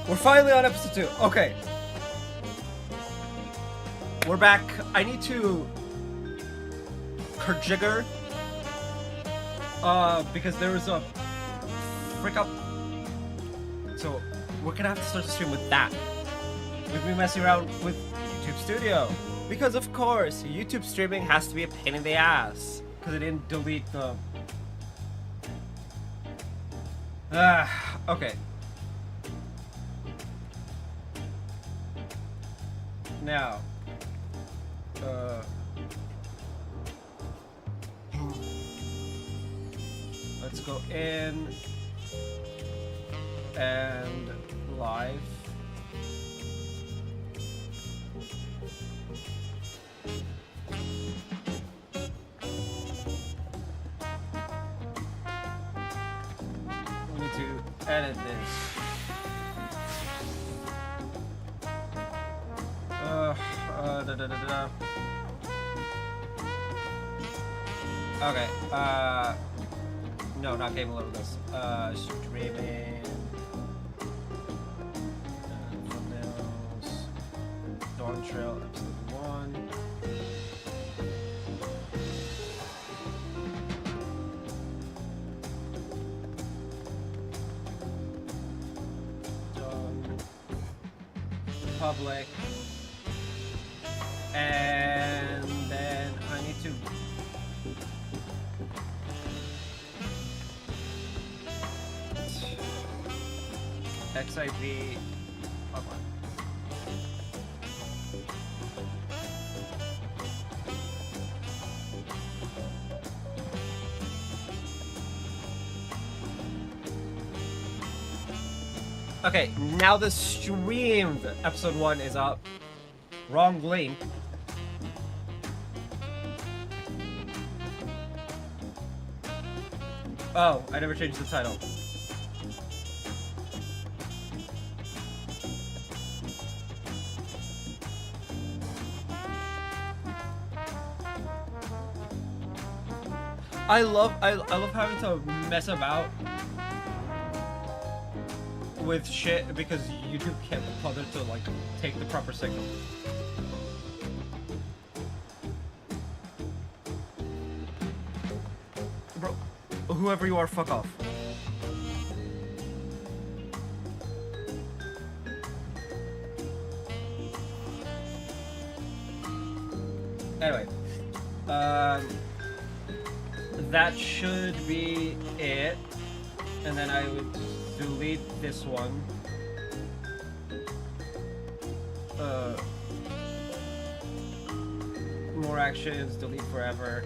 We're finally on episode 2. Okay. We're back. I need to Kerjigger. Because there was a freak up. So we're gonna have to start the stream with that. We've been messing around with YouTube Studio. Because of course, YouTube streaming has to be a pain in the ass. Because it didn't delete the... okay. Now, let's go in and live. We need to edit this. Okay, no, not capable of this. Streaming. Thumbnails. Dawntrail, episode 1. Done. Public. And then I need to XIV online. Okay, now the streamed episode 1 is up. Wrong link. Oh, I never changed the title. I love having to mess about with shit because YouTube can't bother to like take the proper signal. Bro, whoever you are, fuck off. Anyway, that should be it, and then I would delete this one. More actions, delete forever.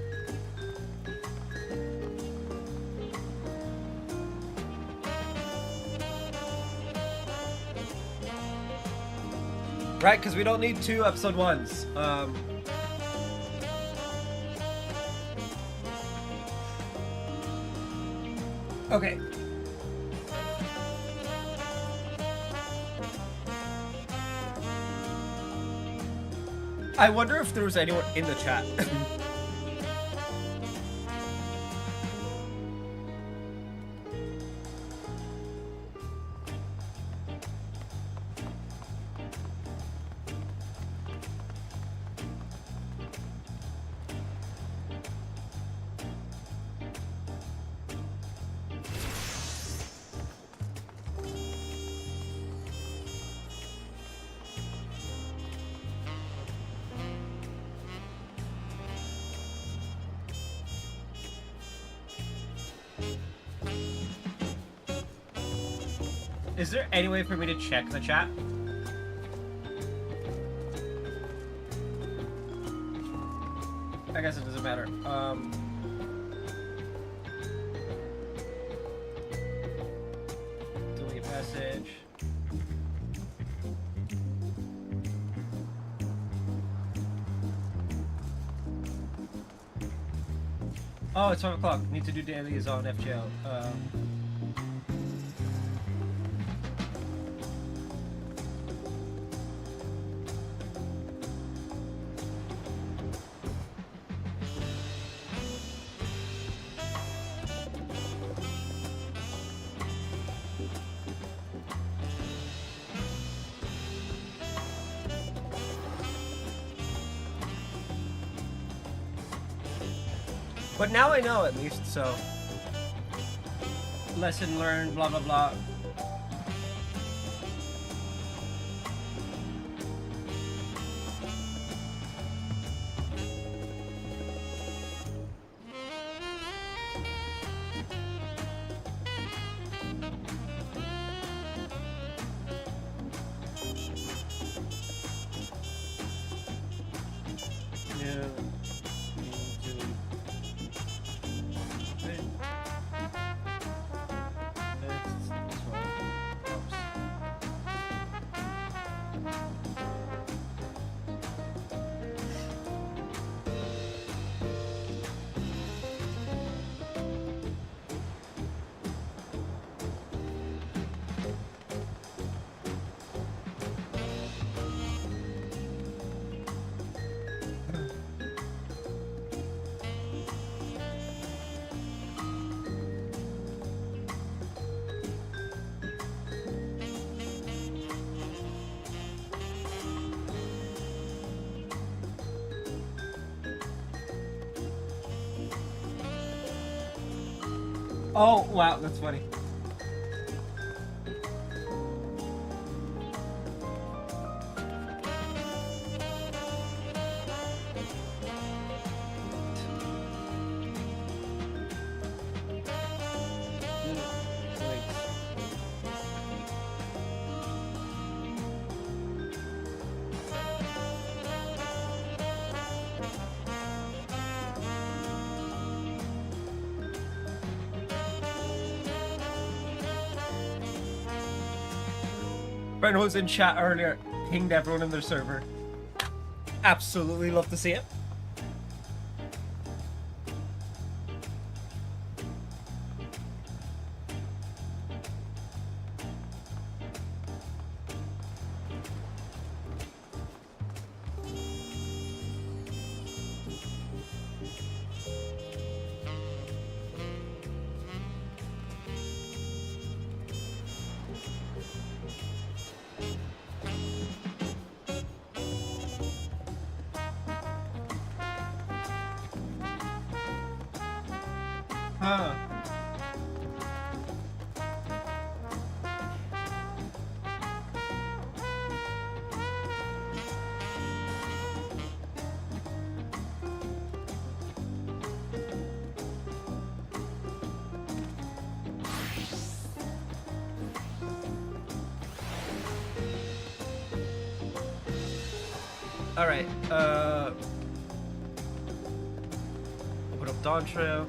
Right, because we don't need 2 episode 1s. Okay. I wonder if there was anyone in the chat. Is there any way for me to check the chat? I guess it doesn't matter. Delete message. Oh, it's 5 o'clock. Need to do dailies on FGL. But now I know at least, so. Lesson learned, blah blah blah. Oh, wow, that's funny. Friend was in chat earlier, pinged everyone in their server. Absolutely love to see it. Huh. All right. Open up Dawntrail.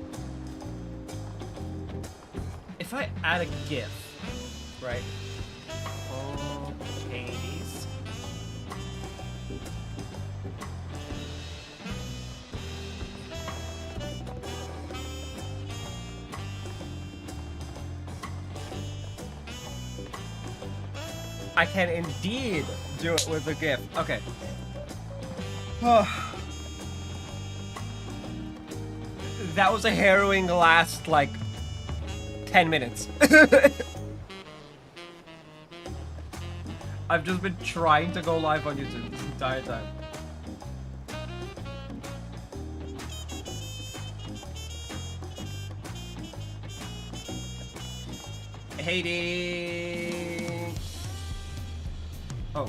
If I add a GIF, right? Oh, Hades. I can indeed do it with a GIF. Okay. That was a harrowing last, like, 10 minutes. I've just been trying to go live on YouTube this entire time. Hating. Oh.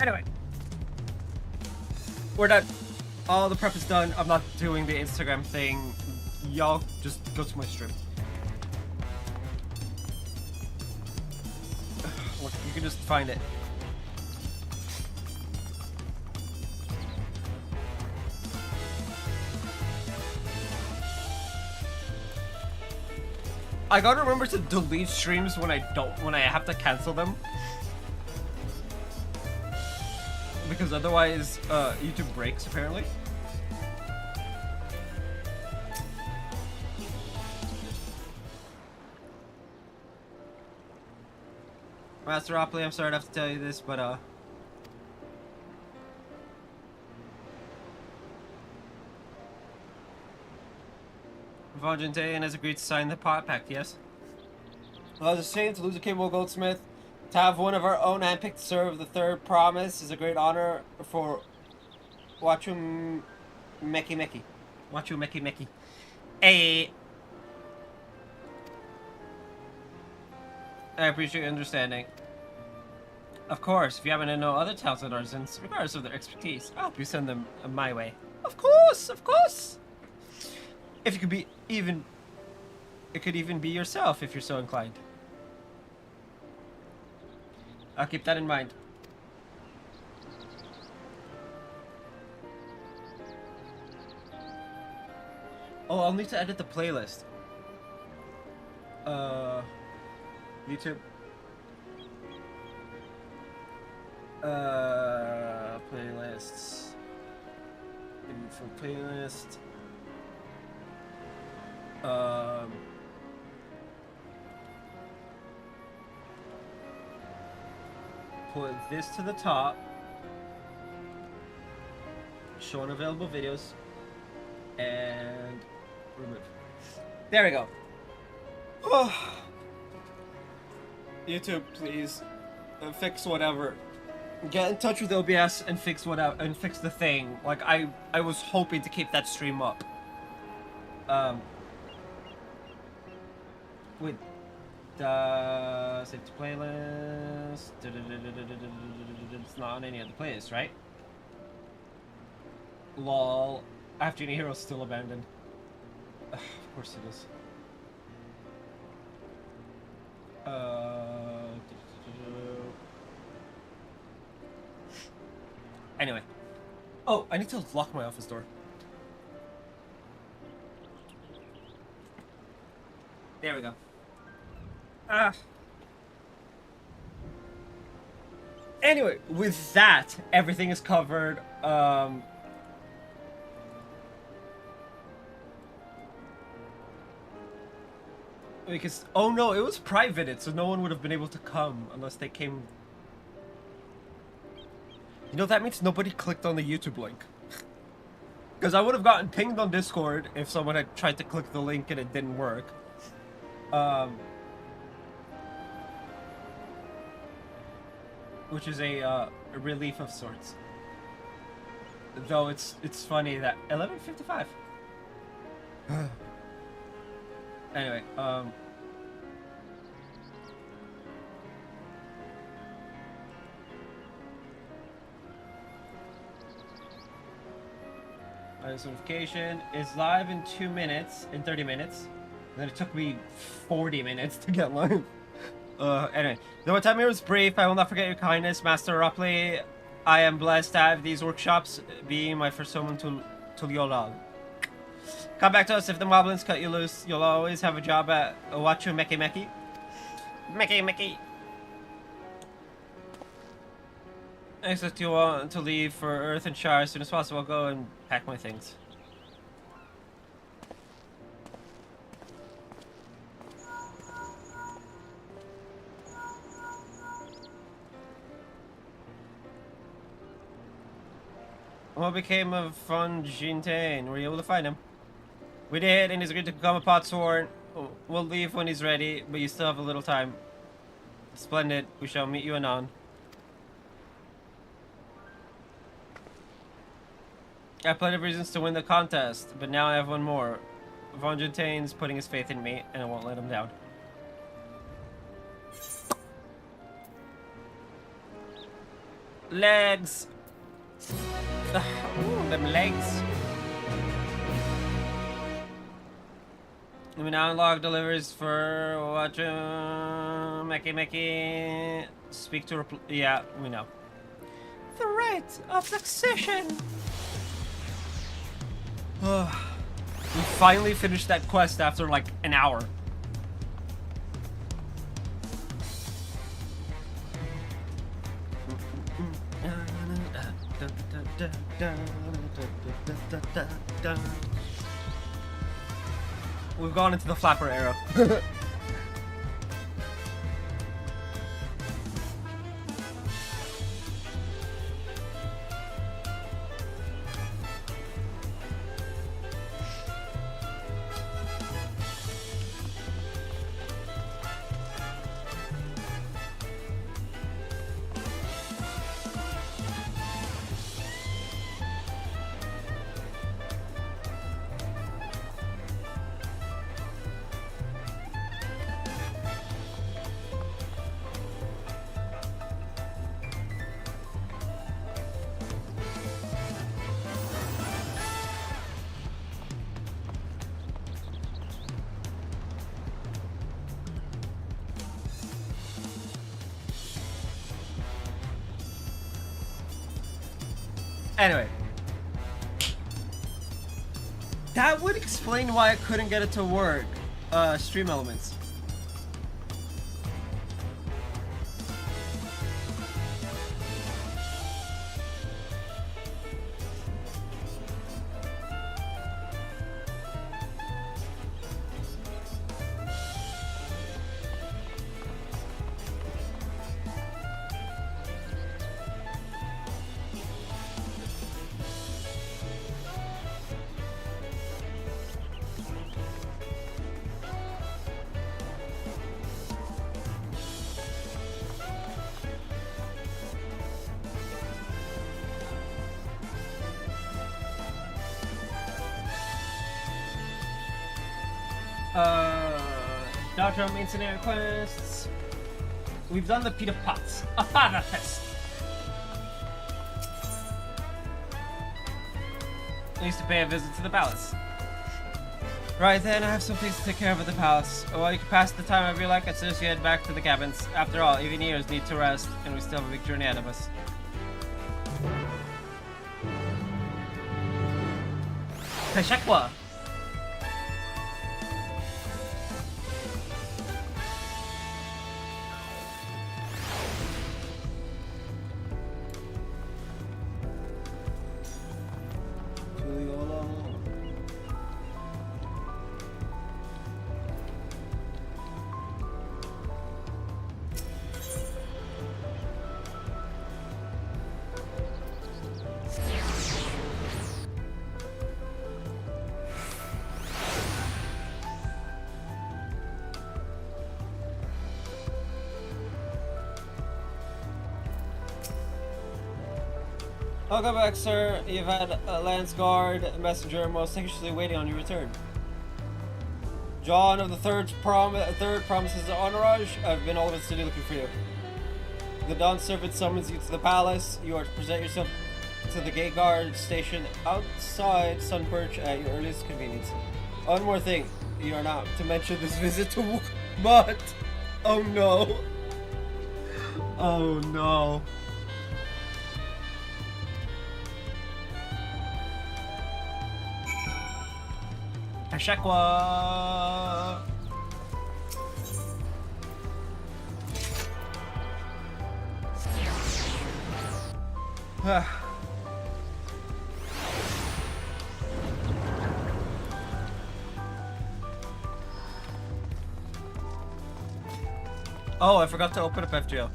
Anyway. we're done. All the prep is done. I'm not doing the Instagram thing. Y'all just go to my stream. Look, you can just find it. I gotta remember to delete streams when I have to cancel them. Because otherwise, YouTube breaks, apparently. Master Opley, I'm sorry to have to tell you this, but, Von Gentaian has agreed to sign the pot pact, yes? Well, it's a shame to lose a capable goldsmith. To have one of our own handpicked to serve the third promise is a great honor for Wachu Meki Meki. Wachu Meki Meki. Hey! I appreciate your understanding. Of course, if you happen to know other talented artisans, regardless of their expertise, I hope you send them my way. Of course, of course! If you could be even... It could even be yourself if you're so inclined. I'll keep that in mind. Oh, I'll need to edit the playlist. YouTube. Playlists. Info playlist. Put this to the top. Show unavailable videos. And remove. There we go. Oh. YouTube, please fix whatever. Get in touch with OBS and fix whatever and fix the thing. Like I was hoping to keep that stream up. With the save to playlist. It's not on any of the playlists, right? Lol. After Any Hero's still abandoned. Of course it is. Anyway. Oh, I need to lock my office door. There we go. Anyway, with that, everything is covered. Because, oh no, it was privated, so no one would have been able to come unless they came. You know, that means nobody clicked on the YouTube link. Because I would have gotten pinged on Discord if someone had tried to click the link and it didn't work. Which is a relief of sorts. Though it's funny that 11:55. Anyway, this notification is live in 2 minutes, in 30 minutes. And then it took me 40 minutes to get live. Anyway, though my time here was brief, I will not forget your kindness, Master Ropley. I am blessed to have these workshops be my first home to Yolal. Come back to us if the moblins cut you loose. You'll always have a job at Wachu Meki Meki. Meki Meki. Except you want to leave for Earth and Shire as soon as possible. I'll go and pack my things. What became of Von Gentaian? Were you able to find him? We did, and he's agreed to become a potsworn. We'll leave when he's ready, but you still have a little time. Splendid. We shall meet you anon. I have plenty of reasons to win the contest, but now I have one more. Von Gentaian's putting his faith in me, and I won't let him down. Legs! Ooh, them legs. We now unlock deliveries for what? Meki. Speak to. Yeah, we know. The right of succession. We finally finished that quest after like an hour. We've gone into the flapper era. Anyway, that would explain why I couldn't get it to work. Stream elements. Dawntrail main scenario quests. We've done the Peter Potts, a father fest. I used to pay a visit to the palace. Right then, I have some things to take care of at the palace. Well, you can pass the time however you like, I suggest you head back to the cabins. After all, even heroes need to rest, and we still have a big journey ahead of us. Peshekwa! Welcome back, sir. You've had a Lance Guard messenger most anxiously waiting on your return. John of the third promises the entourage. I've been all over the city looking for you. The Dawn servant summons you to the palace. You are to present yourself to the gate guard station outside Sunperch at your earliest convenience. One more thing. You are not to mention this visit to but oh no. Oh no. Ashakwa. Oh, I forgot to open up FGL.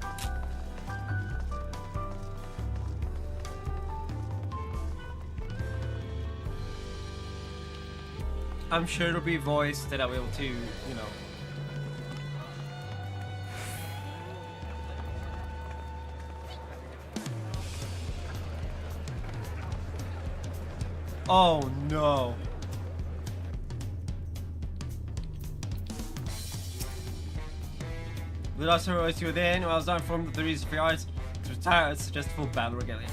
I'm sure it'll be voiced that I'll be able to, you know. Oh no. The doctor rose you within. I was not informed of the reason for your arts to retire and suggest full battle regalia.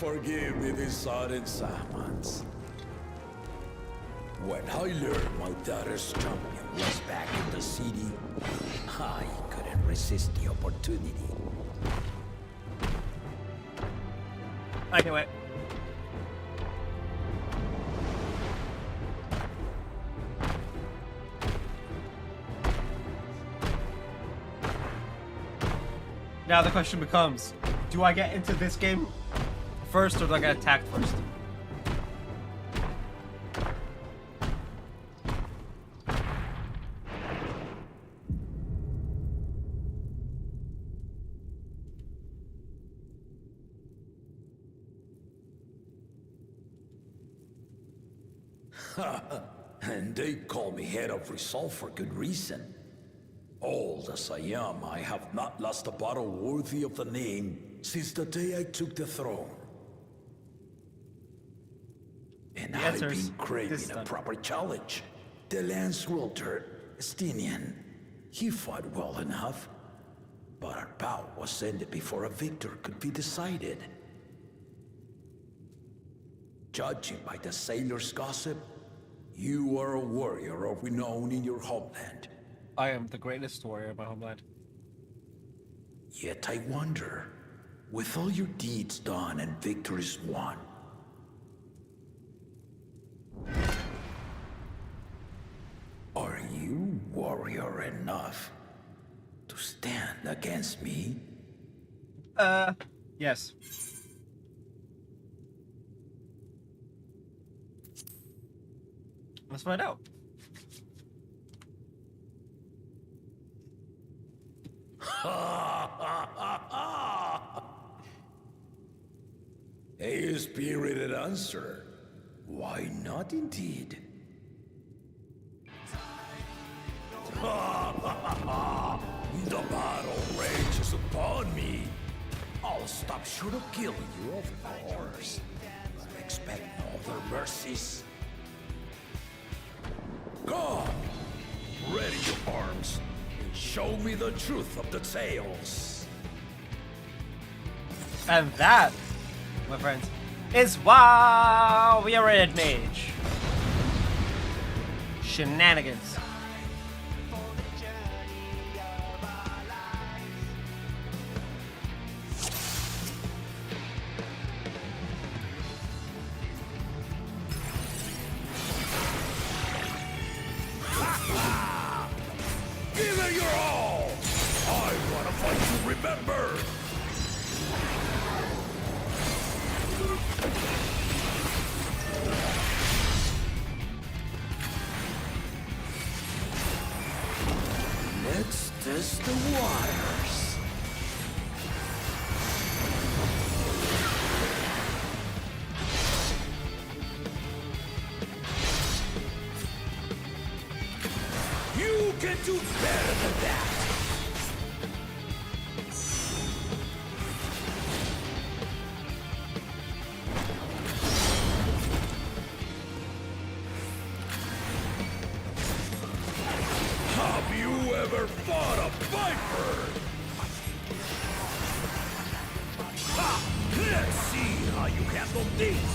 Forgive me this sudden summons. When I learned my daughter's champion was back in the city, I couldn't resist the opportunity. I knew it. Now the question becomes, do I get into this game first or do I get attacked first? And they call me head of resolve for good reason. Old as I am, I have not lost a battle worthy of the name since the day I took the throne. And I've been craving a proper challenge. The Lance Wielder, Estinian, he fought well enough, but our bout was ended before a victor could be decided. Judging by the sailors' gossip, you are a warrior of renown in your homeland. I am the greatest warrior of my homeland. Yet I wonder, with all your deeds done and victories won, are you warrior enough to stand against me? Yes. Let's find out. A spirited answer. Why not indeed? The battle rages upon me. I'll stop short of killing you, of course. But expect no other mercies. Come! Ready your arms. Show me the truth of the tales. And that, my friends, is why we are in Mage. Shenanigans. Give it your all! I want to fight to remember! Let's test the waters. You can do better than that. Have you ever fought a viper? Ha! Let's see how you handle this.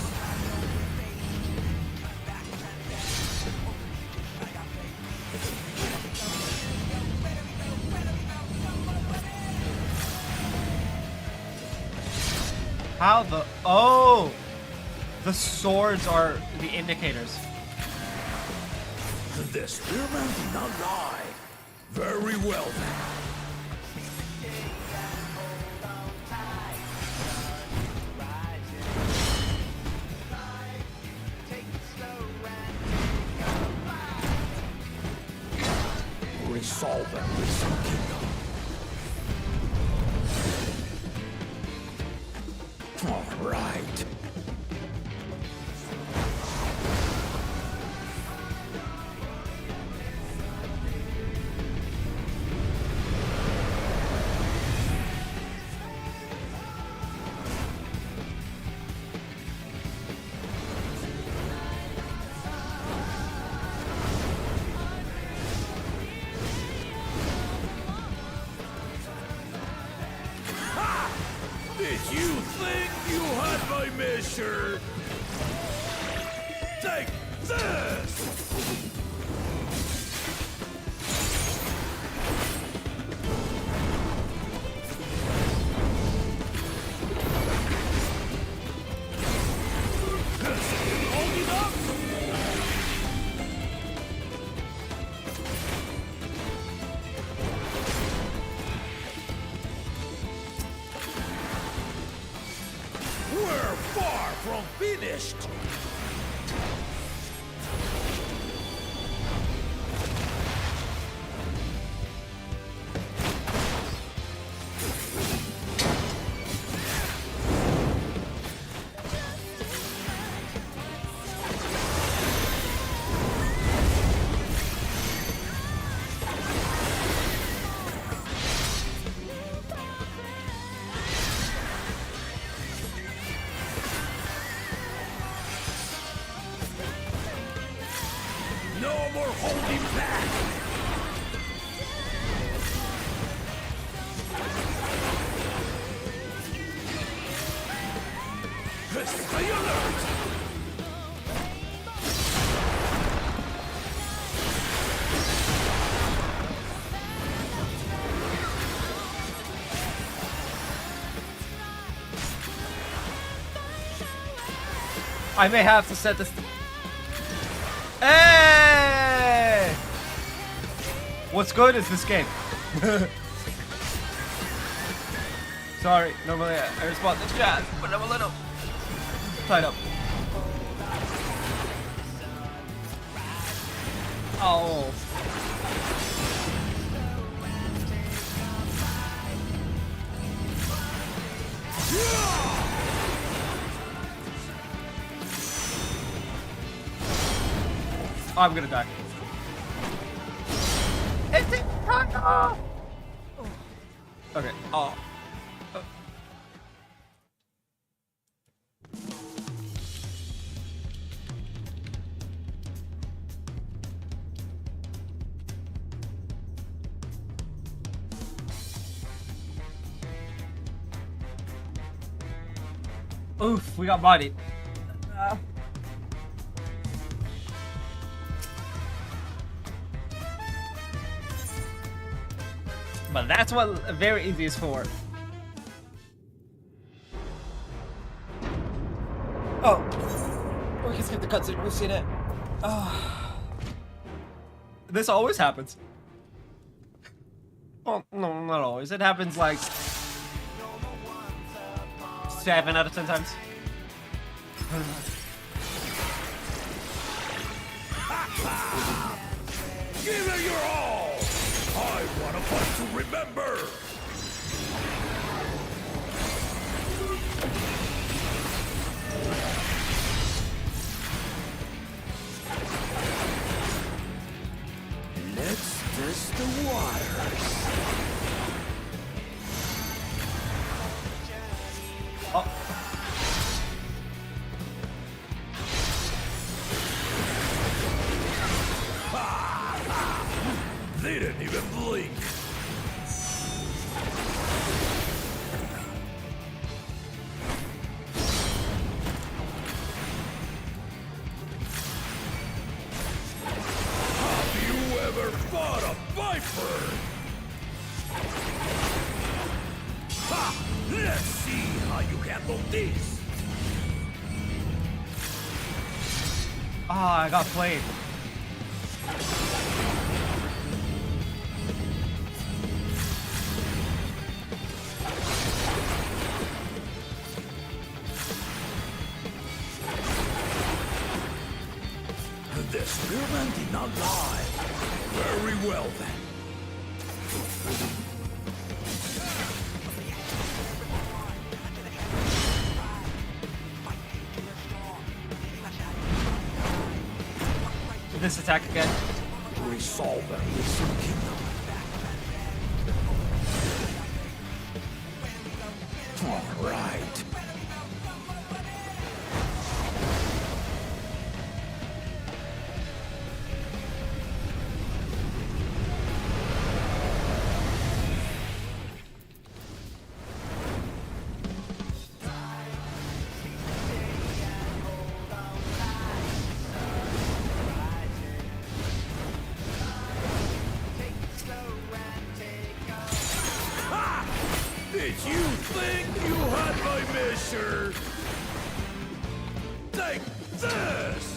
How the... Oh! The swords are the indicators. The spearman did not lie. Very well then. Resolve and Risen Kingdom. All right. measure. Take this! Hold it up! We're far from finished! No more holding back! Stay alert! I may have to set this. Hey! What's good is this game. Sorry, normally I respond to chat, but I'm a little tied up. Oh. I'm gonna die. It's it! Okay. Oh. Oof, we got bodied. But that's what very easy is for. Oh, we can skip the cutscene. We've seen it. This always happens. Well, no, not always. It happens like 7 out of 10 times. Give it your all! I want a fight to remember! Let's test the waters. Oh. They didn't even blink. Have you ever fought a viper? Ha! Let's see how you handle this. Ah, I got played. The spearman did not lie. Very well then. This attack again. Resolve them with some kingdom. All right. finisher! Take this!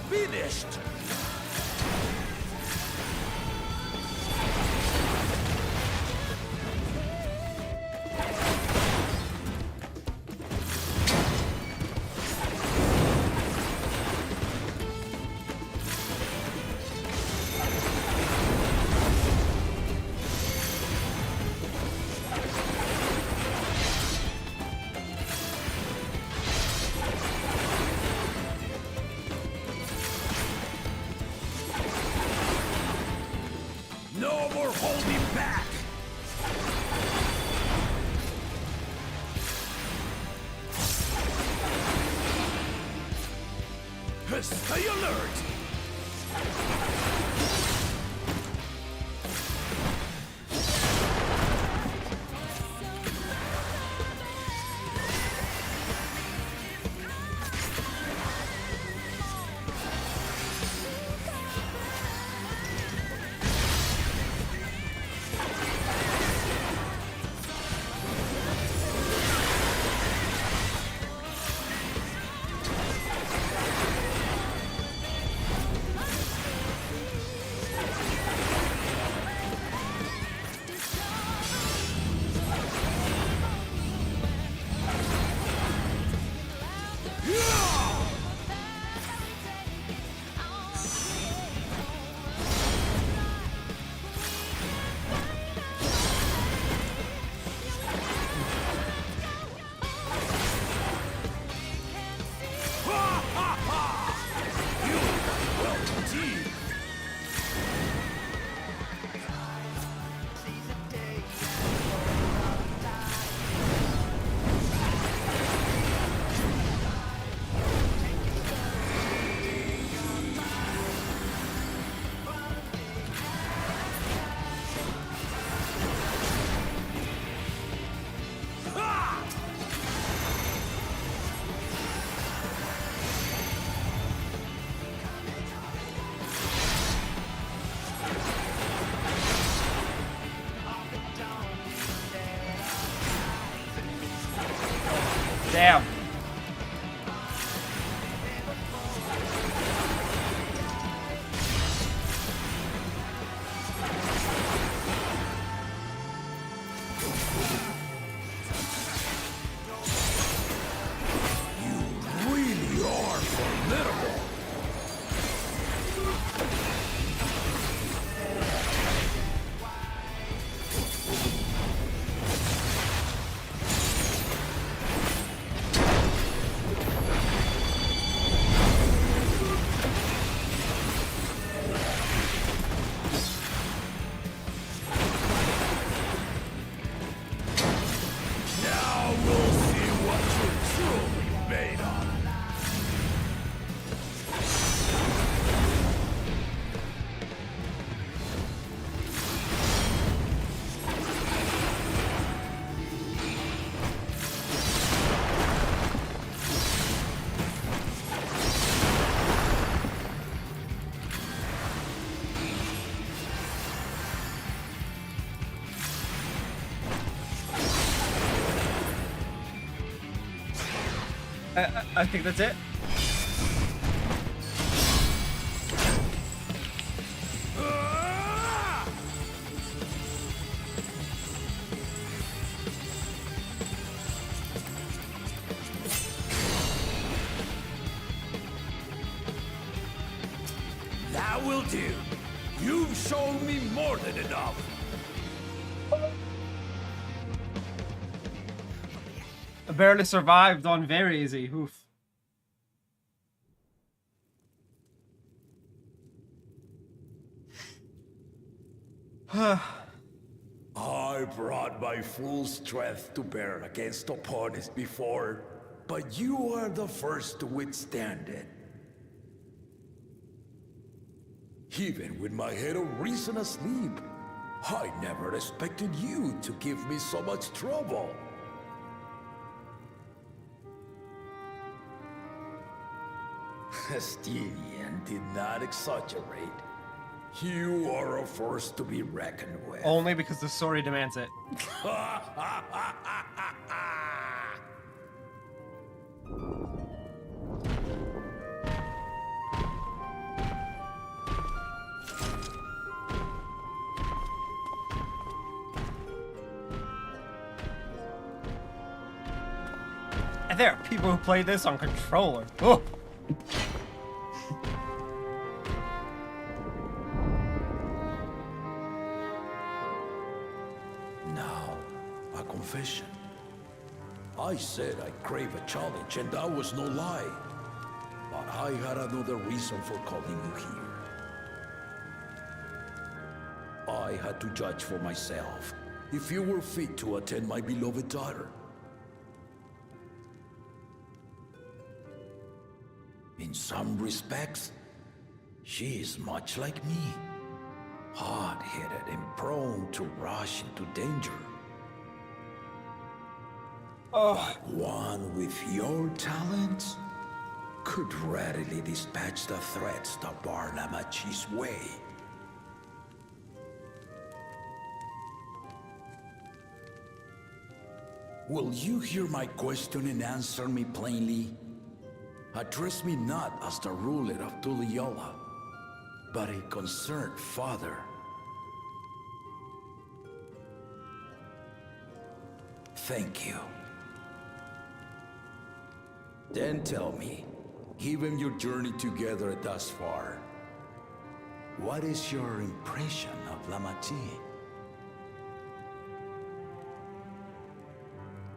Finished! No more holding back! Stay alert! Damn. You really are formidable! Now we'll see what you're truly made of. I think that's it. That will do. You've shown me more than enough. I barely survived on very easy. Oof. I brought my full strength to bear against opponents before, but you are the first to withstand it. Even with my head of reason asleep, I never expected you to give me so much trouble. Estinian did not exaggerate. You are a force to be reckoned with. Only because the story demands it. And there are people who play this on controller. Oh. Now, a confession. I said I crave a challenge, and that was no lie. But I had another reason for calling you here. I had to judge for myself if you were fit to attend my beloved daughter. In some respects, she is much like me. Hard-headed and prone to rush into danger. But one with your talents could readily dispatch the threats that bar Lamachi's way. Will you hear my question and answer me plainly? Address me not as the ruler of Tuliola, but a concerned father. Thank you. Then tell me, given your journey together thus far, what is your impression of Lamachi?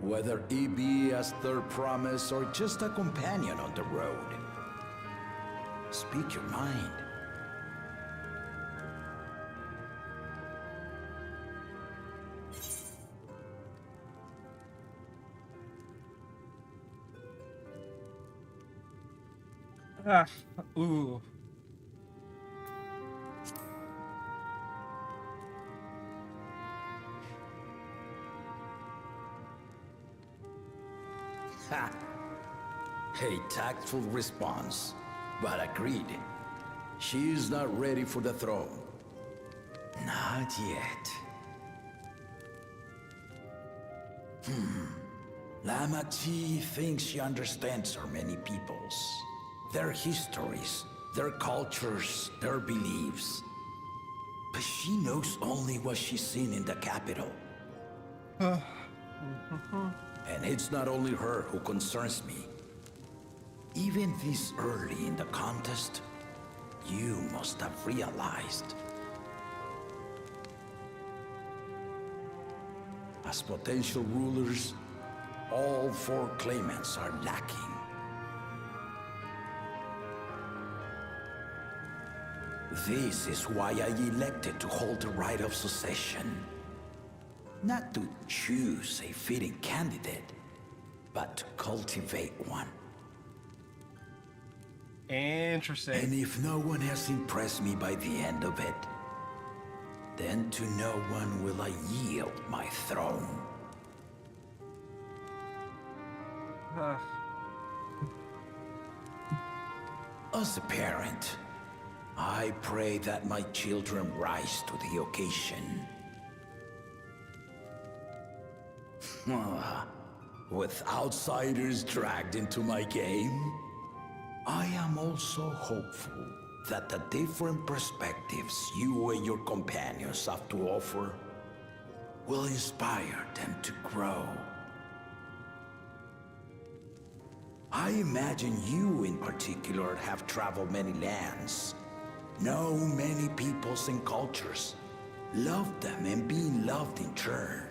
Whether it be as their promise or just a companion on the road. Speak your mind. Ooh. Ha! A tactful response, but agreed. She is not ready for the throne. Not yet. Lamachi thinks she understands her many peoples. Their histories, their cultures, their beliefs. But she knows only what she's seen in the capital. And it's not only her who concerns me. Even this early in the contest, you must have realized. As potential rulers, all four claimants are lacking. This is why I elected to hold the right of succession. Not to choose a fitting candidate, but to cultivate one. Interesting. And if no one has impressed me by the end of it, then to no one will I yield my throne. As a parent, I pray that my children rise to the occasion. With outsiders dragged into my game, I am also hopeful that the different perspectives you and your companions have to offer will inspire them to grow. I imagine you in particular have traveled many lands, know many peoples and cultures, loved them and been loved in turn.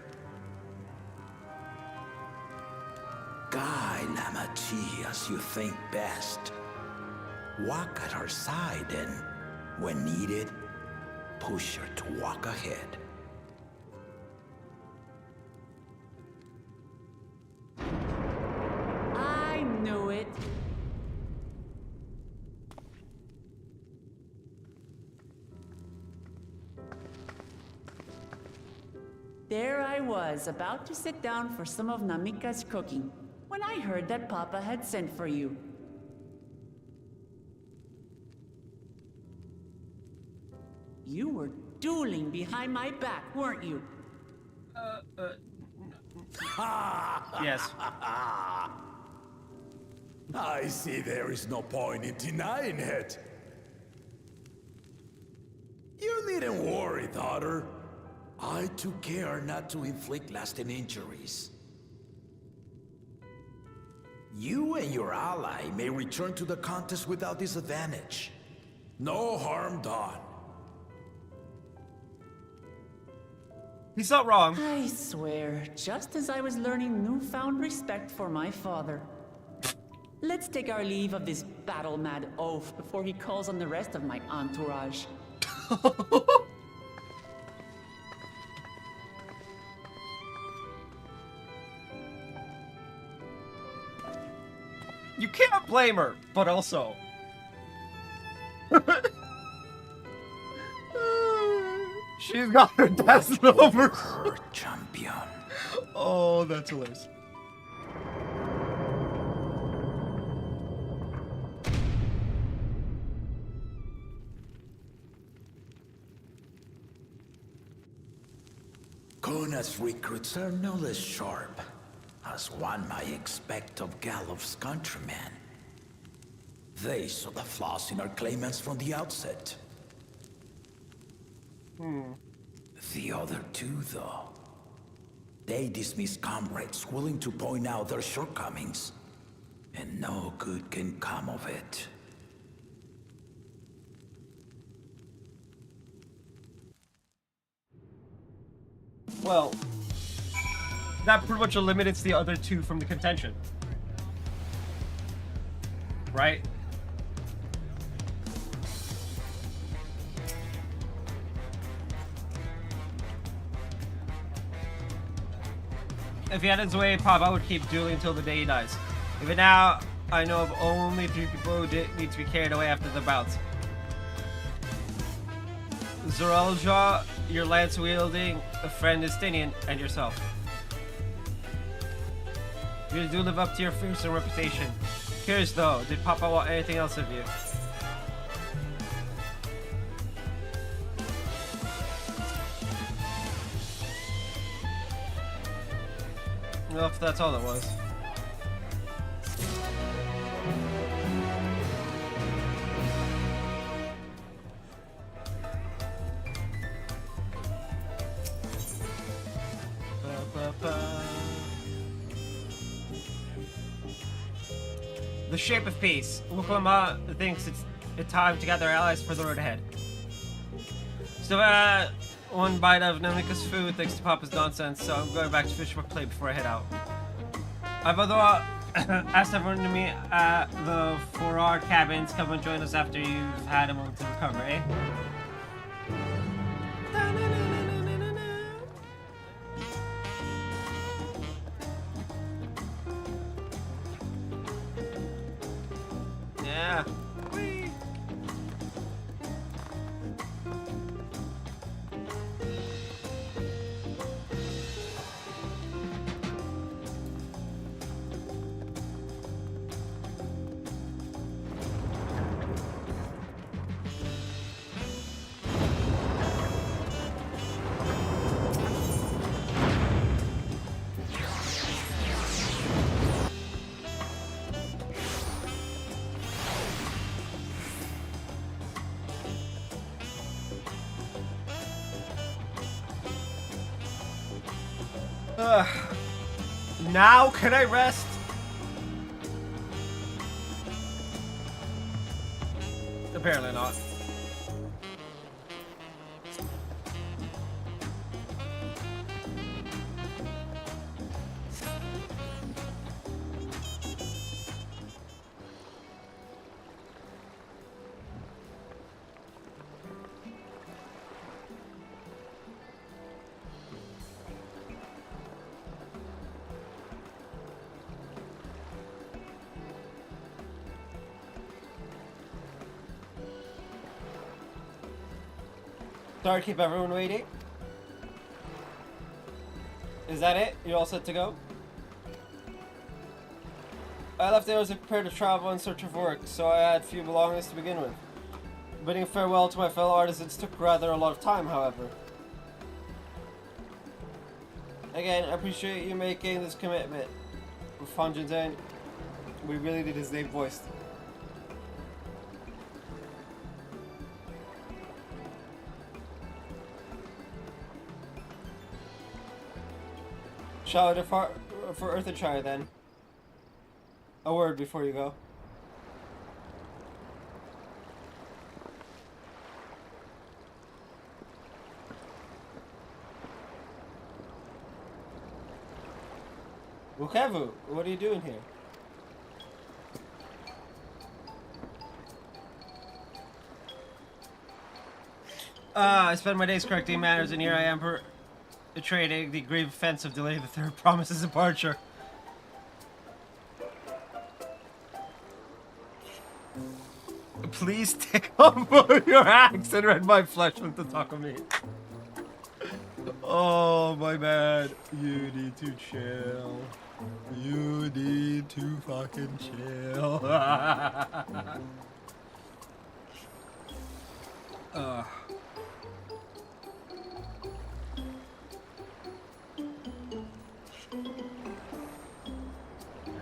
Guide Lamachi as you think best. Walk at her side and, when needed, push her to walk ahead. I knew it. There I was, about to sit down for some of Namika's cooking, when I heard that Papa had sent for you. You were dueling behind my back, weren't you? Yes. I see there is no point in denying it. You needn't worry, daughter. I took care not to inflict lasting injuries. You and your ally may return to the contest without disadvantage. No harm done. He's not wrong. I swear, just as I was learning newfound respect for my father. Let's take our leave of this battle-mad oaf before he calls on the rest of my entourage. You can't blame her, but also... She's got her dad's number. Her champion. Oh, that's hilarious. Kona's recruits are no less sharp, as one might expect of Galof's countrymen. They saw the flaws in our claimants from the outset. The other two, though, they dismiss comrades willing to point out their shortcomings, and no good can come of it. Well, that pretty much eliminates the other two from the contention. Right? If he had his way, Papa would keep dueling until the day he dies. Even now, I know of only 3 people who need to be carried away after the bouts. Zoralja, your lance-wielding friend Estinian, and yourself. You do live up to your fearsome reputation. Curious though, did Papa want anything else of you? Well, if that's all it was. The shape of peace. Wuklama thinks it's time to gather allies for the road ahead. Still one bite of Namika's food thanks to Papa's nonsense, so I'm going back to Fishbook Play before I head out. I've otherwise asked everyone to meet at the 4R cabins. Come and join us after you've had a moment to recover, eh? Yeah. Whee. Now can I rest? Apparently not. Sorry to keep everyone waiting. Is that it? You're all set to go? I left there as I prepared to travel in search of work, so I had few belongings to begin with. Bidding farewell to my fellow artisans took rather a lot of time, however. Again, I appreciate you making this commitment. With Fanjin, we really need his name voiced. Shall I depart for Earthenshire then? A word before you go. Wukevu, what are you doing here? I spend my days correcting matters, and here I am portraying the grave offense of delaying the third promise's departure. Please take off your axe and rend my flesh with the talk of me. Oh, my man. You need to chill. You need to fucking chill.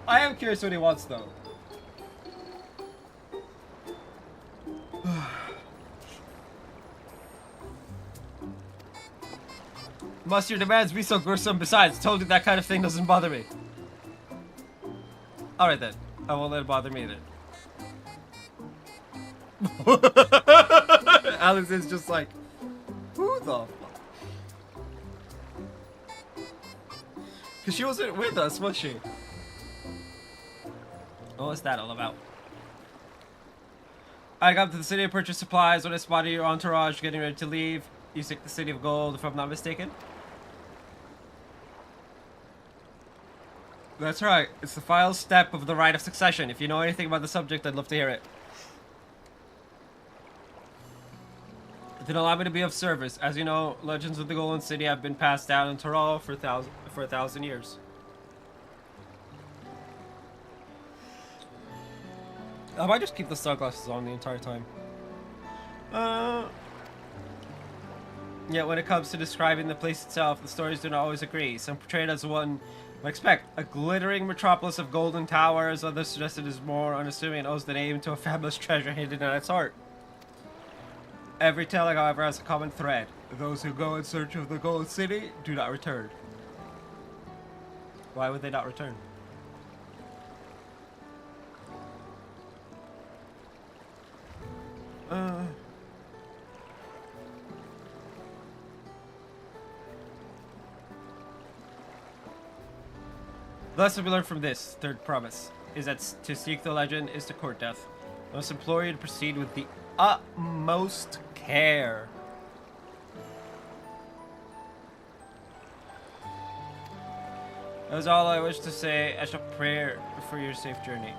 I am curious what he wants, though. Must your demands be so gruesome? Besides, told you that kind of thing doesn't bother me. Alright then. I won't let it bother me then. Alex is just like, who the fuck? Because she wasn't with us, was she? What was that all about? I got to the city to purchase supplies when I spotted your entourage getting ready to leave. You seek the city of gold, if I'm not mistaken. That's right. It's the final step of the rite of succession. If you know anything about the subject, I'd love to hear it. Then allow me to be of service. As you know, legends of the Golden City have been passed down in Tyrol for a thousand years. I might just keep the sunglasses on the entire time. Yet when it comes to describing the place itself, the stories do not always agree. Some portray it as one would expect, a glittering metropolis of golden towers. Others suggest it is more unassuming and owes the name to a fabulous treasure hidden in its heart. Every tale, however, has a common thread. Those who go in search of the Golden City do not return. Why would they not return? The lesson we learned from this third promise is that to seek the legend is to court death. I must implore you to proceed with the utmost care. That is all I wish to say. I shall pray for your safe journey.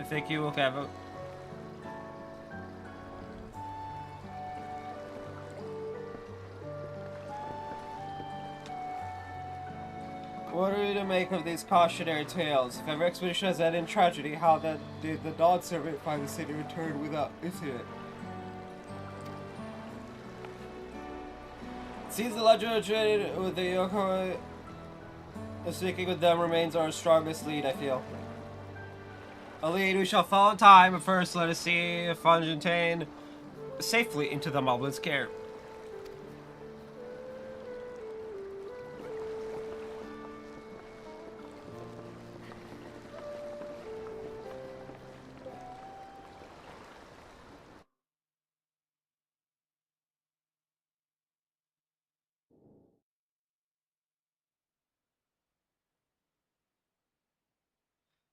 Thank you, Wukevu. What are you to make of these cautionary tales? If ever expedition has ended in tragedy, how then did the Dawn servant find the city returned without incident? It seems the legend originated with the Yokoi. Speaking with them remains our strongest lead, I feel. A lead we shall follow in time, but first let us see if Fontaine safely into the Moblin's care.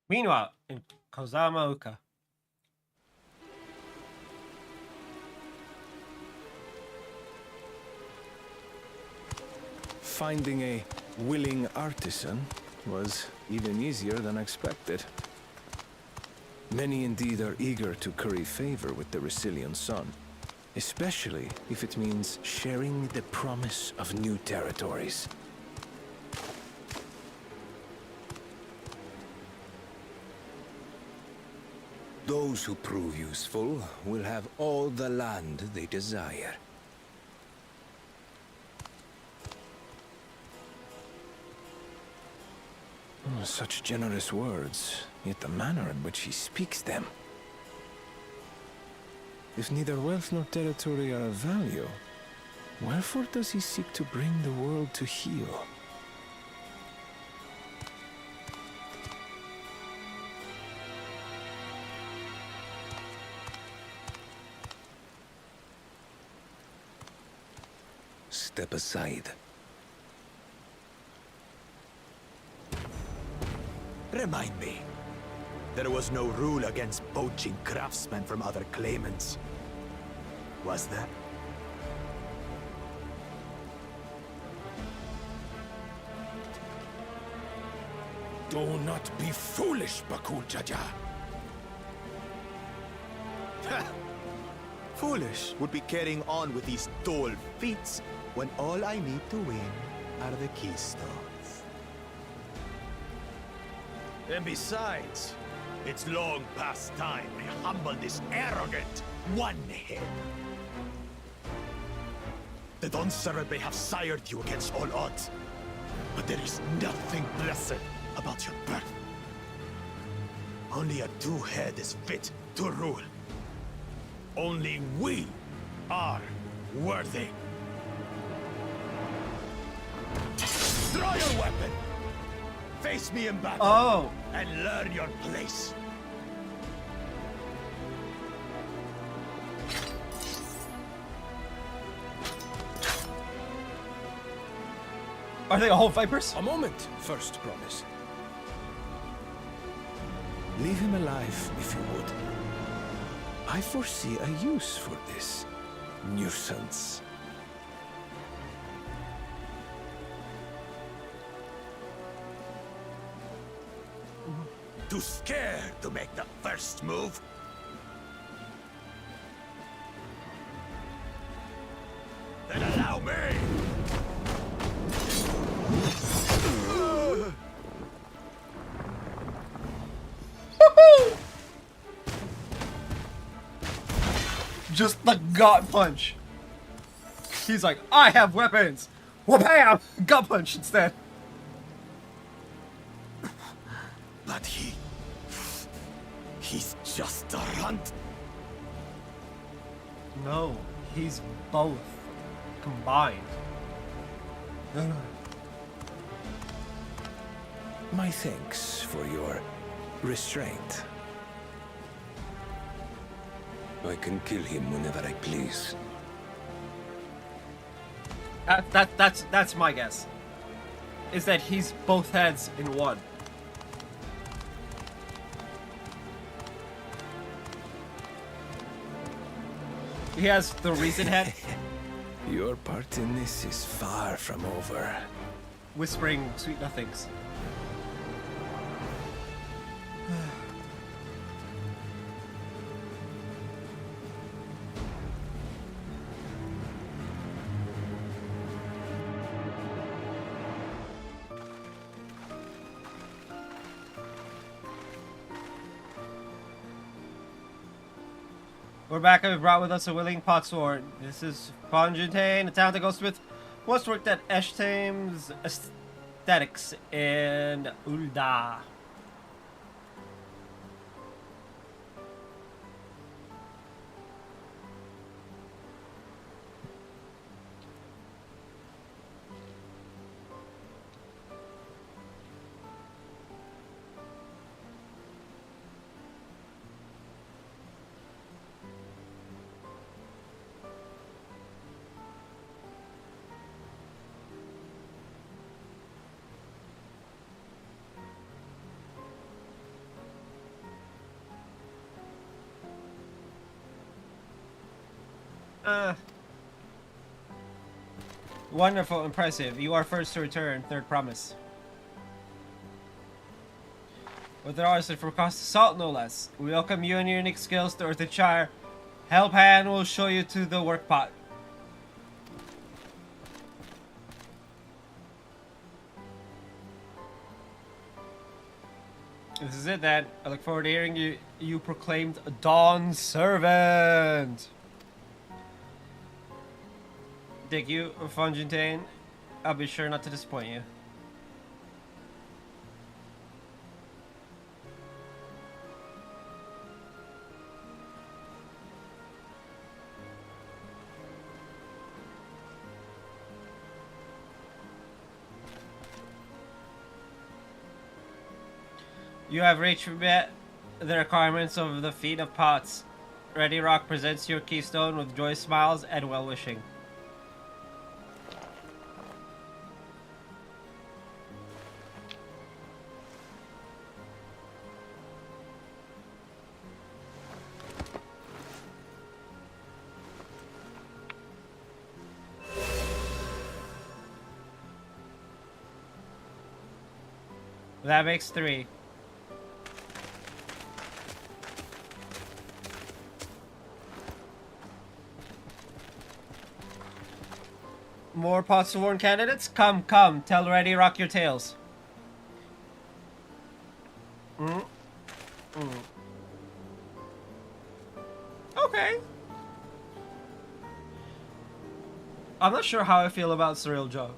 Meanwhile, in Kozamauka. Finding a willing artisan was even easier than expected. Many indeed are eager to curry favor with the Resilian sun. especially if it means sharing the promise of new territories. Those who prove useful will have all the land they desire. Such generous words, yet the manner in which he speaks them. If neither wealth nor territory are of value, wherefore does he seek to bring the world to heel? Step aside. Remind me. There was no rule against poaching craftsmen from other claimants. Was there? Do not be foolish, Bakul Jaja. Foolish would be carrying on with these dull feats when all I need to win are the keystones. And besides, it's long past time I humble this arrogant one-head. The Dawntrail may have sired you against all odds, but there is nothing blessed about your birth. Only a two-head is fit to rule. Only we are worthy. Draw your weapon! Face me in battle! Oh! And learn your place! Are they all vipers? A moment, first promise. Leave him alive, if you would. I foresee a use for this nuisance. Too scared to make the first move? Then allow me! Just the gut punch. He's like, I have weapons. Wha-bam! Gut punch instead. But he's just a runt. No, he's both combined. My thanks for your restraint. I can kill him whenever I please. That's my guess. Is that he's both heads in one. He has the reason head. Your part in this is far from over. Whispering sweet nothings. We're back and we brought with us a willing potsword. This is Ponjintane, a talented goldsmith. Once worked at Eshtame's Aesthetics in Ulda. Wonderful, impressive. You are first to return. Third promise. With our arson for cost of salt, no less. We welcome you and your unique skills to Earthenshire. Help hand will show you to the work pot. This is it then. I look forward to hearing you proclaimed Dawn Servant. Thank you, Fontaine. I'll be sure not to disappoint you. You have reached the requirements of the feat of pots. Ready Rock presents your keystone with joyous smiles and well-wishing. That makes 3. More pot-sworn candidates? Come, come. Tell Ready Rock your tales. Okay. I'm not sure how I feel about Surreal Joe.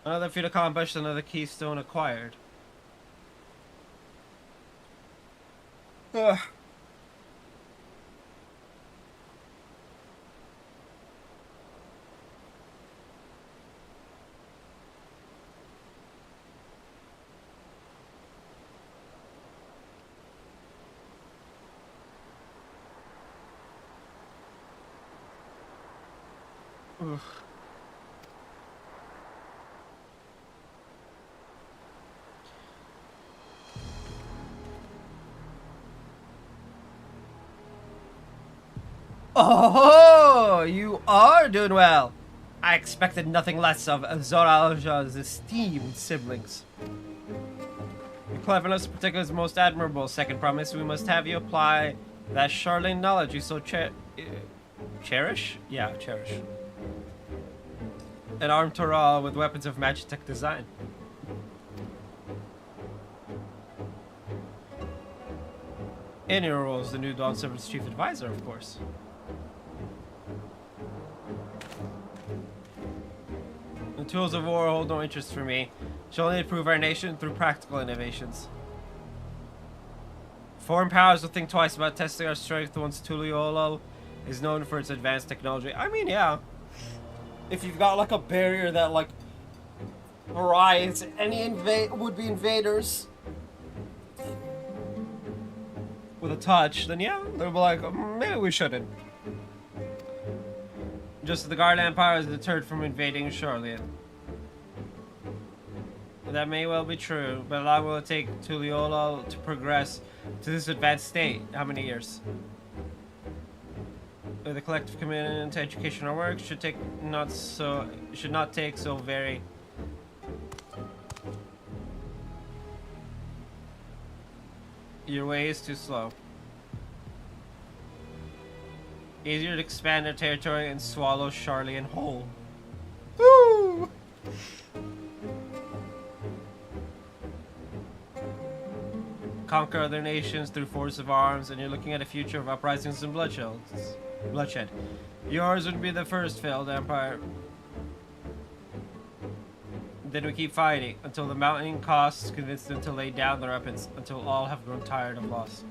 Another feat accomplished, another keystone acquired. Ugh. Ugh. Oh, you are doing well. I expected nothing less of Zoralja's esteemed siblings. Your cleverness in particular is most admirable. Second promise, we must have you apply that Charlene knowledge you so cherish? Yeah, cherish. An armed Toral with weapons of Magitech design. In your role as the new Dawn Servant's chief advisor, of course. The tools of war hold no interest for me. Shall only improve our nation through practical innovations. Foreign powers will think twice about testing our strength once Tuliolo is known for its advanced technology. I mean, yeah. If you've got like a barrier that like rides any would-be invaders with a touch, then yeah, they'll be like, maybe we shouldn't. Just as the Guard Empire is deterred from invading Charlotte. That may well be true, but how long will it take Tuliolo to progress to this advanced state? How many years? The collective commitment to educational work should not take so very. Your way is too slow. Easier to expand their territory and swallow Charlian whole. Woo! Conquer other nations through force of arms, and you're looking at a future of uprisings and bloodshed. Yours would be the first failed empire. Then we keep fighting until the mounting costs convince them to lay down their weapons, until all have grown tired of loss.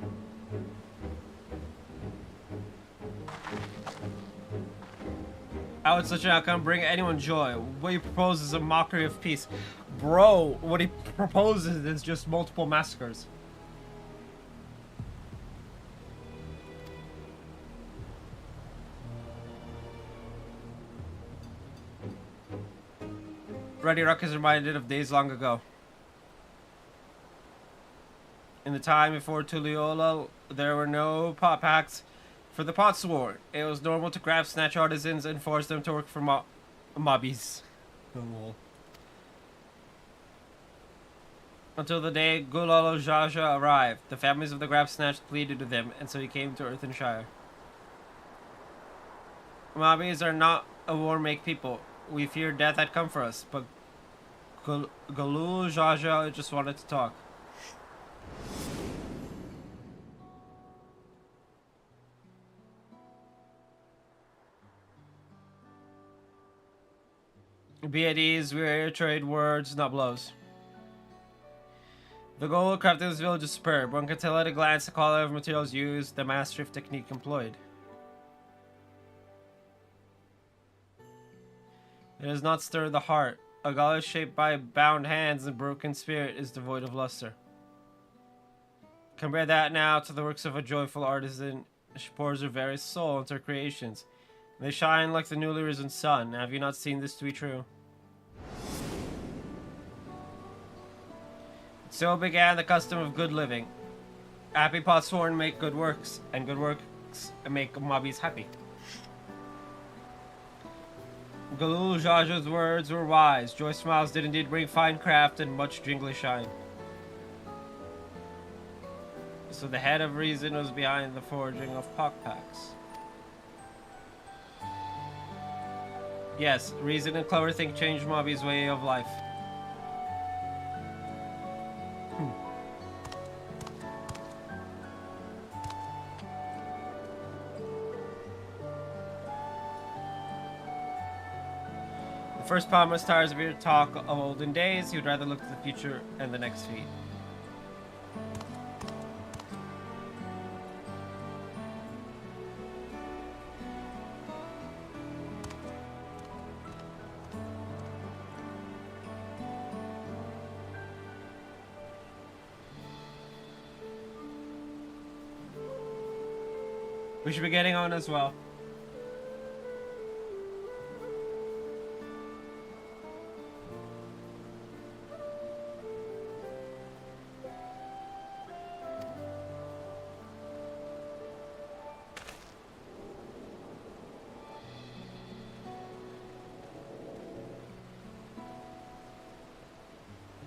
How would such an outcome bring anyone joy? What he proposes is a mockery of peace. Bro, what he proposes is just multiple massacres. Ready Rock is reminded of days long ago. In the time before Tuliolo, there were no pot packs for the pot sword. It was normal to grab snatch artisans and force them to work for mobbies. Cool. Until the day Gulalo Jaja arrived, the families of the Grab Snatched pleaded with him, and so he came to Earthenshire. Mobbies are not a war-make people. We feared death had come for us, but Galul Jaja just wanted to talk. Be at ease, we are here to trade words, not blows. The goal of crafting this village is superb. One can tell at a glance the quality of materials used, the mastery of technique employed. It does not stir the heart. A gala shaped by bound hands and broken spirit is devoid of luster. Compare that now to the works of a joyful artisan. She pours her very soul into her creations. They shine like the newly risen sun. Have you not seen this to be true? So began the custom of good living. Happy pots sworn make good works, and good works make mobbies happy. Galul Jaja's words were wise. Joy smiles did indeed bring fine craft and much jingly shine. So the head of reason was behind the forging of pockpacks. Yes, reason and clever think changed Mobby's way of life. The first palm was tired of your talk of olden days. He would rather look to the future and the next feat. We should be getting on as well.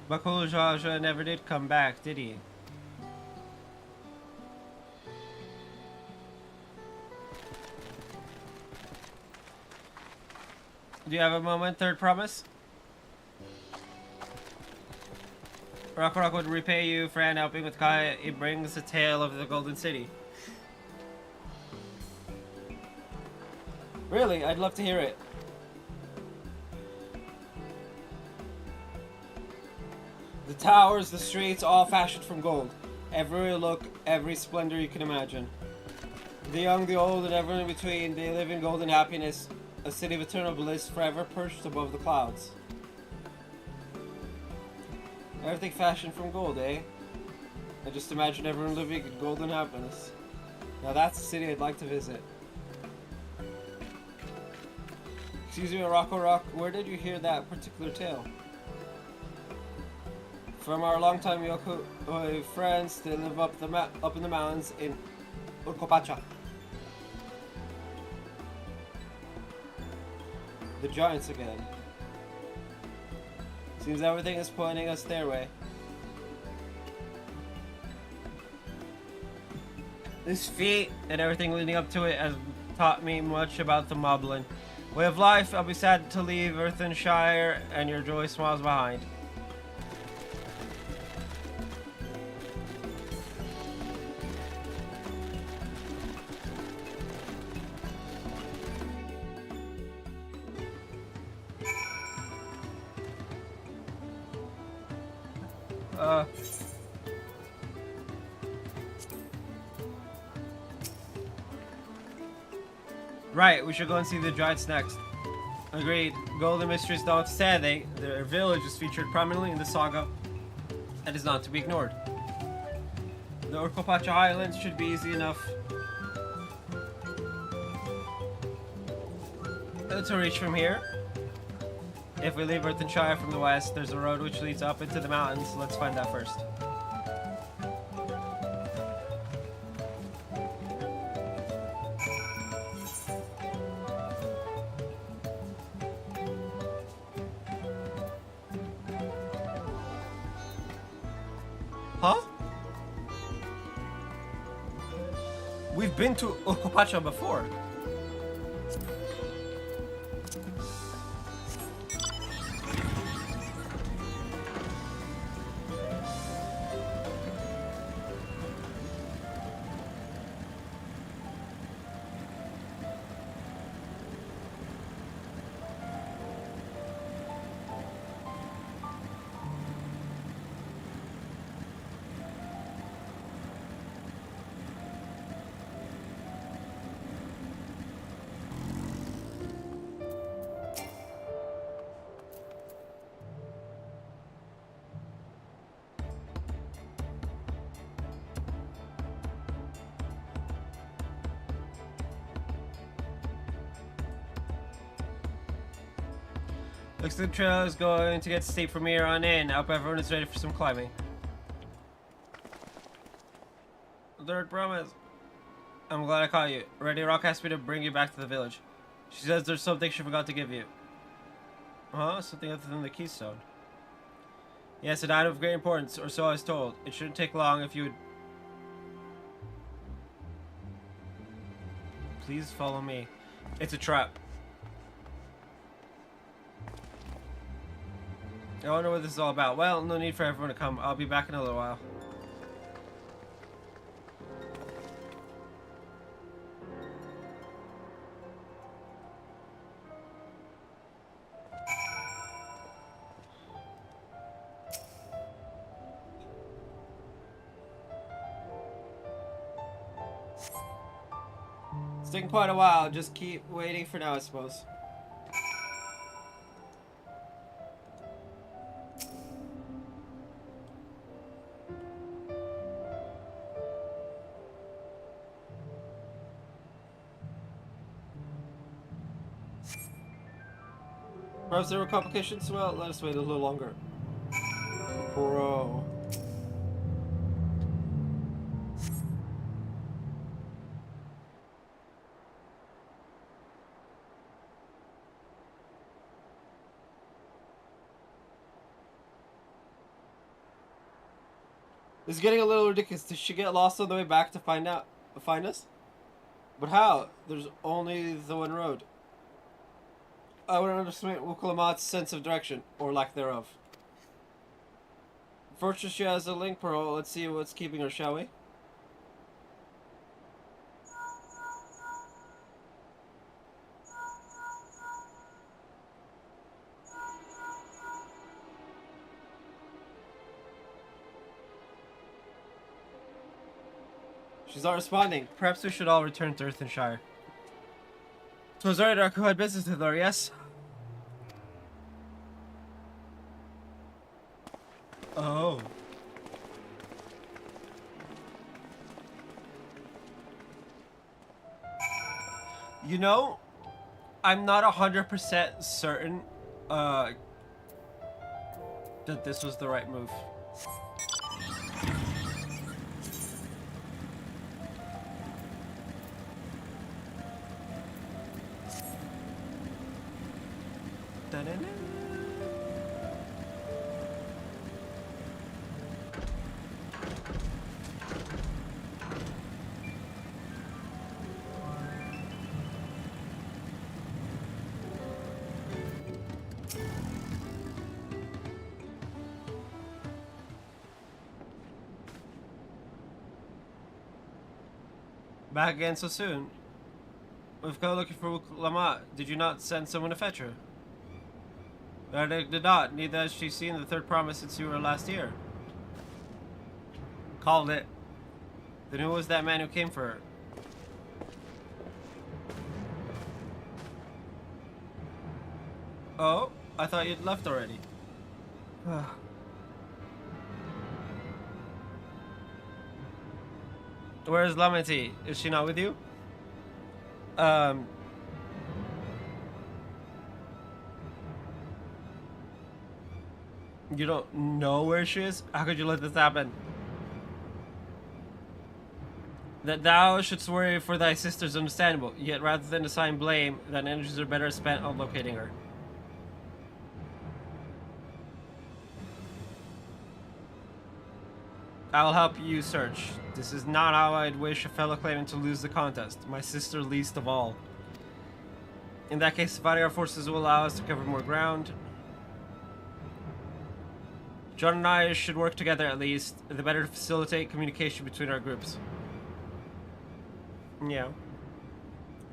Bakul Jaja never did come back, did he? Do you have a moment, third promise? Rock would repay you for helping with Kai. It brings the tale of the Golden City. Really? I'd love to hear it. The towers, the streets, all fashioned from gold. Every look, every splendor you can imagine. The young, the old, and everyone in between, they live in golden happiness. A city of eternal bliss, forever perched above the clouds. Everything fashioned from gold, eh? I just imagine everyone living in golden happiness. Now that's a city I'd like to visit. Excuse me, Rock, where did you hear that particular tale? From our longtime Yoko friends, they live up in the mountains in Urkopacha. The giants again. Seems everything is pointing us their way. This feat and everything leading up to it has taught me much about the Moblin way of life. I'll be sad to leave Earthenshire, and your joy smiles behind. Right, we should go and see the giants next. Agreed. Golden Mysteries Dawntrail, their village is featured prominently in the saga and is not to be ignored. The Urkopacha Highlands should be easy enough to reach from here. If we leave Earthenshire from the west, there's a road which leads up into the mountains. Let's find that first. Huh? We've been to Okupacha before. Looks like the trail is going to get steep from here on in. I hope everyone is ready for some climbing. Third promise. I'm glad I caught you. Ready Rock asked me to bring you back to the village. She says there's something she forgot to give you. Huh? Something other than the keystone. Yes, an item of great importance, or so I was told. It shouldn't take long if you would... Please follow me. It's a trap. I wonder what this is all about. Well, no need for everyone to come. I'll be back in a little while. It's taking quite a while. Just keep waiting for now, I suppose. Perhaps there were complications? Well, let us wait a little longer. Bro. This is getting a little ridiculous. Did she get lost on the way back to find us? But how? There's only the one road. I would underestimate Wukulamat's sense of direction, or lack thereof. Fortunately, she has a link pearl. Let's see what's keeping her, shall we? She's not responding. Perhaps we should all return to Earthenshire. So Zaradark had business with her, yes? Oh. You know, I'm not 100% certain that this was the right move. Da-da-da. Back again so soon. We've come looking for Wukulamat. Did you not send someone to fetch her? I did not. Neither has she seen the third promise since you were last here. Called it. Then who was that man who came for her? Oh, I thought you'd left already. Where's Lamenti? Is she not with you? You don't know where she is? How could you let this happen? That thou shouldst worry for thy sister is understandable, yet rather than assign blame, thine energies are better spent on locating her. I'll help you search. This is not how I'd wish a fellow claimant to lose the contest. My sister least of all. In that case, dividing our forces will allow us to cover more ground. John and I should work together at least, the better to facilitate communication between our groups. Yeah.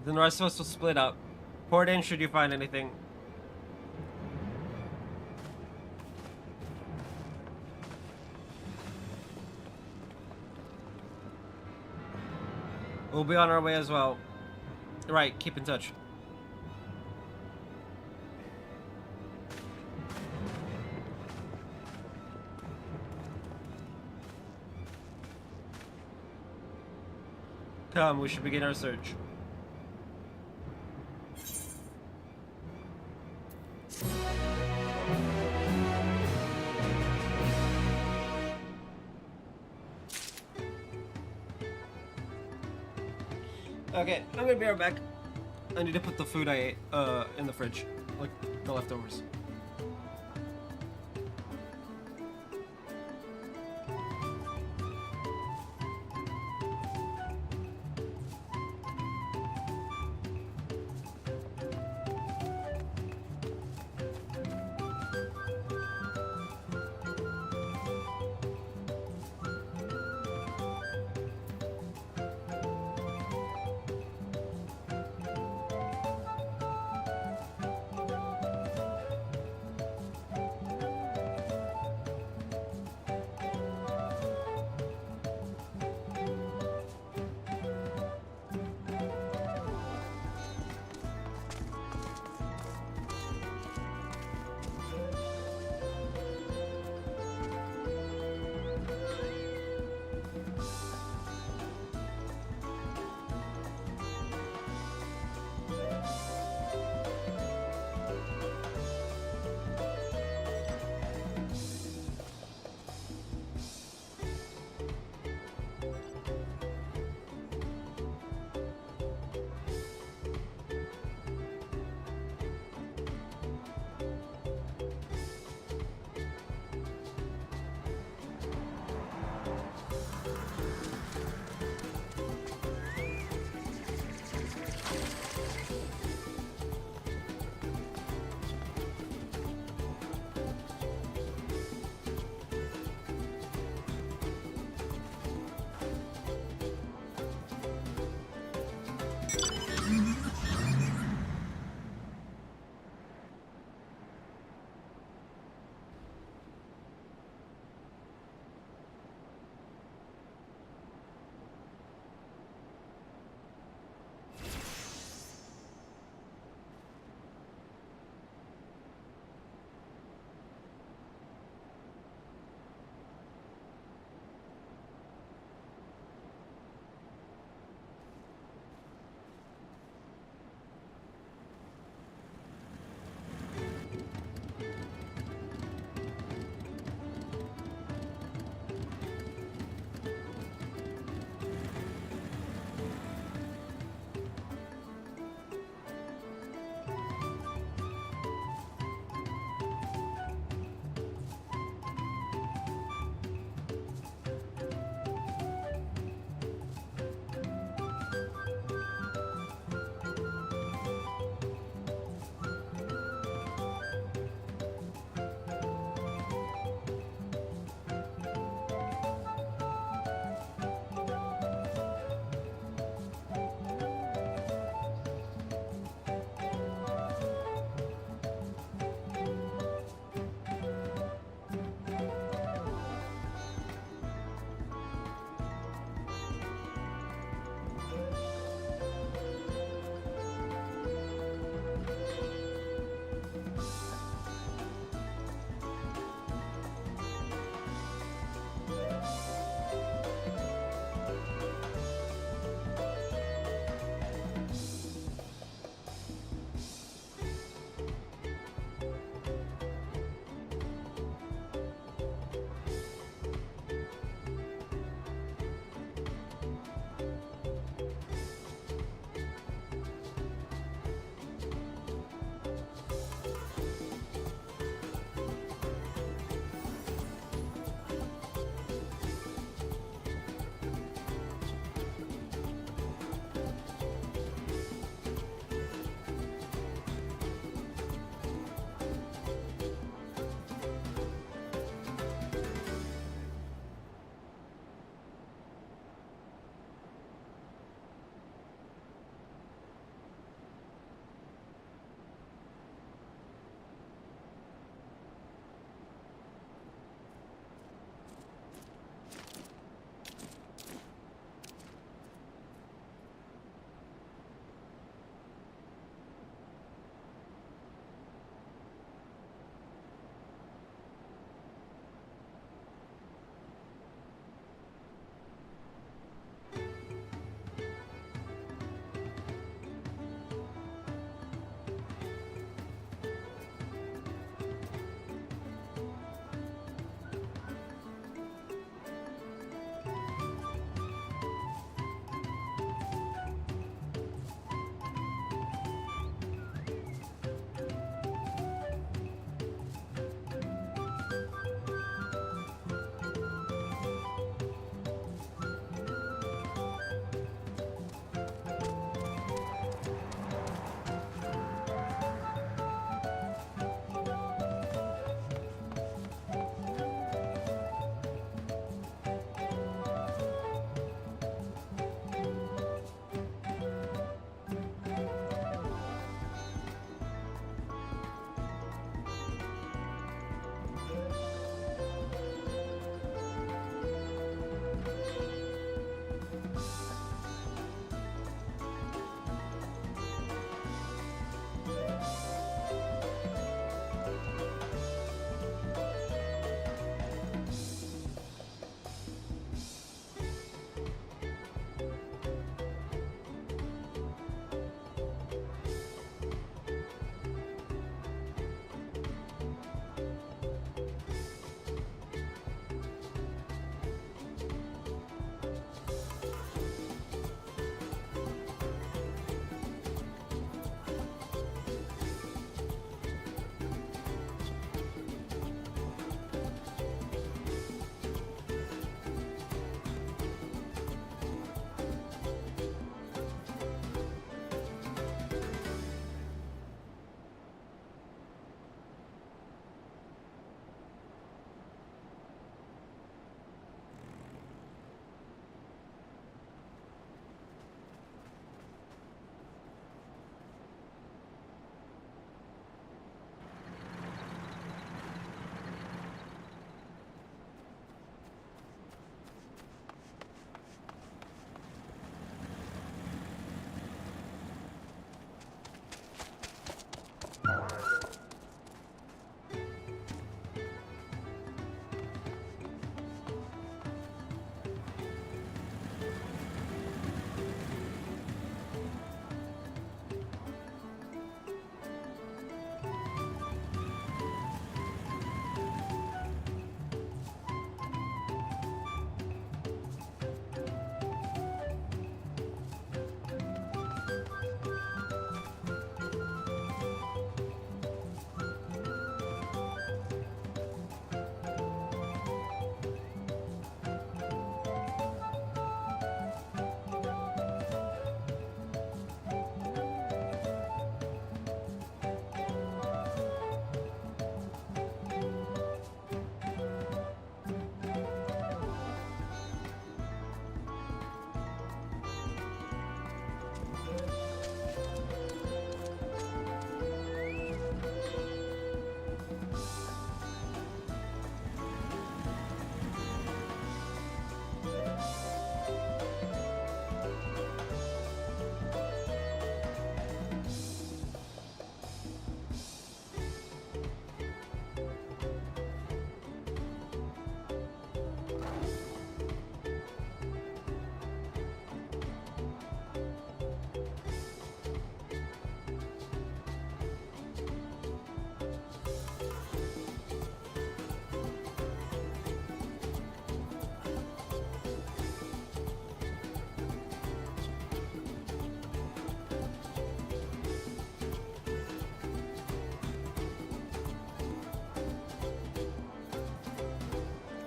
Then the rest of us will split up. Port in should you find anything. We'll be on our way as well. Right, keep in touch. Come, we should begin our search. Okay, I'm gonna be right back. I need to put the food I ate in the fridge, like the leftovers.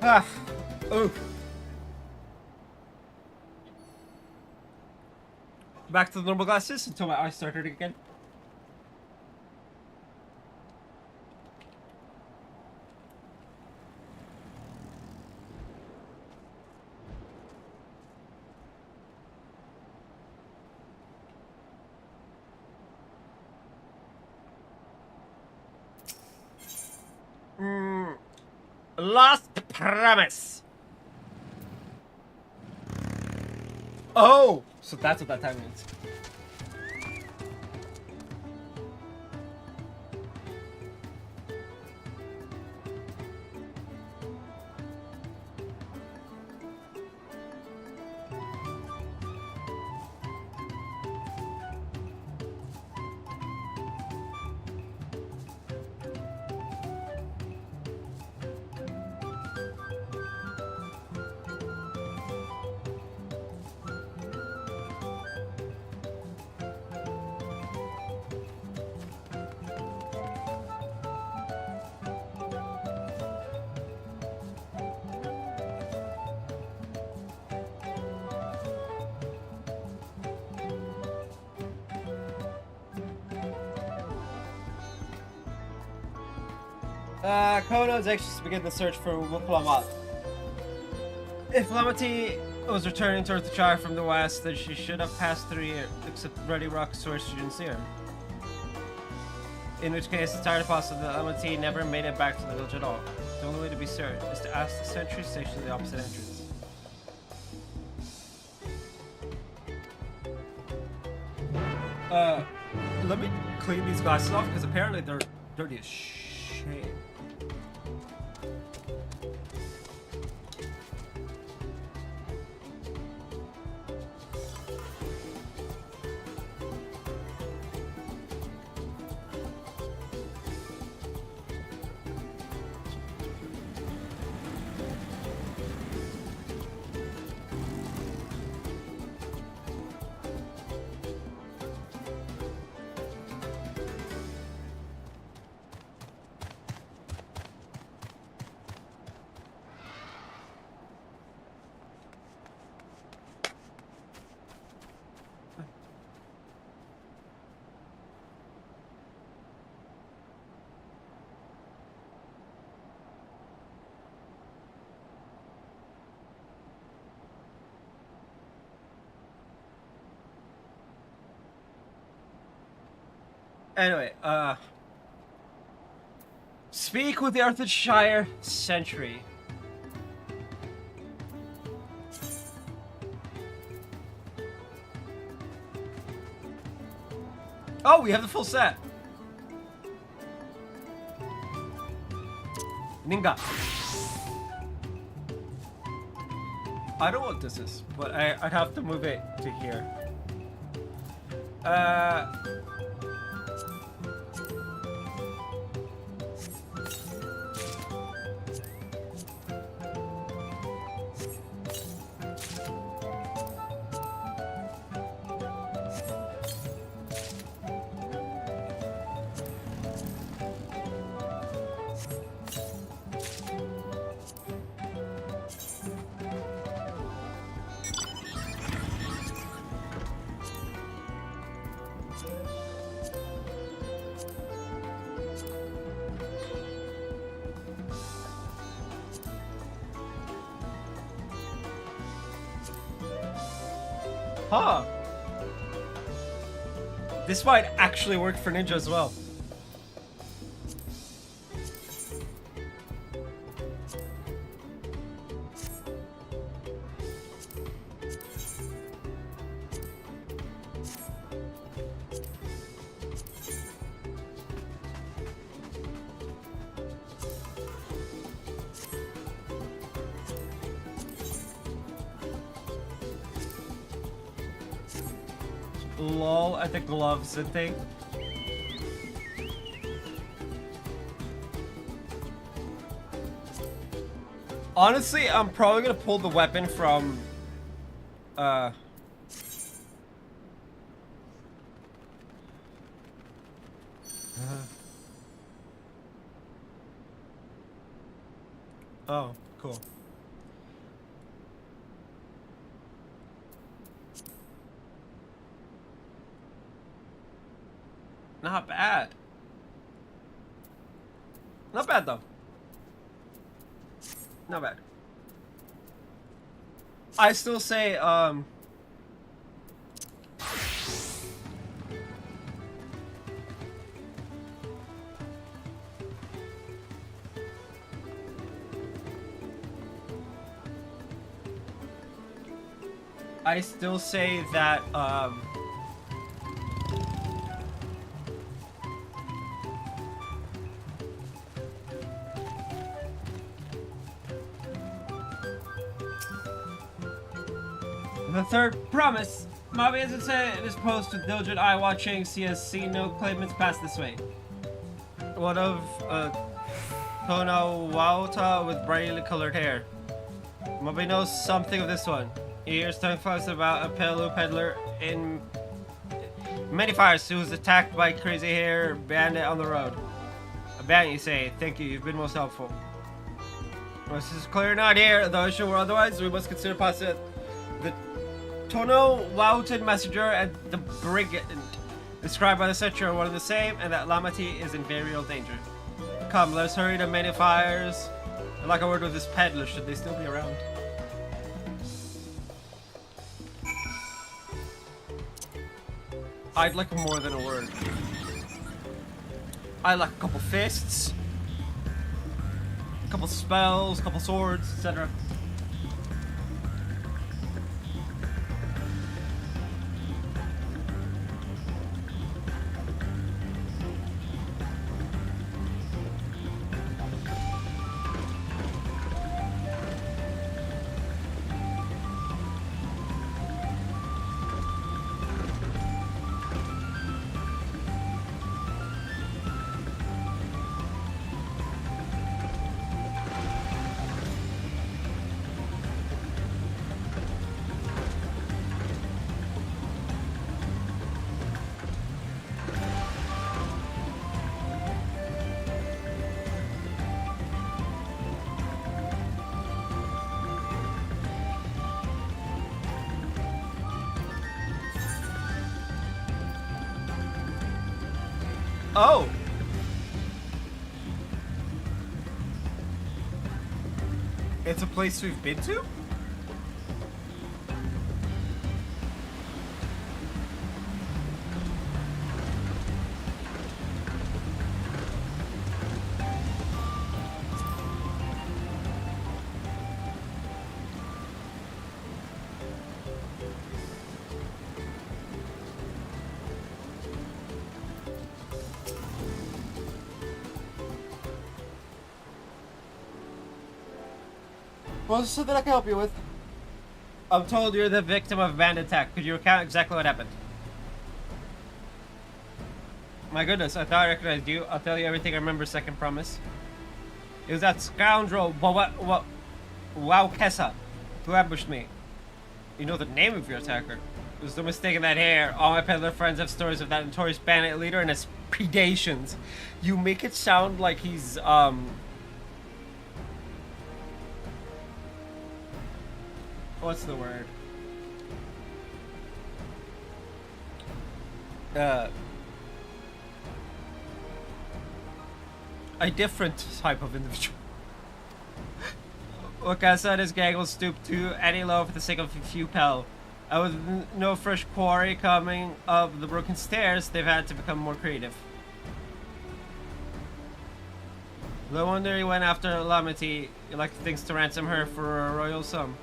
Ah. Oh. Back to the normal glasses until my eyes start hurting again. Lost promise. Oh, so that's what that time means. Kono is anxious to begin the search for Wuplamat. If Lamati was returning towards the Shire from the west, then she should have passed through here, except Ready Rock's source she didn't see her. In which case, it's entirely possible that Lamati never made it back to the village at all. The only way to be certain is to ask the sentry stationed at the opposite entrance. Let me clean these glasses off, because apparently they're dirty as shit. Anyway, speak with the Arthurshire sentry. Oh, we have the full set. Ninga. I don't know what this is, but I'd have to move it to here. Huh. This might actually work for Ninja as well. Lol at the gloves and thing. Honestly, I'm probably gonna pull the weapon from oh, Cool. Not bad. Not bad though. Not bad. I still say that the third promise. Mobby hasn't said in his post with diligent eye watching. He has seen no claimants pass this way. One of Tono Wauta with brightly colored hair. Mobby knows something of this one. He hears tongue fuss about a Pelu peddler in many fires who was attacked by crazy hair bandit on the road. A bandit, you say? Thank you. You've been most helpful. Well, this is clear not here. Though it sure otherwise, we must consider possible. The Tono Wautan messenger and the brigand described by the searcher are one and the same, and that Lamati is in very real danger. Come, let us hurry to many fires. I'd like a word with this peddler, should they still be around. I'd like more than a word. I'd like a couple fists, a couple spells, a couple swords, etc. Oh! It's a place we've been to? Well, something I can help you with. I'm told you're the victim of a bandit attack. Could you recount exactly what happened? My goodness, I thought I recognized you. I'll tell you everything I remember, second promise. It was that scoundrel, Wow Kessa, who ambushed me. You know the name of your attacker. It was no mistake in that hair. All my peddler friends have stories of that notorious bandit leader and his predations. You make it sound like he's, what's the word? A different type of individual. Wakasa and his gang will stoop to any low for the sake of a few pel. With no fresh quarry coming up the broken stairs, they've had to become more creative. No wonder he went after Lamati. He liked things to ransom her for a royal sum.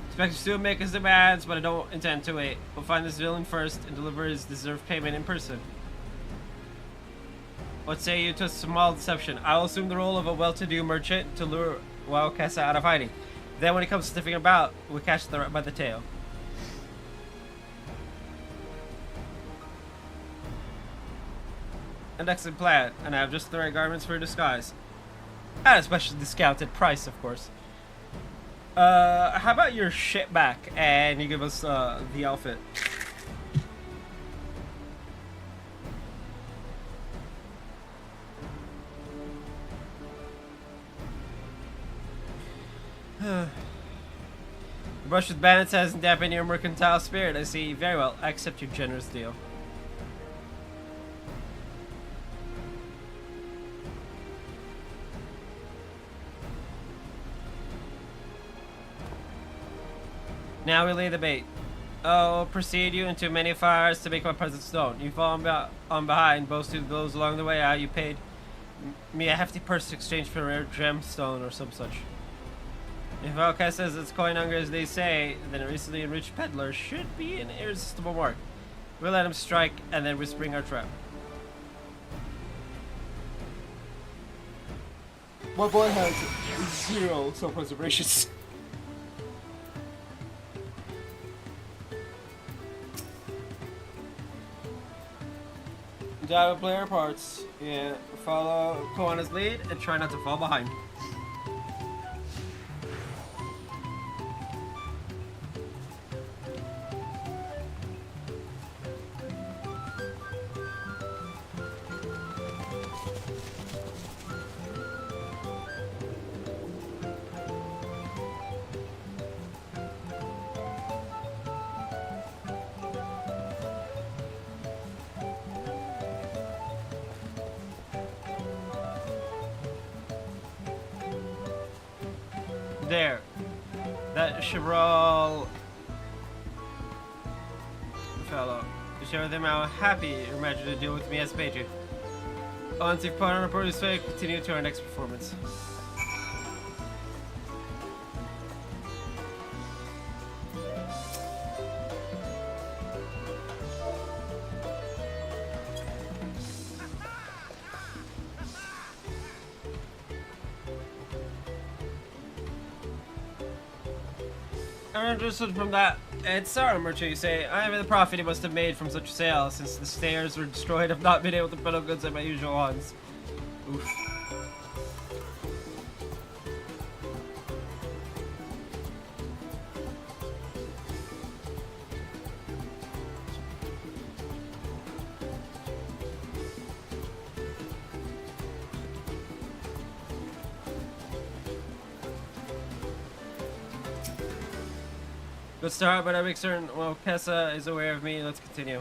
Expect to make his demands, but I don't intend to wait. We'll find this villain first and deliver his deserved payment in person. What say you to a small deception? I'll assume the role of a well-to-do merchant to lure Kessa out of hiding. Then when he comes sniffing about, we catch the rat by the tail. An excellent plan, and I have just the right garments for a disguise. At a specially discounted price, of course. How about your shit back and you give us the outfit? The brush with bandits hasn't dampened your mercantile spirit, I see. Very well, I accept your generous deal. Now we lay the bait. Oh, precede you into many fires to make my presence known. You fall on behind, boasting blows along the way. You paid me a hefty purse in exchange for a rare gemstone or some such. If Valkai says it's coin hunger as they say, then a recently enriched peddler should be an irresistible mark. We'll let him strike, and then we spring our trap. My boy has 0 self-preservations. Dive and play our parts. Yeah, follow Koana's lead and try not to fall behind. There. That Chevral fellow. To show them how happy you imagine to deal with me as paid you. Once you've put on a produce fake, continue to our next performance. I'm interested from that. It's our merchant, you say. I am the profit he must have made from such a sale, since the stairs were destroyed. I've not been able to peddle goods at my usual haunts. Oof. Good start, but I make certain, well, Kessa is aware of me. Let's continue.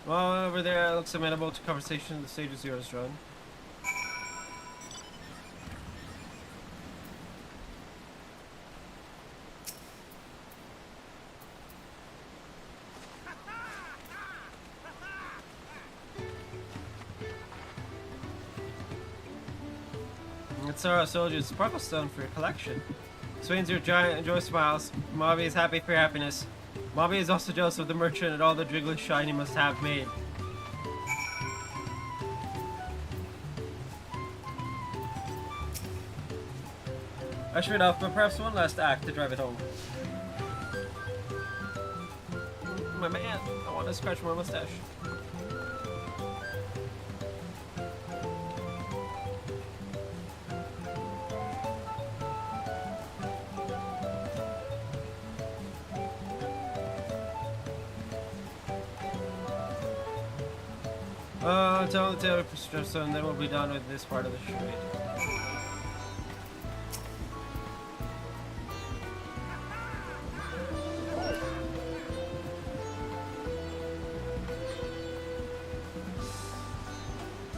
Well, over there, it looks amenable to conversation. The stage is yours, John. It's our soldiers, Sparkle Stone for your collection. Swain's your giant and joy smiles. Mobby is happy for your happiness. Mobby is also jealous of the merchant and all the jiggly shine he must have made. I should off, but perhaps one last act to drive it home. My man, I want to scratch my mustache. Tell the tailor for Strepso, and then we'll be done with this part of the charade.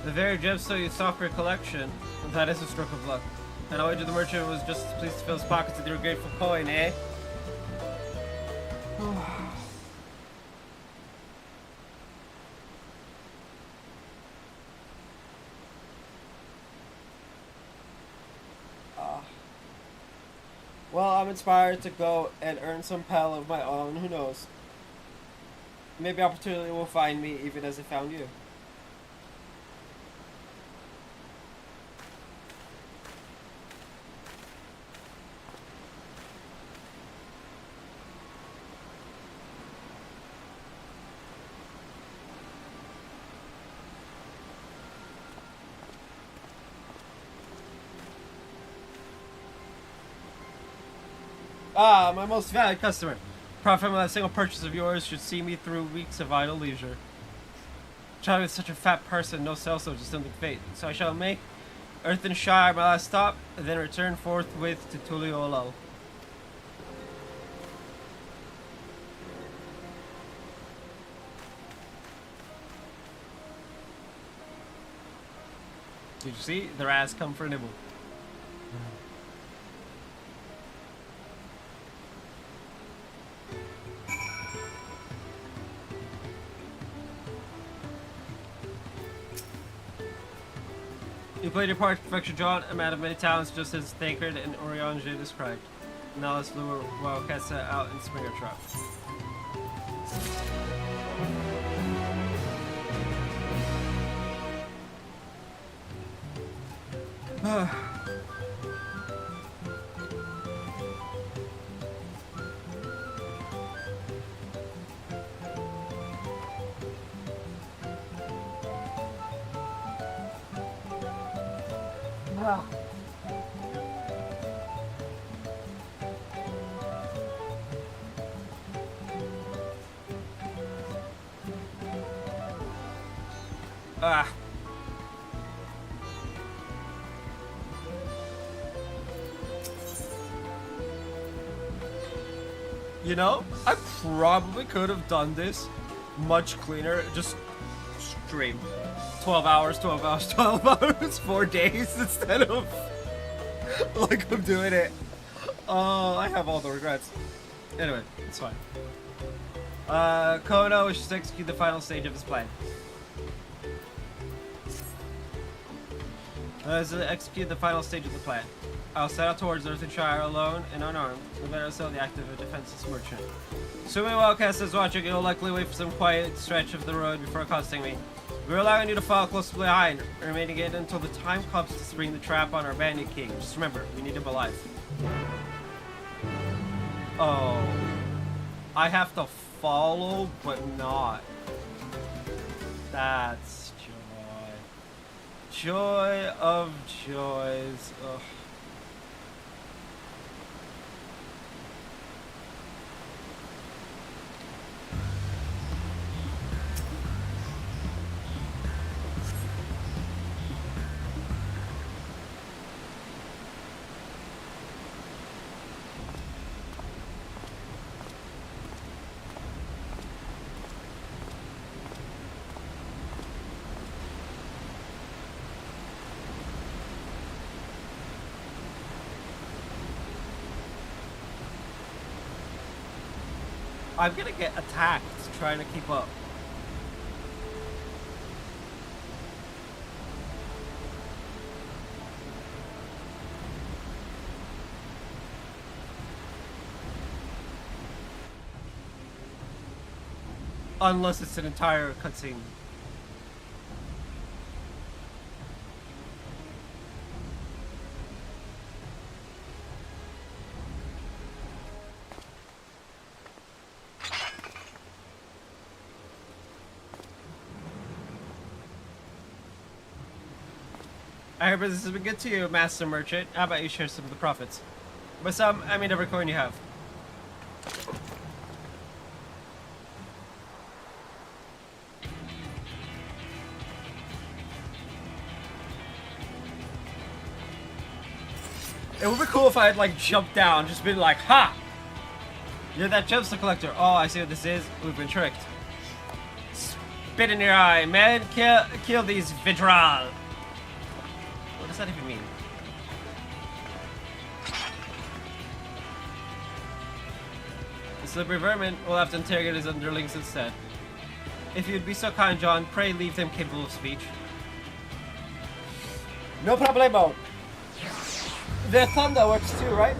The very gemstone you saw for your collection, that is a stroke of luck. And I wager the merchant was just as pleased to fill his pockets with your grateful coin, eh? Well, I'm inspired to go and earn some pal of my own, who knows. Maybe opportunity will find me even as it found you. Ah, my most valued customer. Profit from that single purchase of yours should see me through weeks of idle leisure. Traveling with such a fat person, no cells, just something fate. So I shall make Earthenshire my last stop, and then return forthwith to Tuliolo. Did you see? Their ass come for a nibble. You played your part to perfection, John. A man of many talents, just as Thancred and Oriange described. Now let's lure Wildcats out and spring our trap. Ah. You know, I probably could have done this much cleaner. Just stream 12 hours, 12 hours, 12 hours, 4 days instead of like I'm doing it. Oh, I have all the regrets. Anyway, it's fine. Kono wishes to execute the final stage of his plan. To execute the final stage of the plan. I'll set out towards Earthenshire alone and unarmed, no matter how the active or defenseless merchant. Assuming Wildcats is watching, you'll likely wait for some quiet stretch of the road before accosting me. We're allowing you to follow closely behind, remaining in until the time comes to spring the trap on our bandit king. Just remember, we need him alive. Oh. I have to follow, but not. That's joy. Joy of joys. Ugh. I'm gonna get attacked trying to keep up. Unless it's an entire cutscene. I heard business has been good to you, Master Merchant. How about you share some of the profits? By some, I mean every coin you have. It would be cool if I had like jumped down, just been like, ha! You're that gemstone collector. Oh, I see what this is. We've been tricked. Spit in your eye, man. Kill these Vidral. What does that even mean? The slippery vermin will have to interrogate his underlings instead. If you'd be so kind, John, pray leave them capable of speech. No problemo. The thunder works too, right?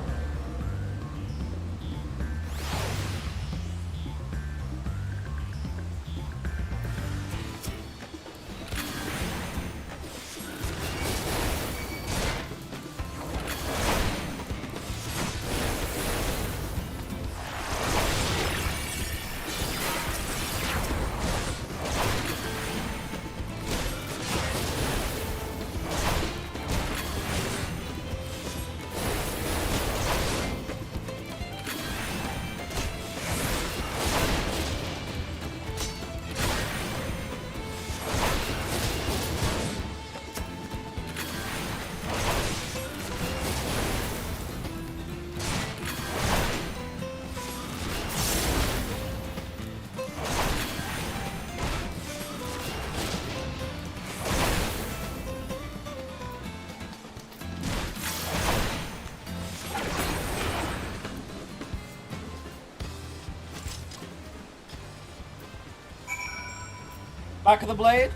Back of the blade?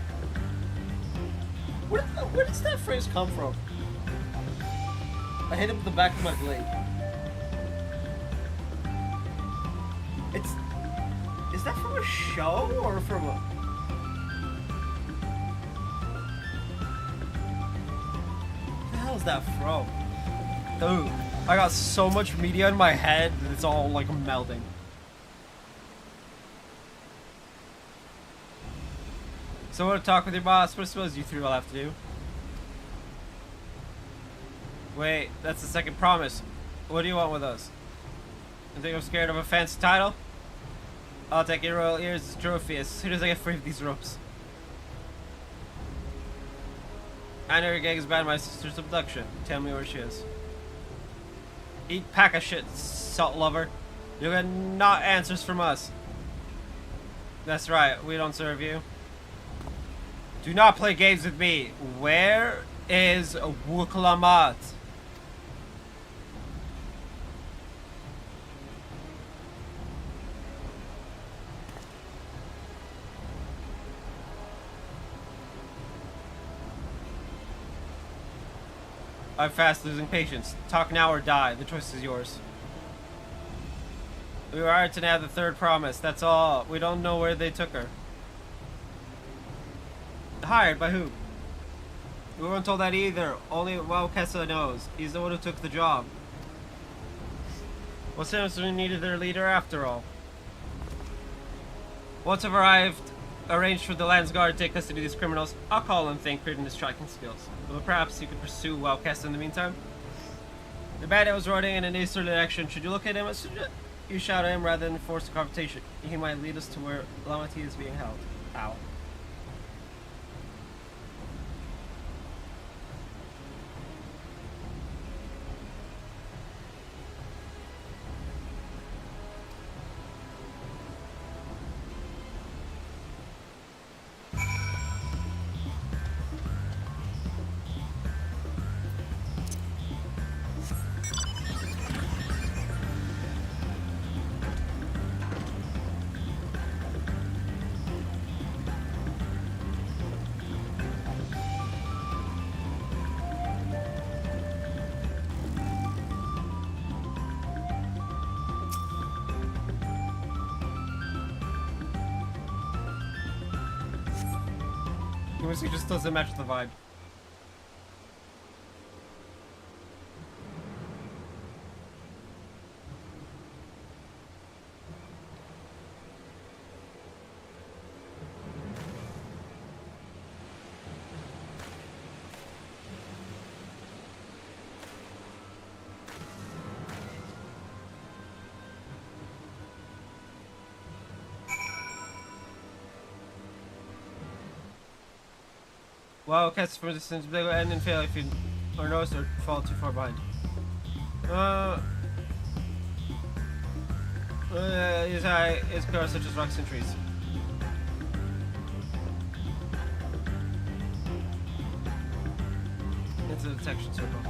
Where does that phrase come from? I hit him with the back of my blade. Is that from a show or from a... What the hell is that from? Dude, I got so much media in my head that it's all like melting. So I want to talk with your boss, but I suppose you three will have to do. Wait, that's the second promise. What do you want with us? You think I'm scared of a fancy title? I'll take your royal ears as a trophy as soon as I get free of these ropes. I know your gang is bad my sister's abduction. Tell me where she is. Eat pack of shit, salt lover. You'll get not answers from us. That's right, we don't serve you. Do not play games with me. Where is Wuklamat? I'm fast losing patience. Talk now or die. The choice is yours. We were hired to have the third promise. That's all. We don't know where they took her. Hired by who? We weren't told that either. Only Kessa knows. He's the one who took the job. What sense we needed their leader after all? Once I've arrived, arranged for the Landsguard to take custody of these criminals, I'll call and thank for his striking skills. But perhaps you could pursue Kessa in the meantime. The bandit was running in an easterly direction. Should you look at him, you shout at him rather than force a confrontation. He might lead us to where Lamati is being held. Ow. The music just doesn't match the vibe. Wow, cats for distance, they will end and fail if you or notice or fall too far behind. His high is cars such as rocks and trees. Into the detection circle.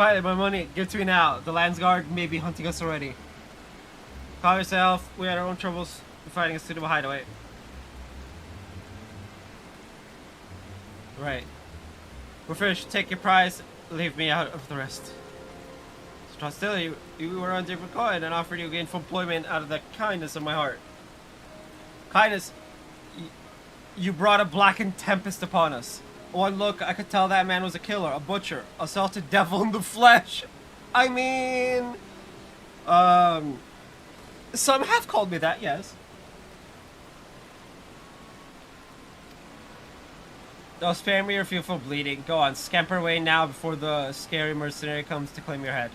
Finally, my money. Give it to me now. The Landsguard may be hunting us already. Calm yourself. We had our own troubles finding a suitable hideaway. Right. We're finished. Take your prize. Leave me out of the rest. So still, you were on different coin and offered you gainful employment out of the kindness of my heart. Kindness. You brought a blackened tempest upon us. One look, I could tell that man was a killer, a butcher, a salted devil in the flesh. I mean, some have called me that, yes. Don't spare me or feel full bleeding. Go on, scamper away now before the scary mercenary comes to claim your head.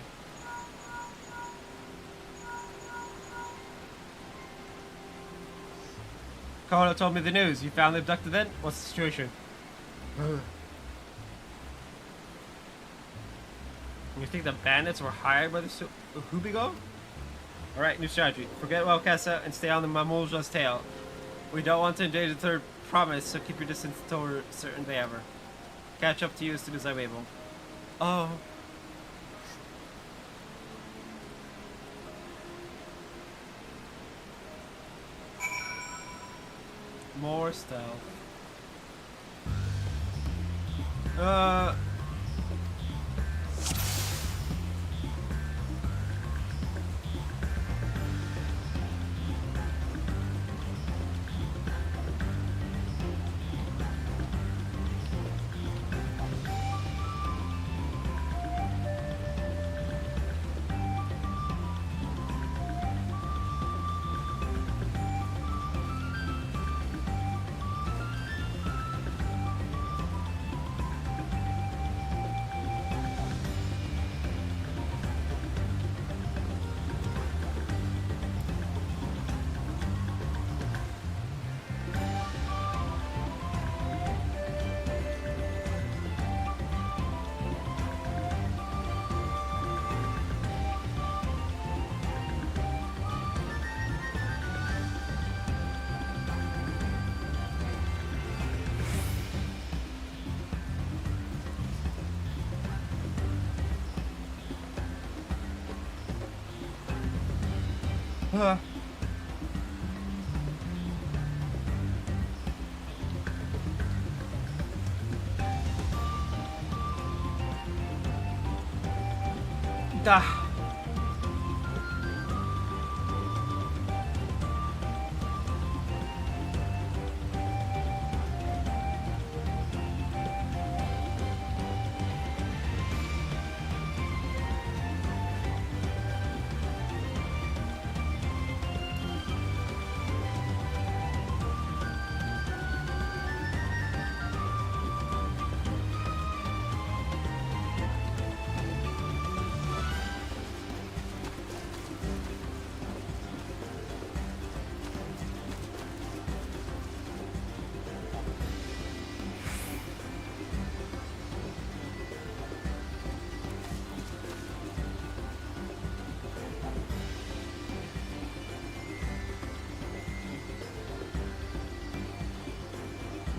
Kono told me the news. You found the abducted then? What's the situation? You think the bandits were hired by the Hubigo? Alright, new strategy. Forget Welkessa and stay on the Mamulja's tail. We don't want to endanger the third promise, so keep your distance until we're certain they ever. Catch up to you as soon as I'm able. Oh. More stealth.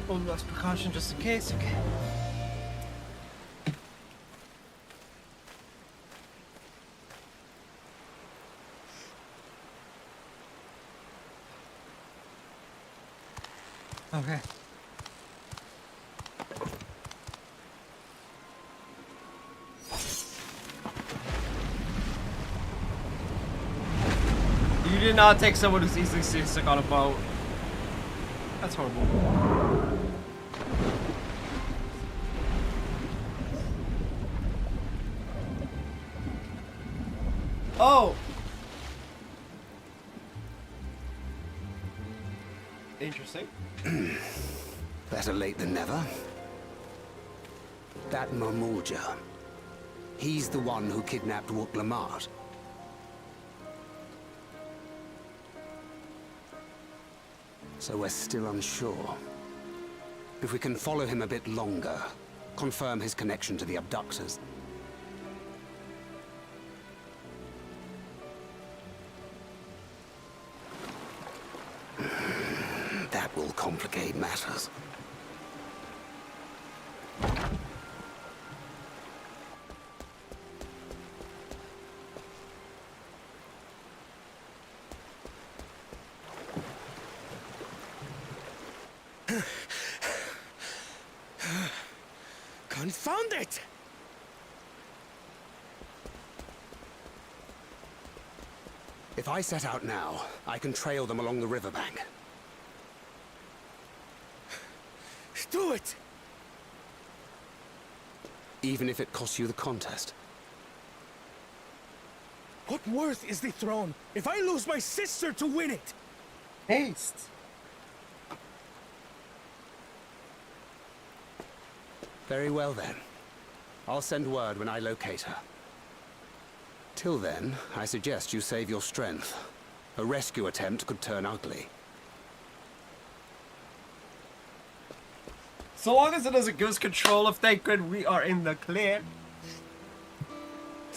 One last precaution just in case, okay. Okay. You did not take someone who's easily seasick on a boat. That's horrible. Oh! Interesting. Better late than never. That Mamulja. He's the one who kidnapped Wook Lamart. So we're still unsure. If we can follow him a bit longer, confirm his connection to the abductors. That will complicate matters. Confound it! If I set out now, I can trail them along the riverbank. Do it! Even if it costs you the contest. What worth is the throne if I lose my sister to win it? Haste. Very well then. I'll send word when I locate her. Till then, I suggest you save your strength. A rescue attempt could turn ugly. So long as it doesn't give us control of that grid, we are in the clear.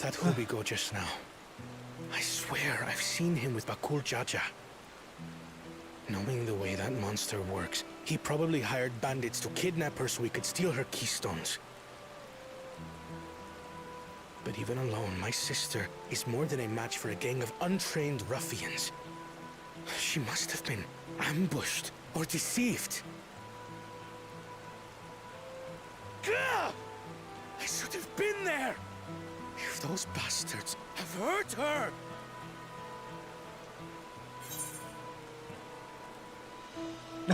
That Hobigo just now. I swear I've seen him with Bakul Jaja. Knowing the way that monster works, he probably hired bandits to kidnap her so he could steal her keystones. But even alone, my sister is more than a match for a gang of untrained ruffians. She must have been ambushed or deceived. Gah! I should have been there! If those bastards have hurt her!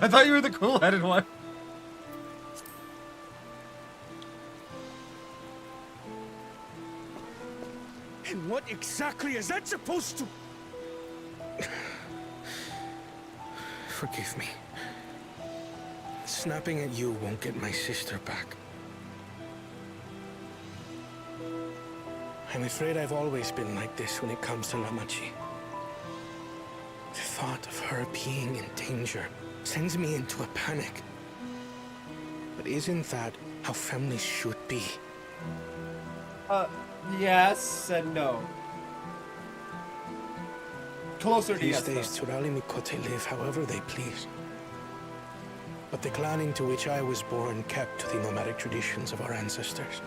I thought you were the cool-headed one. And what exactly is that supposed to... Forgive me. Snapping at you won't get my sister back. I'm afraid I've always been like this when it comes to Lamachi. The thought of her being in danger sends me into a panic. But isn't that how families should be? Yes and no. Closer to These yes, days, Turali Mikote live however they please. But the clan into which I was born kept to the nomadic traditions of our ancestors.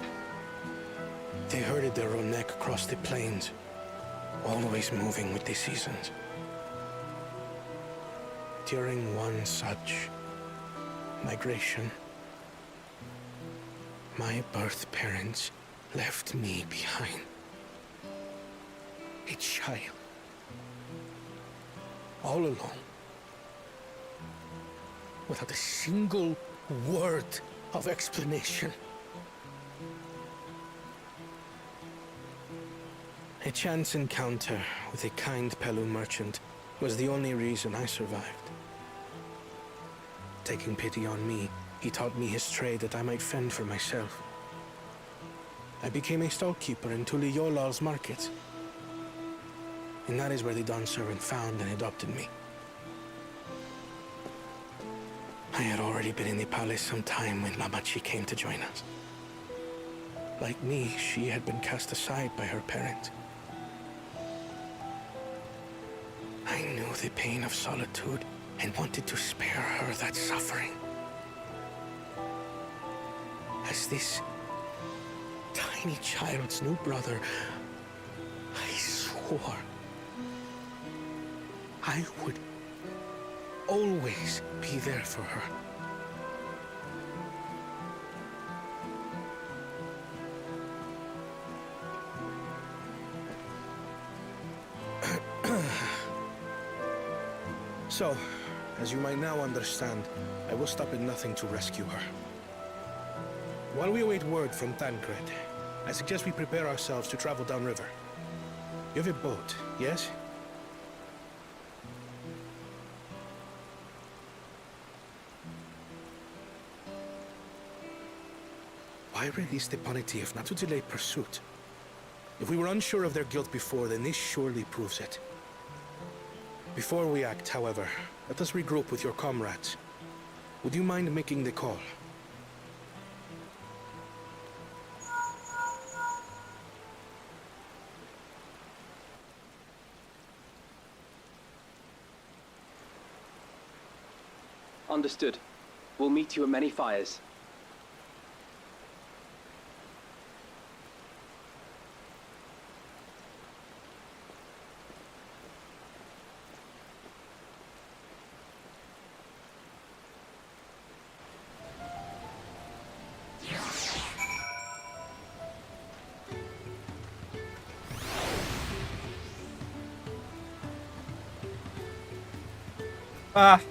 They herded their own neck across the plains, always moving with the seasons. During one such migration, my birth parents left me behind. A child. All alone. Without a single word of explanation. A chance encounter with a kind Pelu merchant was the only reason I survived. Taking pity on me, he taught me his trade that I might fend for myself. I became a stallkeeper in Tuliyolal's market. And that is where the Dawn servant found and adopted me. I had already been in the palace some time when Lamachi came to join us. Like me, she had been cast aside by her parents. I knew the pain of solitude and wanted to spare her that suffering. As this tiny child's new brother, I swore I would always be there for her. So, as you might now understand, I will stop at nothing to rescue her. While we await word from Tancred, I suggest we prepare ourselves to travel downriver. You have a boat, yes? Why release the Ponity if not to delay pursuit? If we were unsure of their guilt before, then this surely proves it. Before we act, however, let us regroup with your comrades. Would you mind making the call? Understood. We'll meet you at many fires. Ah.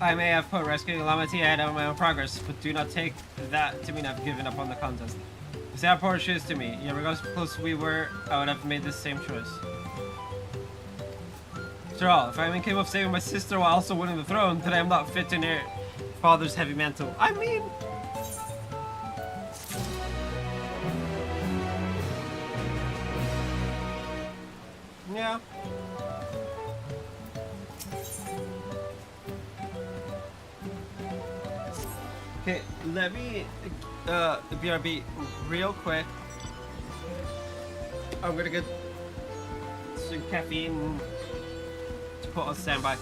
I may have put rescuing Lamati ahead of my own progress, but do not take that to mean I've given up on the contest. It's how poor she is to me. Yet regardless of how close we were, I would have made the same choice. After all, if I'm incapable of saving my sister while also winning the throne, then I am not fit to inherit father's heavy mantle. I mean... yeah. Okay, let me BRB real quick. I'm gonna get some caffeine to put on standby.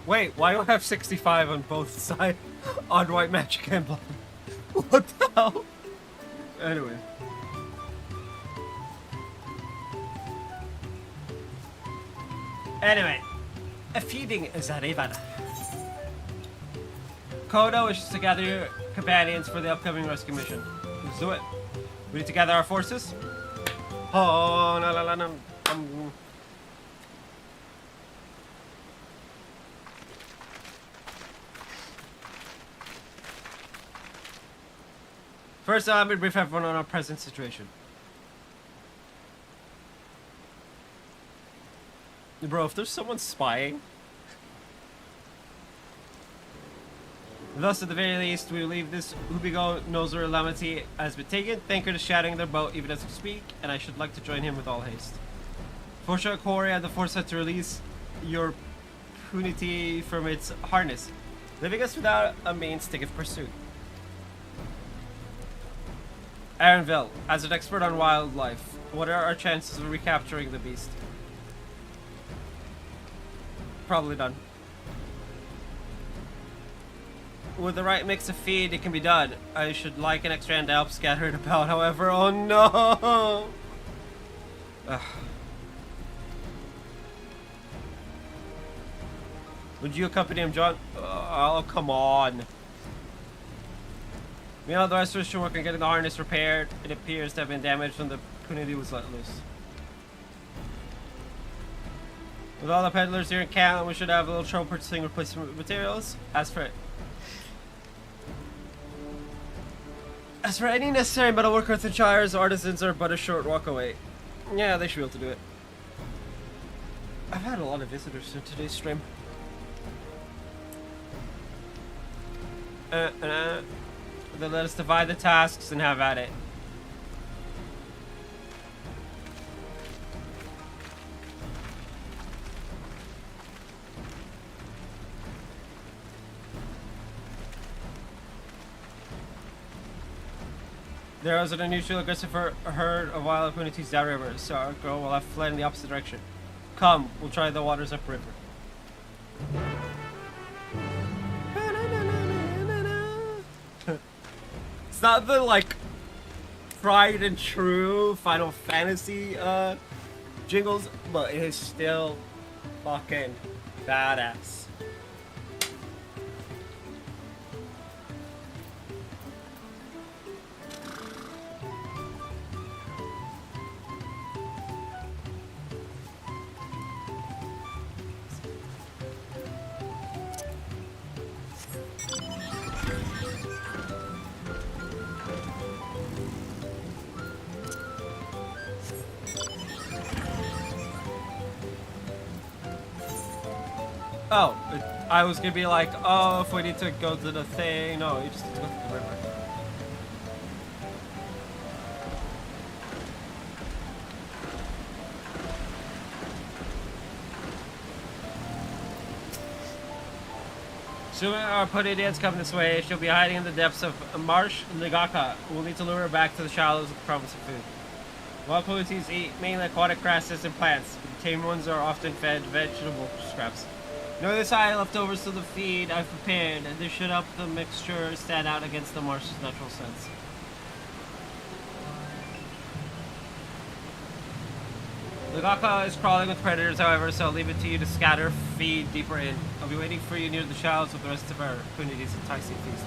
Wait, why do I have 65 on both sides? On white magic emblem. What the hell? Anyway. Anyway. A feeding is arrivada. Kodo wishes to gather your companions for the upcoming rescue mission. Let's do it. We need to gather our forces. Oh, no, no, no, no. First, let me brief everyone on our present situation. Bro, if there's someone spying... Thus, at the very least, we believe this Ubigo Nozer Lamity has been taken. Thanker is shouting their boat even as we speak, and I should like to join him with all haste. Fortunate Quarry had the foresight to release your punity from its harness, leaving us without a mainstay of pursuit. Aaronville, as an expert on wildlife, what are our chances of recapturing the beast? Probably none. With the right mix of feed, it can be done. I should like an extra hand to help scatter it about, however. Oh no! Ugh. Would you accompany him, John? Oh, come on. Meanwhile, the rest of us should work on getting the harness repaired. It appears to have been damaged when the punity was let loose. With all the peddlers here in camp, we should have a little trouble purchasing replacement materials. As for any necessary metal workers and shires, artisans are but a short walk away. Yeah, they should be able to do it. I've had a lot of visitors in today's stream. Then let us divide the tasks and have at it. There was an unusual aggressive herd of wild punities downriver, so our girl will have fled in the opposite direction. Come, we'll try the waters upriver. It's not the, like, tried and true Final Fantasy jingles, but it is still fucking badass. Oh, I was gonna be like, oh, if we need to go to the thing. No, you just need to go to the river. Assuming our Punidians come this way, she'll be hiding in the depths of Marsh Ligaka. We'll need to lure her back to the shallows with the promise of food. Wild Punities eat mainly aquatic grasses and plants. The tame ones are often fed vegetable scraps. Notice I leftovers of the feed I've prepared, and this should help the mixture stand out against the marsh's natural sense. Ligaka is crawling with predators, however, so I'll leave it to you to scatter feed deeper in. I'll be waiting for you near the shallows with the rest of our Punities enticing feast.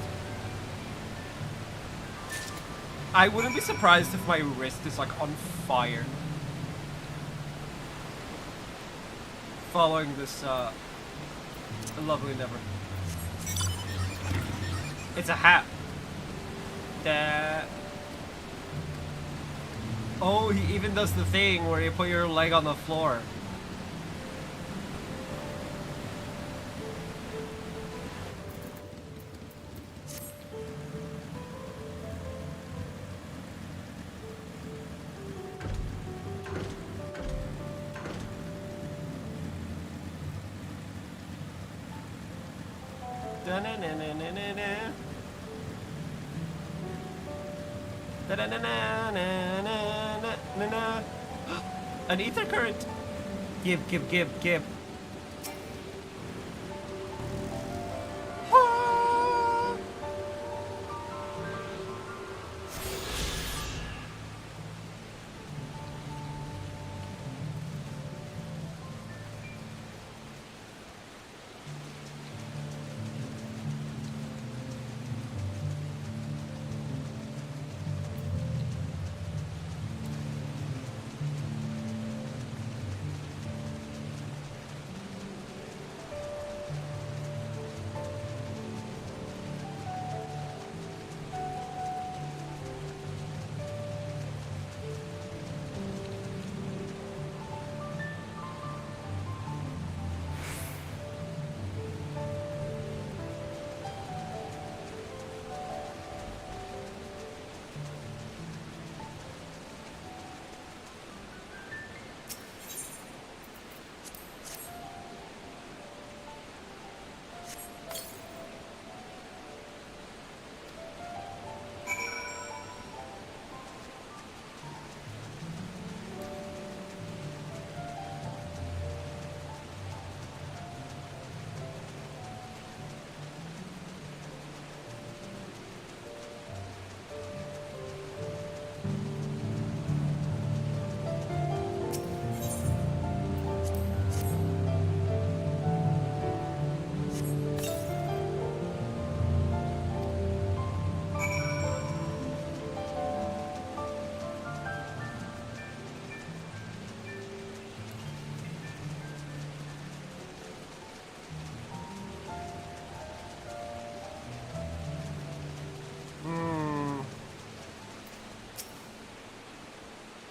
I wouldn't be surprised if my wrist is like on fire following this lovely endeavor. It's a hat. Oh, he even does the thing where you put your leg on the floor. An ether current. Give.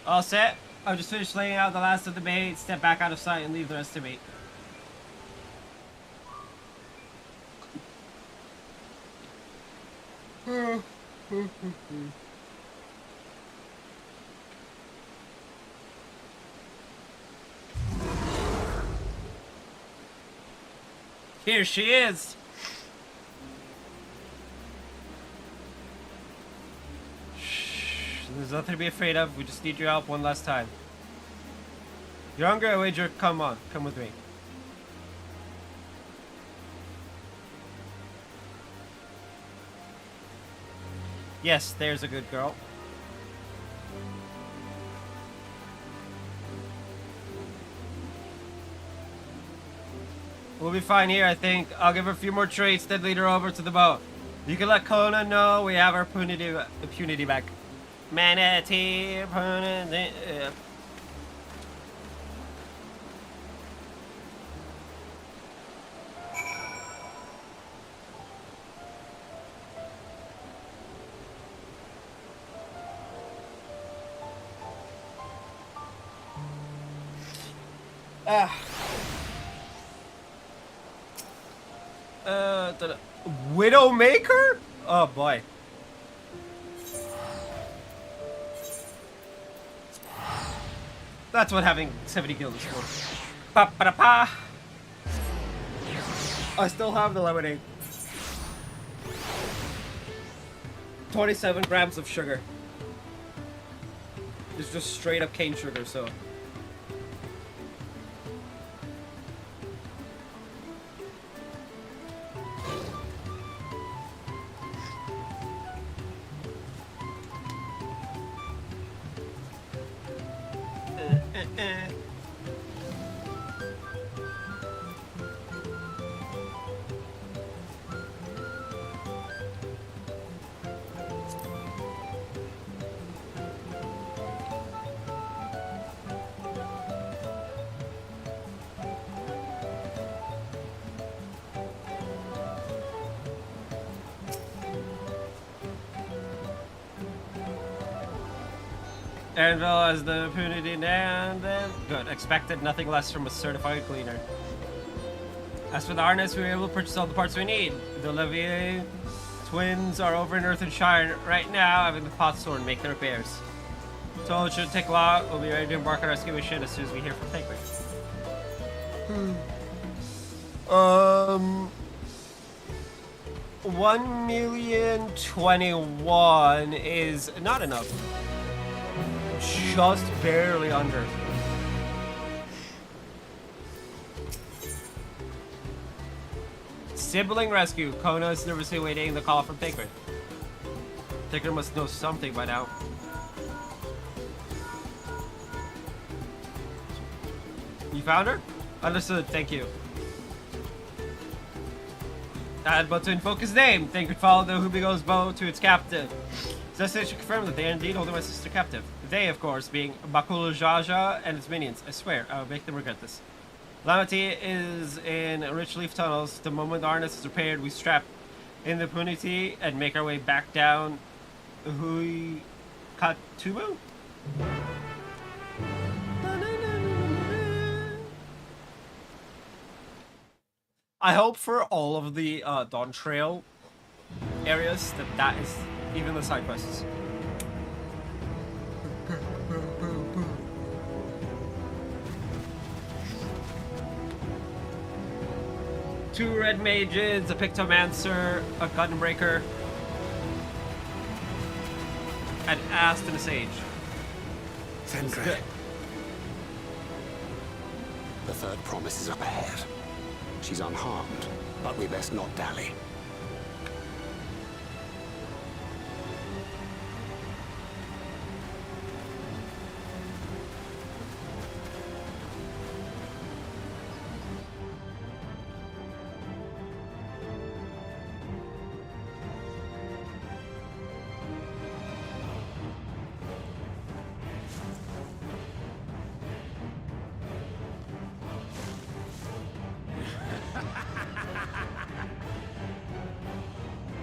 All set. I'll just finish laying out the last of the bait, step back out of sight, and leave the rest to me. Here she is. Shh, there's nothing to be afraid of. We just need your help one last time. You're hungry, I wager. Come on, come with me. Yes, there's a good girl. We'll be fine here, I think. I'll give her a few more treats, then lead her over to the boat. You can let Kona know we have our punity back. Manatee, punity. Widowmaker? Oh boy. That's what having 70 guilds is for. Pa pa da pa. I still have the lemonade. 27 grams of sugar. It's just straight up cane sugar, so. Anvil as the punity and then good. Expected nothing less from a certified cleaner. As for the harness, we were able to purchase all the parts we need. The Levier twins are over in Earth and Shire right now, having the pot store and make the repairs. So it shouldn't take long. We'll be ready to embark on our rescue mission as soon as we hear from Penguin. 1,021,000 is not enough. Just barely under. Sibling rescue. Kona is nervously waiting the call from Tigger. Tigger must know something by now. You found her? Understood, thank you. Add but to invoke his name. They could follow the Hubigo's bow to its captive. Destination confirmed that they are indeed holding my sister captive. They, of course, being Bakul Jaja and its minions. I swear, I will make them regret this. Lamati is in rich leaf tunnels. The moment the harness is repaired, we strap in the punity and make our way back down Hui Katubu? I hope for all of the Dawntrail areas that is even the side quests. Two red mages, a pictomancer, a gunbreaker, an ast and a sage. Sandra. The third promise is up ahead. She's unharmed, but we best not dally.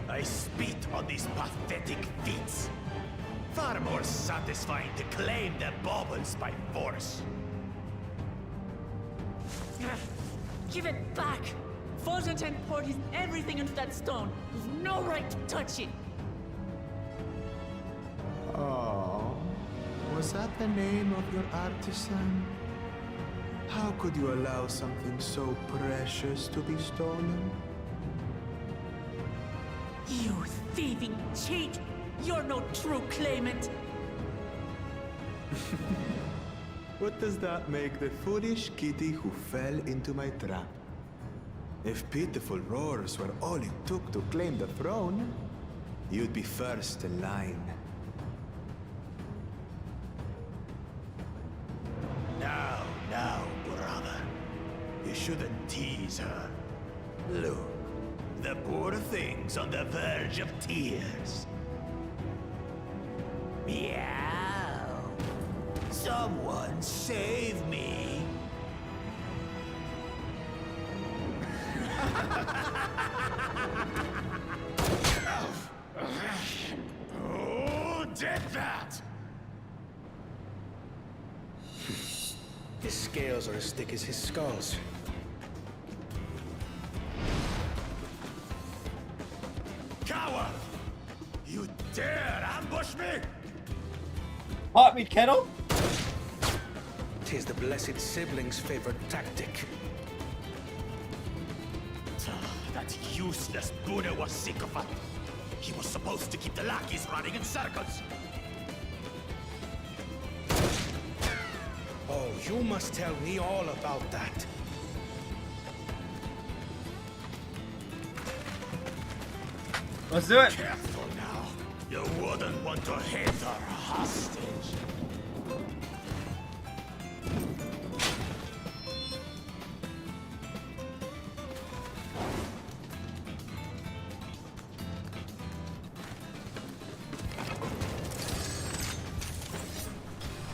I spit on these pathetic feats. Far more satisfying to claim the baubles by force. Give it back! Fountain poured his everything into that stone. You've no right to touch it. Oh, was that the name of your artisan? How could you allow something so precious to be stolen? You thieving cheat! You're no true claimant! What does that make the foolish kitty who fell into my trap? If pitiful roars were all it took to claim the throne, you'd be first in line. Now, brother. You shouldn't tease her. Look, the poor thing's on the verge of tears. Meow. Someone save me. Who did that? His scales are as thick as his skulls. Coward! You dare ambush me? Hot meat kettle? Tis the blessed sibling's favorite tactic. That useless Buddha was sycophant. He was supposed to keep the lackeys running in circles. Oh, you must tell me all about that. Let's do it. Careful now. You wouldn't want to hit her hostage.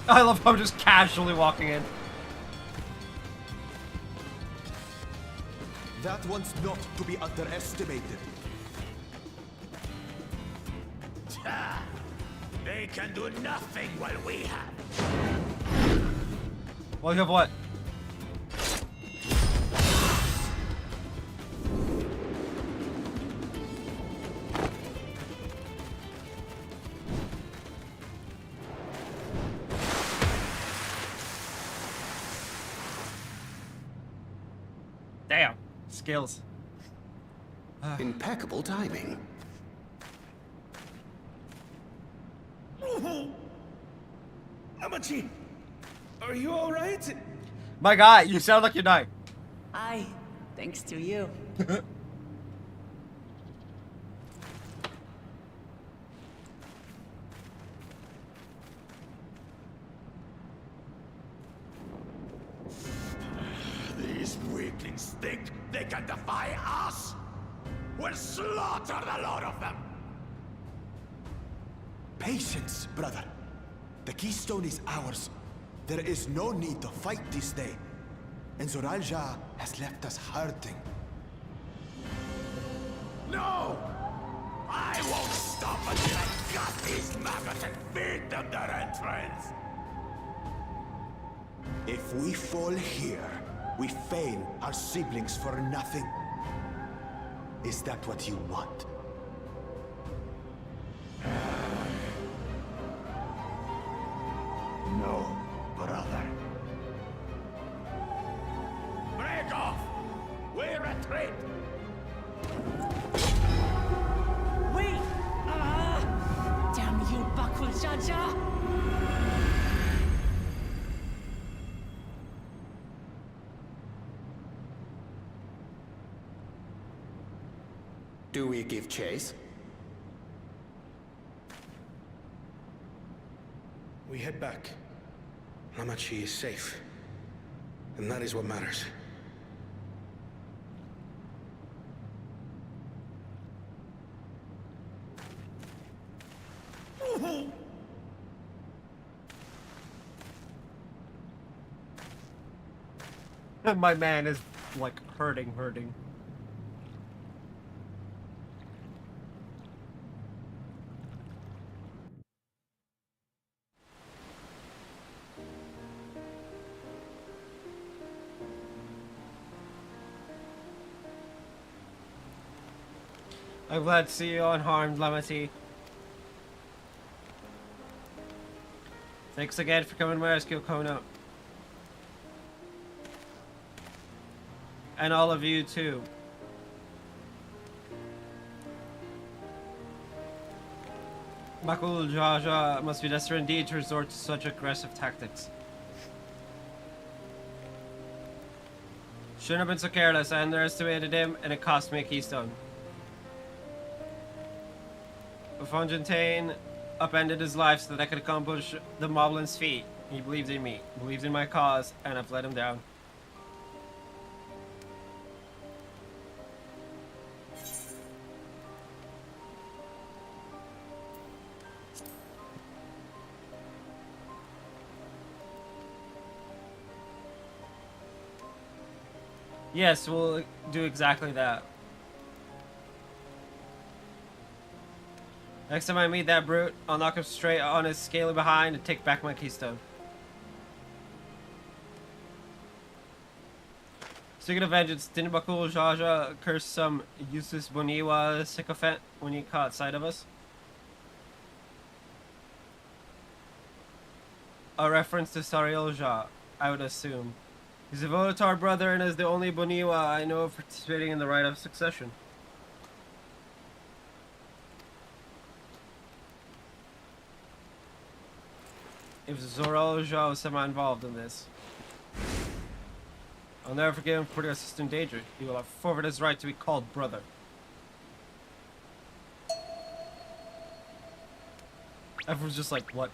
I love how I'm just casually walking in. That one's not to be underestimated. They can do nothing while we have. Well, you have what? Damn. Skills. Impeccable timing. Amachi, are you all right? My guy, you sound like you're dying. Aye, thanks to you. These weaklings think they can defy us? We'll slaughter the lot of them! Patience, brother. The keystone is ours. There is no need to fight this day. And Zoralja has left us hurting. No! I won't stop until I gut these maggots and feed them their entrails! If we fall here, we fail our siblings for nothing. Is that what you want? No, brother. Break off! We retreat! Wait! Damn you, Bakul Jaja! Do we give chase? We head back. Amachi is safe. And that is what matters. My man is like hurting. I'm glad to see you unharmed, Lamity. Thanks again for coming to my rescue, Kona. And all of you too. Makul Jaja must be desperate indeed to resort to such aggressive tactics. Shouldn't have been so careless. I underestimated him and it cost me a keystone. Fontaine upended his life so that I could accomplish the Moblin's feat. He believed in me, believed in my cause, and I've let him down. Yes, we'll do exactly that. Next time I meet that brute, I'll knock him straight on his scaly behind and take back my keystone. Speaking of vengeance, didn't Bakul Jaja curse some useless Boniwa sycophant when he caught sight of us? A reference to Sariolja, I would assume. He's a Votar brother and is the only Boniwa I know of participating in the rite of succession. If Zorolja was somehow involved in this, I'll never forgive him for putting us in danger. He will have forfeited his right to be called brother. Everyone's just like, what?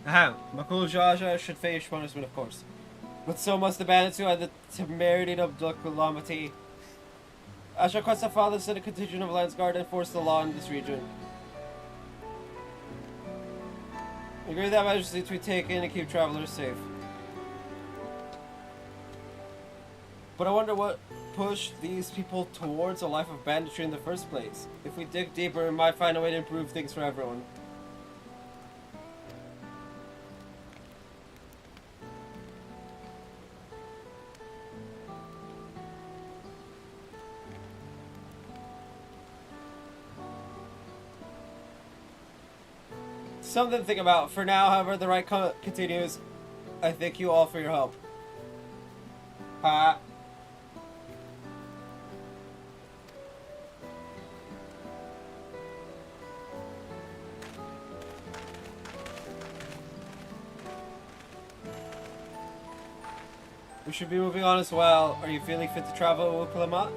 Aha, Makul Jaja should face punishment, of course. But so must the bandits who had the temerity to abduct Lamity. I shall request that father send a contingent of Landsguard and enforce the law in this region. I agree that measures need to be taken to keep travelers safe. But I wonder what pushed these people towards a life of banditry in the first place. If we dig deeper, we might find a way to improve things for everyone. Something to think about. For now, however, the rite continues. I thank you all for your help. Ha. We should be moving on as well. Are you feeling fit to travel, Ukulamat?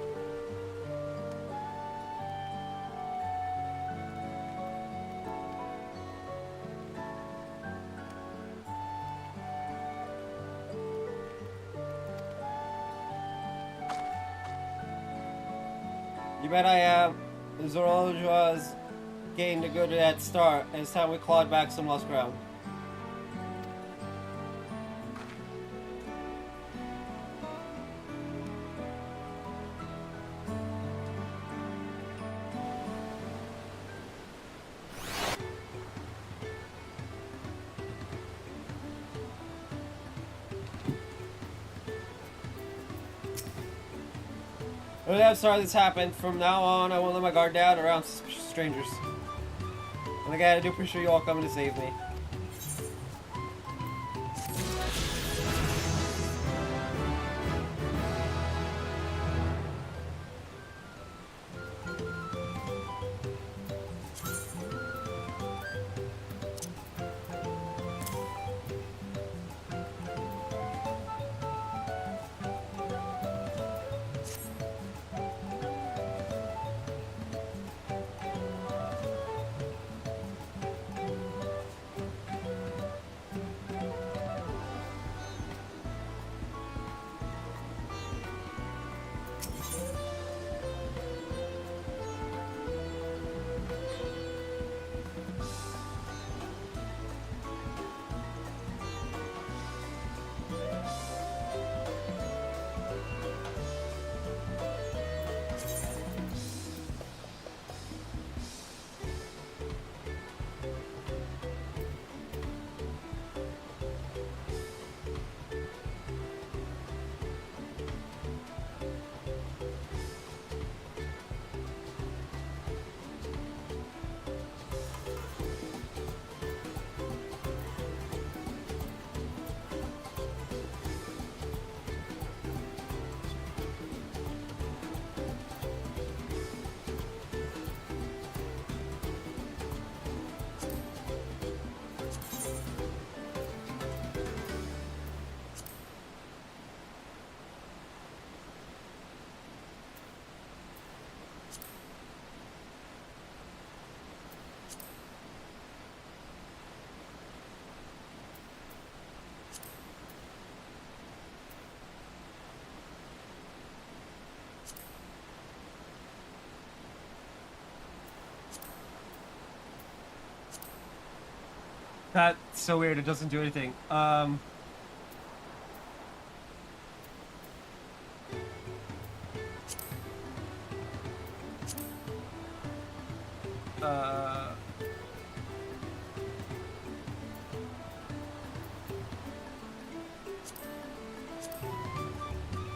You bet I am. Zorolja's gained a good head start, and it's time we clawed back some lost ground. Really, I'm sorry this happened. From now on, I won't let my guard down around suspicious strangers. And again, I do appreciate you all coming to save me. That's so weird. It doesn't do anything.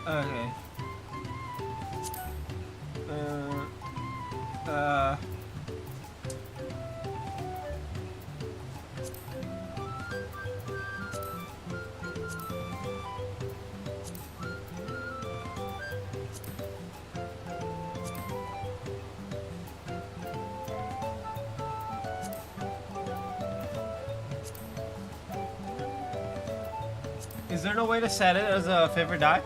Okay. Is there no way to set it as a favorite die?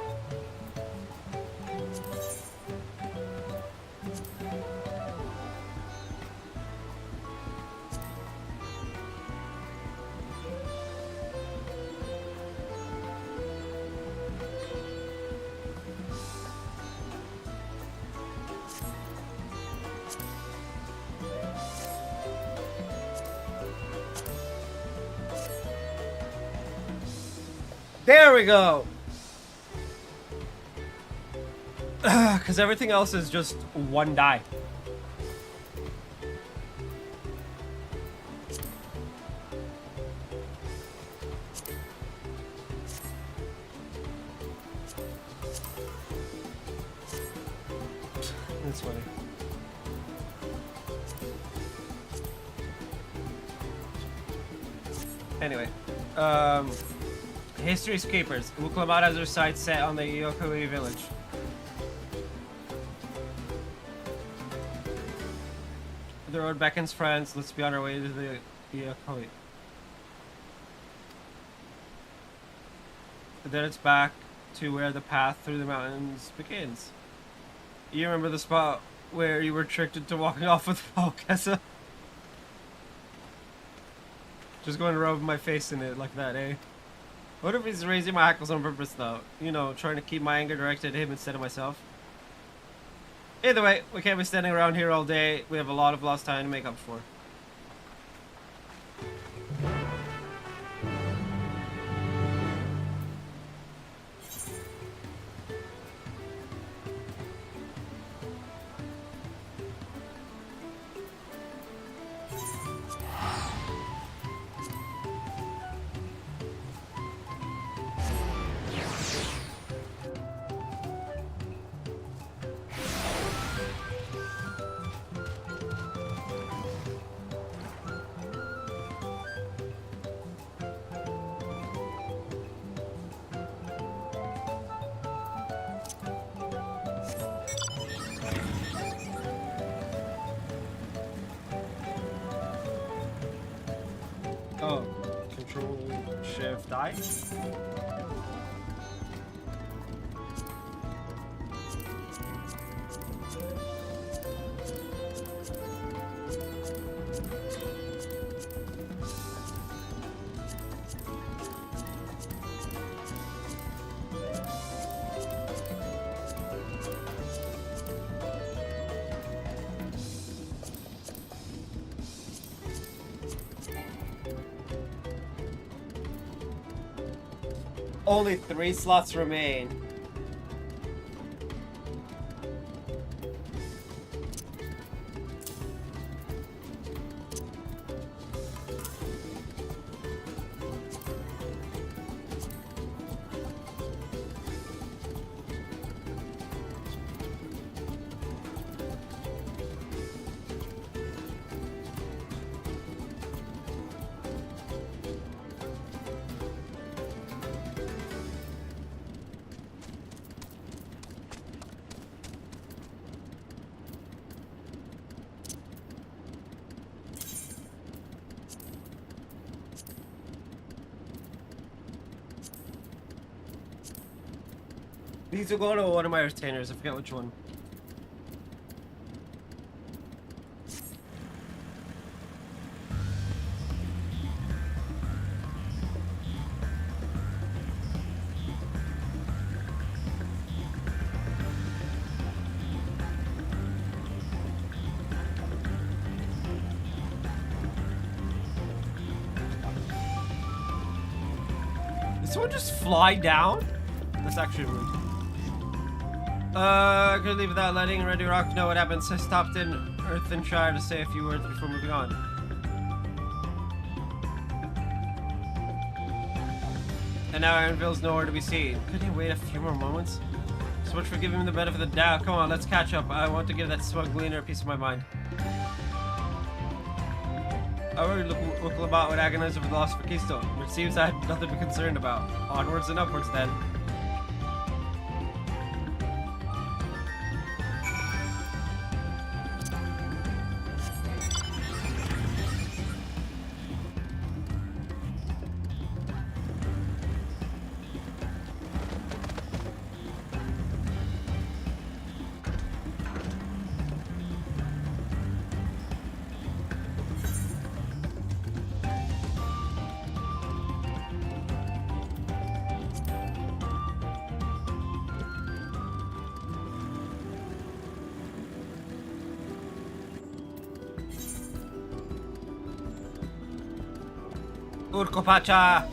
There we go! Because everything else is just one die. That's funny. Anyway, History Escapers. Uklamat has their sights set on the Yokoi village. The road beckons friends. Let's be on our way to the Yokoi. Then it's back to where the path through the mountains begins. You remember the spot where you were tricked into walking off with Paul Kessa? Just going to rub my face in it like that, eh? What if he's raising my hackles on purpose though? You know, trying to keep my anger directed at him instead of myself? Either way, we can't be standing around here all day. We have a lot of lost time to make up for. Oh, Control Shift I. Only 3 slots remain. These will go to one of my retainers, I forget which one. someone just fly down? That's actually rude. I couldn't leave without letting Ready Rock know what happened, so I stopped in Earthenshire to say a few words before moving on. And now Ironville's nowhere to be seen. Couldn't he wait a few more moments? So much for giving him the benefit of the doubt. Come on, let's catch up. I want to give that smug gleaner a piece of my mind. I already look about with agonize over the loss of Keystone. It seems I had nothing to be concerned about. Onwards and upwards then. Urkopacha!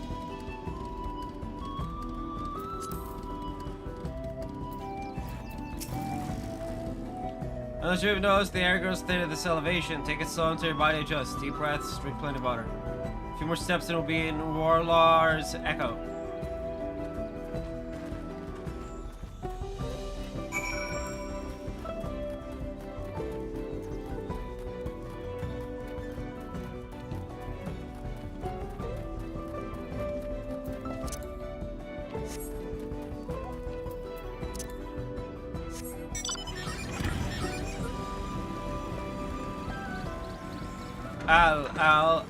Unless you've noticed, the air grows thin at this elevation. Take it slow until your body adjusts. Deep breaths, drink plenty of water. A few more steps and it'll be in Warlar's Echo.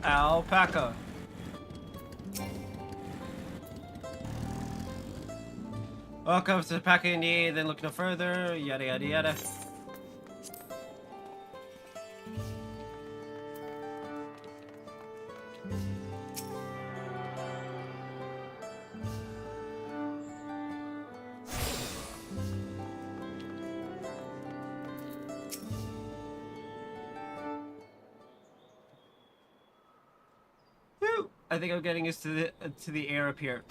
Alpaca. Welcome to the pack you need, then look no further, yada yada yada. I think I'm getting used to the air up here.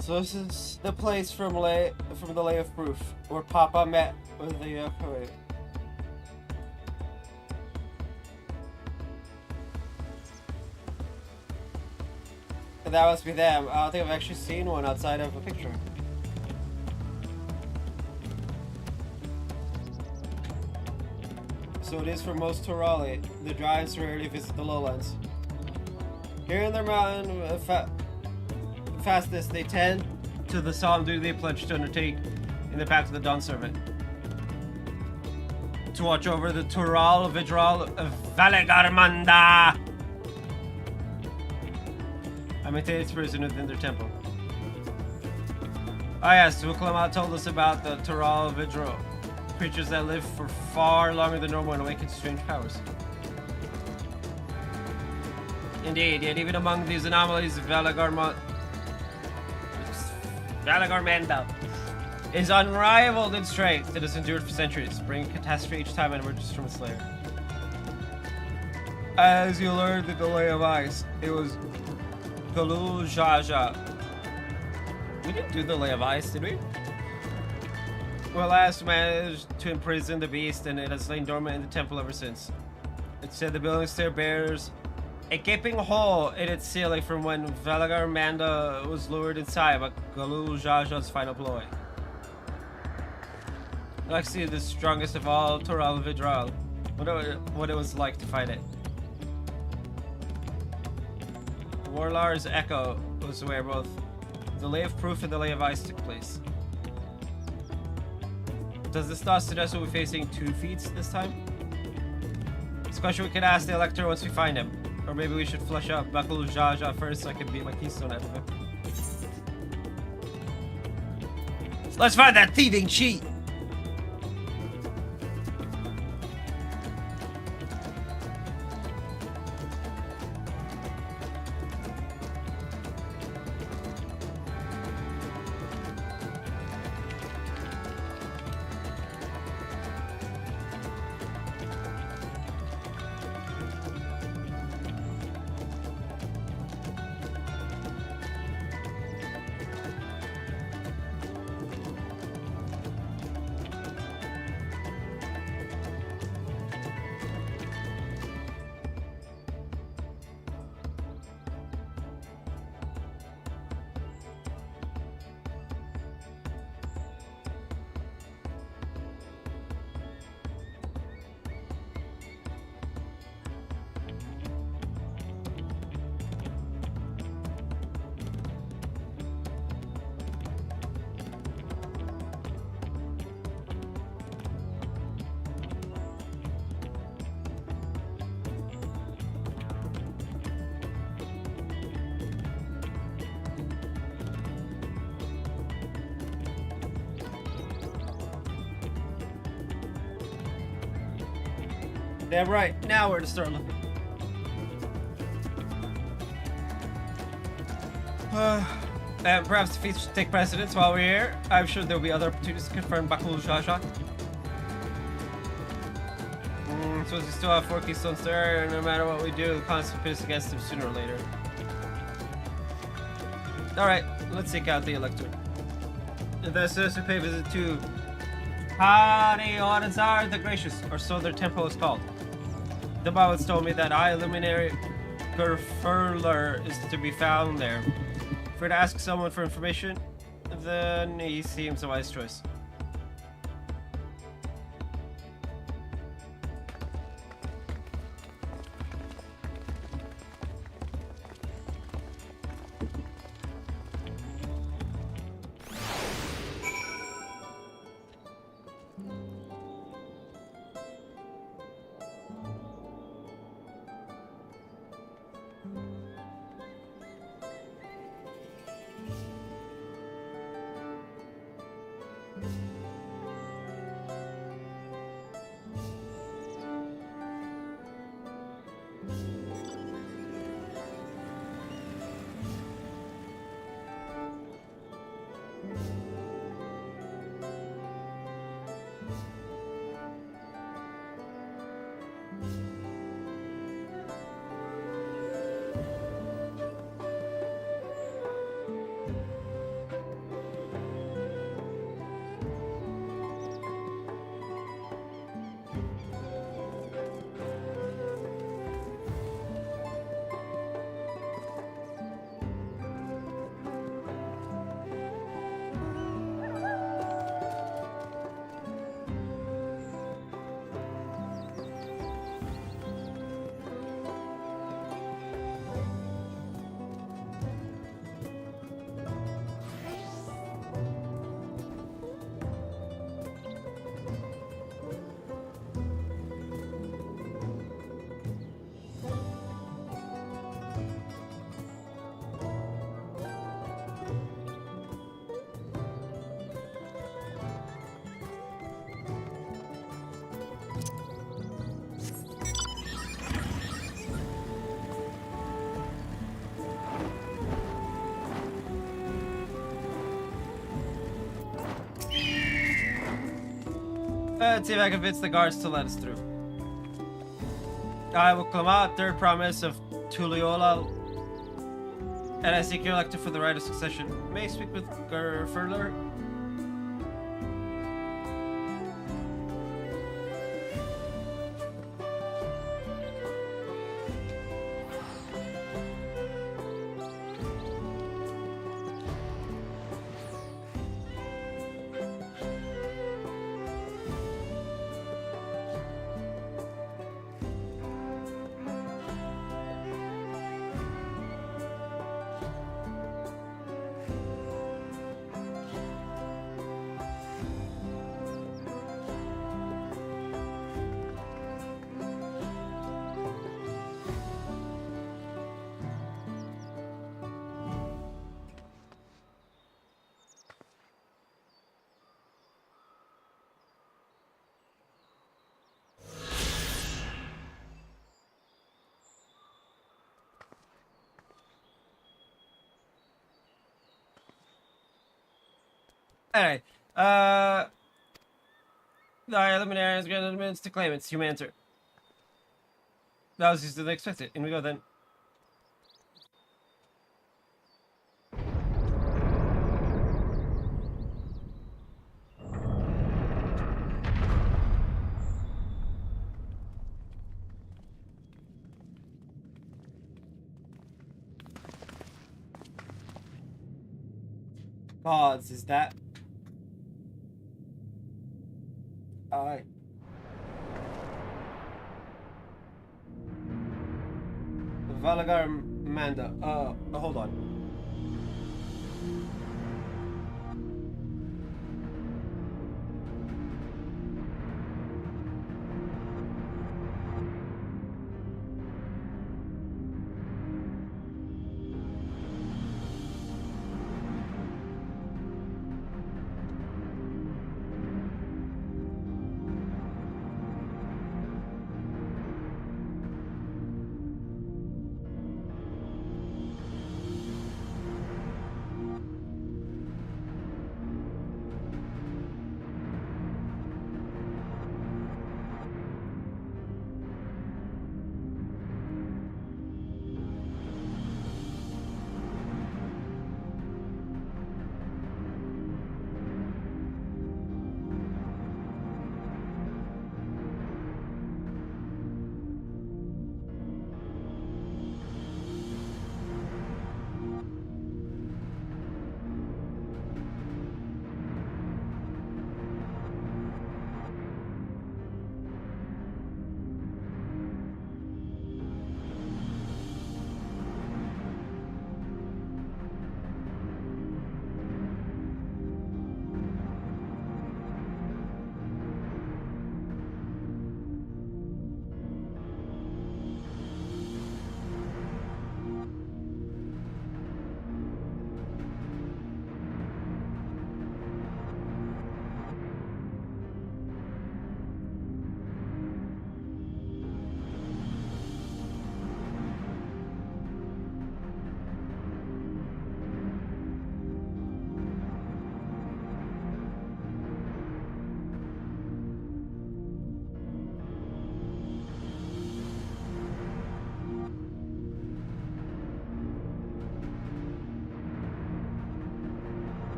So this is the place from the Lay of Proof, where Papa met with the poet. And that must be them. I don't think I've actually seen one outside of a picture. So it is for most Torali. The giants rarely visit the lowlands. Here in their mountain fastness, they tend to the solemn duty they pledge to undertake in the path of the Dawn Servant. To watch over the Toral Vidral of Valegarmanda. I maintain its prison within their temple. Ah yes, Wuklama told us about the Toral Vidral. Creatures that live for far longer than normal and awaken to strange powers. Indeed, yet even among these anomalies, Valegarmanda is unrivaled in strength. It has endured for centuries, bringing catastrophe each time it emerges from its lair. As you learned in the Lay of Ice, it was Galul Jaja. We didn't do the Lay of Ice, did we? Well, last managed to imprison the beast, and it has lain dormant in the temple ever since. It said the building still bears a gaping hole in its ceiling from when Valegarmanda was lured inside by Galul Jaja's final ploy. I'd like to see the strongest of all Toral Vidral. Wonder what it was like to fight it. Warlar's Echo was where both the Lay of Proof and the Lay of Ice took place. Does this not suggest we'll be facing 2 feats this time? It's a question we could ask the Elector once we find him. Or maybe we should flush out Bakul Jaja first so I can beat my keystone out of him. Let's find that thieving cheat! Damn right. Now where to start looking. And perhaps the feast should take precedence while we're here. I'm sure there'll be other opportunities to confirm Bakul Jaja. So we still have 4 keystones there, and no matter what we do, the constant pit is against him sooner or later. Alright, let's seek out the Elector. Investors who pay visit to Hariodazar the Gracious, or so their temple is called. The Bibles told me that High Luminary Gerfurler is to be found there. If we're to ask someone for information, then he seems a wise choice. Let's see if I can convince the guards to let us through. I will claim out third promise of Tuliola, and I seek your elector for the right of succession. May I speak with Gerfurler? Alright, the Luminary has granted minutes to claim its humanity. That was easier than expected. In we go then. Pause, is that? Alright. Valagar Manda. Hold on.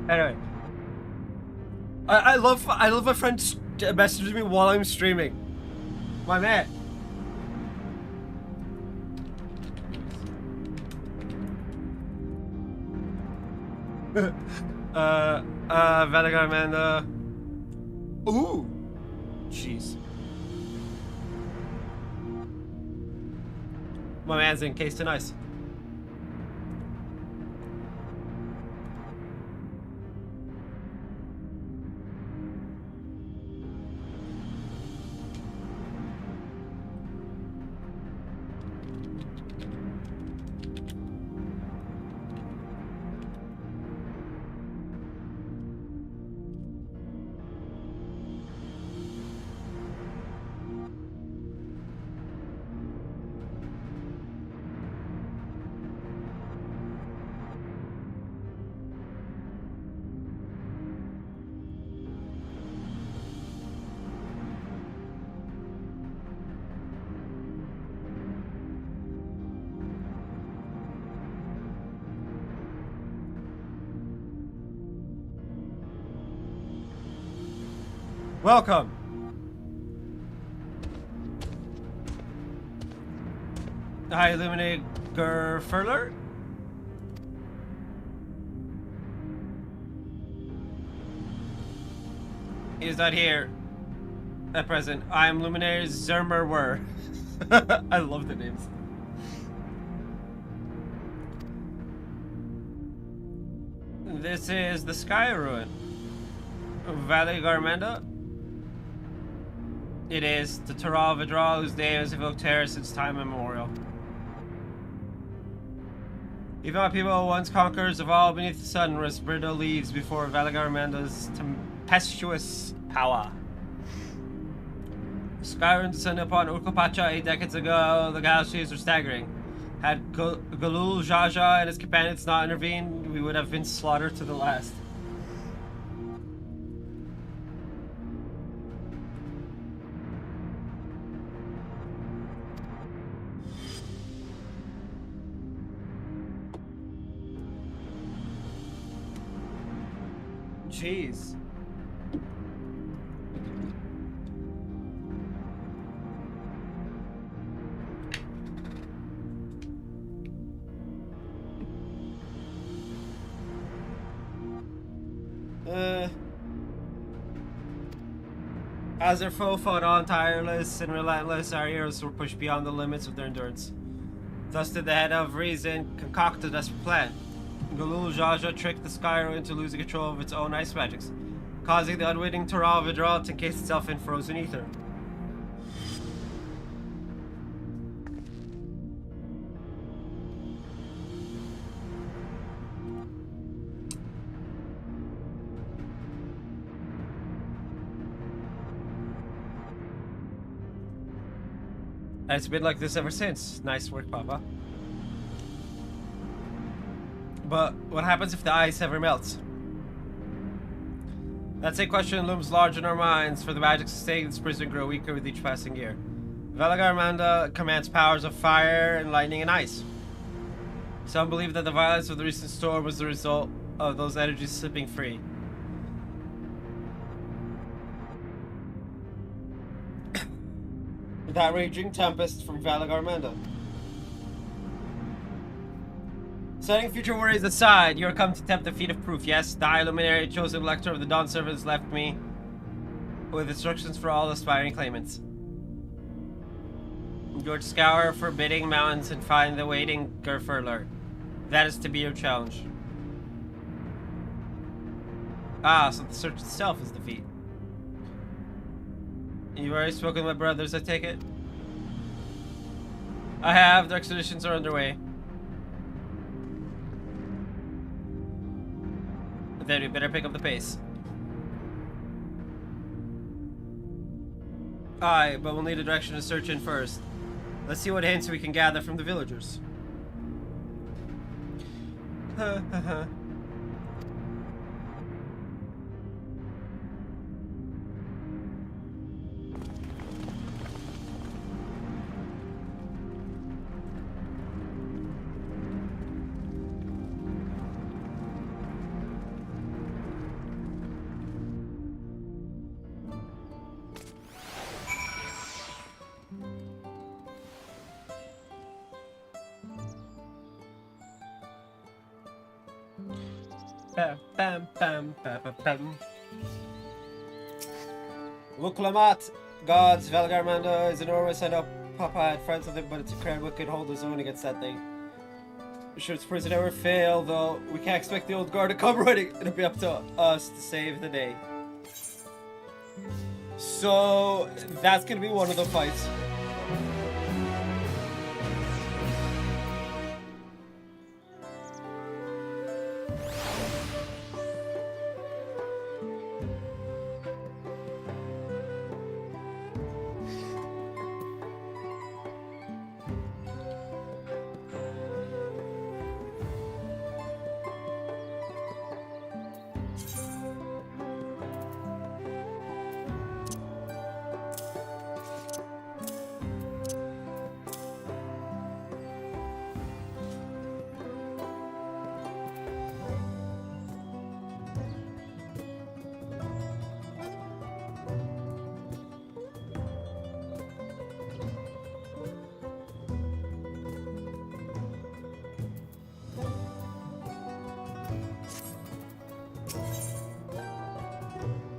Anyway. I love my friend messages me while I'm streaming. My man. Vanagar Amanda. Ooh. Jeez. My man's encased in ice. Welcome. Hi, Illuminated Gerfurler. He is not here at present. I am Luminary Zermerwer. I love the names. This is the Sky Ruin. Valley Garmenda. It is the Taral Vidral, whose name has evoked terror since time immemorial. Even my people once conquerors of all beneath the sun was brittle leaves before Valagarmanda's tempestuous power. Skyrim descended upon Urkopacha 8 decades ago. The galaxies were staggering. Had Galul Jaja and his companions not intervened, we would have been slaughtered to the last. Jeez. As their foe fought on tireless and relentless, our heroes were pushed beyond the limits of their endurance. Thus did the head of reason concoct a desperate plan. Galul Jaja tricked the Skyro into losing control of its own ice magics, causing the unwitting Taral Vidral to encase itself in frozen ether. It's been like this ever since. Nice work, Papa. But what happens if the ice ever melts? That same question looms large in our minds, for the magic sustained in this prison grow weaker with each passing year. Valagarmanda commands powers of fire and lightning and ice. Some believe that the violence of the recent storm was the result of those energies slipping free. That raging tempest from Valagarmanda. Setting future worries aside, you are come to tempt the feet of proof, yes? The High Luminary, chosen lector of the Dawn Servants, left me with instructions for all aspiring claimants. George scour forbidding mountains and find the waiting Gerfurler. That is to be your challenge. Ah, so the search itself is the feat. You've already spoken with my brothers, I take it? I have. Their expeditions are underway. Then we better pick up the pace. Aye, but we'll need a direction to search in first. Let's see what hints we can gather from the villagers. Bam, bam, bam, bam, bam, bam. Look, Lamat, gods, Valgarmando is enormous. I know Papa had friends with him, but it's incredible he could hold his own against that thing. I'm sure its prison never fail, though. We can't expect the old guard to come running. It'll be up to us to save the day. So that's gonna be one of the fights.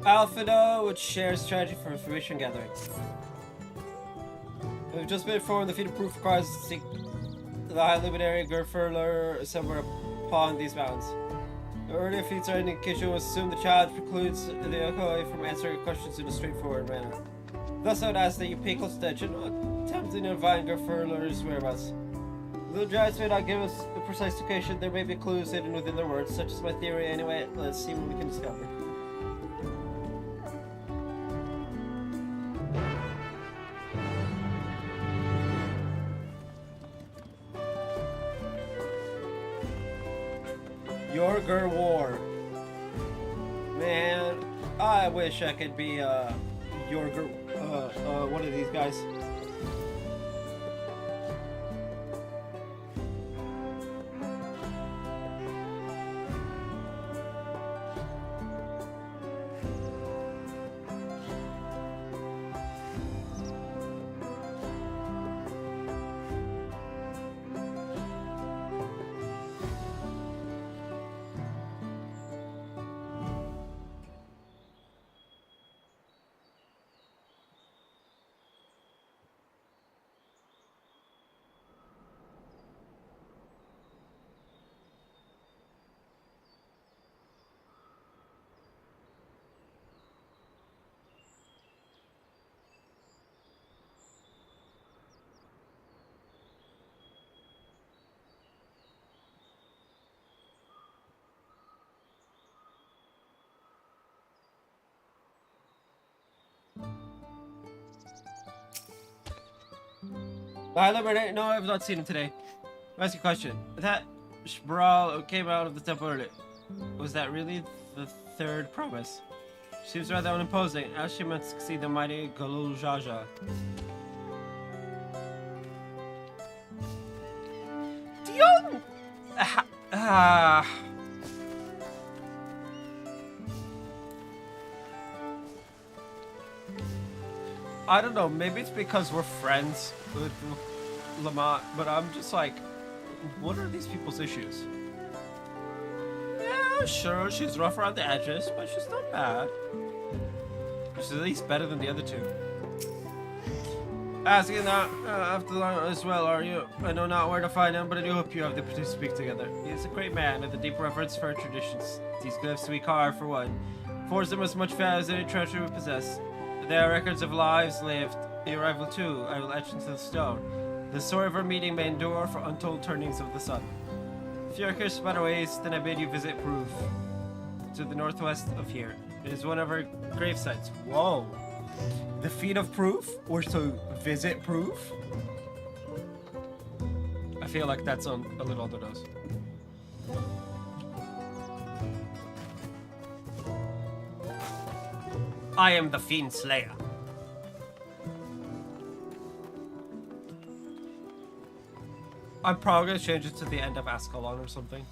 Alphido, which shares strategy for information gathering. We've just been informed the feat of proof requires to seek the high luminary Gerfurler somewhere upon these mountains. The earlier feats are an indication was assume the challenge precludes the Okoe from answering questions in a straightforward manner. Thus I would ask that you pay close attention, attempting to divine Gerfurler's whereabouts. The giants may not give us a precise location, there may be clues hidden within their words, such as my theory anyway. Let's see what we can discover. Yorger War. Man, I wish I could be Yorger, one of these guys. Hello, Bernard. No, I've not seen him today. I'll ask you a question. That Shbral came out of the temple early. Was that really the third promise? Seems rather unimposing. As she meant to succeed the mighty Galuljaja. Dion! I don't know, maybe it's because we're friends with Lamont, but I'm just like, what are these people's issues? Yeah, sure, she's rough around the edges, but she's not bad. She's at least better than the other two. Asking that after long as well, are you? I know not where to find him, but I do hope you have the opportunity to speak together. He is a great man with a deep reverence for our traditions. These glyphs we carve, for one, forge them as much value as any treasure we possess. They are records of lives lived. The arrival too, I will etch into the stone. The story of our meeting may endure for untold turnings of the sun. If you are curious about our ways, then I bid you visit Proof, to the northwest of here. It is one of our grave sites. Whoa! The feet of Proof? Or to visit Proof? I feel like that's a little on the nose. I am the Fiend Slayer. I'm probably gonna change it to the end of Ascalon or something.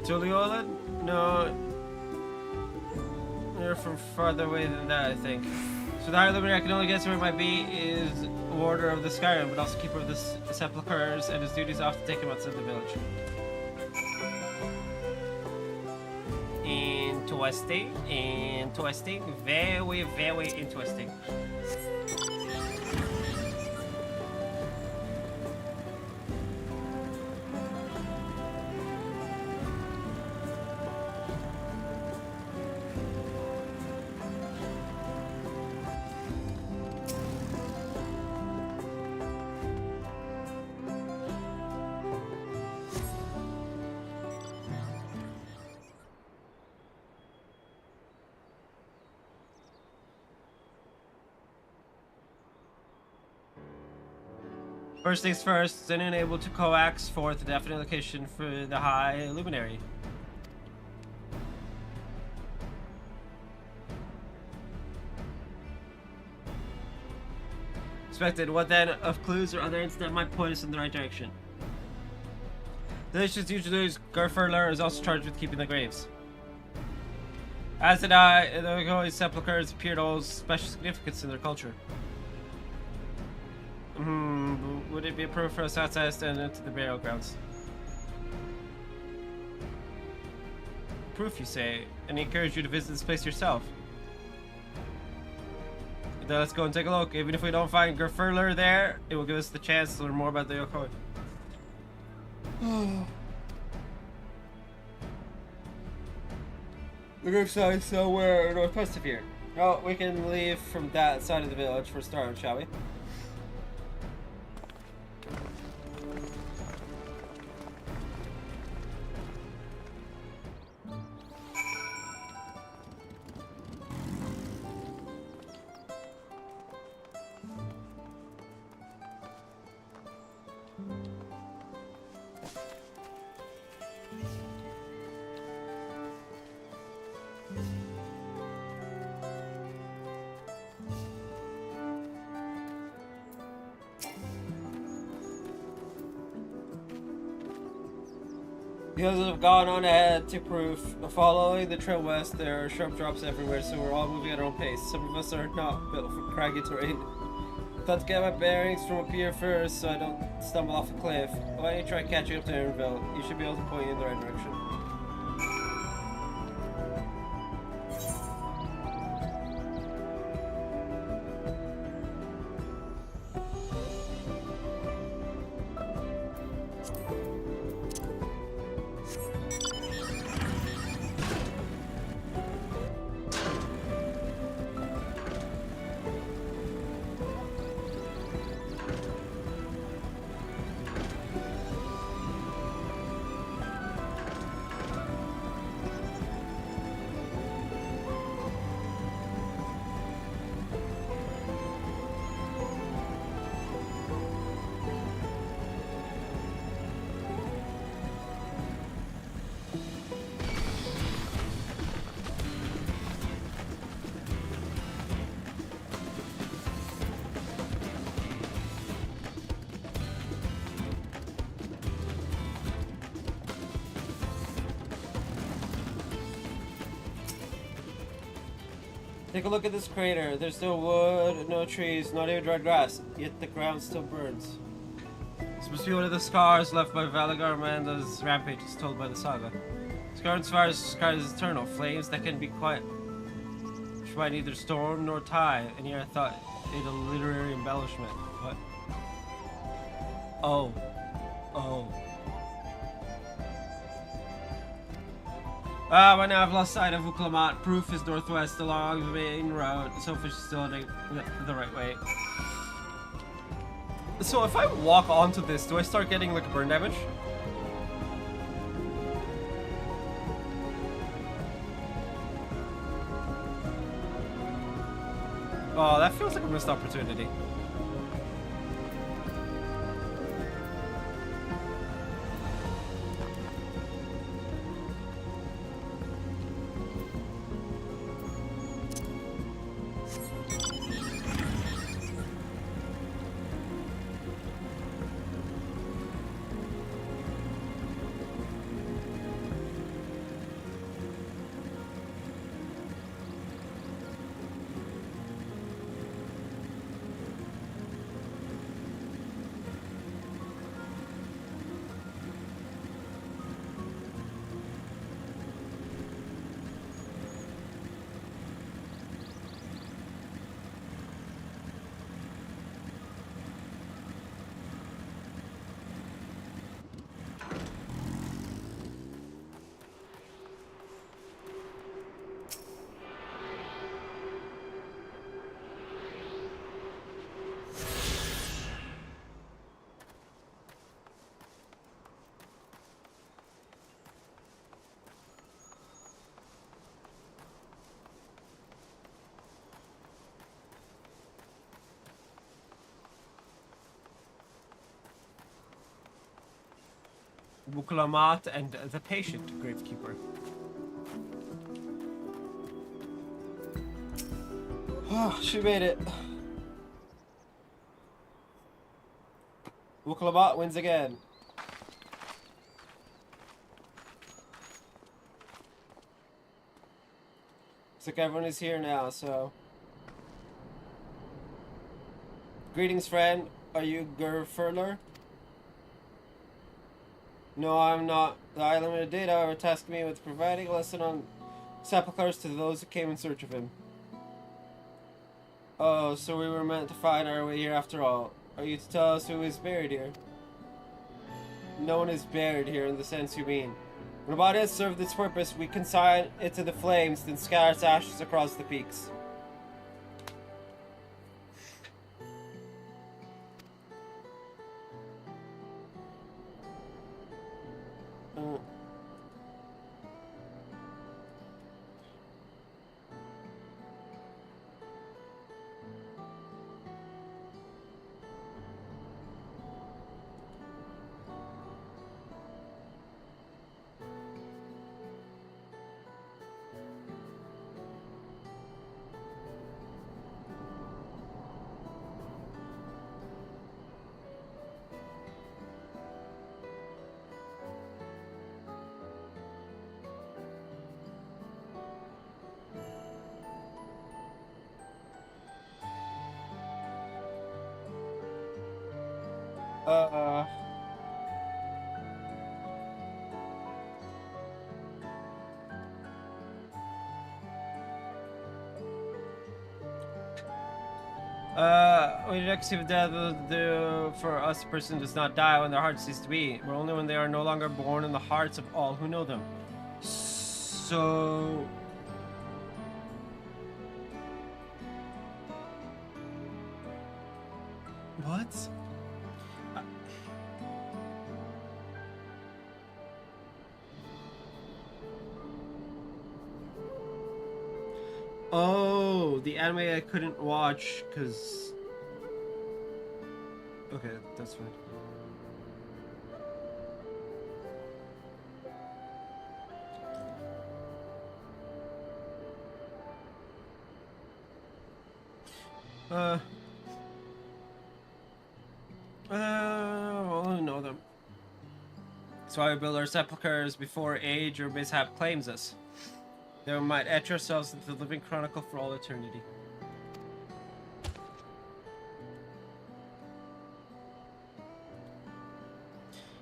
Tuliola? No. You're from farther away than that, I think. So the higher luminary I can only guess where it might be is Warder of the Skyrim, but also Keeper of the Sepulchres, and his duties off to take him outside the village. Interesting, very, very interesting. First things first, Zenon able to coax forth a definite location for the High Luminary. Expected. What then of clues or other hints that might point us in the right direction? The nation's usually Gerfurler is also charged with keeping the graves. As did I, the Holy Sepulchres appeared all special significance in their culture. Would it be approved for us outside to stand into the burial grounds? Proof, you say, and he encouraged you to visit this place yourself. Then let's go and take a look. Even if we don't find Gerfurler there, it will give us the chance to learn more about the Yokoi. The gravesite somewhere northwest of here. Oh, we can leave from that side of the village for a start, shall we? The others have gone on ahead to proof. Following the trail west, there are sharp drops everywhere, so we're all moving at our own pace. Some of us are not built for craggy terrain. Thought to get my bearings from up here first, so I don't stumble off a cliff. Why don't you try catching up to Aaronville? You should be able to point you in the right direction. Take a look at this crater. There's no wood, no trees, not even dry grass, yet the ground still burns. This must be one of the scars left by Valagar Amanda's rampages told by the saga. Scar's fire is described as eternal, flames that can be quiet, which by neither storm nor tide, and here I thought it a literary embellishment. What? Oh. By now I've lost sight of Uklamat. Proof is northwest along the main road. Selfish is still heading the right way. So if I walk onto this, do I start getting like burn damage? Oh, that feels like a missed opportunity. Wuklamat and the patient gravekeeper. Oh, she made it. Wuklamat wins again. Looks like everyone is here now, so... Greetings, friend. Are you Gerfurler? No, I'm not. The High Limited Data are tasking me with providing a lesson on sepulchres to those who came in search of him. Oh, so we were meant to find our way here after all. Are you to tell us who is buried here? No one is buried here in the sense you mean. When a body has served its purpose, we consign it to the flames, then scatter its ashes across the peaks. We did XIV death for us, a person does not die when their heart ceases to beat, but only when they are no longer born in the hearts of all who know them. So... What? Oh, the anime I couldn't watch because... Okay, that's fine. Well, we know them. That's why we build our sepulchres before age or mishap claims us. Then we might etch ourselves into the living chronicle for all eternity.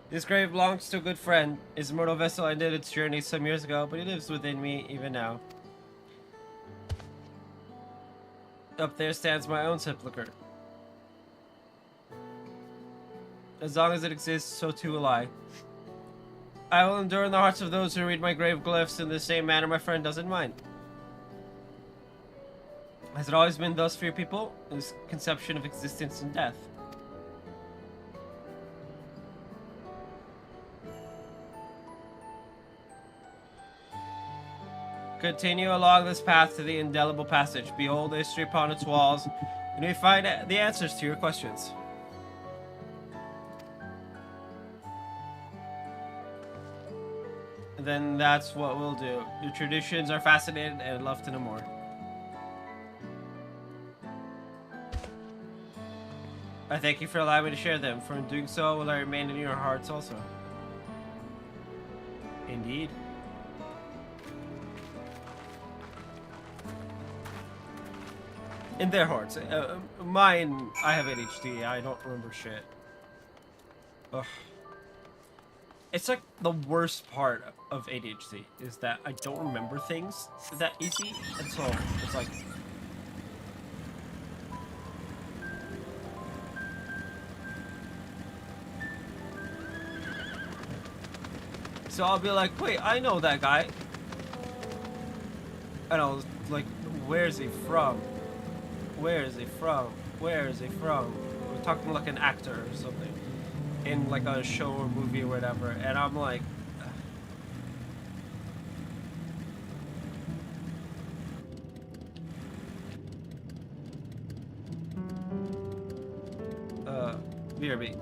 This grave belongs to a good friend. His mortal vessel ended its journey some years ago, but he lives within me even now. Up there stands my own sepulcher. As long as it exists, so too will I. I will endure in the hearts of those who read my grave glyphs in the same manner my friend does in mine. Has it always been thus for your people? This conception of existence and death? Continue along this path to the indelible passage. Behold history upon its walls, and we find the answers to your questions. And then that's what we'll do. Your traditions are fascinating, and I'd love to know more. I thank you for allowing me to share them, for in doing so will I remain in your hearts also. Indeed. In their hearts. Mine, I have ADHD. I don't remember shit. Ugh. It's like the worst part of ADHD is that I don't remember things that easy, and so it's like... So I'll be like, wait, I know that guy. And I'll like, where is he from? Where is he from? Where is he from? We're talking like an actor or something. In like a show or movie or whatever. And I'm like... BRB.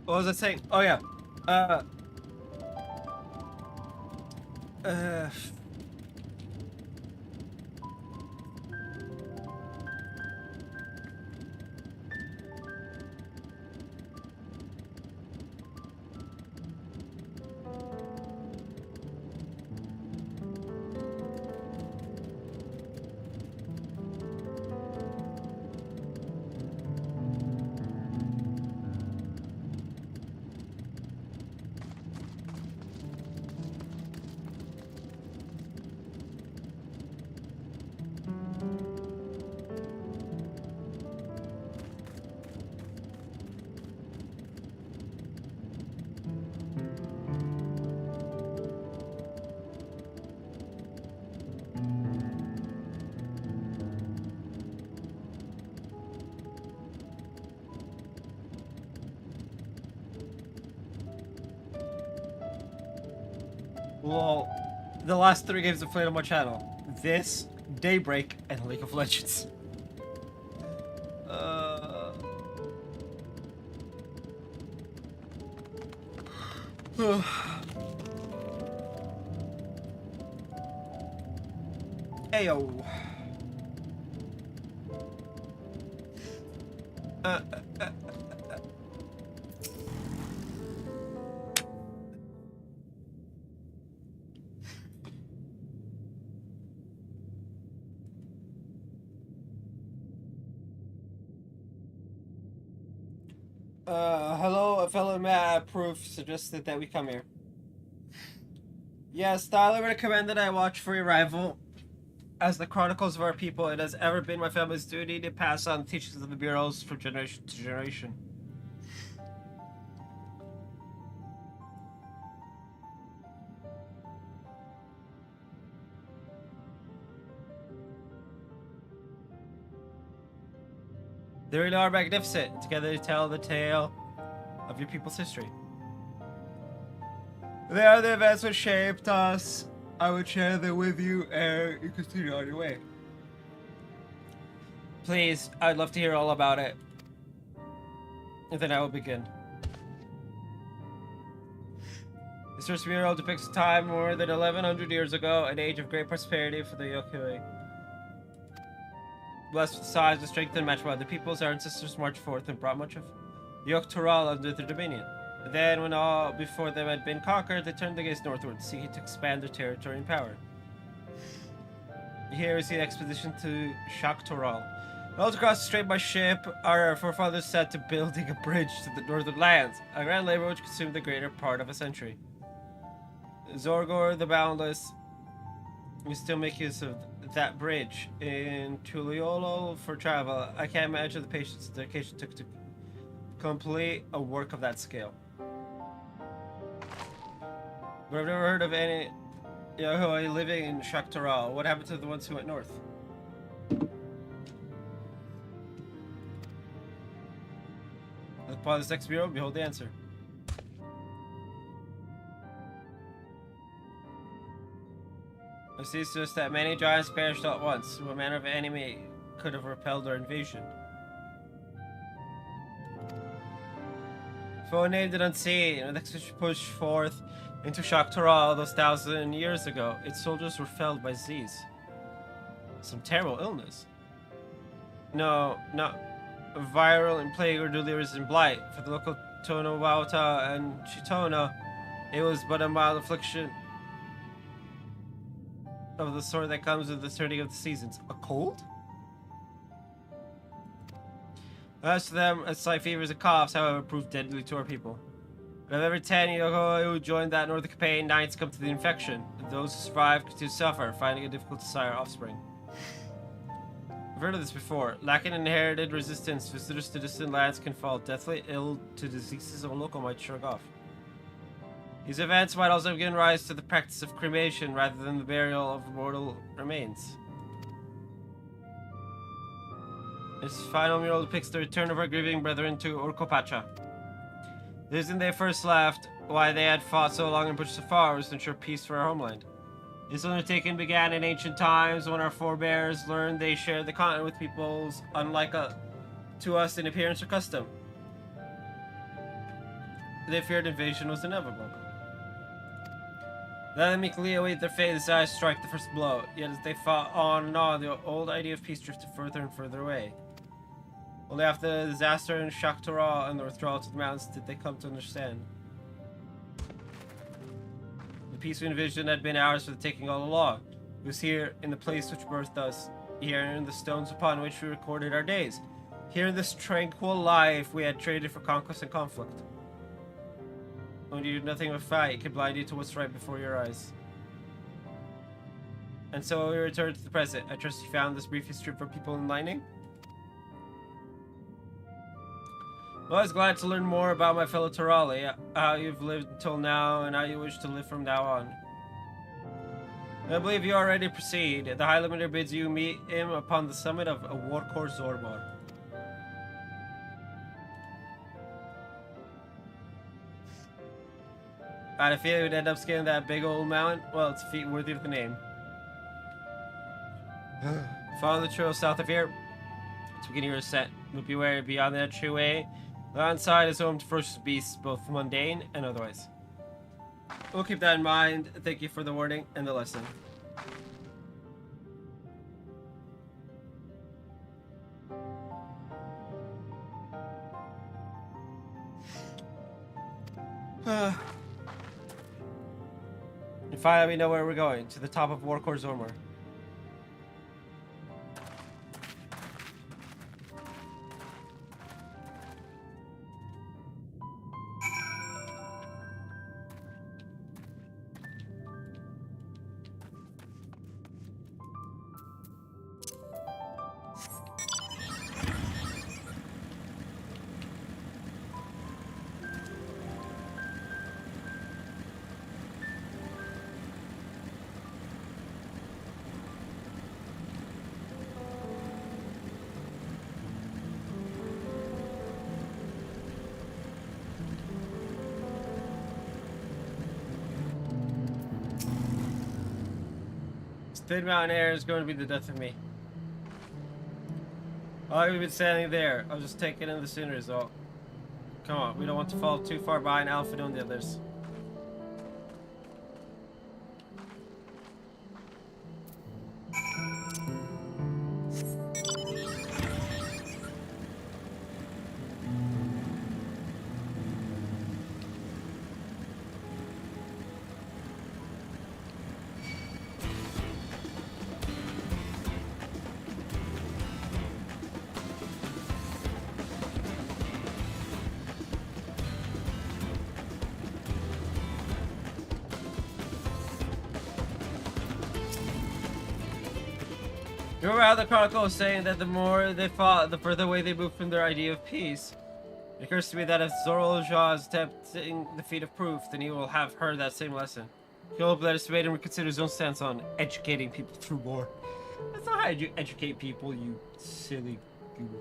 What was I saying? Oh yeah. Uh. Well, the last 3 games I've played on my channel. This, Daybreak, and League of Legends. Ayo. Hello, a fellow Matt Proof suggested that we come here. Yes, Tyler recommended I watch Free Arrival. As the chronicles of our people, it has ever been my family's duty to pass on the teachings of the bureaus from generation to generation. They really are magnificent. Together they tell the tale of your people's history. They are the events which shaped us. I would share them with you and you continue on your way. Please, I'd love to hear all about it. And then I will begin. This first mural depicts a time more than 1100 years ago, an age of great prosperity for the Yokoi. Blessed with size and strength and matched by other peoples, our ancestors marched forth and brought much of Yoktoral under their dominion. Then, when all before them had been conquered, they turned their gaze northward, seeking to expand their territory and power. Here we see an expedition to Shaktoral. Rolled across the strait by ship, our forefathers set to building a bridge to the northern lands, a grand labor which consumed the greater part of a century. Zorgor the Boundless, we still make use of that bridge in Tuliolo for travel. I can't imagine the patience and dedication it took to complete a work of that scale. But I've never heard of any Yahoi living in Shaktoral. What happened to the ones who went north? Upon this next bureau, behold the answer. It seems to us that many giants perished all at once. What manner of enemy could have repelled our invasion? Foe named and unseen, an expedition pushed forth into Shaktoral those 1,000 years ago. Its soldiers were felled by disease. Some terrible illness. No, not viral and plague or delirious and blight. For the local Tono Wauta and Chitona, it was but a mild affliction of the sort that comes with the turning of the seasons. A cold? As to them, slight fevers and coughs, however, proved deadly to our people. But of every 10 Yokoi who joined that northern campaign, 9 succumbed to the infection. Those who survived continue to suffer, finding it difficult to sire offspring. I've heard of this before. Lacking inherited resistance, visitors to distant lands can fall deathly ill to diseases a local might shrug off. These events might also have given rise to the practice of cremation rather than the burial of mortal remains. This final mural depicts the return of our grieving brethren to Orkopacha. The reason they first left, why they had fought so long and pushed so far, was to ensure peace for our homeland. This undertaking began in ancient times when our forebears learned they shared the continent with peoples unlike to us in appearance or custom. they feared invasion was inevitable. They meekly await their fate as I strike the first blow. Yet as they fought on and on, the old idea of peace drifted further and further away. Only after the disaster in Shakhtara and the withdrawal to the mountains did they come to understand. The peace we envisioned had been ours for the taking all along. It was here, in the place which birthed us, here in the stones upon which we recorded our days. Here in this tranquil life we had traded for conquest and conflict. When you do nothing but fight, it can blind you to what's right before your eyes. And so we return to the present. I trust you found this brief history for people enlightening? Well, I was glad to learn more about my fellow Tarali, how you've lived until now, and how you wish to live from now on. I believe you are ready to proceed. The High Limiter bids you meet him upon the summit of Warkor Zorbar. I had a feeling we'd end up scaling that big old mountain. Well, it's a feat worthy of the name. Follow the trail south of here to begin your ascent. But beware, beyond that true way, the outside is home to ferocious beasts, both mundane and otherwise. We'll keep that in mind. Thank you for the warning and the lesson. And finally, we know where we're going, to the top of Warkor Zormar. Thin mountain air is going to be the death of me. While we've been standing there, I'll just take it in the sooner result. Come on, we don't want to fall too far behind Alpha and the others. Remember how the Chronicle was saying that the more they fought, the further away they moved from their idea of peace? It occurs to me that if Zorolja is attempting the feat of proof, then he will have heard that same lesson. He'll hope that it's made him reconsider his own stance on educating people through war. That's not how you educate people, you silly goober.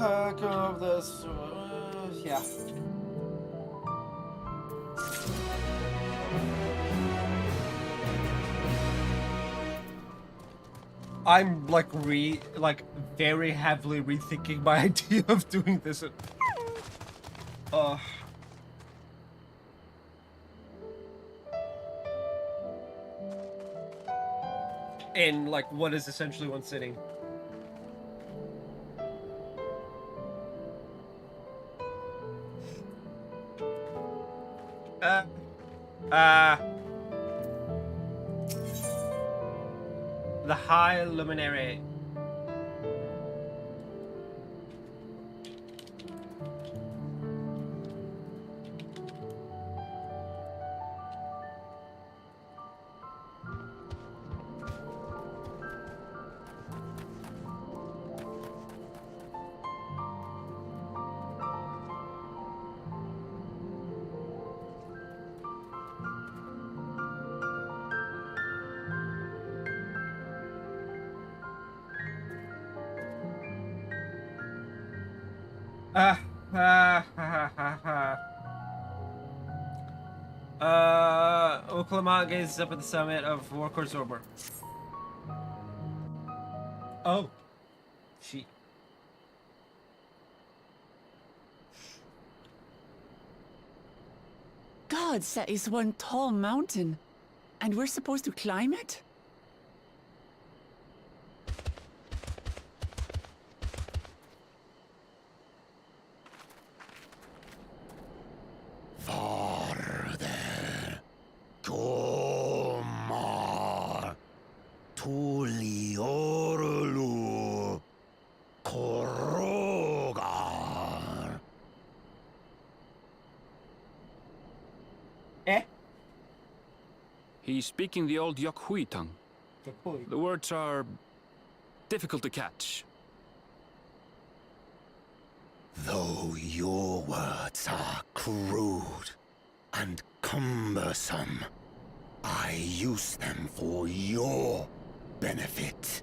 I can have this. Yeah. I'm like very heavily rethinking my idea of doing this. In like what is essentially one sitting. The High Luminary. Oklahoma gazes up at the summit of Warcor's Orbor. Oh. She. Gods, that is one tall mountain. And we're supposed to climb it? Farther. Komar. Tuliorlu. Korogar. Eh? He's speaking the old Yokhui tongue. The words are difficult to catch. Though your words are crude and cumbersome, I use them for your benefit.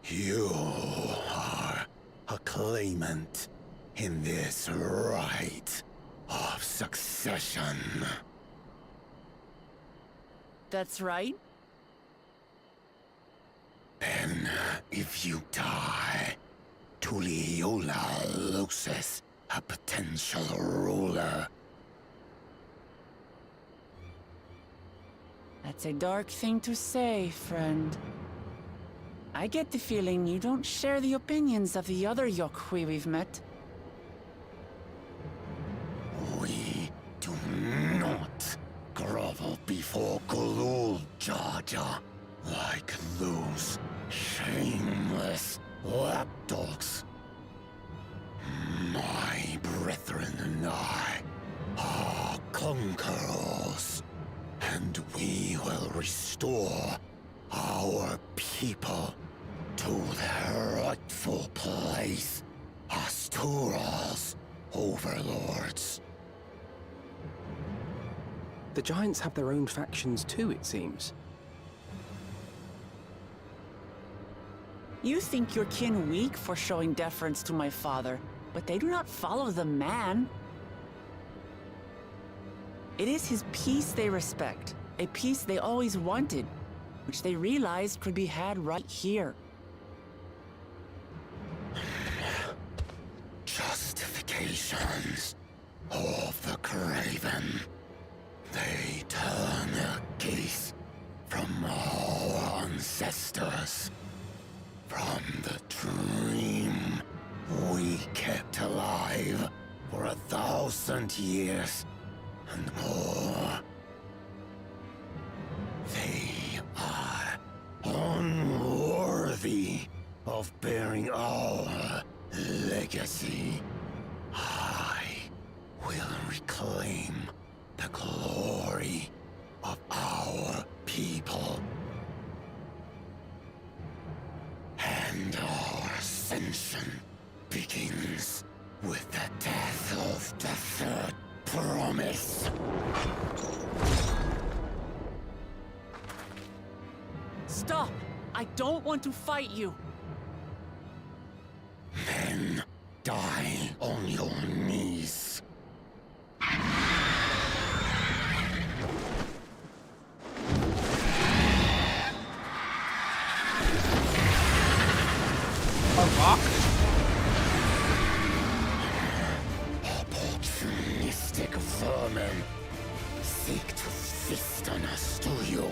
You are a claimant in this right of succession. That's right. Then, if you die, Tuliola loses a potential ruler. That's a dark thing to say, friend. I get the feeling you don't share the opinions of the other Yokhui we've met. We do not grovel before Gulul, Jar Jar, like those shameless lapdogs. My brethren and I are conquerors, and we will restore our people to their rightful place as Tural's overlords. The Giants have their own factions too, it seems. You think your kin weak for showing deference to my father, but they do not follow the man. It is his peace they respect, a peace they always wanted, which they realized could be had right here. Justifications of the craven. They turn their gaze from our ancestors, from the dream we kept alive for 1,000 years and more. They are unworthy of bearing our legacy. I will reclaim the glory of our people. And our ascension begins with the death of the third promise. Stop! I don't want to fight you! Then die on your knees. A rock? Opportunistic vermin seek to feast on us, do you?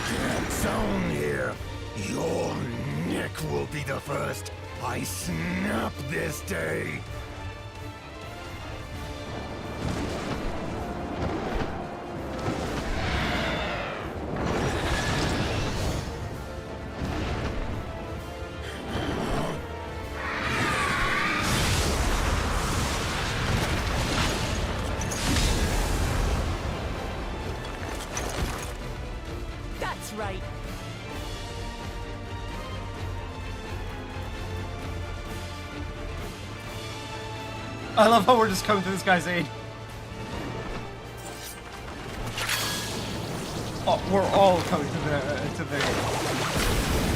Get down here. Your neck will be the first I snap this day. That's right. I love how we're just coming to this guy's aid. Oh, we're all coming to the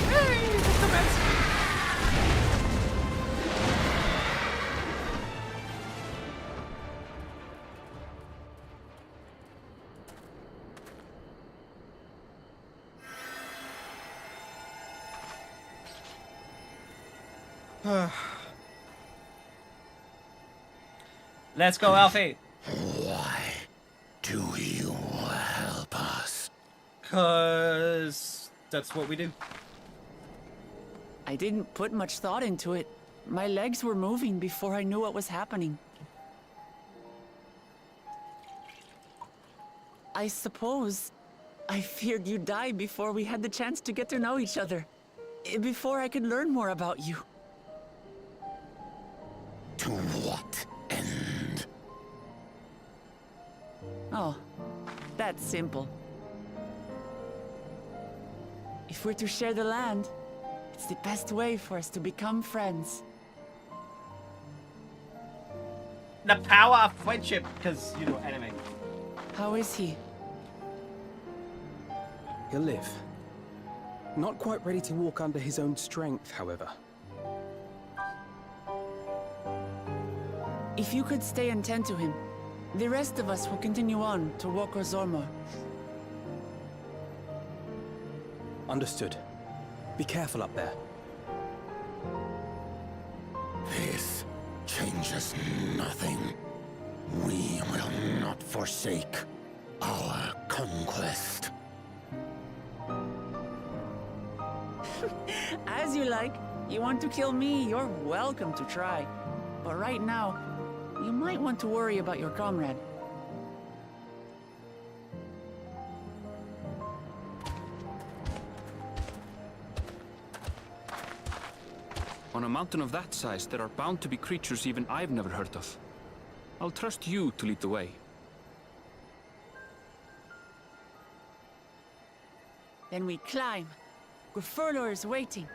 hey, the comments. Let's go, Alfie. Why do you help us? 'Cause that's what we do. I didn't put much thought into it. My legs were moving before I knew what was happening. I suppose I feared you'd die before we had the chance to get to know each other. Before I could learn more about you. To what end? Oh, that's simple. If we're to share the land, it's the best way for us to become friends. The power of friendship, because, you know, anime. How is he? He'll live. Not quite ready to walk under his own strength, however. If you could stay and tend to him, the rest of us will continue on to Woko Zormo. Understood. Be careful up there. This changes nothing. We will not forsake our conquest. As you like. You want to kill me, you're welcome to try. But right now, you might want to worry about your comrade. On a mountain of that size, there are bound to be creatures even I've never heard of. I'll trust you to lead the way. Then we climb. Gefurler is waiting.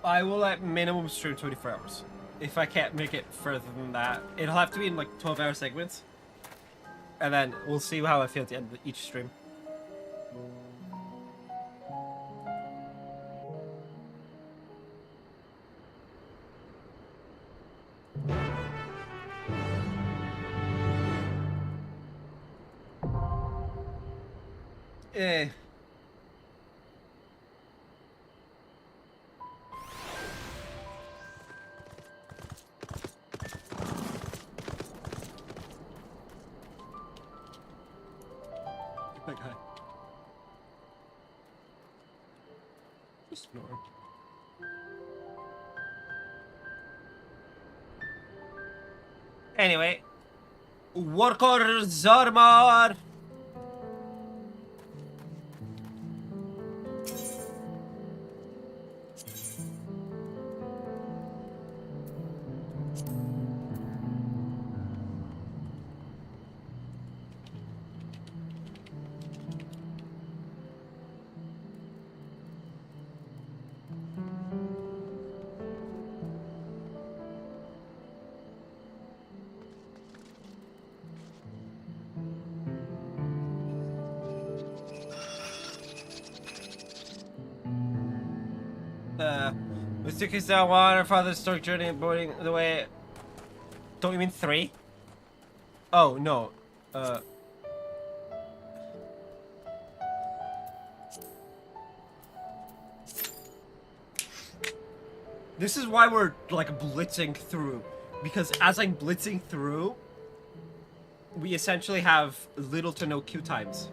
I will at minimum stream 24 hours. If I can't make it further than that, it'll have to be in like 12-hour segments. And then we'll see how I feel at the end of each stream. Eh. Okay. Just ignore him. Anyway, Worker Zormar. We took us down one, our father's stork journey and boarding the way. Don't you mean 3? Oh, no. This is why we're, like, blitzing through. Because as I'm blitzing through, we essentially have little to no queue times.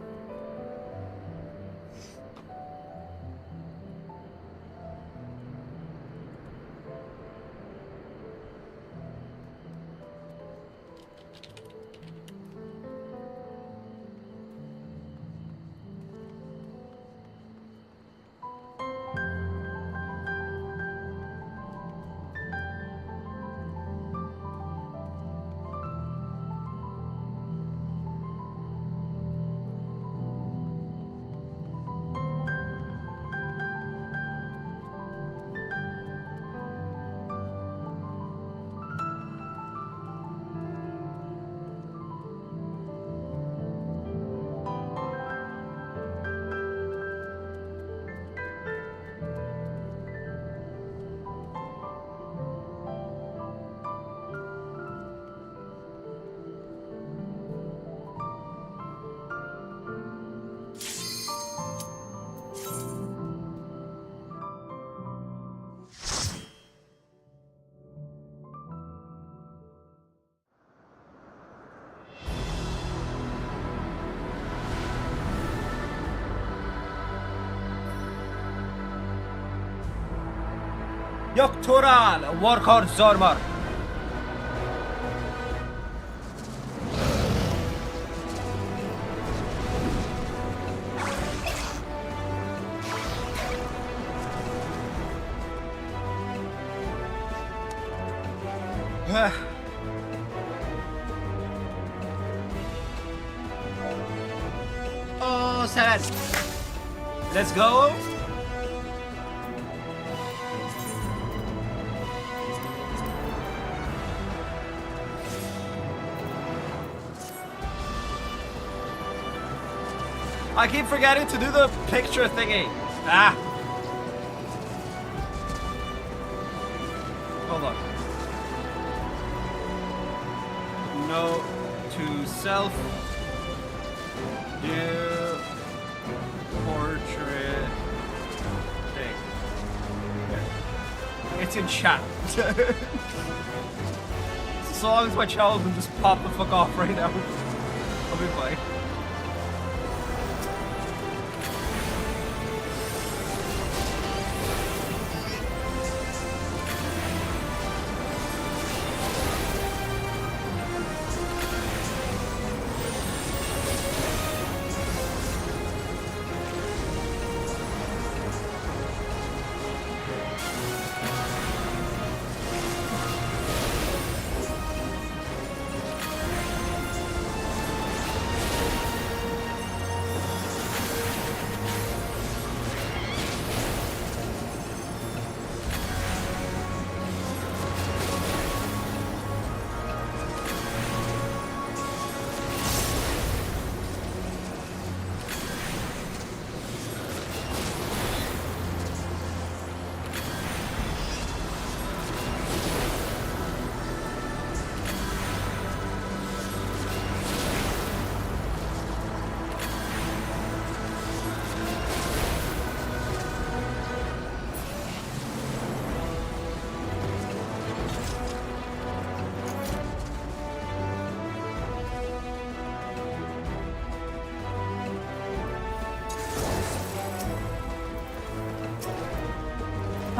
يقتران ورکار زارمار. Oh, sad. Let's go. I keep forgetting to do the picture thingy. Ah. Hold on. No to self. Do portrait thing. Okay. It's in chat. So long as my channel doesn't just pop the fuck off right now, I'll be fine.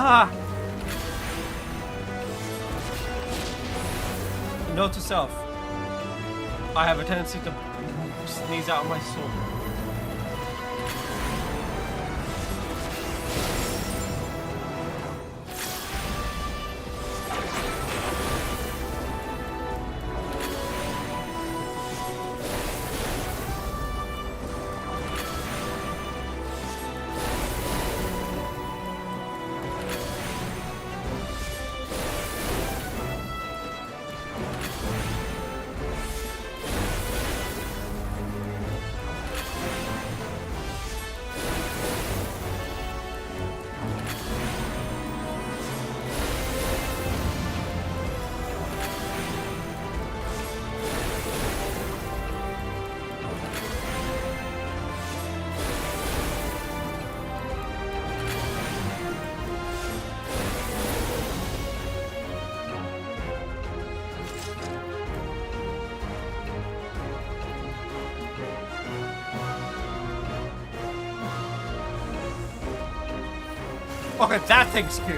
Ah! Note to self. I have a tendency to sneeze out of my soul. Okay, that thing's cute.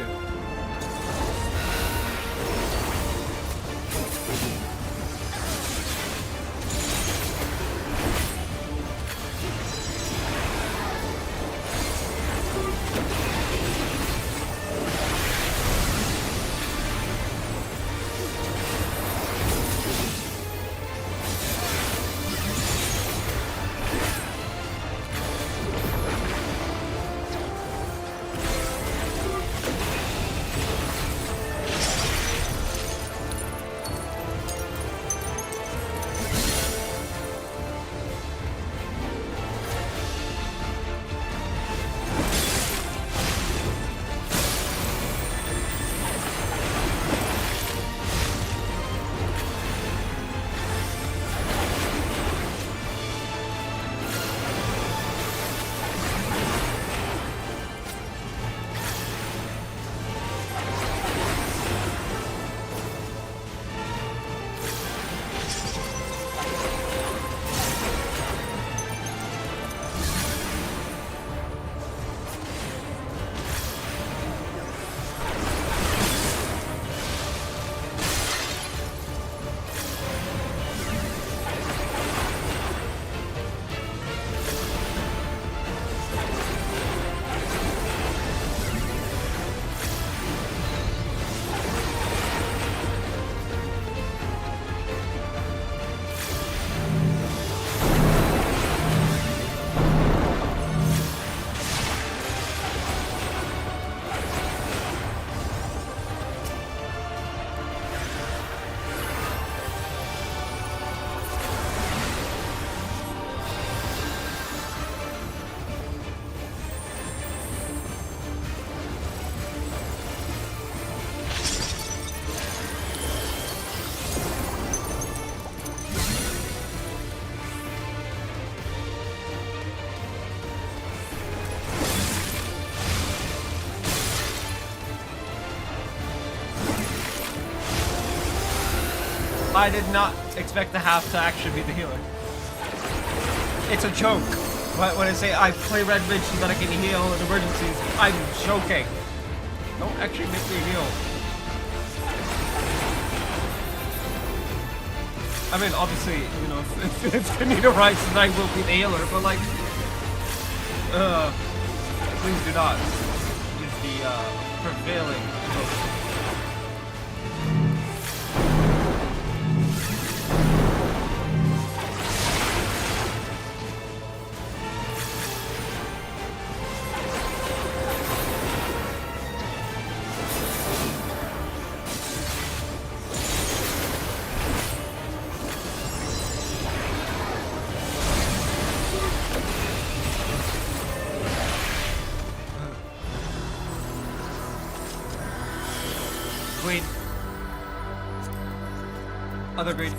I did not expect the half to actually be the healer. It's a joke. But when I say I play Red Ridge so that I can heal in emergencies, I'm joking. Don't actually make me heal. I mean, obviously, you know, if Anita rises, then I will be the healer, but like, please do not use the prevailing joke. Green. Other green.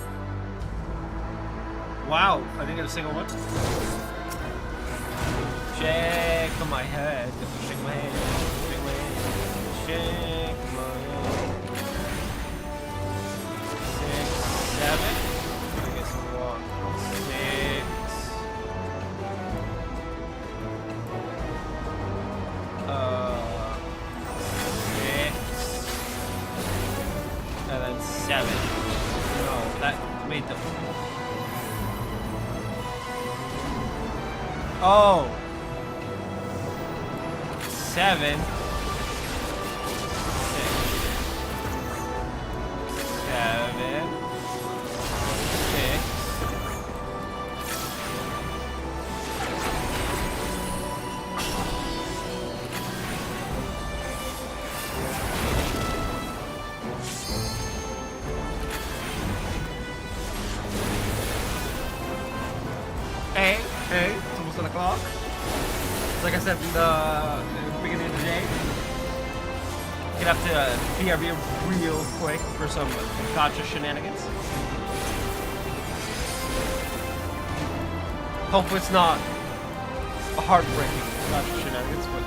Wow, I didn't get a single one. Shake my head. Shake my head. Shake my head. Shake my head. 6, 7. I guess 1, 6. And then 7. No, that made them. Oh. 7. 6. 7. 6. Hey, it's almost 10 o'clock. Like I said in the beginning of the day, you're gonna have to BRB real quick for some gotcha shenanigans. Hopefully it's not a heartbreaking gotcha shenanigans, but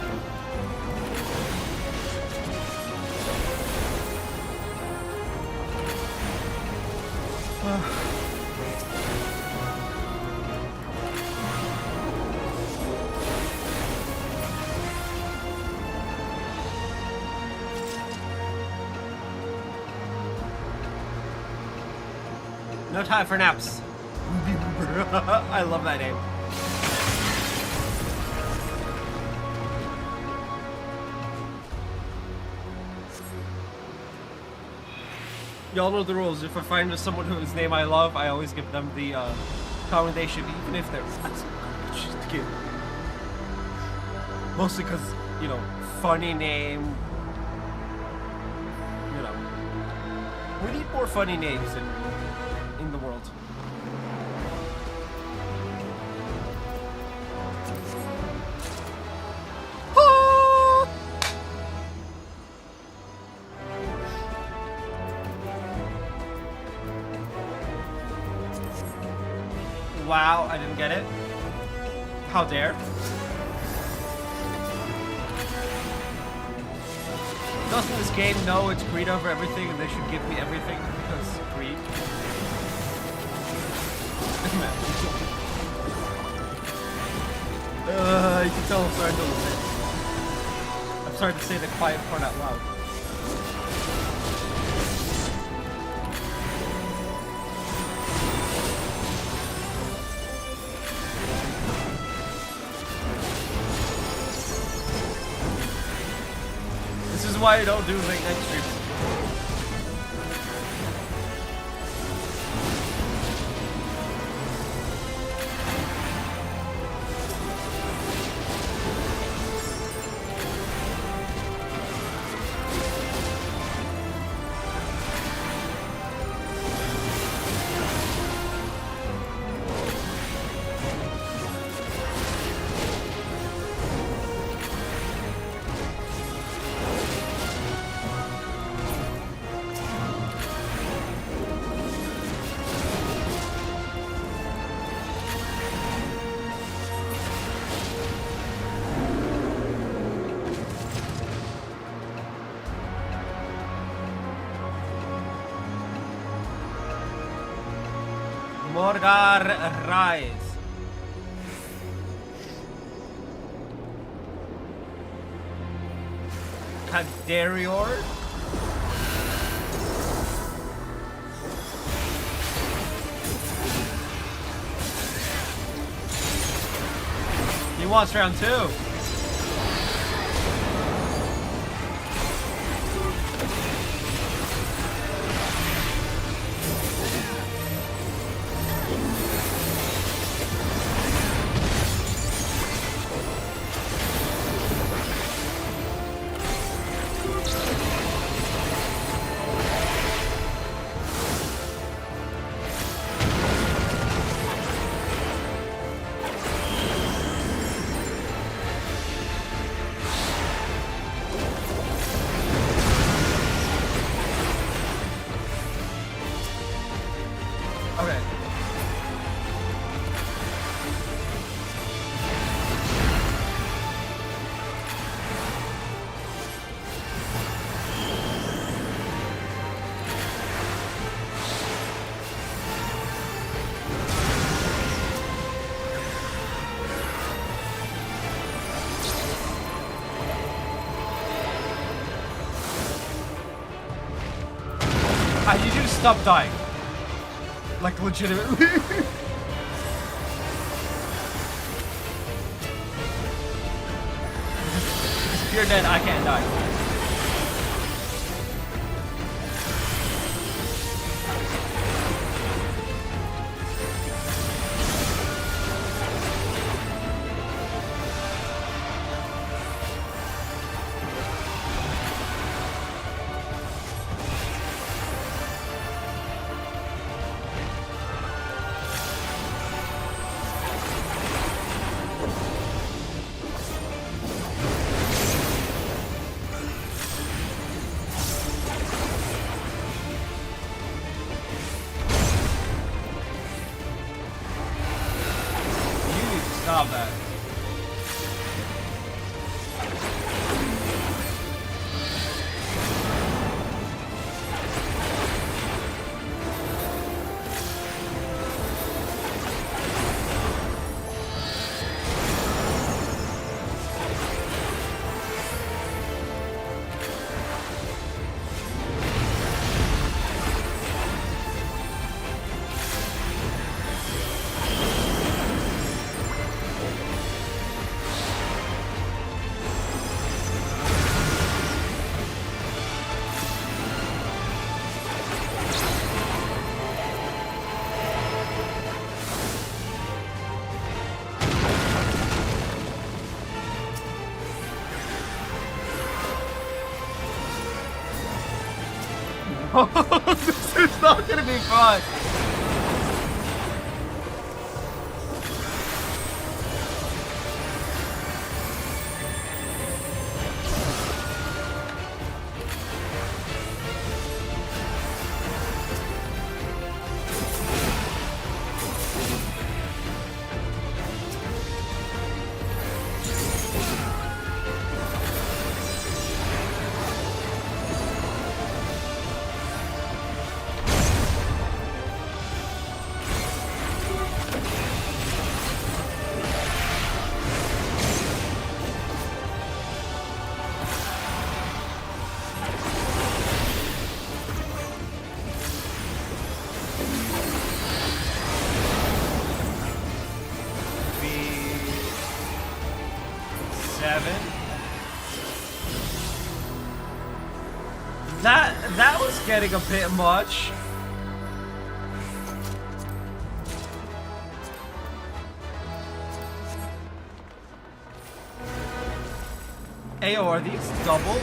no time for naps. I love that name. Y'all know the rules. If I find someone whose name I love, I always give them the commendation, even if they're just a kid. Mostly because, you know, funny name. You know, we need more funny names in the world. Wow, I didn't get it. How dare. Doesn't this game know it's greed over everything and they should give me everything because greed? You can tell I'm starting to lose it. I'm starting to say the quiet part out loud. This is why I don't do late night streams. Morgar Rise. Kadarior. He wants round 2. Okay. I need you to stop dying. Like, legitimately. If you're dead, I can't die. Stop that. This is not gonna be fun. That was getting a bit much. Ayo, are these double?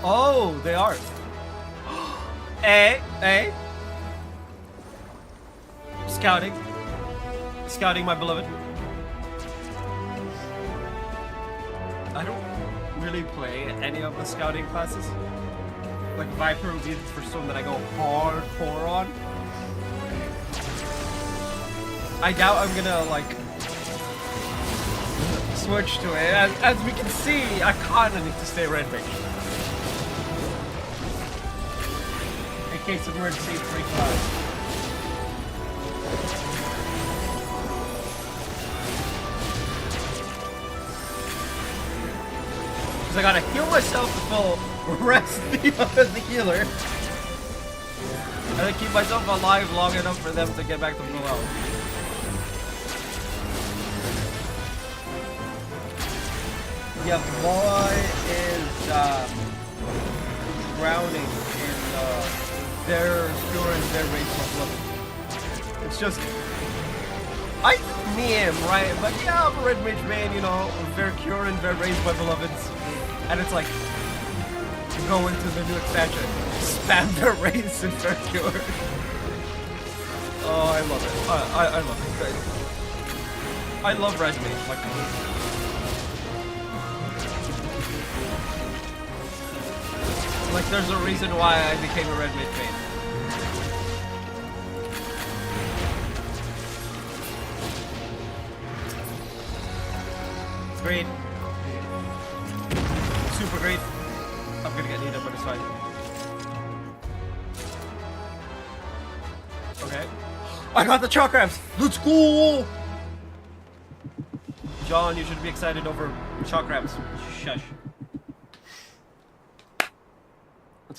Oh, they are. Hey. Scouting. Scouting, my beloved. I don't really play any of the scouting classes. Like Viper would be the first one that I go hardcore on. I doubt I'm gonna like switch to it. As we can see, I kinda need to stay red mage. In case of emergency, 3 clouds. Cause I gotta heal myself to full rest the healer. And then keep myself alive long enough for them to get back to full health. Yeah, boy is drowning in their pure and their rage of love. It's just I me am, right? But yeah, I'm a red mage main, you know, very cure and very raised by beloveds. And it's like go into the new expansion, spam their race and very cure. Oh, I love it. I love it. I love red mage, like there's a reason why I became a red mage main. It's great. Super great. I'm gonna get Nita, but it's fine. Okay. I got the chakrams! Let's go! John, you should be excited over chakrams. Shush.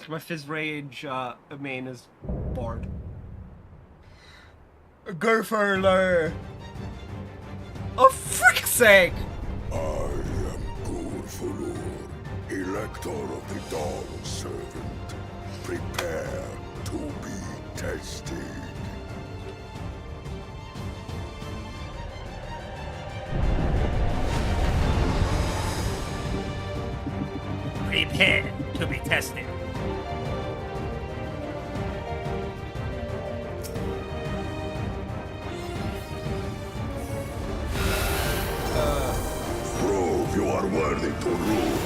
My Fizz Rage main is bored. Gerfurler! Oh, frick's sake! I am Gurfulur, Elector of the Dawn Servant. Prepare to be tested. Prepare to be tested. Prove you are worthy to rule.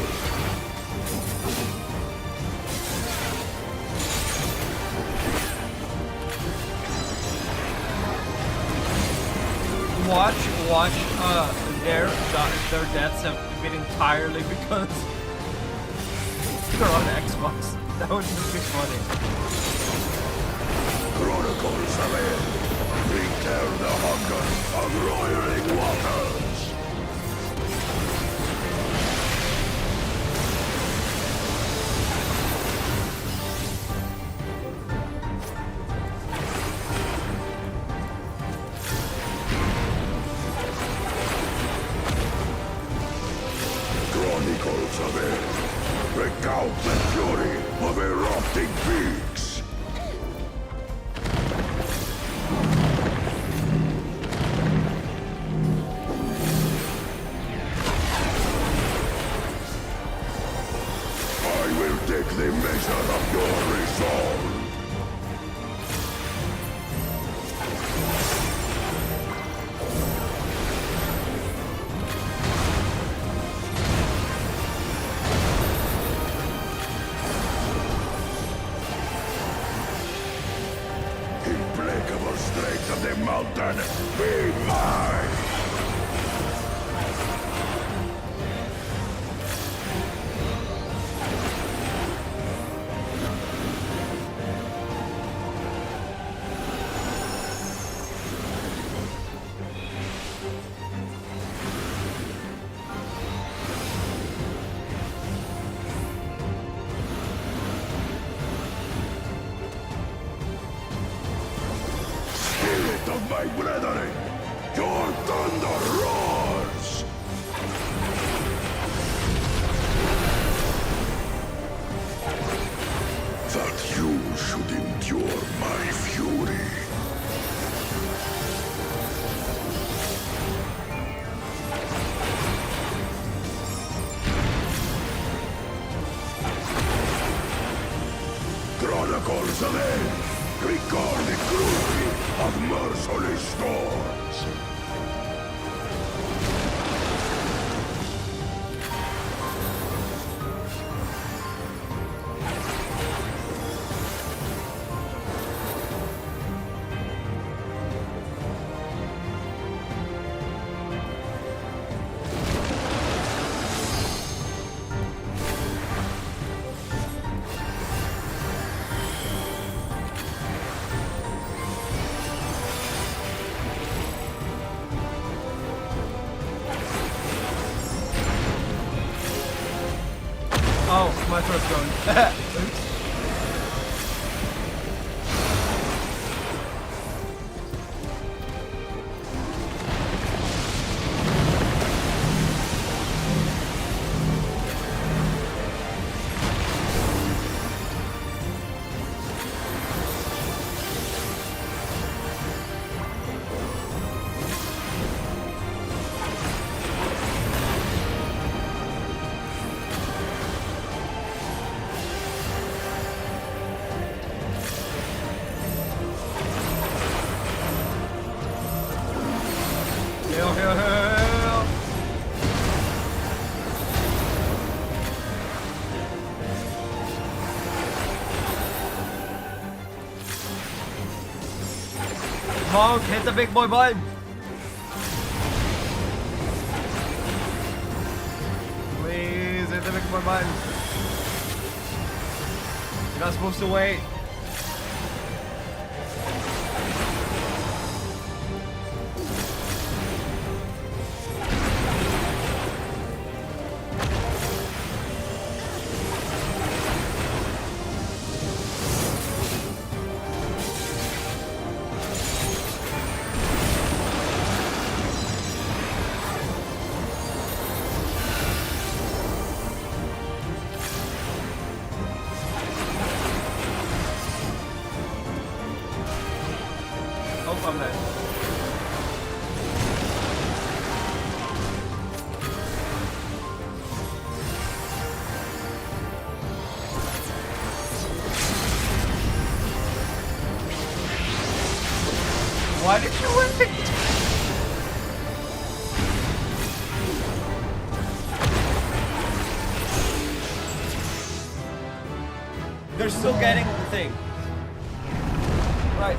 Watch, their deaths have been entirely because they're on Xbox. That would just be funny. Chronicles of it. Return the hunger of roiling waters. Chronicles of it. Recount the fury of erupting peaks. I will take the measure of your resolve. Implacable strength of the mountain, be mine! Spirit of my brethren, your thunder roars! That you should endure my fury. XIV, record the cruelty of merciless storms. Oh, my throat's going. Oops. Heal, heal, heal. Monk, hit the big boy button. Please hit the big boy button. You're not supposed to wait. Oh, I'm dead. Why did you win? They're still getting the thing. Right.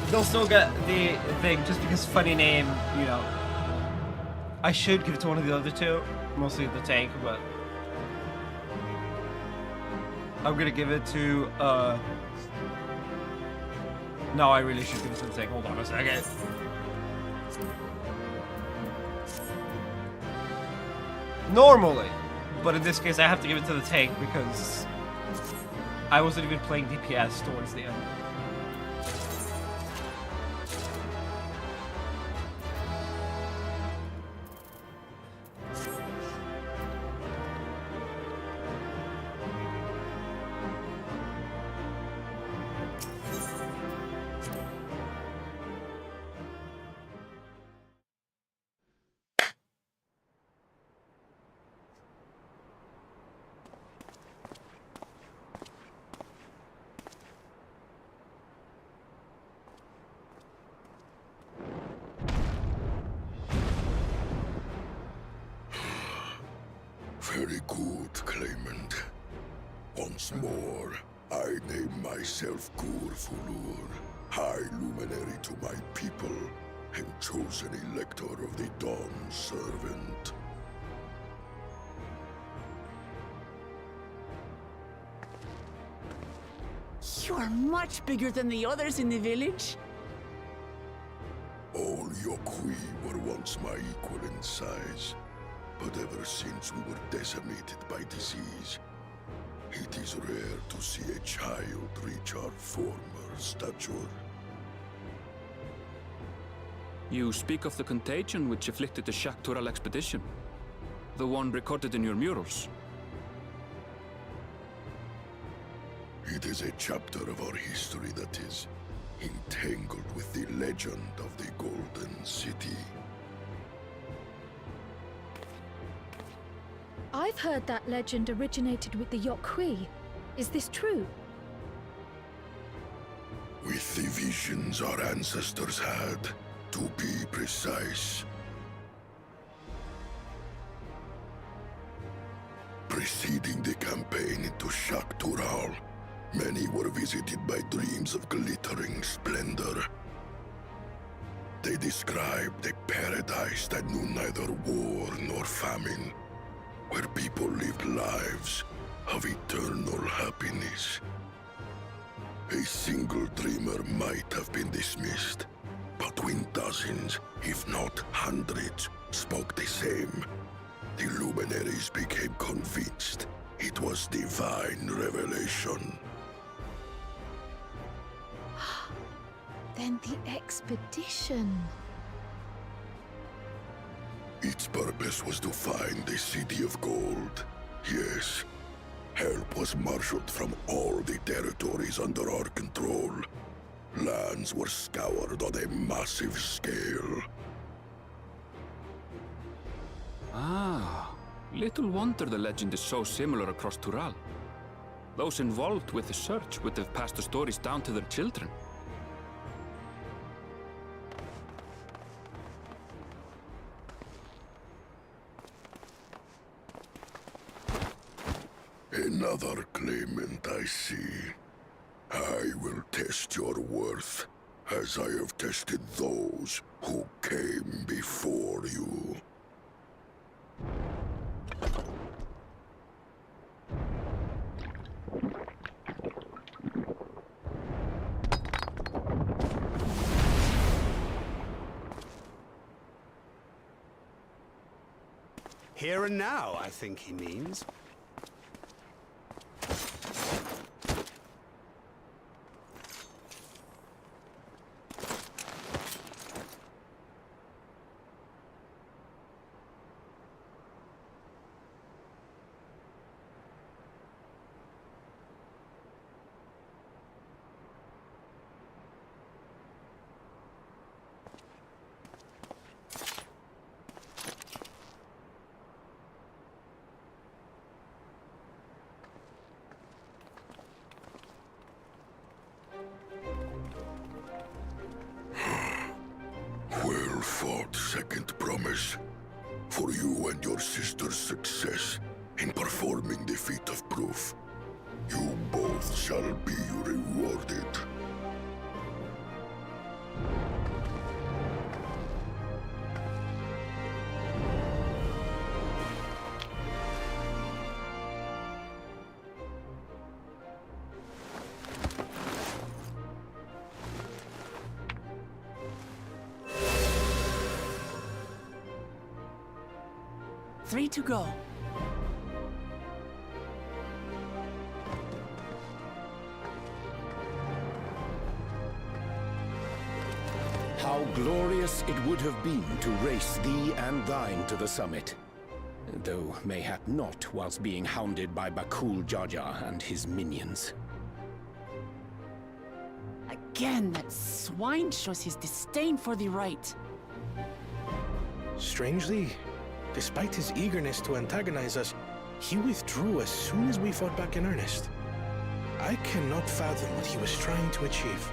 They'll still get the thing just because funny name, you know. I should give it to one of the other two, mostly the tank, but I'm gonna give it to no, I really should give it to the tank. Hold on a second. Normally, but in this case I have to give it to the tank because I wasn't even playing DPS towards the end. Very good, claimant. Once more, I name myself Gur Fulur, High Luminary to my people, and chosen Elector of the Dawn Servant. You're much bigger than the others in the village. All Yokui were once my equal in size, but ever since we were decimated by disease, it is rare to see a child reach our former stature. You speak of the contagion which afflicted the Shaktural expedition, the one recorded in your murals. It is a chapter of our history that is entangled with the legend of the Golden City. I've heard that legend originated with the Yokui. Is this true? With the visions our ancestors had, to be precise. Preceding the campaign into Shak-Tural, many were visited by dreams of glittering splendor. They described a paradise that knew neither war nor famine, where people lived lives of eternal happiness. A single dreamer might have been dismissed, but when dozens, if not hundreds, spoke the same, the luminaries became convinced it was divine revelation. Then the expedition... Its purpose was to find the City of Gold. Yes, help was marshaled from all the territories under our control. Lands were scoured on a massive scale. Ah, little wonder the legend is so similar across Tural. Those involved with the search would have passed the stories down to their children. Another claimant, I see. I will test your worth, as I have tested those who came before you. Here and now, I think he means. Well fought, second promise. For you and your sister's success in performing the feat of proof. You both shall be rewarded. Three to go. How glorious it would have been to race thee and thine to the summit. Though mayhap not whilst being hounded by Bakul Jaja and his minions. Again, that swine shows his disdain for the right. Strangely, despite his eagerness to antagonize us, he withdrew as soon as we fought back in earnest. I cannot fathom what he was trying to achieve.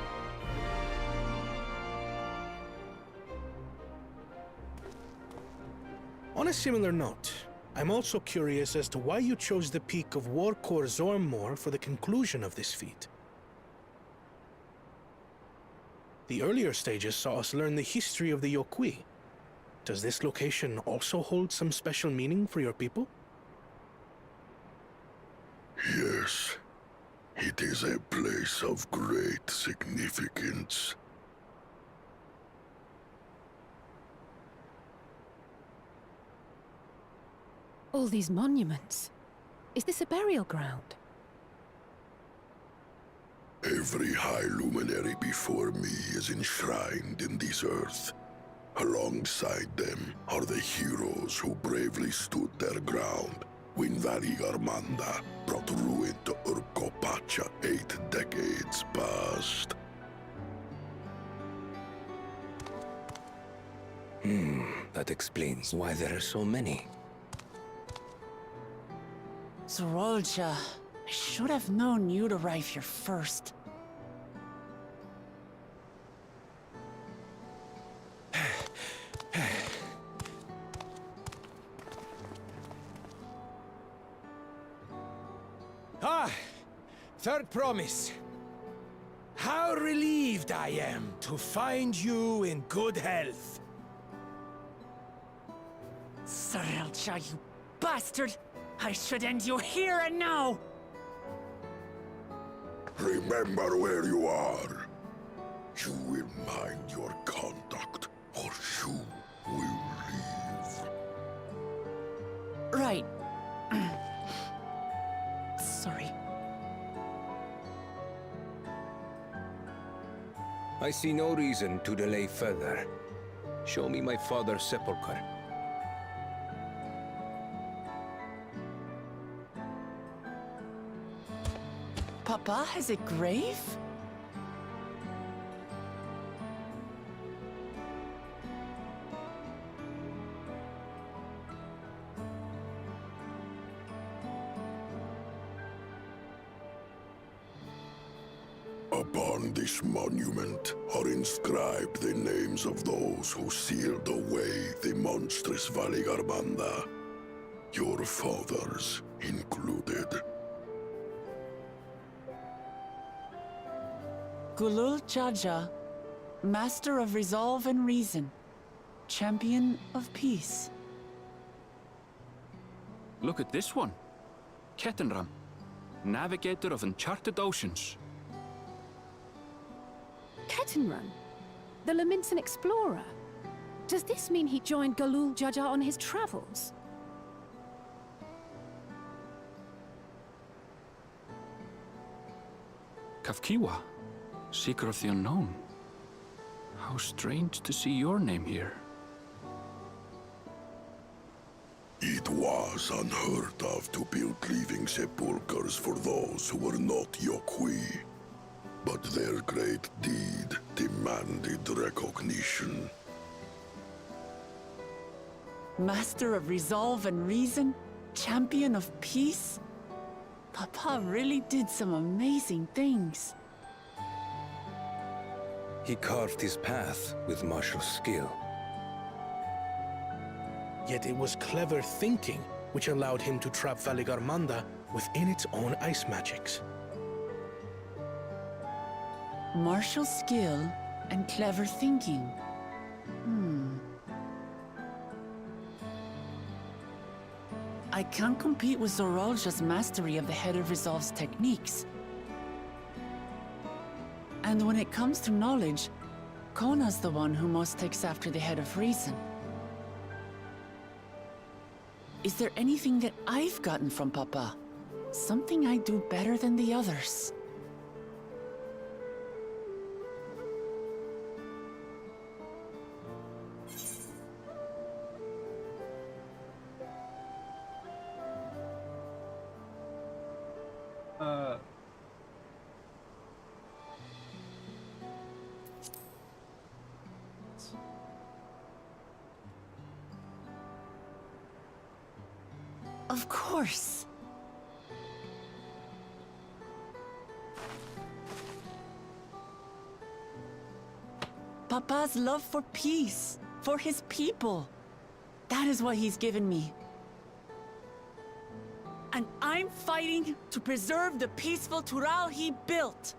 On a similar note, I'm also curious as to why you chose the peak of Warkor Zormor for the conclusion of this feat. The earlier stages saw us learn the history of the Yokwi. Does this location also hold some special meaning for your people? Yes, it is a place of great significance. All these monuments. Is this a burial ground? Every high luminary before me is enshrined in this earth. Alongside them are the heroes who bravely stood their ground when Vali Armanda brought ruin to Urkopacha 8 decades past. That explains why there are so many. Zorolja, should have known you'd arrive here first. Third promise. How relieved I am to find you in good health. Sorelcha, you bastard! I should end you here and now! Remember where you are. You will mind your conduct, or you will leave. Right. Sorry. I see no reason to delay further. Show me my father's sepulchre. Papa has a grave? Upon this monument are inscribed the names of those who sealed away the monstrous Valigarmanda, your fathers included. Gulul Jaja, Master of Resolve and Reason, Champion of Peace. Look at this one. Kettenram, Navigator of Uncharted Oceans. Kettenrun? The Laminsan explorer? Does this mean he joined Gulul Jaja on his travels? Kafkiwa, Seeker of the Unknown. How strange to see your name here. It was unheard of to build living sepulchres for those who were not Yokwi. But their great deed demanded recognition. Master of Resolve and Reason, Champion of Peace? Papa really did some amazing things. He carved his path with martial skill. Yet it was clever thinking which allowed him to trap Valigarmanda within its own ice magics. Martial skill and clever thinking. I can't compete with Zorolja's mastery of the Head of Resolve's techniques. And when it comes to knowledge, Kona's the one who most takes after the Head of Reason. Is there anything that I've gotten from Papa? Something I do better than the others? Of course. Papa's love for peace, for his people. That is what he's given me. And I'm fighting to preserve the peaceful Tural he built.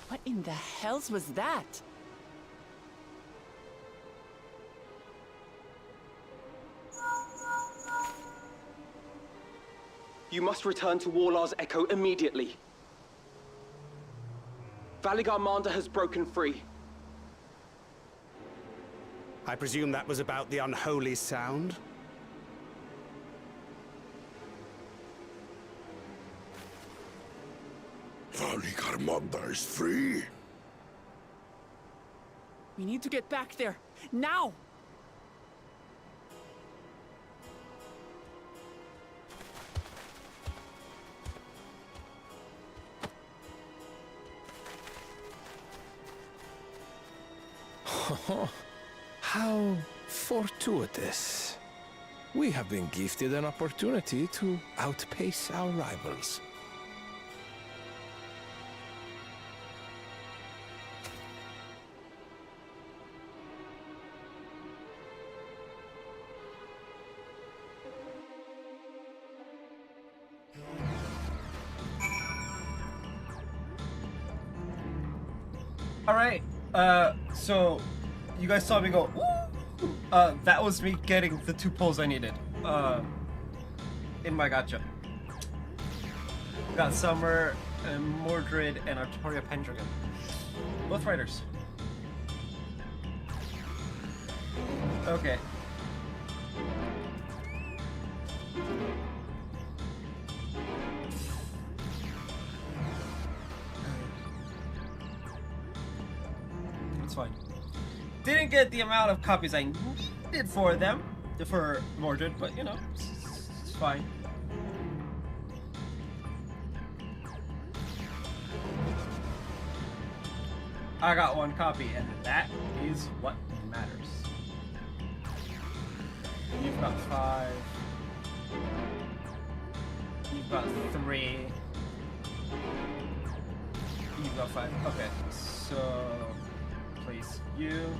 What in the hells was that? You must return to Warlar's Echo immediately. Valigarmanda has broken free. I presume that was about the unholy sound? Valigarmanda is free? We need to get back there, now! Oh, how fortuitous. We have been gifted an opportunity to outpace our rivals. Alright, so you guys saw me go, woo! That was me getting the 2 pulls I needed, in my gacha. Got Summer, Mordred, and Artoria Pendragon. Both riders. Okay. It's fine. Didn't get the amount of copies I needed for them, for Mordred, but you know, it's fine. I got 1 copy, and that is what matters. You've got 5. You've got 3. You've got 5. Okay, so place you.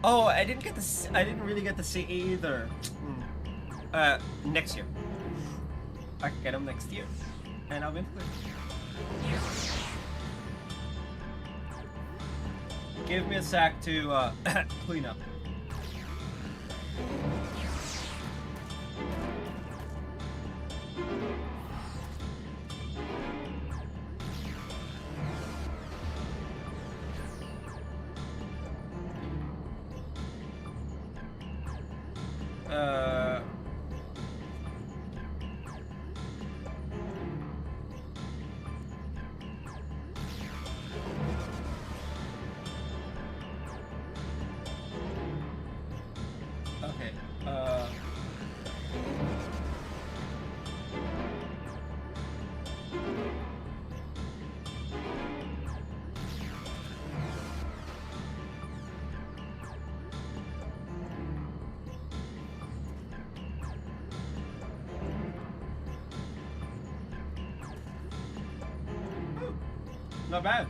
Oh, I didn't get the. I didn't really get the CE either. Next year. I can get them next year, and I'll be clear. Give me a sec to clean up. Not bad.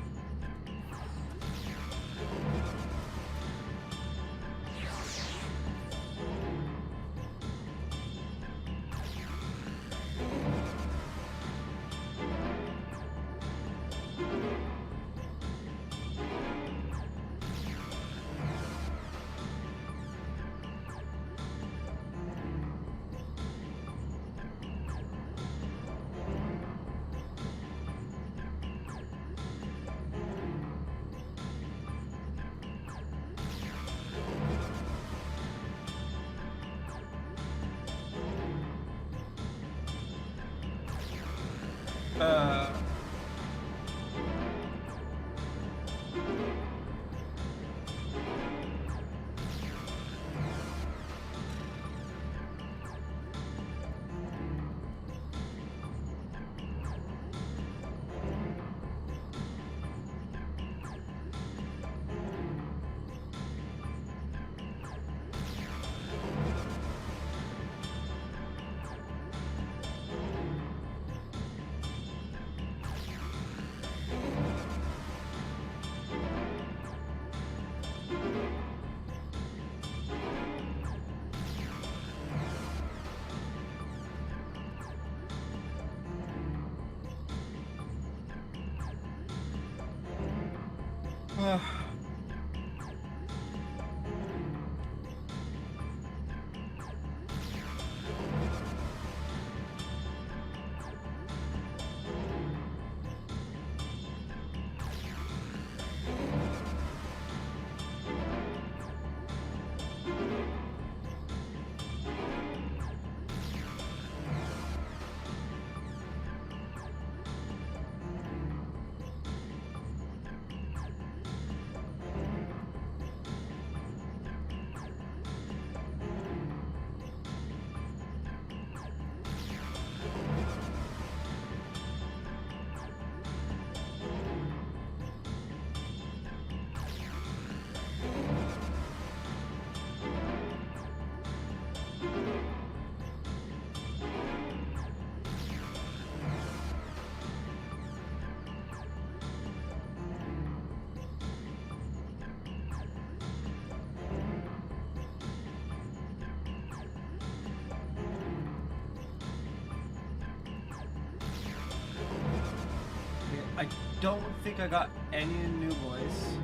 I don't think I got any new boys.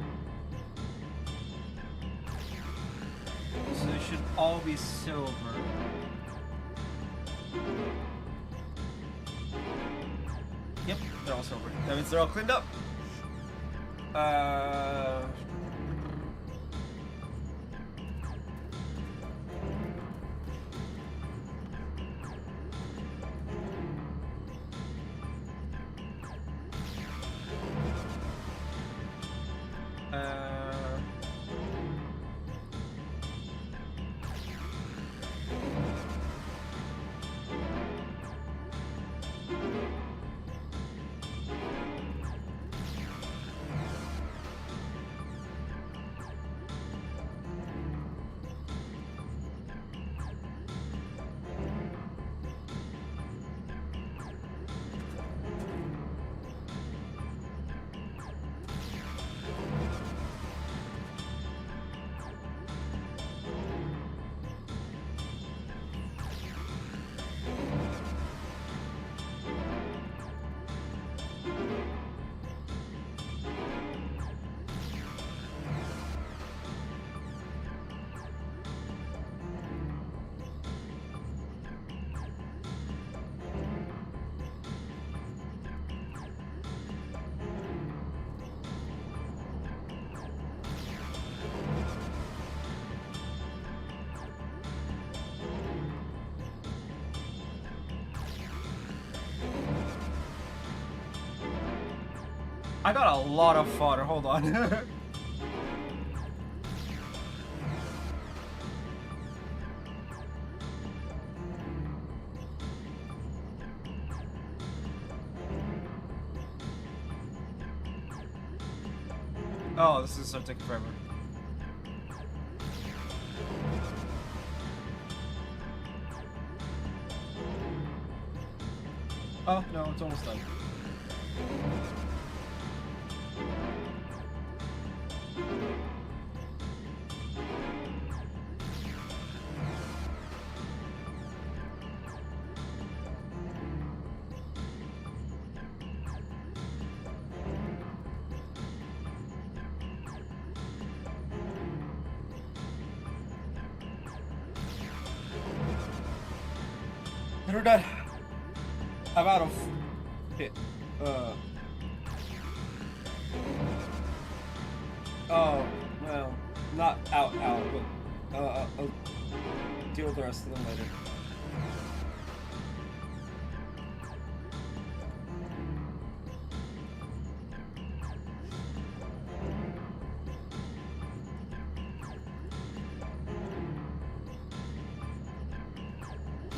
So they should all be silver. Yep, they're all silver. That means they're all cleaned up. I got a lot of fodder, hold on. Oh, this is gonna take forever. Oh, no, it's almost done. We're done. I'm out of it. Oh, well, not out, but I'll deal with the rest of them later.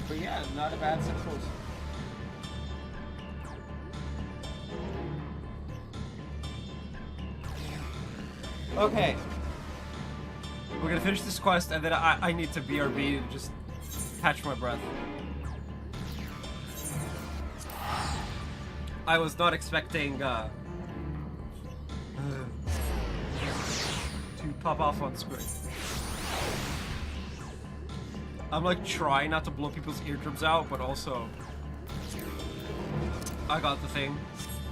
But yeah, not a bad set of tools. Okay. We're gonna finish this quest and then I need to BRB to just catch my breath. I was not expecting to pop off on screen. I'm like trying not to blow people's eardrums out, but also I got the thing,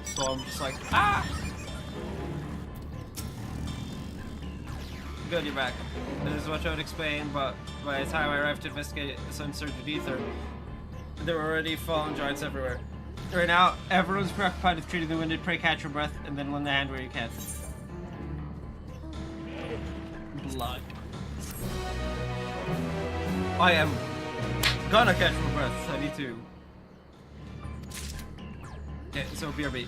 so I'm just like, ah! Good, you're back. This is what I would explain, but by the time I arrived to investigate the unsurged ether, there were already fallen giants everywhere. Right now, everyone's preoccupied with treating the wounded, pray catch your breath, and then lend a hand where you can. Blood. I am gonna catch my breath. I need to. Okay, so BRB.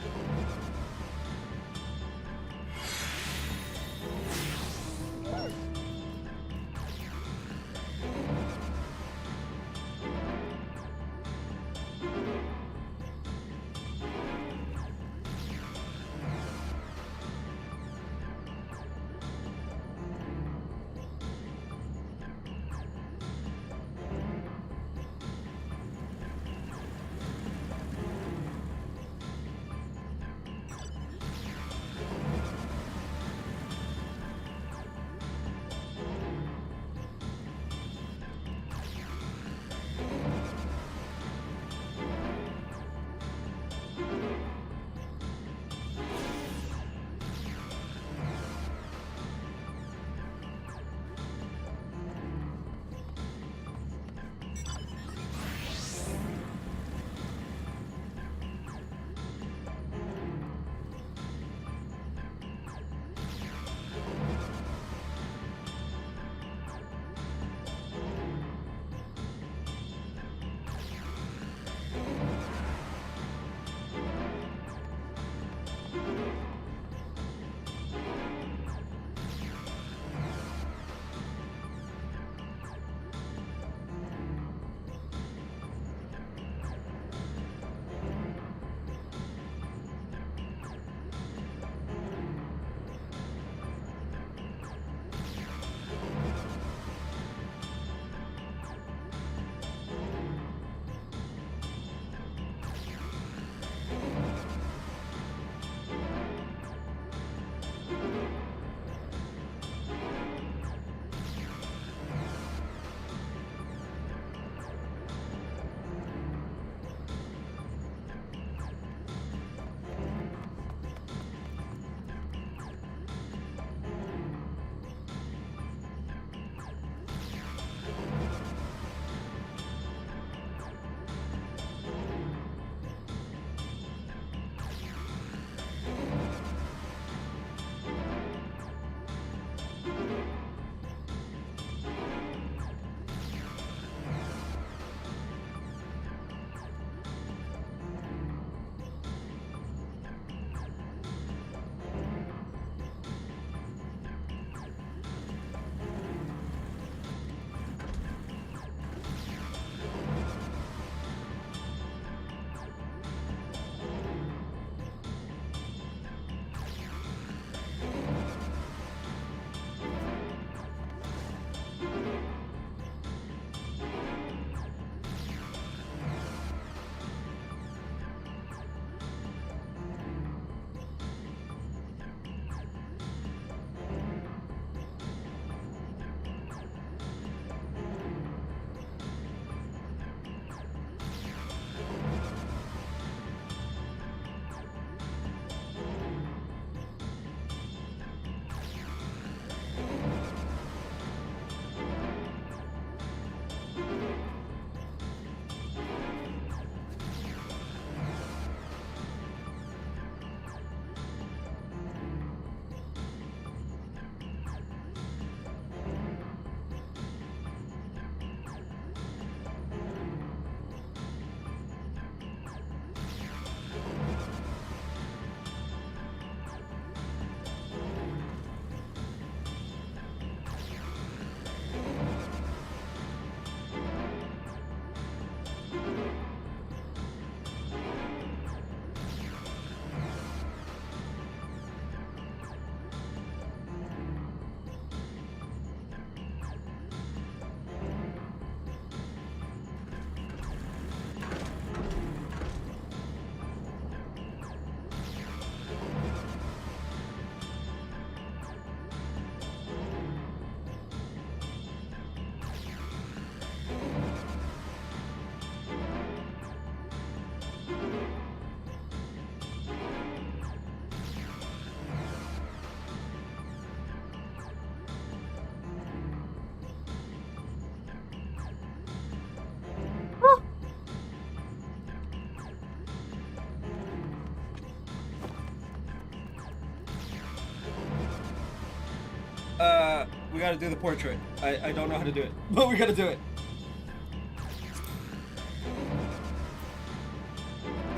We gotta do the portrait. I don't know how to do it, but we gotta do it.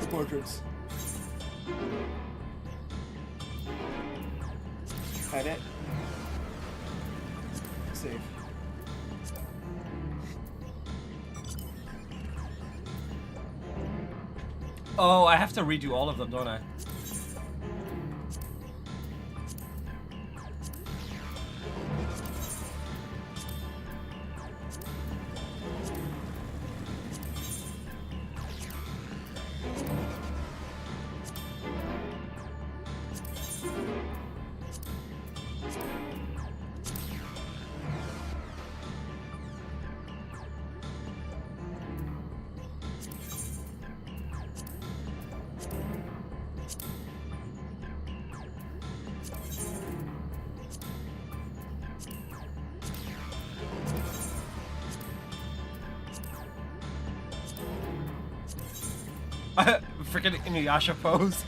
The portraits. Edit. Save. Oh, I have to redo all of them, don't I? Freaking Inuyasha pose.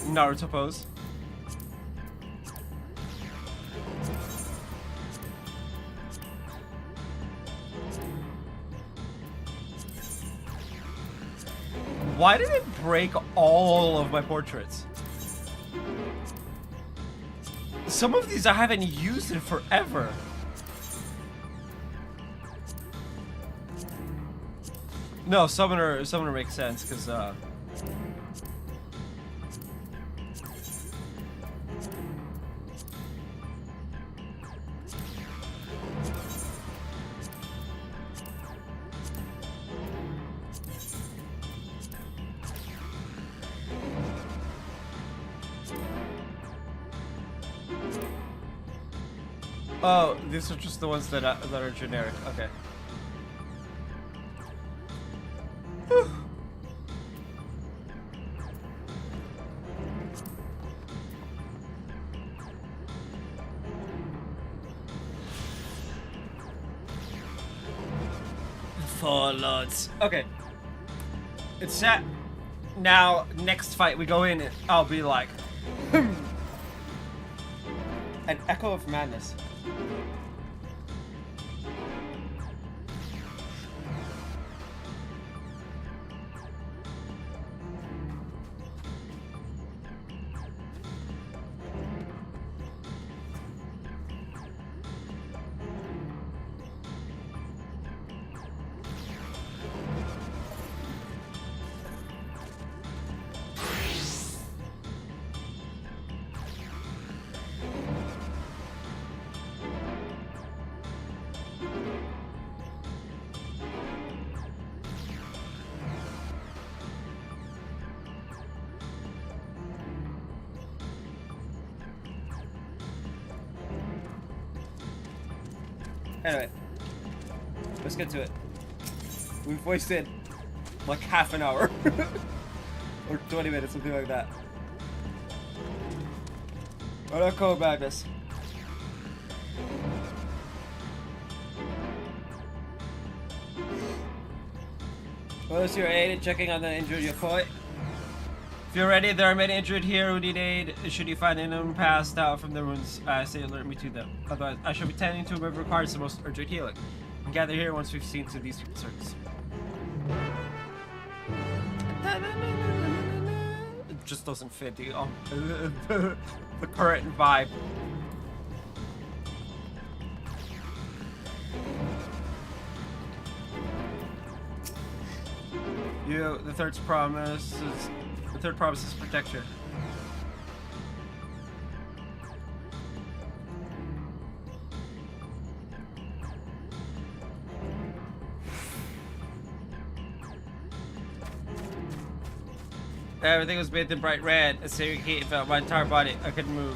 Naruto pose. Why did it break all of my portraits? Some of these I haven't used in forever. No, summoner makes sense because oh, these are just the ones that are generic. Okay. Whew. Four lords. Okay. It's set. Now, next fight we go in, I'll be like, an echo of madness. Anyway, let's get to it. We've wasted like half an hour or 20 minutes, something like that. What Echo of Madness? Once you're aided, checking on the injured Yokoi. If you're ready, there are many injured here who need aid. Should you find anyone passed out from the wounds, say alert me to them. Otherwise, I shall be tending to whoever requires the most urgent healing. And gather here once we've seen to these concerns. It just doesn't fit the current vibe. The third promise is protect you. Everything was bathed in bright red. A searing heat felt my entire body. I couldn't move.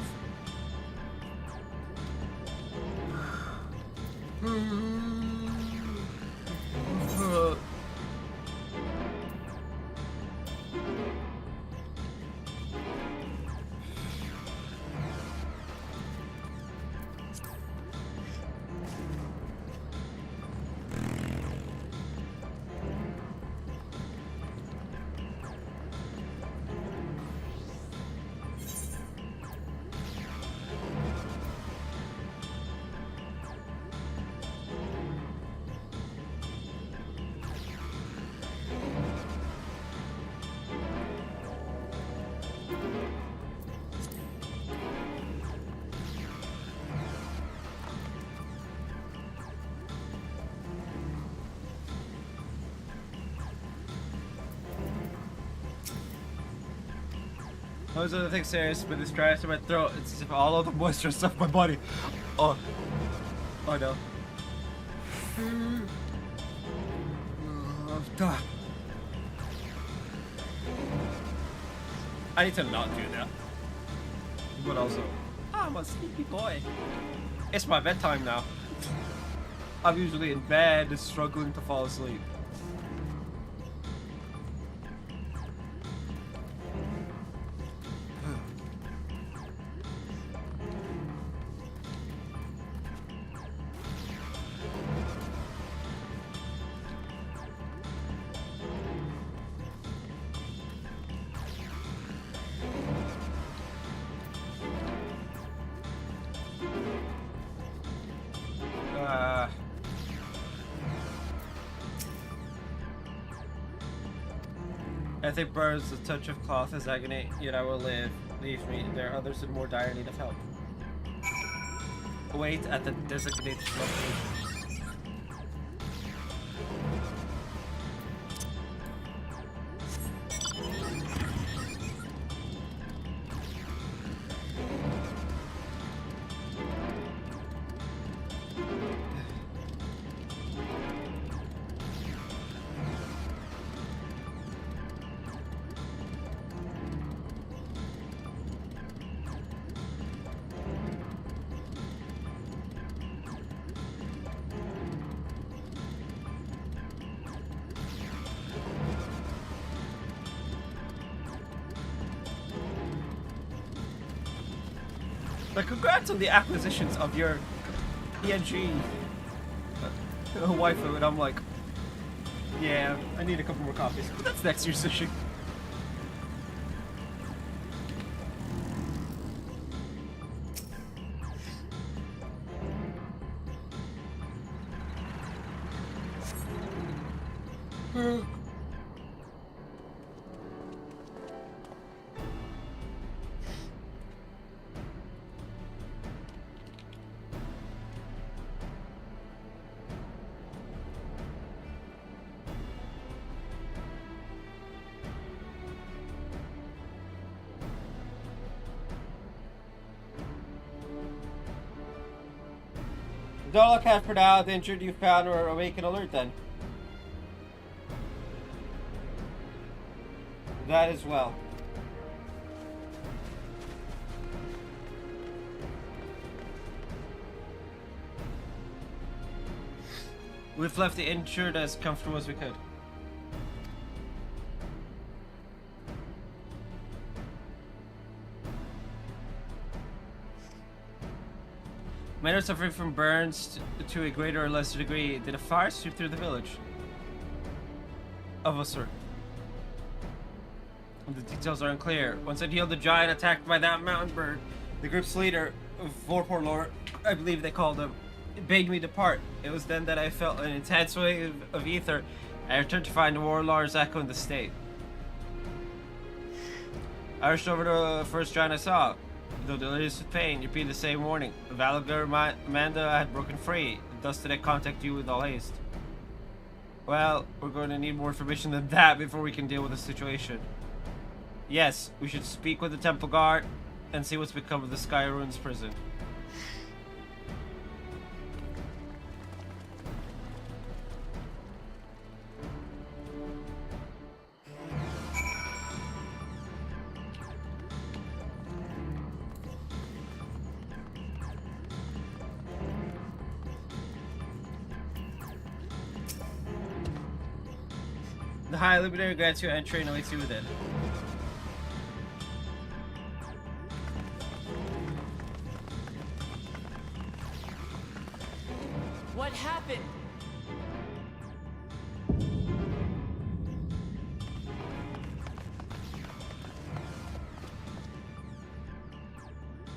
Those are the things serious, but this dries to my throat. It's as if all of the moisture stuff my body. Oh. Oh no. I need to not do that. But also, I'm a sleepy boy. It's my bedtime now. I'm usually in bed, struggling to fall asleep. I think burns, the touch of cloth is agony, yet I will live. Leave me, there are others in more dire need of help. Wait at the designated location. But congrats on the acquisitions of your ENG waifu, and I'm like, yeah, I need a couple more copies, but that's next year's issue. Don't look out for now. The injured you found are awake and alert then. That as well. We've left the injured as comfortable as we could. Men are suffering from burns to a greater or lesser degree. Did a fire sweep through the village? Of a sort. The details are unclear. Once I healed the giant attacked by that mountain bird, the group's leader, Vorporlor, I believe they called him, bade me depart. It was then that I felt an intense wave of ether. I returned to find Warlord's echo in the state. I rushed over to the first giant I saw. Though delirious with pain, repeated the same warning. Valgar Amanda had broken free. Thus did I contact you with all haste. Well, we're going to need more information than that before we can deal with the situation. Yes, we should speak with the Temple Guard and see what's become of the Sky Ruins prison. The High Luminary grants you entry and awaits you within. What happened?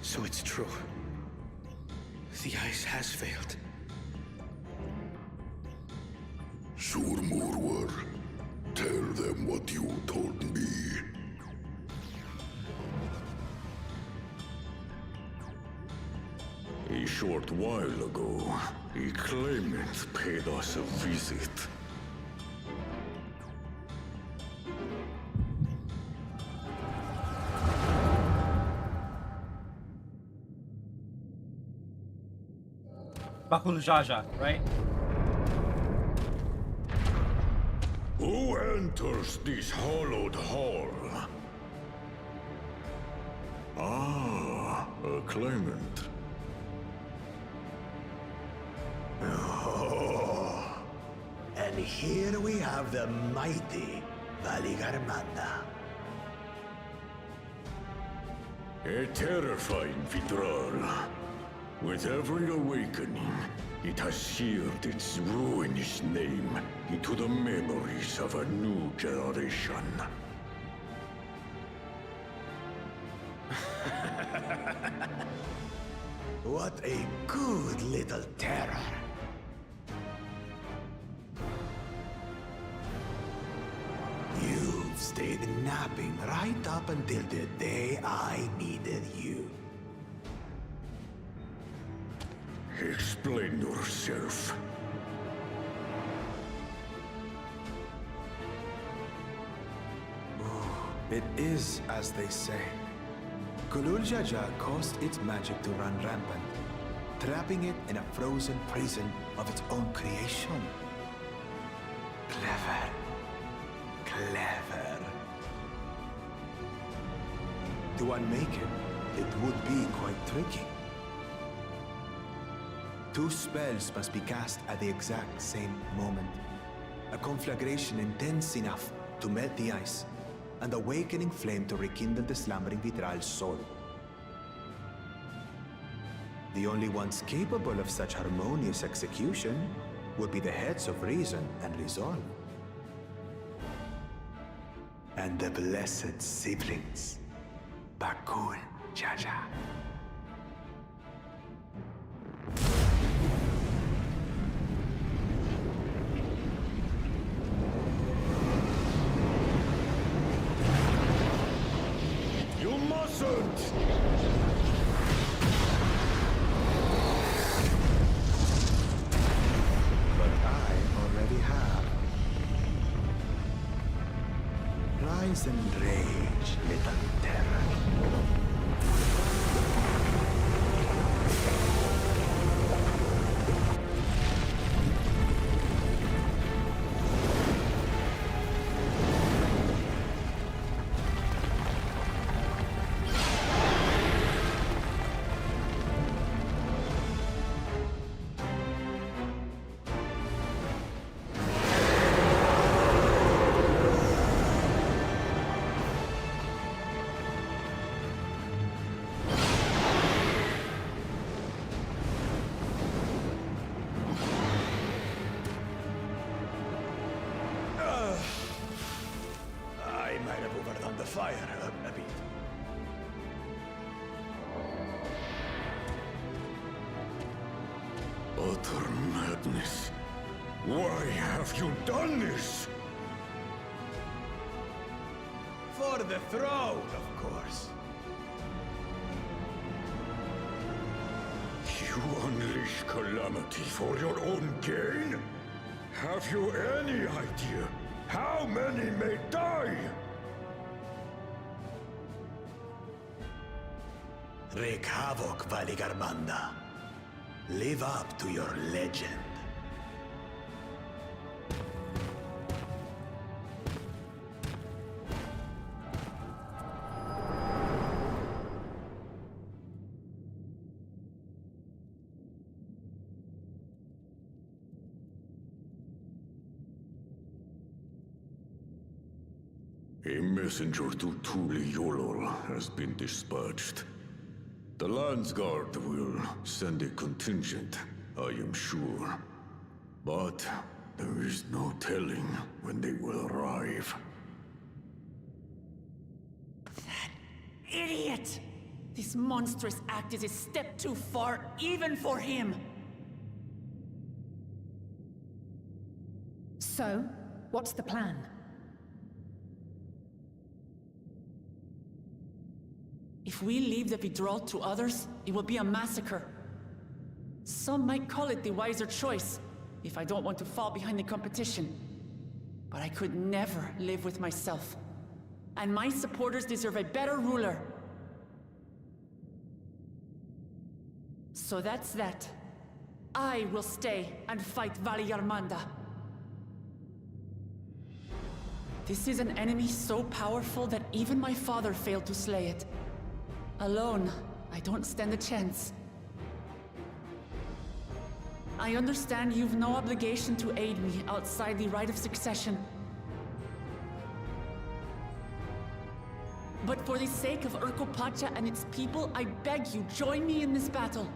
So it's true. The ice has failed. Surmurwar, tell them what you told me. A short while ago, a claimant paid us a visit. Bakul Jaja, right? Who enters this hallowed hall? Ah, a claimant. Oh, and here we have the mighty Valigarmanda. A terrifying Vidral. With every awakening, it has seared its ruinous name into the memories of a new generation. What a good little terror. You've stayed napping right up until the day I needed you. Explain yourself. It is as they say. Gulul Jaja caused its magic to run rampant, trapping it in a frozen prison of its own creation. Clever. Clever. To unmake it would be quite tricky. 2 spells must be cast at the exact same moment. A conflagration intense enough to melt the ice, and awakening flame to rekindle the slumbering Vitral's soul. The only ones capable of such harmonious execution would be the heads of reason and resolve. And the blessed siblings, Bakul Jaja. You mustn't! But I already have. Rise and rage, little terror. I might have overdone the fire a bit. Utter madness. Why have you done this? For the throne, of course. You unleash calamity for your own gain? Have you any idea how many may die? Wreak havoc, Valigarmanda. Live up to your legend. A messenger to Tuli Yolol has been dispatched. The Landsguard will send a contingent, I am sure. But there is no telling when they will arrive. Idiot! This monstrous act is a step too far, even for him! So, what's the plan? If we leave the Vidral to others, it will be a massacre. Some might call it the wiser choice, if I don't want to fall behind the competition. But I could never live with myself. And my supporters deserve a better ruler. So that's that. I will stay and fight Vali Yarmanda. This is an enemy so powerful that even my father failed to slay it. Alone, I don't stand a chance. I understand you've no obligation to aid me outside the right of succession. But for the sake of Urkopacha and its people, I beg you, join me in this battle.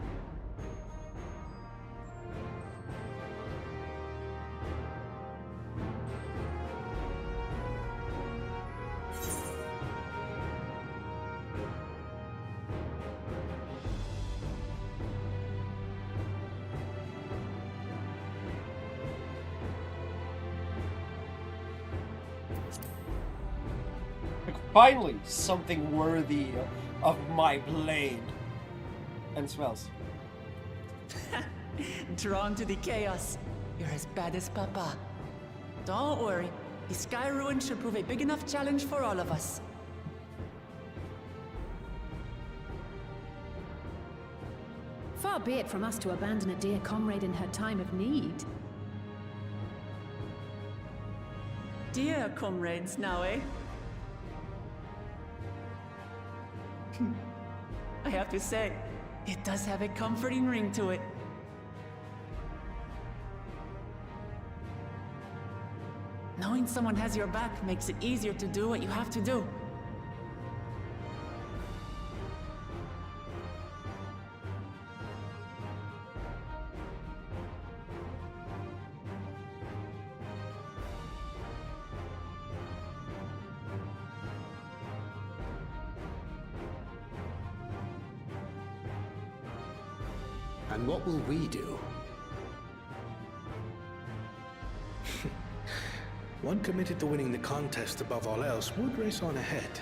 Finally, something worthy of my blade. And smells. Drawn to the chaos. You're as bad as Papa. Don't worry. The Sky Ruin should prove a big enough challenge for all of us. Far be it from us to abandon a dear comrade in her time of need. Dear comrades now, eh? I have to say, it does have a comforting ring to it. Knowing someone has your back makes it easier to do what you have to do. And what will we do? One committed to winning the contest above all else would race on ahead.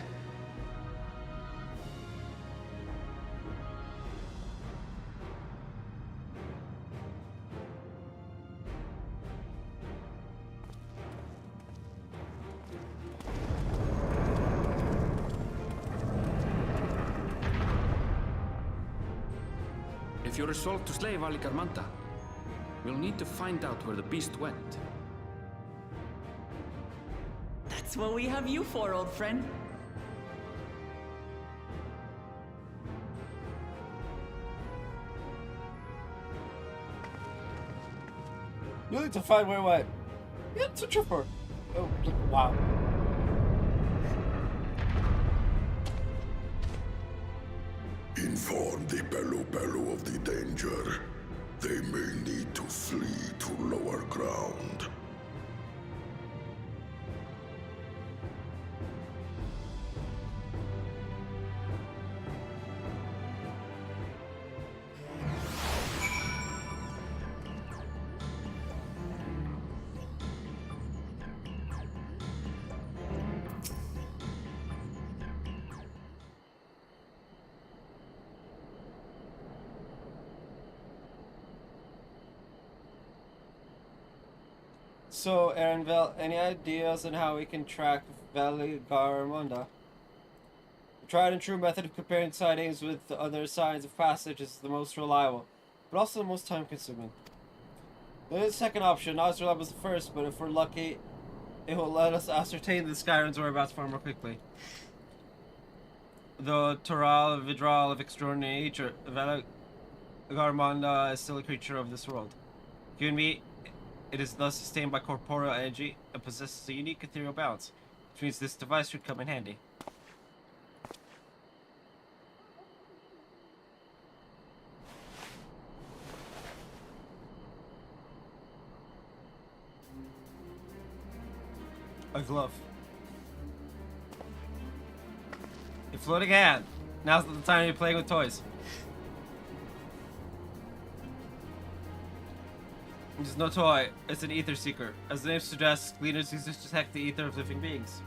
If you're resolved to slay Vali Yarmanda, we'll need to find out where the beast went. That's what we have you for, old friend. You need to find where it went. Yeah, it's a tripper. Oh, wow. Inform the Bello of the danger. They may need to flee to lower ground. So, Aaronville, any ideas on how we can track Vali Yarmanda? The tried and true method of comparing sightings with the other signs of passage is the most reliable, but also the most time-consuming. The second option, not as reliable as the first, but if we're lucky, it will let us ascertain the Skyrim's whereabouts far more quickly. The Toral Vidral of extraordinary nature, Vali Yarmanda is still a creature of this world. Given me, it is thus sustained by corporeal energy and possesses a unique ethereal balance, which means this device should come in handy. A glove. A floating hand. Now's not the time to be playing with toys. It's no toy, it's an ether seeker. As the name suggests, gleaners use this to detect the ether of living beings.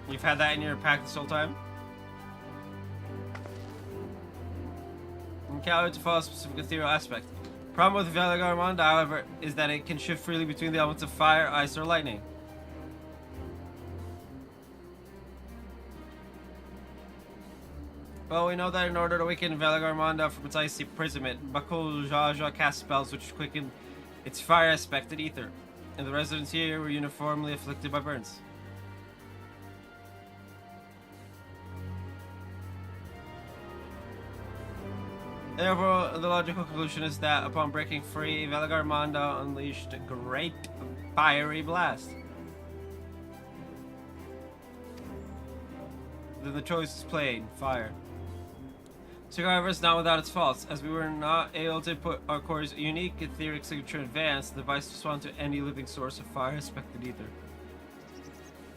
You've had that in your pack this whole time? Encounter to follow a specific ethereal aspect. Problem with Vali Yarmanda, however, is that it can shift freely between the elements of fire, ice, or lightning. Well, we know that in order to weaken Velagarmonda from its icy imprisonment, Bakul Jaja cast spells which quicken its fire-aspected ether, and the residents here were uniformly afflicted by burns. Therefore, the logical conclusion is that upon breaking free, Velagarmonda unleashed a great fiery blast. Then the choice is plain: fire. So, however, is not without its faults. As we were not able to put our core's unique etheric signature in advance, the device responded to any living source of fire-aspected ether.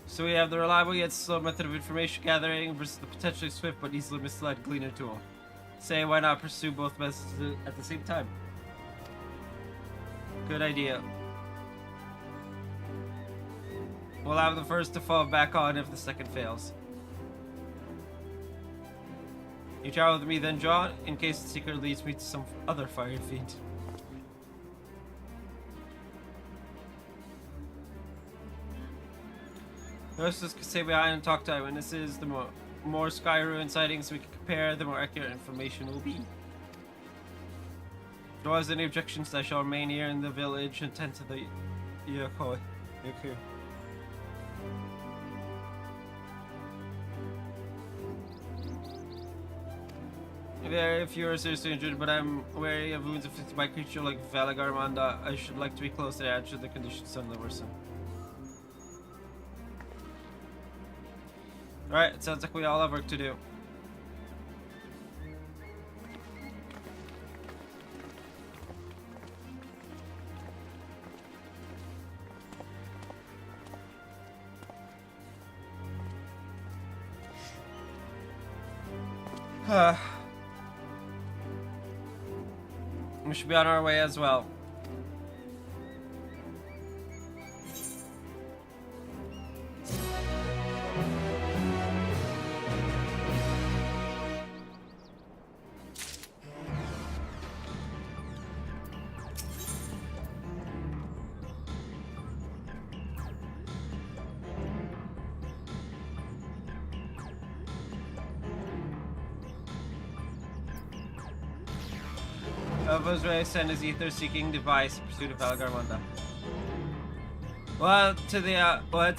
So we have the reliable yet slow method of information gathering versus the potentially swift but easily misled gleaner tool. Say, why not pursue both methods at the same time? Good idea. We'll have the first to fall back on if the second fails. You travel with me then, John, in case the secret leads me to some other fire fiend. Let's just stay behind and talk to eyewitnesses. The more Sky Ruin sightings we can compare, the more accurate information will be. If there was any objections, I shall remain here in the village and tend to the Yokoi. Very few are seriously injured, but I'm wary of wounds inflicted by a creature like Velagarmonda. I should like to be close to the edge should the conditions suddenly worsen. Alright, it sounds like we all have work to do. We should be on our way as well. Elvosray sent his ether-seeking device in pursuit of Velagarmonda. We'll head to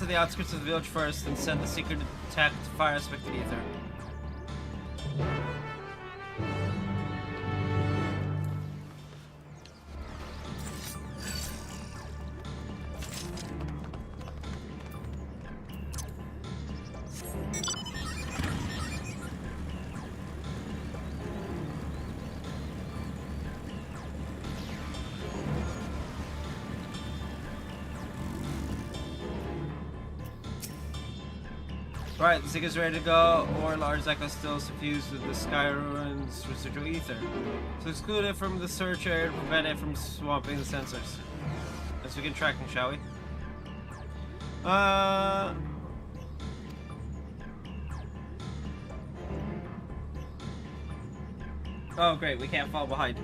the outskirts of the village first and send the secret detect fire-aspected ether. Right, the Zig is ready to go, or large echo still suffused with the Sky Ruin's residual ether. So exclude it from the search area to prevent it from swamping the sensors. Let's begin tracking, shall we? Oh great, we can't fall behind.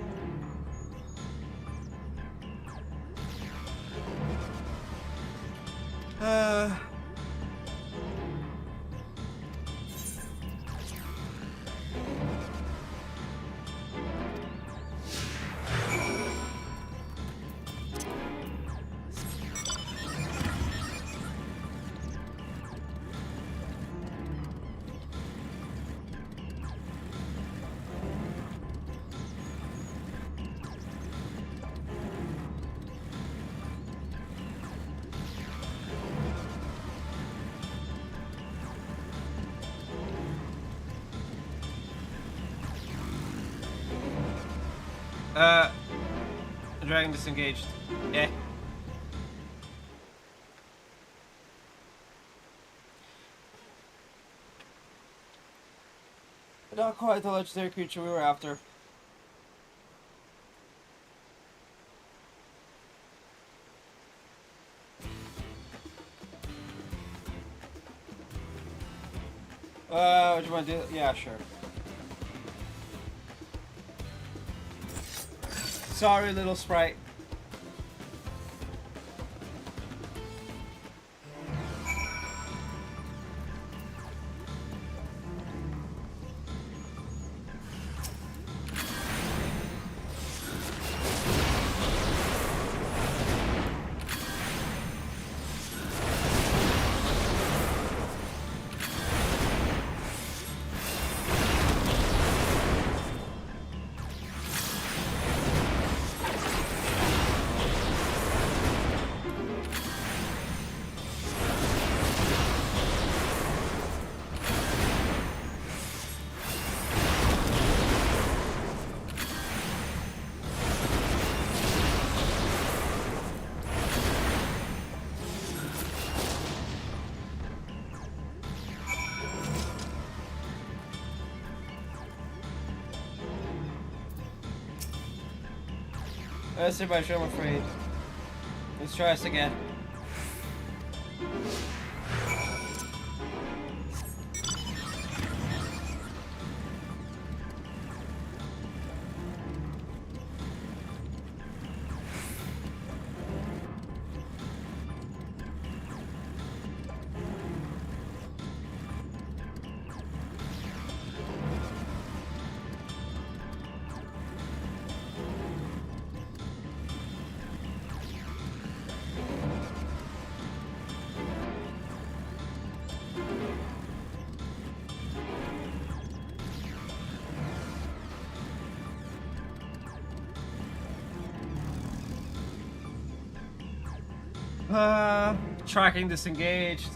Dragon disengaged. Yeah. Not quite the legendary creature we were after. What do you want to do? Yeah, sure. Sorry, little sprite. Let's see my show, I'm afraid. Let's try this again. Tracking disengaged.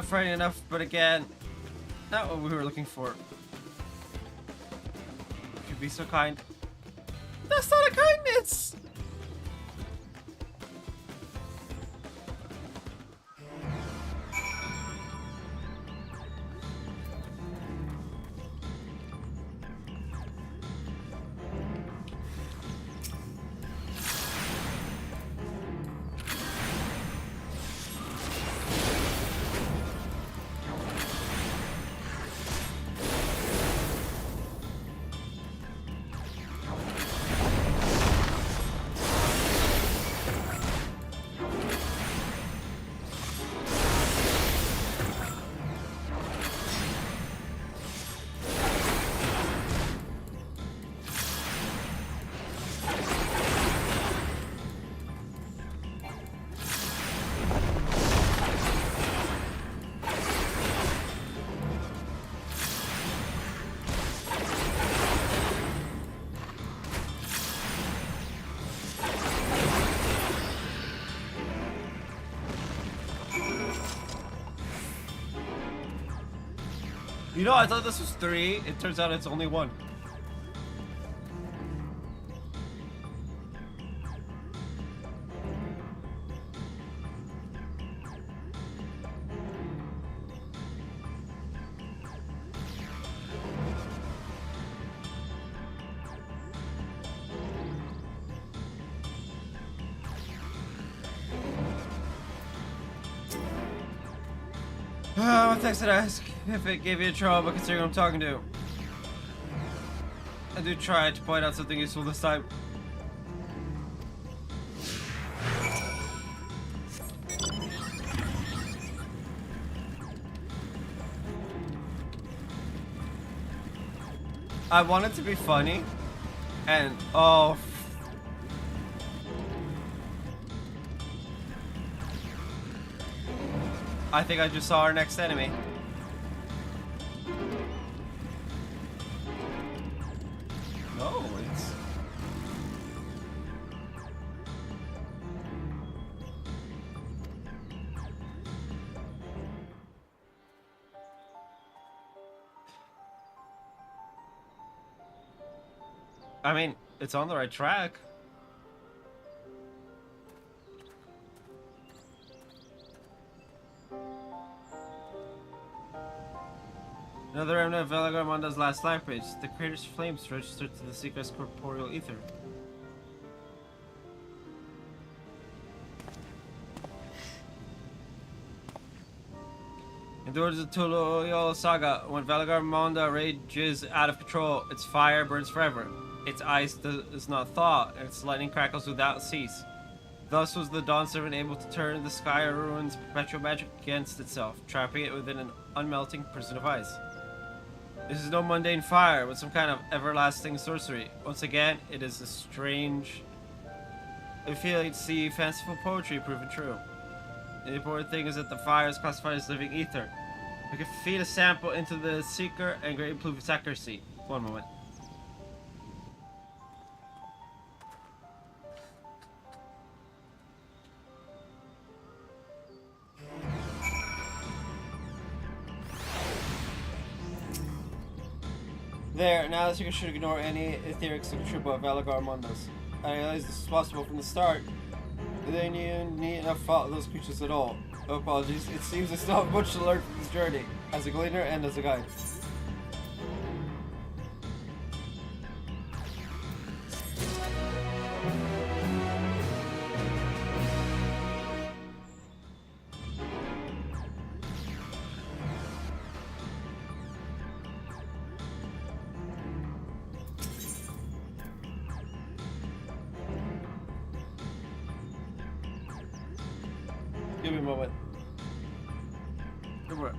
Frightening enough, but again, not what we were looking for. If you'd be so kind. That's not a kindness! You know, I thought this was 3. It turns out it's only 1. What text did I ask if it gave you trouble considering who I'm talking to? I do try to point out something useful this time. I want it to be funny, and oh. I think I just saw our next enemy. No, it's... I mean, it's on the right track. Another remnant of Velagarmonda's last rampage. The crater's flames registered to the Seeker's corporeal ether. In the words of Tuloyol Saga, when Velagarmonda rages out of control, its fire burns forever. Its ice does not thaw, and its lightning crackles without cease. Thus was the Dawn Servant able to turn the sky ruins perpetual magic against itself, trapping it within an unmelting prison of ice. This is no mundane fire, but some kind of everlasting sorcery. Once again, it is a strange feeling to see fanciful poetry proven true. The important thing is that the fire is classified as living ether. We can feed a sample into the Seeker and greatly improve its accuracy. One moment. There, now the Seeker should ignore any etheric signature about Velagarmonda's. I realized this was possible from the start. They need not follow those creatures at all. No apologies. It seems I still have much to learn from this journey, as a gleaner and as a guide. Give me a moment. Come on.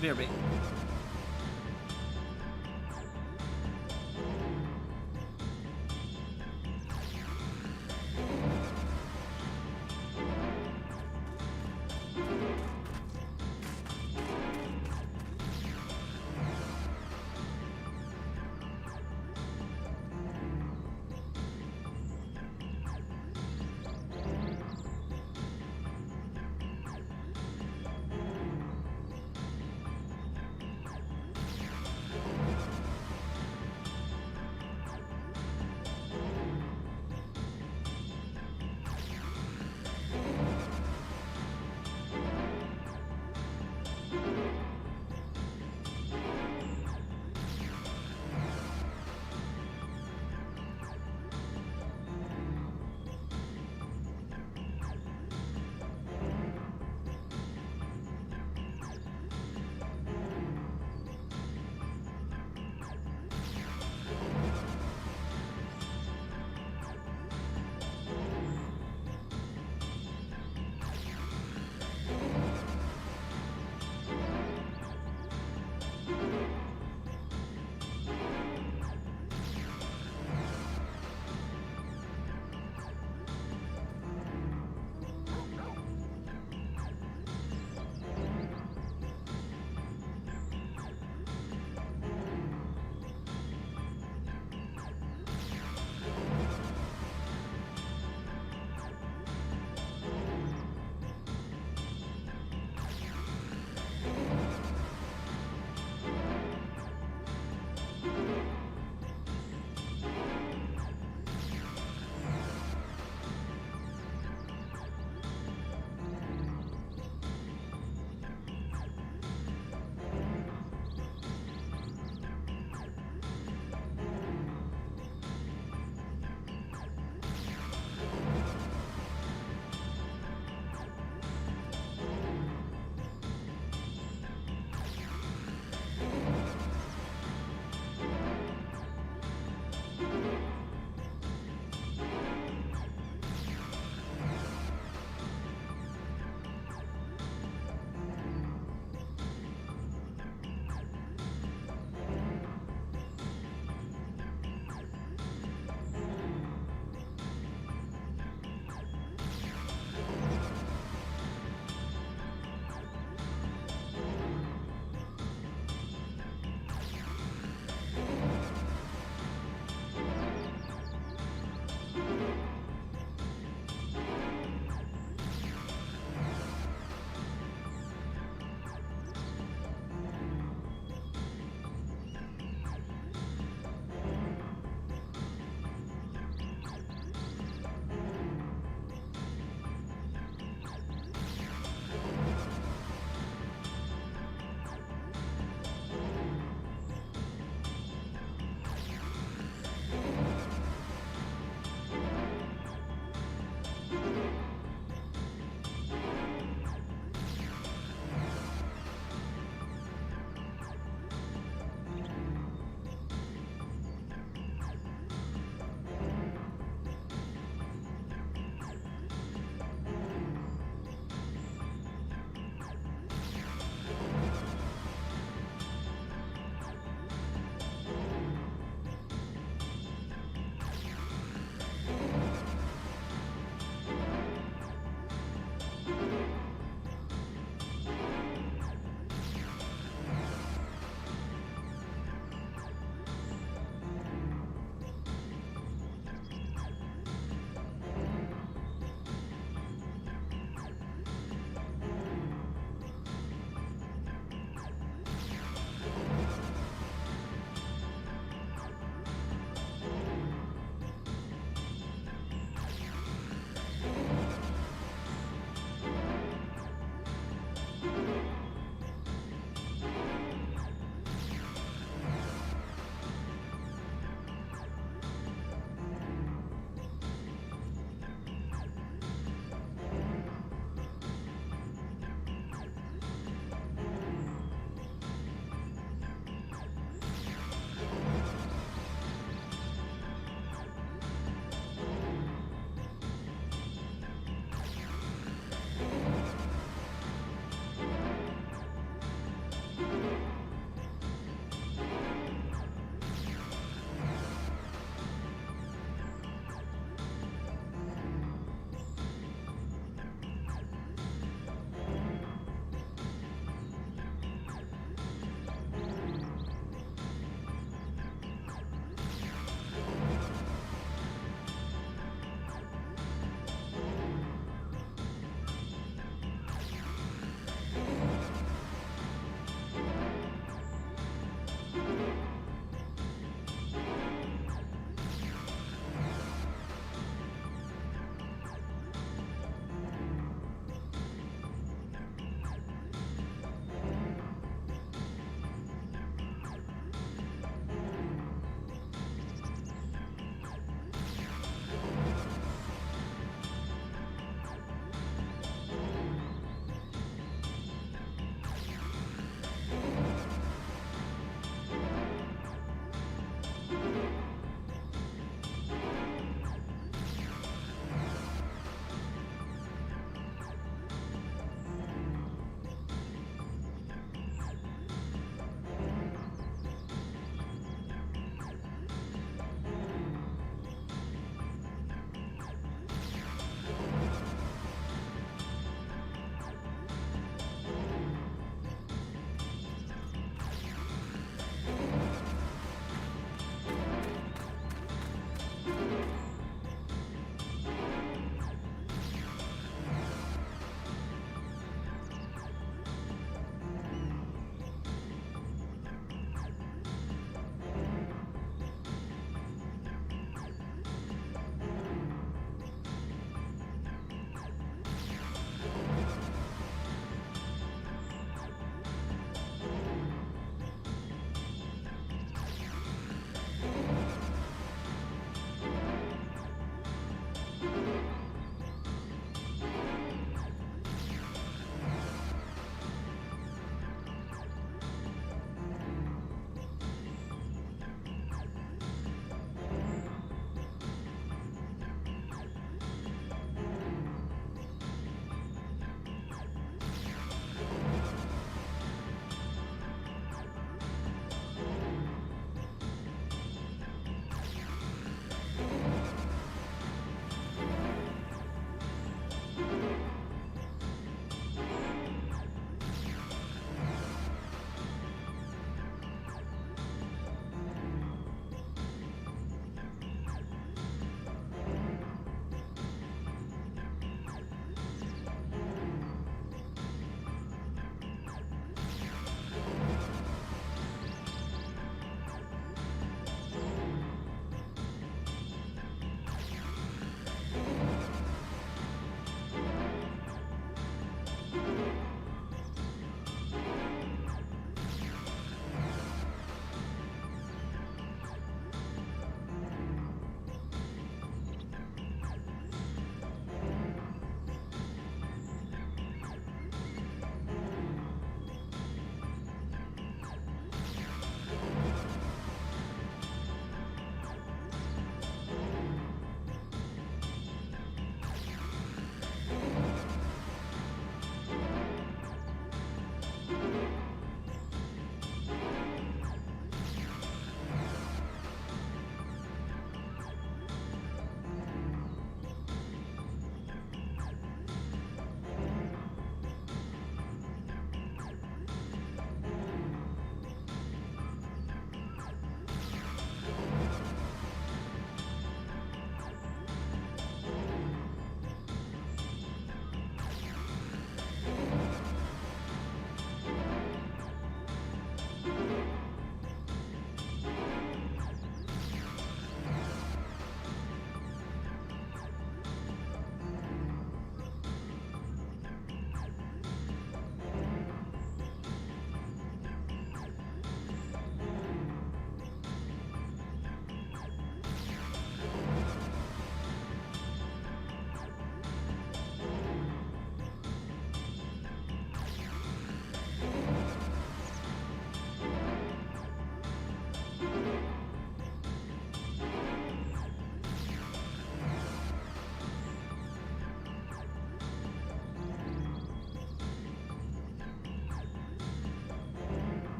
Near me.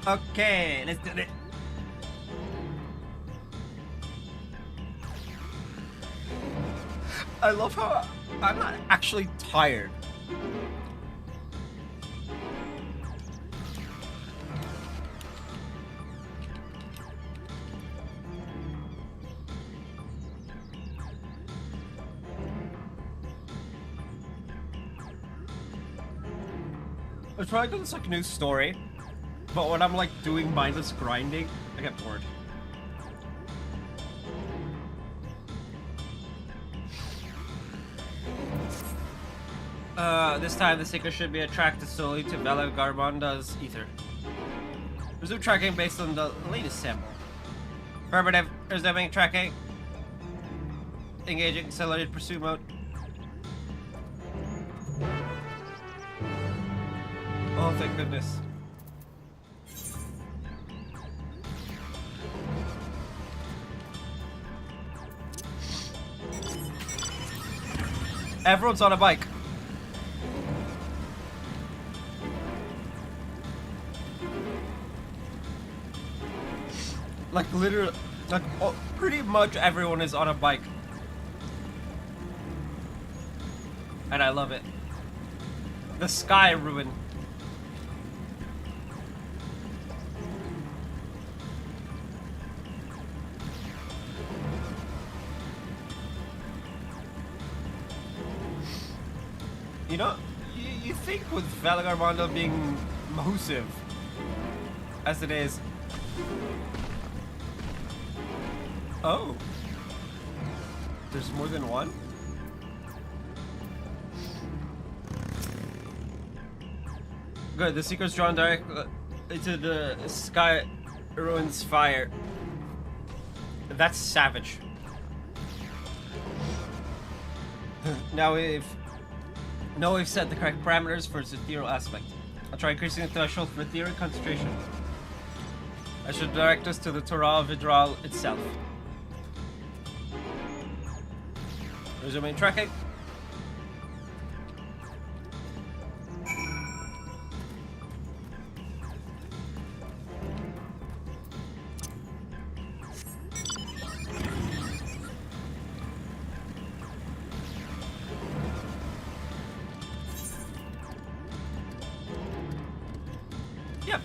Okay, let's do it. I love how I'm not actually tired. It's probably because it's like a new story, but when I'm like doing mindless grinding, I get bored. This time the seeker should be attracted solely to Vela Garmonda's ether. Resume tracking based on the latest sample. Affirmative. Resuming tracking. Engaging accelerated pursuit mode. Oh, thank goodness. Everyone's on a bike. Like literally, like pretty much everyone is on a bike. And I love it. The sky ruin. You know, you think with Vela Garmonda being massive as it is. Oh. There's more than one? Good, the seeker's drawn direct into the sky ruins fire. That's savage. Now we've set the correct parameters for its ethereal aspect. I'll try increasing the threshold for ethereal concentration. I should direct us to the Torah Vidral itself. Resuming tracking. Yep.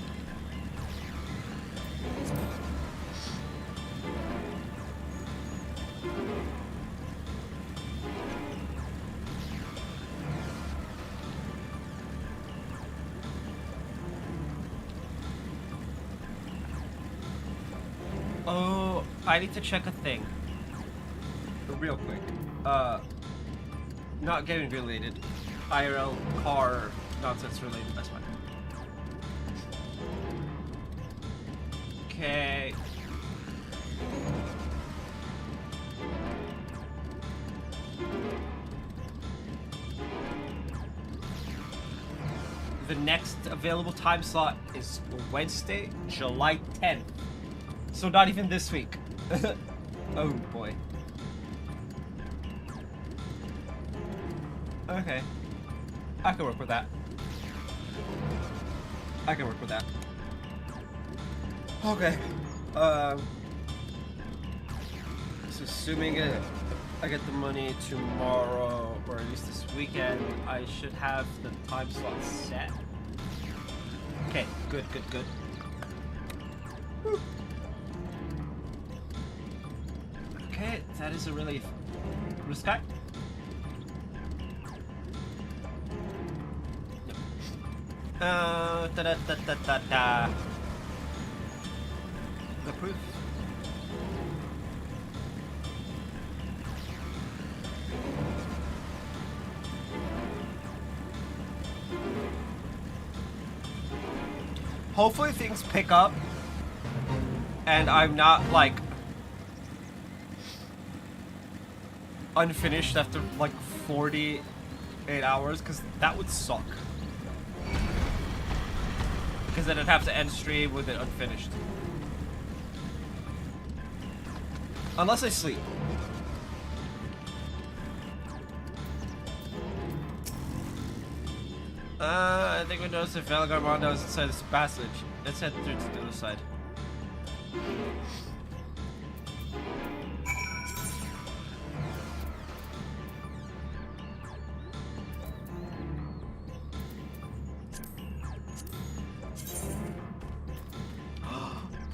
Oh, I need to check a thing. Real quick. Not gaming related. IRL car nonsense related, that's fine. Okay. The next available time slot is Wednesday, July 10th. So not even this week. Oh boy. Okay. I can work with that. I can work with that. Okay. So assuming I get the money tomorrow, or at least this weekend, I should have the time slot set. Okay, good. Whew. Okay, that is a relief. Blue sky? Da-da-da-da-da-da. The proof. Hopefully things pick up and I'm not like unfinished after like 48 hours, because that would suck. Because then I'd have to end stream with it unfinished. Unless I sleep. I think we noticed if Valgarmanda is inside this passage. Let's head through to the other side.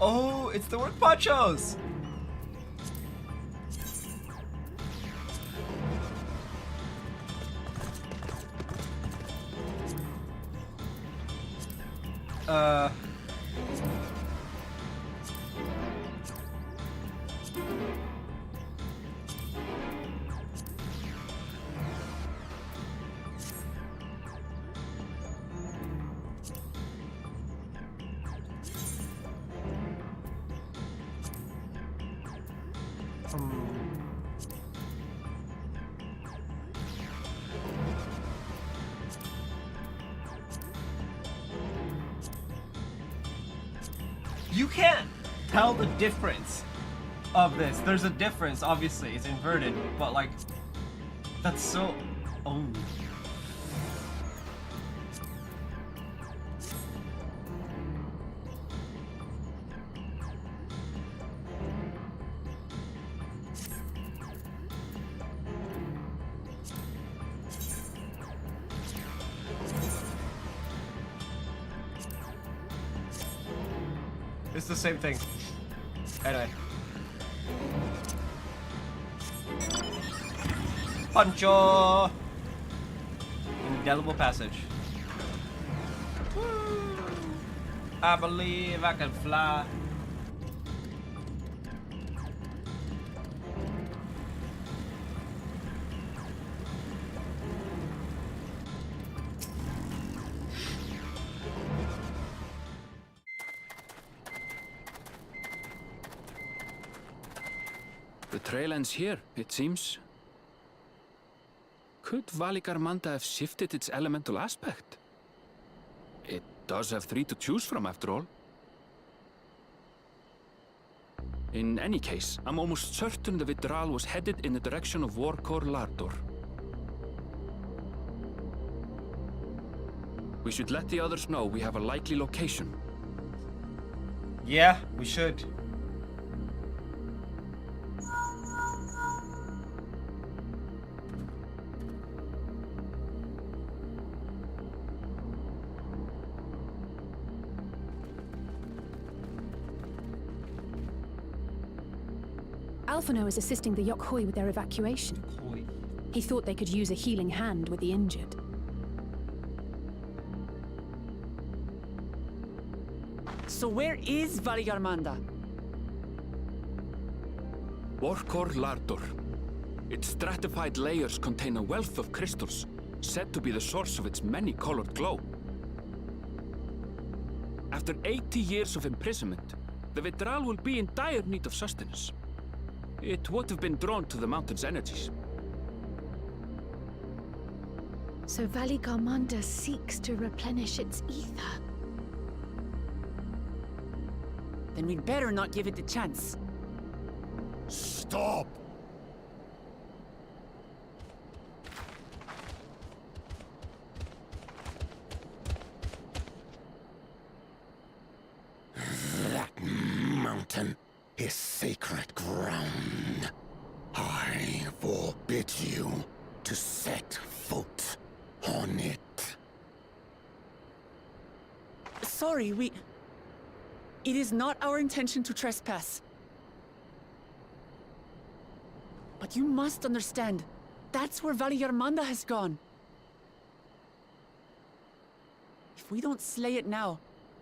Oh, it's the work ponchos! You can't tell the difference of this. There's a difference, obviously. It's inverted, but like, that's so... Oh. It's the same thing. Anyway. Pancho! Indelible passage. Woo! I believe I can fly. The trail ends here, it seems. Could Valgarmanda have shifted its elemental aspect? It does have 3 to choose from, after all. In any case, I'm almost certain the Vitral was headed in the direction of Vorkor Lardor. We should let the others know we have a likely location. Yeah, we should. Alphino is assisting the Yokhoi with their evacuation. He thought they could use a healing hand with the injured. So where is Valgarmanda? Vorkor Lardor. Its stratified layers contain a wealth of crystals, said to be the source of its many-colored glow. After 80 years of imprisonment, the Vitral will be in dire need of sustenance. It would have been drawn to the mountain's energies. So Valgarmanda seeks to replenish its ether. Then we'd better not give it the chance. Stop! That mountain is sacred ground. I forbid you to set foot on it. Sorry, It is not our intention to trespass. But you must understand, that's where Valgarmanda has gone. If we don't slay it now,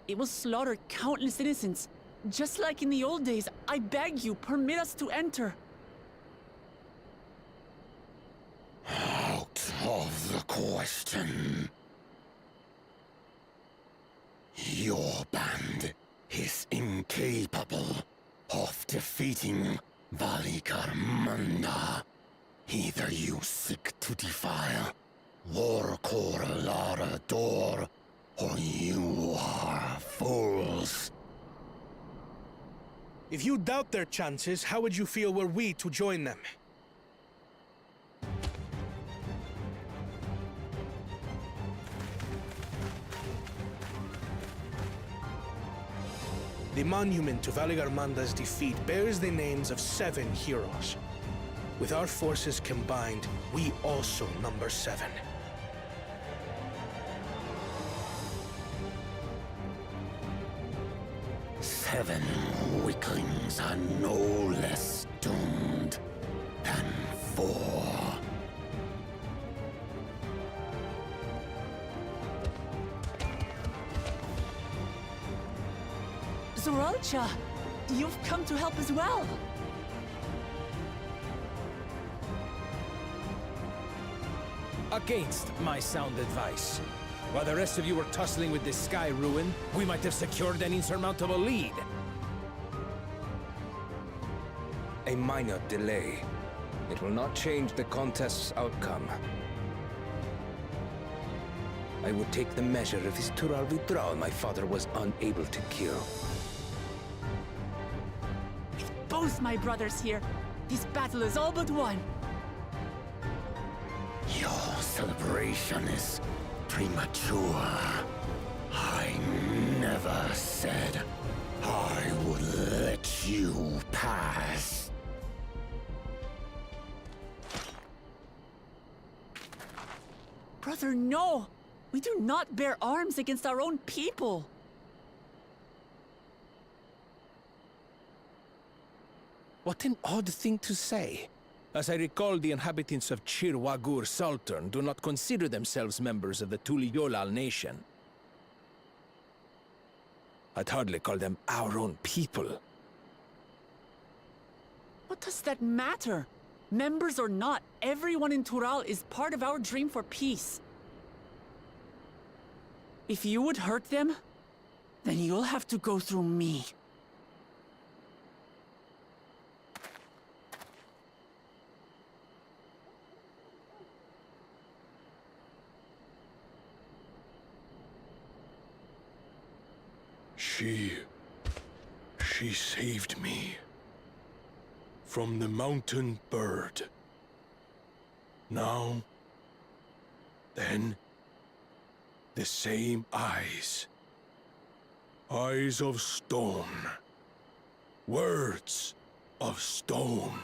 it will slaughter countless innocents. Just like in the old days, I beg you, permit us to enter. Out of the question. Your band is incapable of defeating Valgarmanda. Either you seek to defile Vorkor Lardor, or you are fools. If you doubt their chances, how would you feel were we to join them? The monument to Valigarmanda's defeat bears the names of 7 heroes. With our forces combined, we also number 7. Seven weaklings are no less doomed than 4. Zoralcha, you've come to help as well. Against my sound advice. While the rest of you were tussling with this sky ruin, we might have secured an insurmountable lead. A minor delay. It will not change the contest's outcome. I would take the measure of his Tural withdrawal my father was unable to kill. With both my brothers here, this battle is all but won. Your celebration is premature. I never said I would let you pass. Brother, no! We do not bear arms against our own people! What an odd thing to say. As I recall, the inhabitants of Chir Wagur Sultan do not consider themselves members of the Tuli-Yolal nation. I'd hardly call them our own people. What does that matter? Members or not, everyone in Tural is part of our dream for peace. If you would hurt them, then you'll have to go through me. She saved me from the mountain bird. Now, then, the same eyes. Eyes of stone. Words of stone.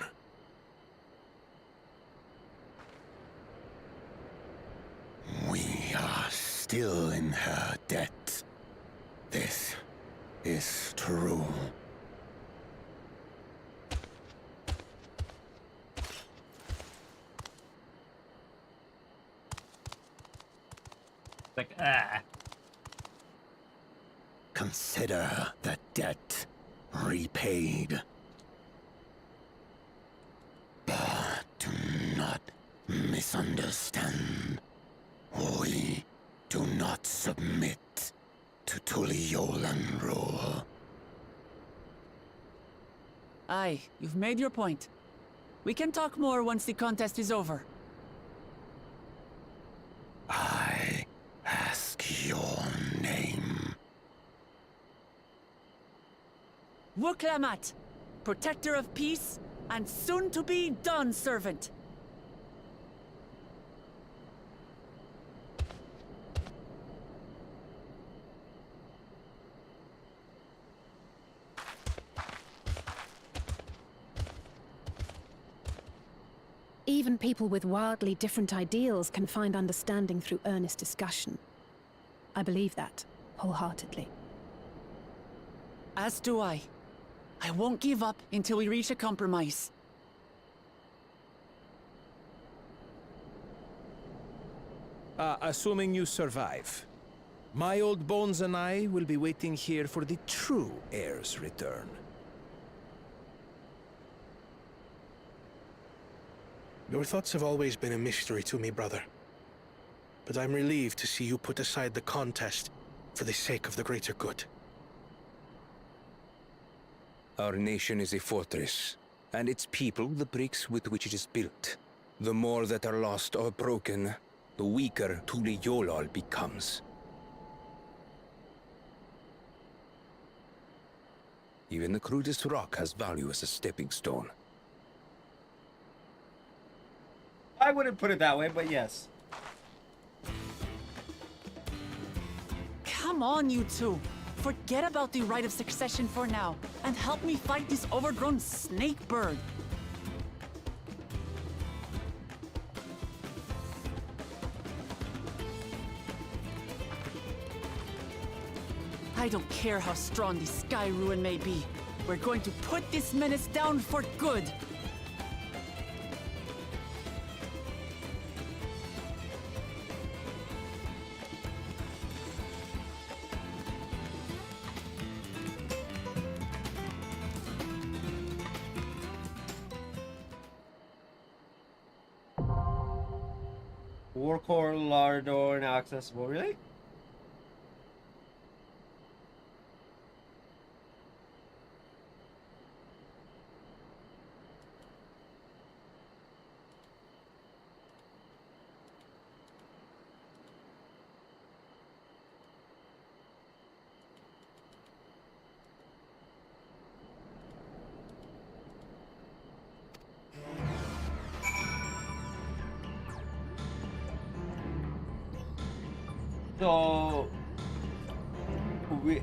We are still in her debt. This is true. Like, Consider the debt repaid. But do not misunderstand. We do not submit to Tuli-Yolan rule. Aye, you've made your point. We can talk more once the contest is over. I ask your name. Wuklamat, protector of peace, and soon-to-be Dawn servant. Even people with wildly different ideals can find understanding through earnest discussion. I believe that, wholeheartedly. As do I. I won't give up until we reach a compromise. Assuming you survive. My old bones and I will be waiting here for the true heir's return. Your thoughts have always been a mystery to me, brother. But I'm relieved to see you put aside the contest for the sake of the greater good. Our nation is a fortress, and its people the bricks with which it is built. The more that are lost or broken, the weaker Tuli-Yolal becomes. Even the crudest rock has value as a stepping stone. I wouldn't put it that way, but yes. Come on, you two. Forget about the right of succession for now, and help me fight this overgrown snake bird. I don't care how strong the Sky Ruin may be. We're going to put this menace down for good. Warcore, Lardor, inaccessible. Really? So we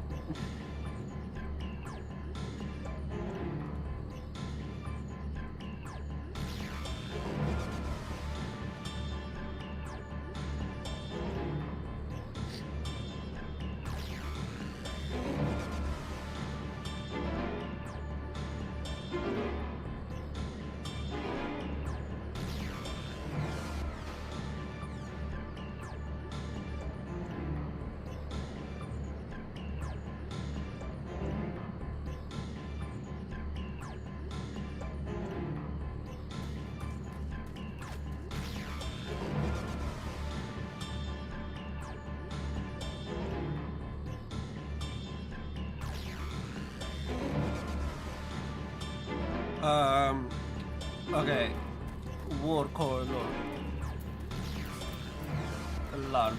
okay. Warcore, Lardor.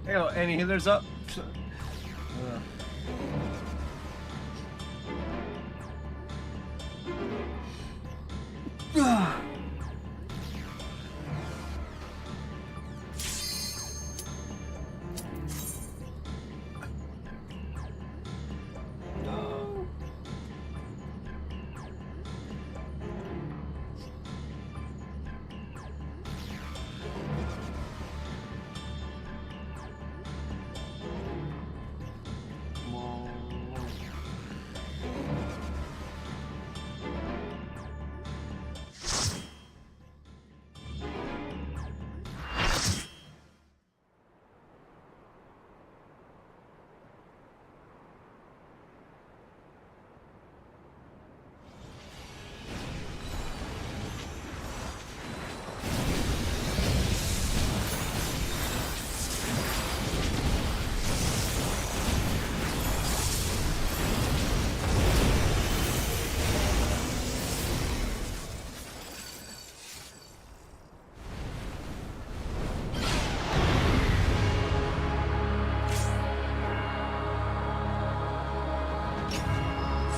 Hey, any healers up?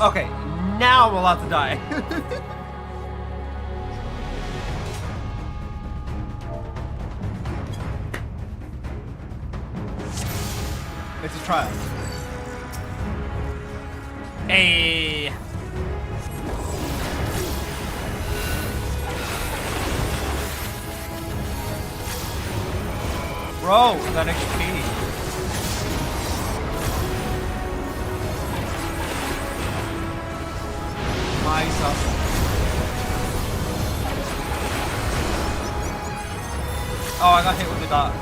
Okay, now I'm allowed to die. It's a trial. Hey. Bro, that XP. Oh, I got hit with the dot.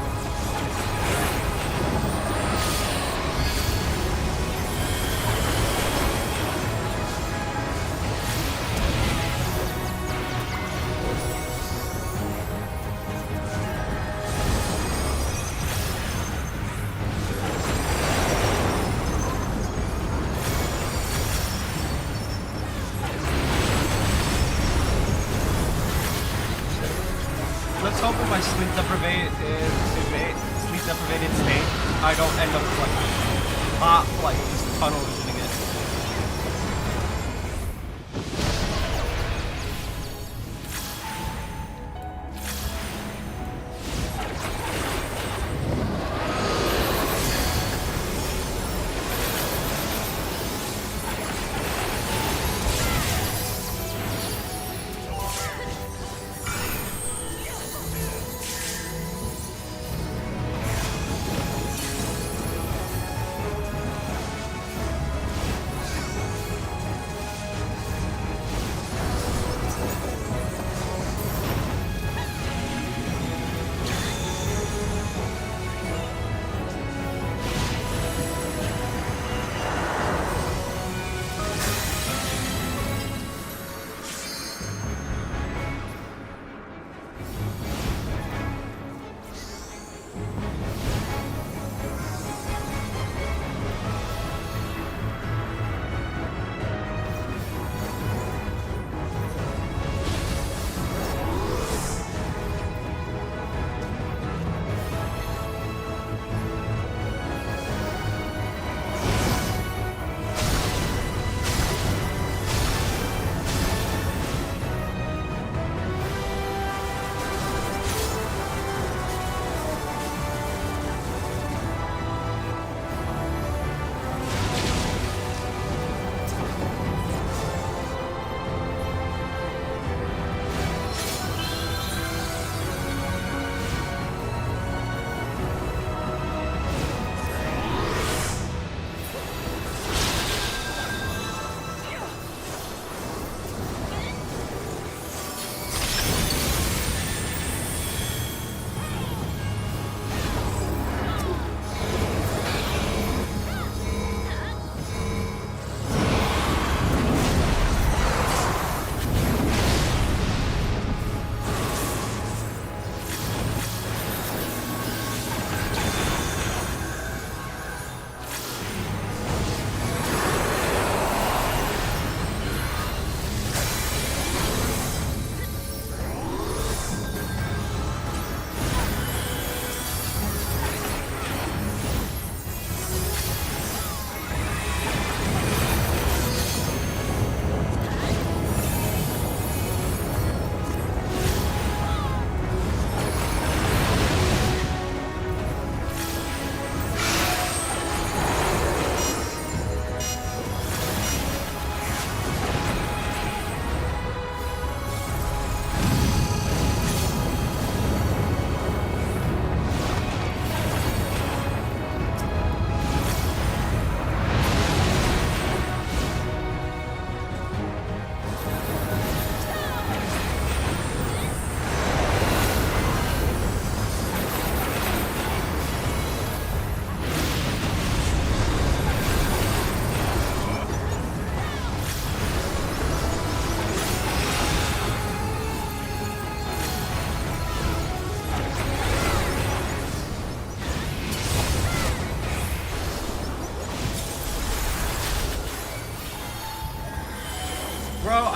Let's hope in my sleep deprivated state, I don't end up like just tunnel visioning it.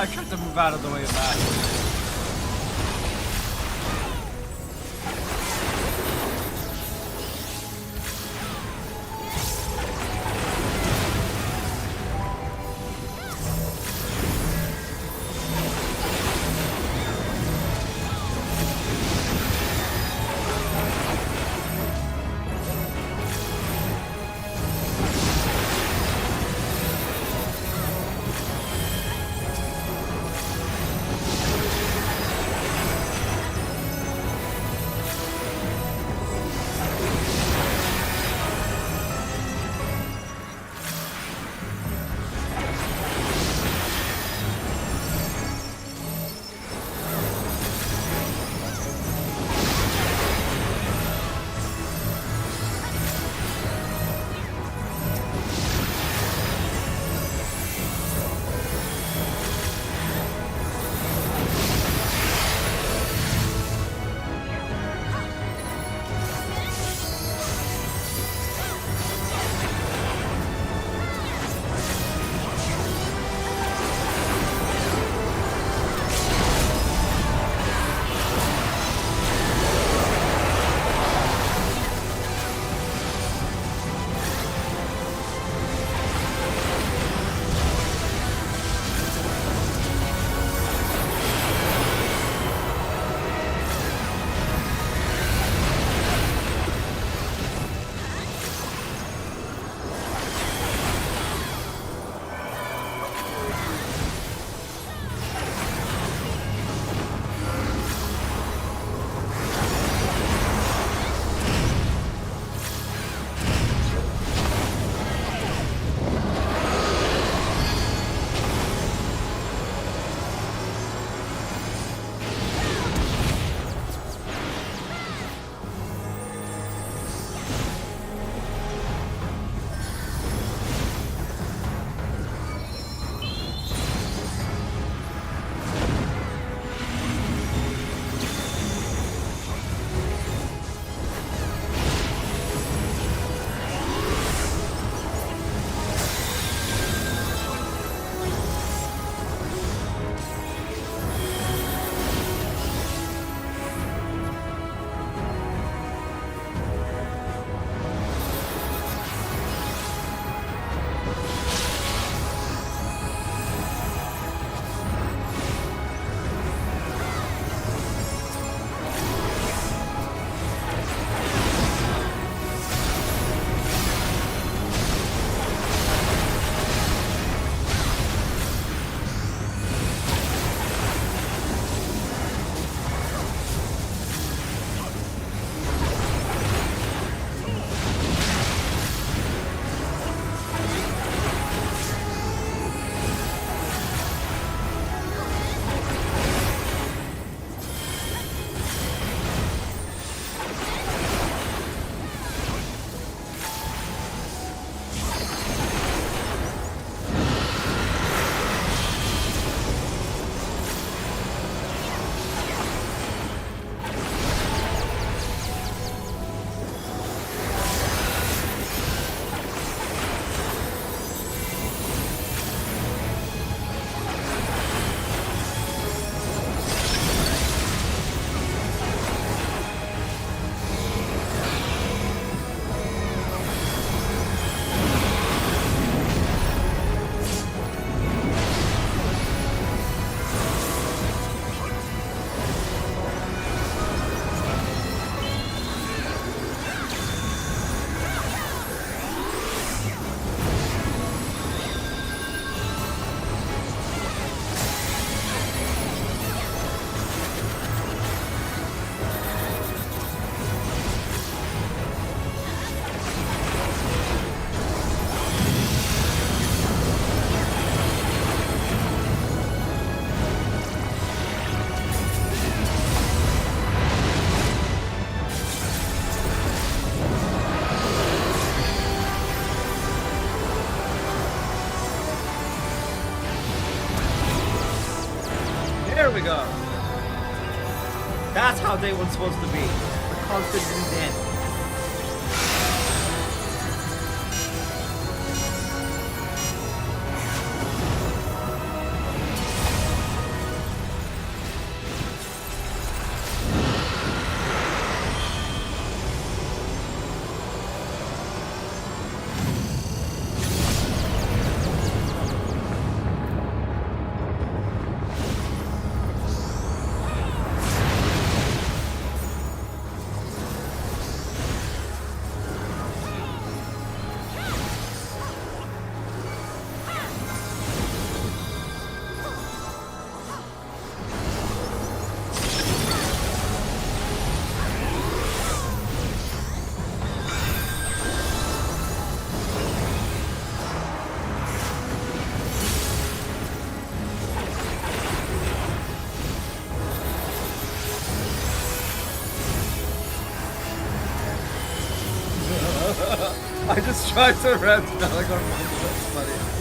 I tried to move out of the way of that. There we go. That's how day one's supposed to be. The constant lead in. I just tried to rap Valley Garmanda. That's funny.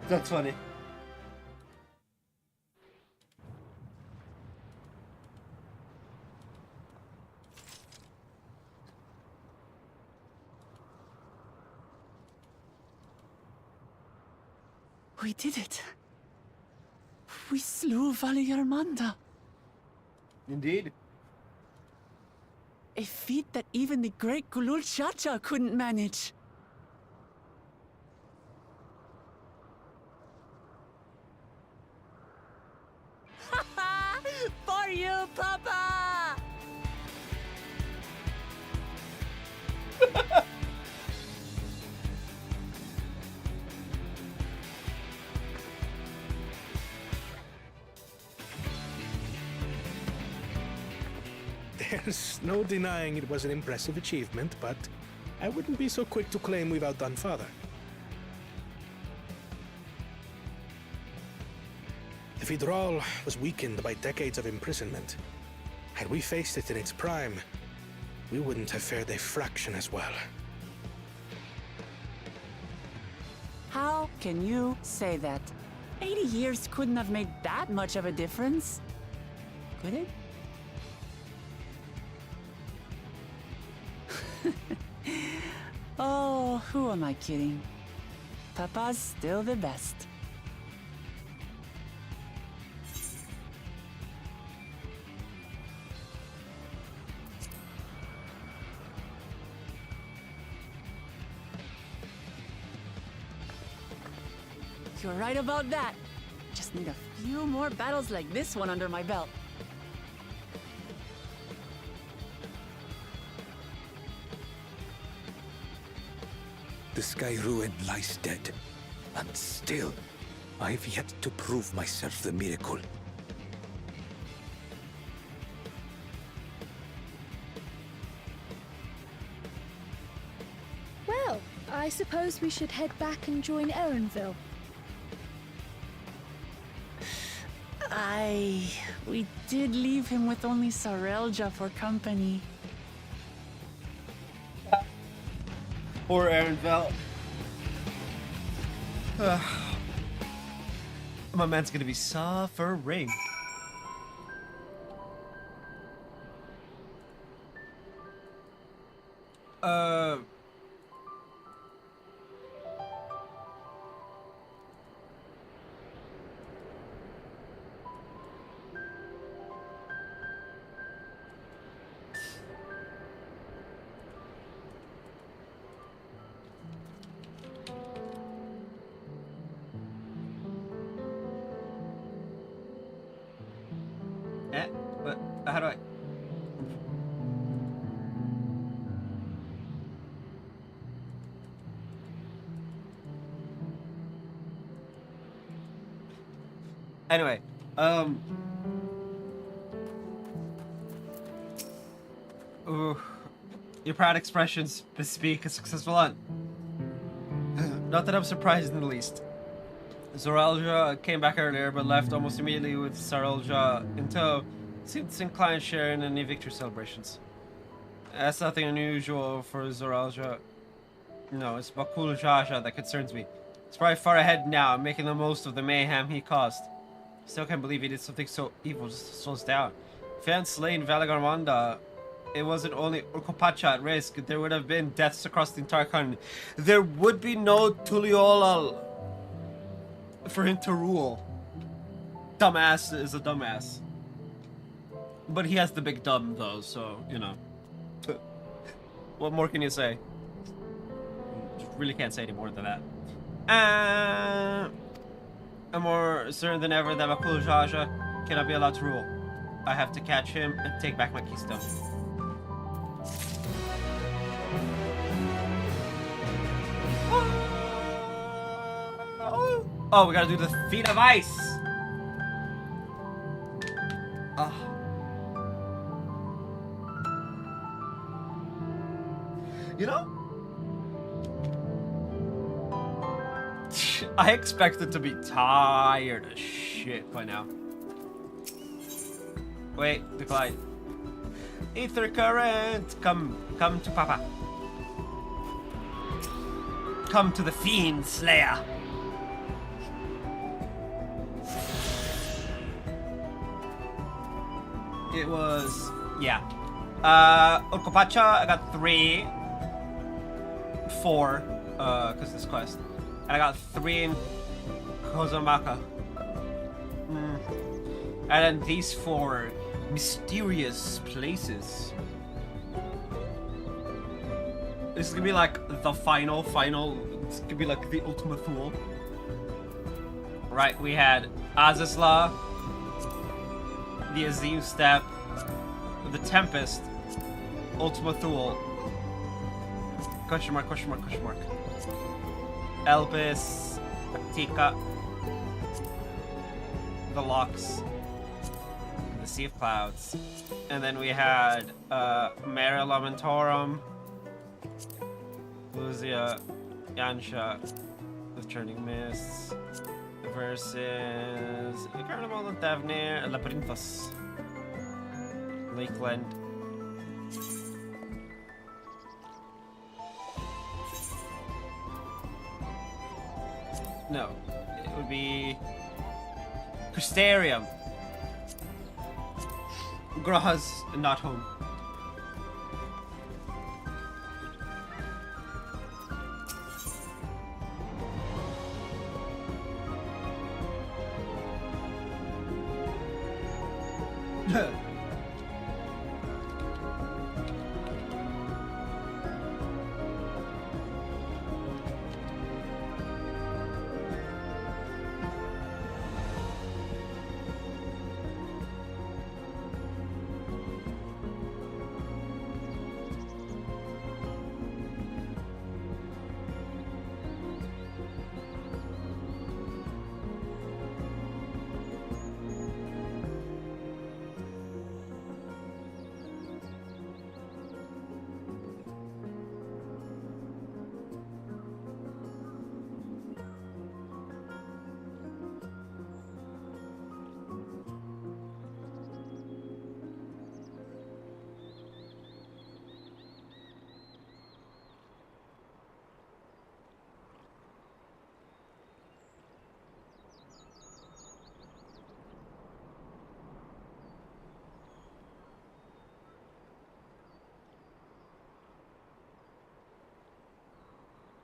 That's funny. We did it. We slew Valley Garmanda. Indeed. A feat that even the great Gulul Chacha couldn't manage. For you, Papa! There's no denying it was an impressive achievement, but I wouldn't be so quick to claim we've outdone Father. The Vidral was weakened by decades of imprisonment. Had we faced it in its prime, we wouldn't have fared a fraction as well. How can you say that? 80 years couldn't have made that much of a difference. Could it? Oh, who am I kidding? Papa's still the best. You're right about that. Just need a few more battles like this one under my belt. The Sky Ruin lies dead, and still, I've yet to prove myself the miracle. Well, I suppose we should head back and join Erenville. We did leave him with only Sarelja for company. Poor Erenville. My man's gonna be suffering. How do I? Anyway, ooh, your proud expressions bespeak a successful hunt. Not that I'm surprised in the least. Zoralja came back earlier, but left almost immediately with Sarelja in tow. Seems inclined to share in any victory celebrations. That's nothing unusual for Zoralja. No, it's Bakul Jaja that concerns me. He's probably far ahead now, making the most of the mayhem he caused. Still can't believe he did something so evil just to slow us down. If he hadn't slain Valagarmanda, it wasn't only Urkopacha at risk, there would have been deaths across the entire continent. There would be no Tuliolal for him to rule. Dumbass is a dumbass. But he has the big dumb though, so, you know. What more can you say? Just really can't say any more than that. I'm more certain than ever that Bakul Jaja cannot be allowed to rule. I have to catch him and take back my keystone. Oh, we gotta do the feet of ice! You know? I expected to be tired as shit by now. Wait, decline. Ether current! Come to Papa. Come to the Fiend Slayer. It was, yeah. Urkopacha, I got 3. 4, because this quest. And I got 3 in Kozomaka. And then these 4 mysterious places. This is gonna be like the final. It's gonna be like the ultimate fool. Right, we had Azizla, the Azim Step, the Tempest, Ultima Thule. Question mark. Elpis, Tika, the Locks, the Sea of Clouds. And then we had Mera Lamentorum, Luzia, Yansha, the Churning Mists, versus Carnival of Devnir, and Labyrinthos, Lakeland. No, it would be Crystarium. Graha's not home.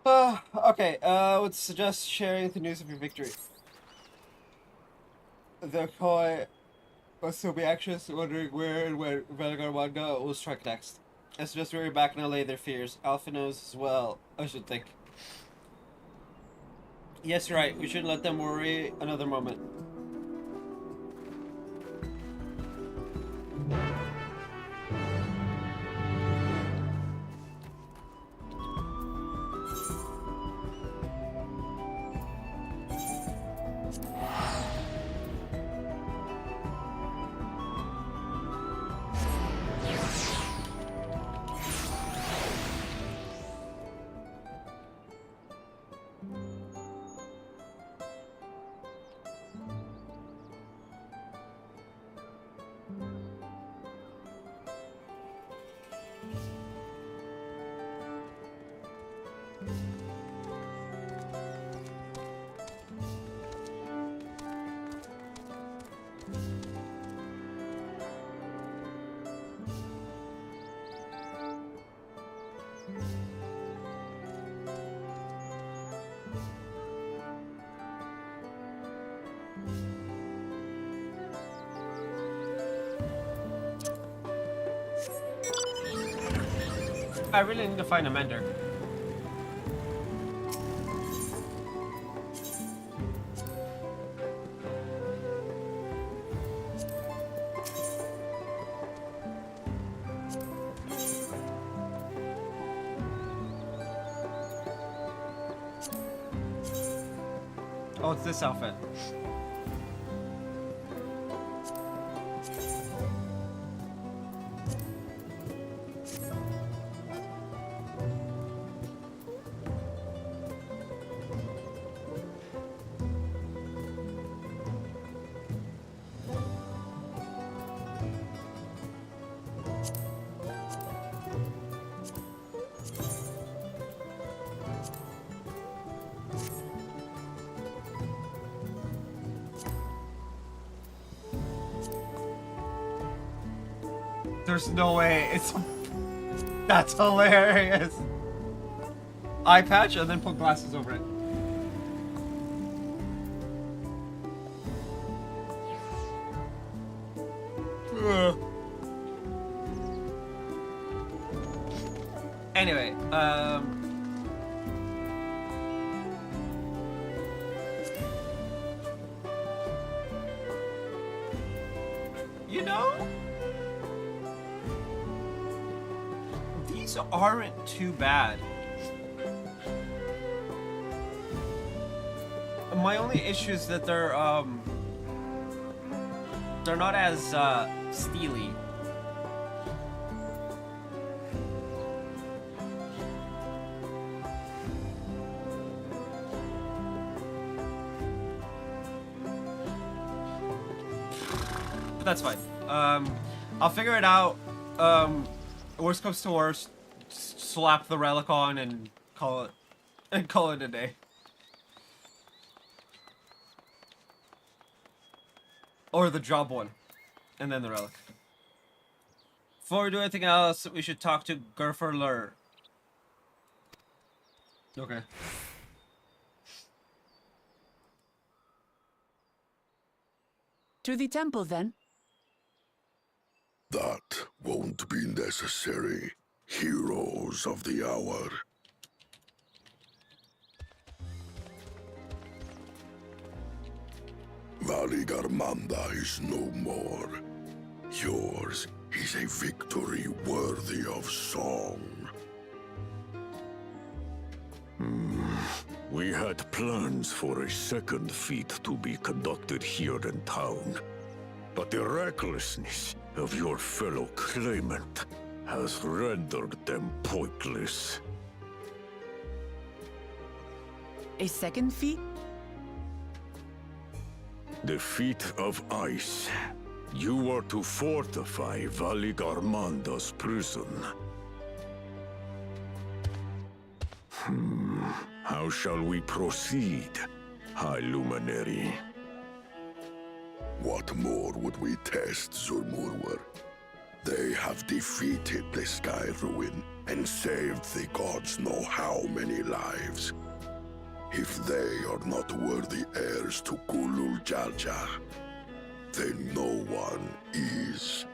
Okay, I would suggest sharing the news of your victory. The Koi will still be anxious, wondering where and when Vanagarwanda will strike next. I suggest we hurry back and allay their fears. Alpha knows as well, I should think. Yes, you're right. We shouldn't let them worry another moment. I really need to find a mender. Oh, it's this outfit. There's no way it's... That's hilarious. Eye patch and then put glasses over it. Ugh. Anyway, you know, these aren't too bad. My only issue is that they're not as steely. But that's fine. I'll figure it out. Worst comes to worst, slap the relic on and call it a day. Or the job one, and then the relic. Before we do anything else, we should talk to Gerfer. Okay. To the temple, then. That won't be necessary, heroes of the hour. Valigarmanda is no more. Yours is a victory worthy of song. We had plans for a second feat to be conducted here in town. But the recklessness of your fellow claimant has rendered them pointless. A second feat? The feat of ice. You are to fortify Valigarmanda's prison. How shall we proceed, High Luminary? What more would we test, Zulmurwer? They have defeated the Sky Ruin and saved the gods know how many lives. If they are not worthy heirs to Kulul Jalja, then no one is.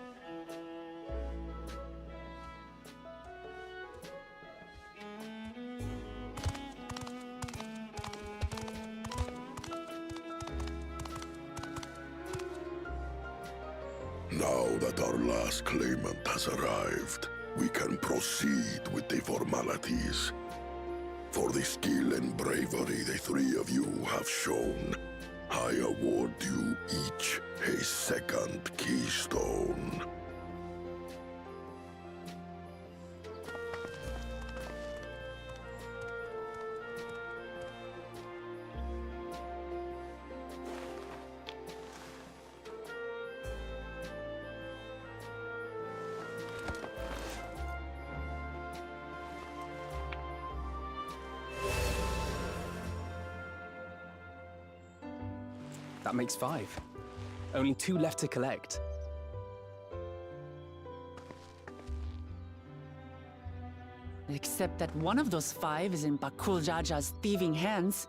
Now that our last claimant has arrived, we can proceed with the formalities. For the skill and bravery the three of you have shown, I award you each a second keystone. That makes 5. Only 2 left to collect. Except that one of those 5 is in Bakul Jaja's thieving hands.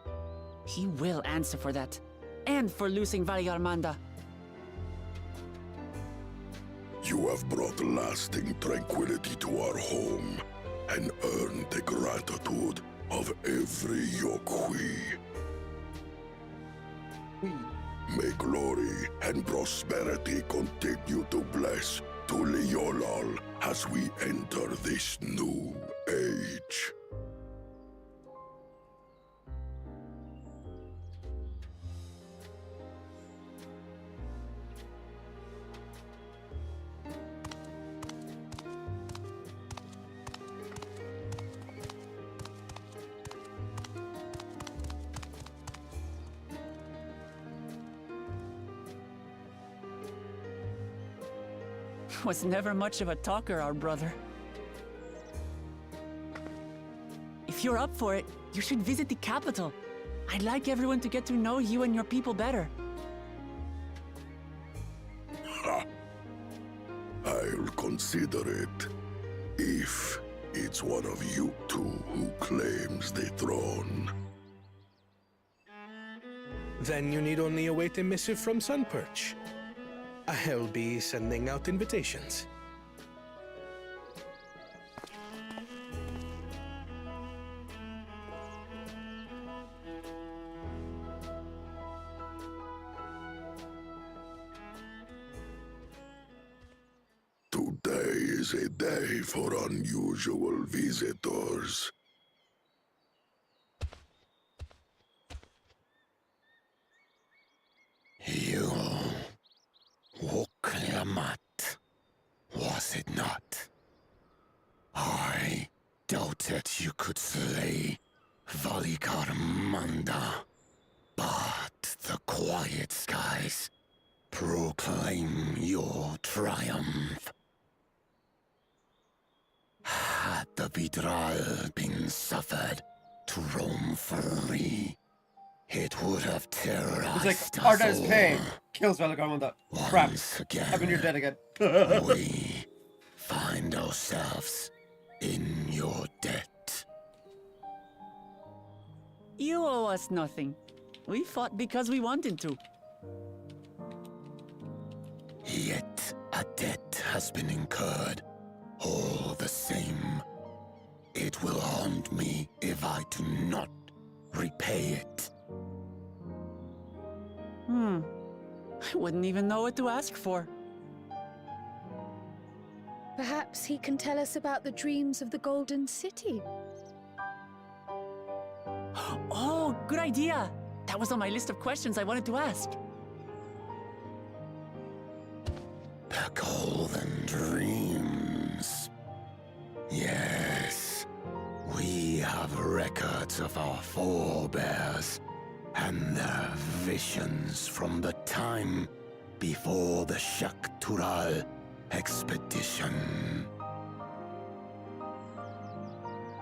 He will answer for that. And for losing Valigarmanda. You have brought lasting tranquility to our home and earned the gratitude of every Yokwi. May glory and prosperity continue to bless Tuliolol as we enter this new age. Was never much of a talker, our brother. If you're up for it, you should visit the capital. I'd like everyone to get to know you and your people better. Ha! I'll consider it. If it's one of you two who claims the throne. Then you need only await a missive from Sunperch. I'll be sending out invitations. Today is a day for unusual visitors. You... Woklamat, was it not? I doubted you could slay Valigarmanda, but the quiet skies proclaim your triumph. Had the Vidral been suffered to roam free, it would have terrorized It's like, Arda's pain kills Valigarmanda. Crap. Again, I mean, you're dead again. we find ourselves in your debt. You owe us nothing. We fought because we wanted to. Yet a debt has been incurred. All the same, it will haunt me if I do not repay it. I wouldn't even know what to ask for. Perhaps he can tell us about the dreams of the Golden City. Oh, good idea! That was on my list of questions I wanted to ask. The Golden Dreams. Yes, we have records of our forebears and their visions from the time before the Shaktural expedition.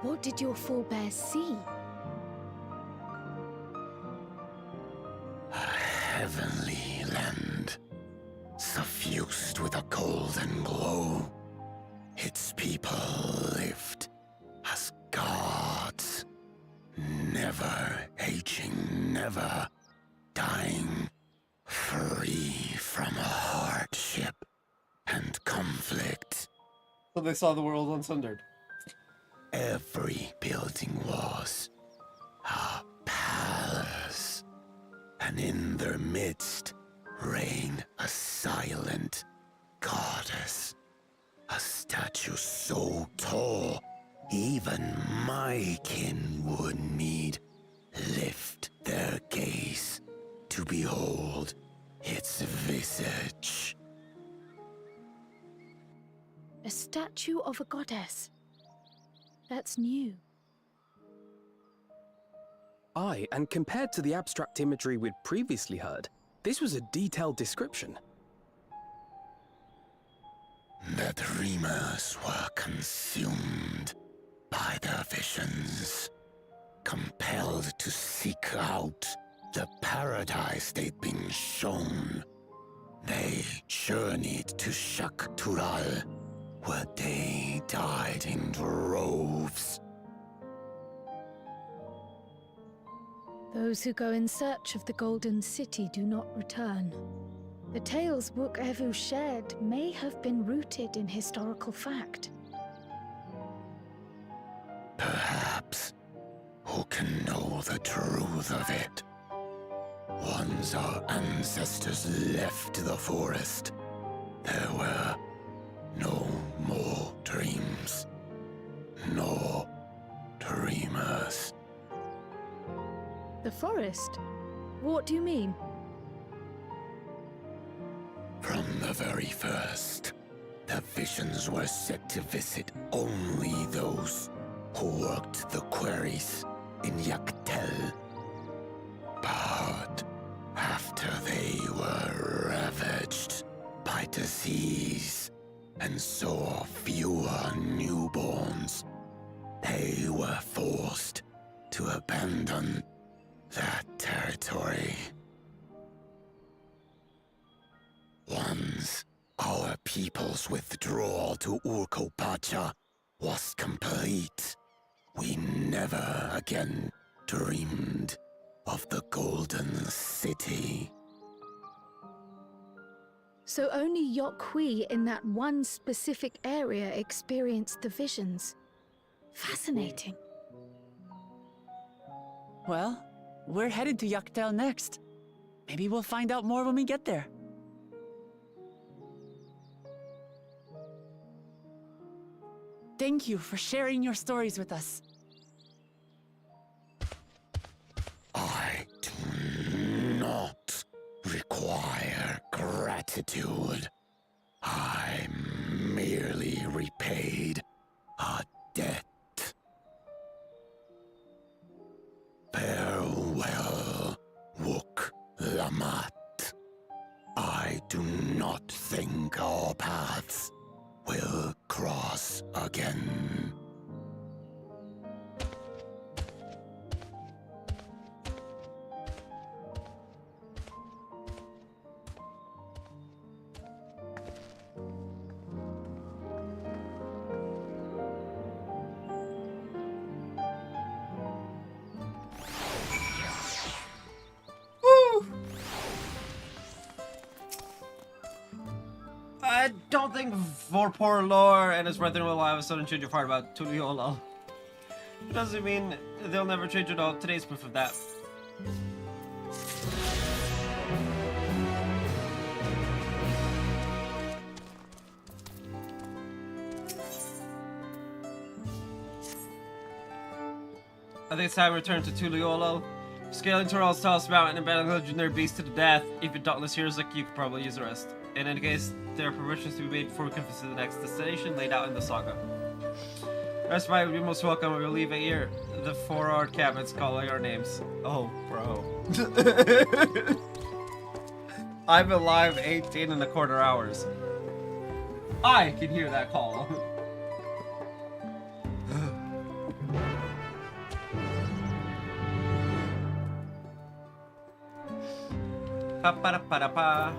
What did your forebears see? A heavenly land, suffused with a golden glow. Its people lived So they saw the world unsundered. Every building was a palace, and in their midst reigned a silent goddess. A statue so tall, even my kin would need lift their gaze to behold its visage. A statue of a goddess. That's new. Aye, and compared to the abstract imagery we'd previously heard, this was a detailed description. The dreamers were consumed by their visions, compelled to seek out the paradise they'd been shown. They journeyed to Shak-Tural, where they died in droves. Those who go in search of the Golden City do not return. The tales XIV shared may have been rooted in historical fact. Perhaps. Who can know the truth of it? Once our ancestors left the forest, there were no more dreams, no dreamers. The forest? What do you mean? From the very first, the visions were set to visit only those who worked the quarries in Yaktel. But after they were ravaged by disease and saw fewer newborns, they were forced to abandon that territory. Once our people's withdrawal to Urkopacha was complete, we never again dreamed of the Golden City. So only Yokhui in that one specific area experienced the visions. Fascinating. Well, we're headed to Yaktel next. Maybe we'll find out more when we get there. Thank you for sharing your stories with us. I do not require gratitude. I merely repaid a debt. Farewell, Wook Lamat. I do not think our paths will cross again. I don't think Vorpor Lore and his brethren will have a sudden change of heart about Tuliolal. It doesn't mean they'll never change at all. Today's proof of that. I think it's time to return to Tuliolal. Scaling Tural's tallest mountain and battling legendary beasts to the death. Even dauntless heroes like you could probably use a rest. In any case, there are provisions to be made before we can visit the next destination laid out in the saga. Rest by would be most welcome. We will leave it here. The 4-hour cabins calling our names. Oh, bro. I'm alive 18 and a quarter hours. I can hear that call. Pa-pa-da-pa-da-pa.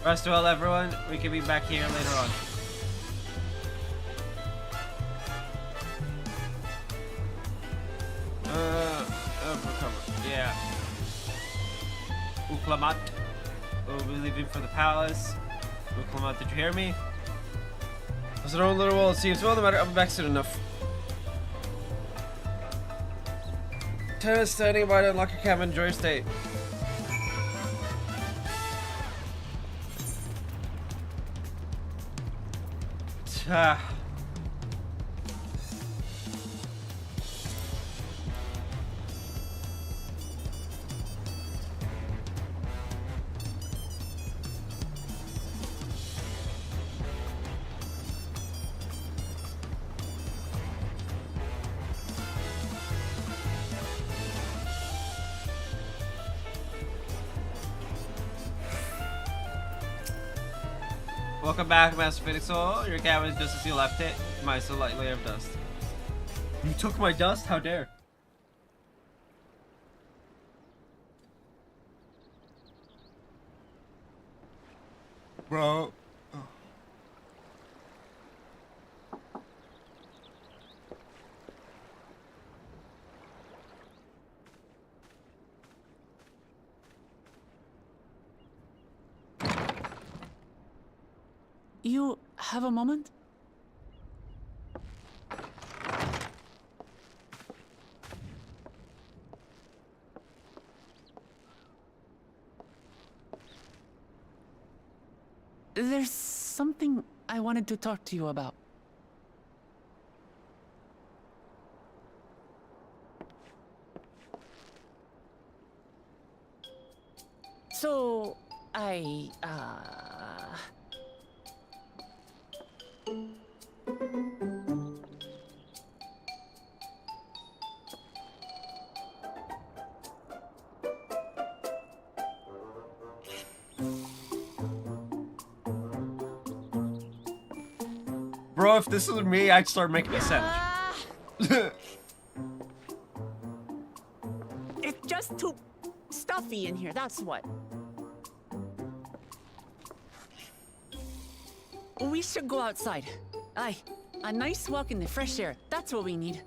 Rest well, everyone. We can be back here later on. Yeah. Uklamat. We'll be leaving for the palace. Uklamat, did you hear me? There's our own little world, it seems. Well, no matter, I'll be back soon enough. Tennis standing by to unlock your cabin. Enjoy your stay. Welcome back, Master Phoenix Soul. Your cabin is just as you left it. My so light layer of dust. You took my dust? How dare? Bro. You have a moment? There's something I wanted to talk to you about. So, Bro, if this was me, I'd start making a sandwich. It's just too stuffy in here, that's what. We should go outside. Aye, a nice walk in the fresh air, that's what we need.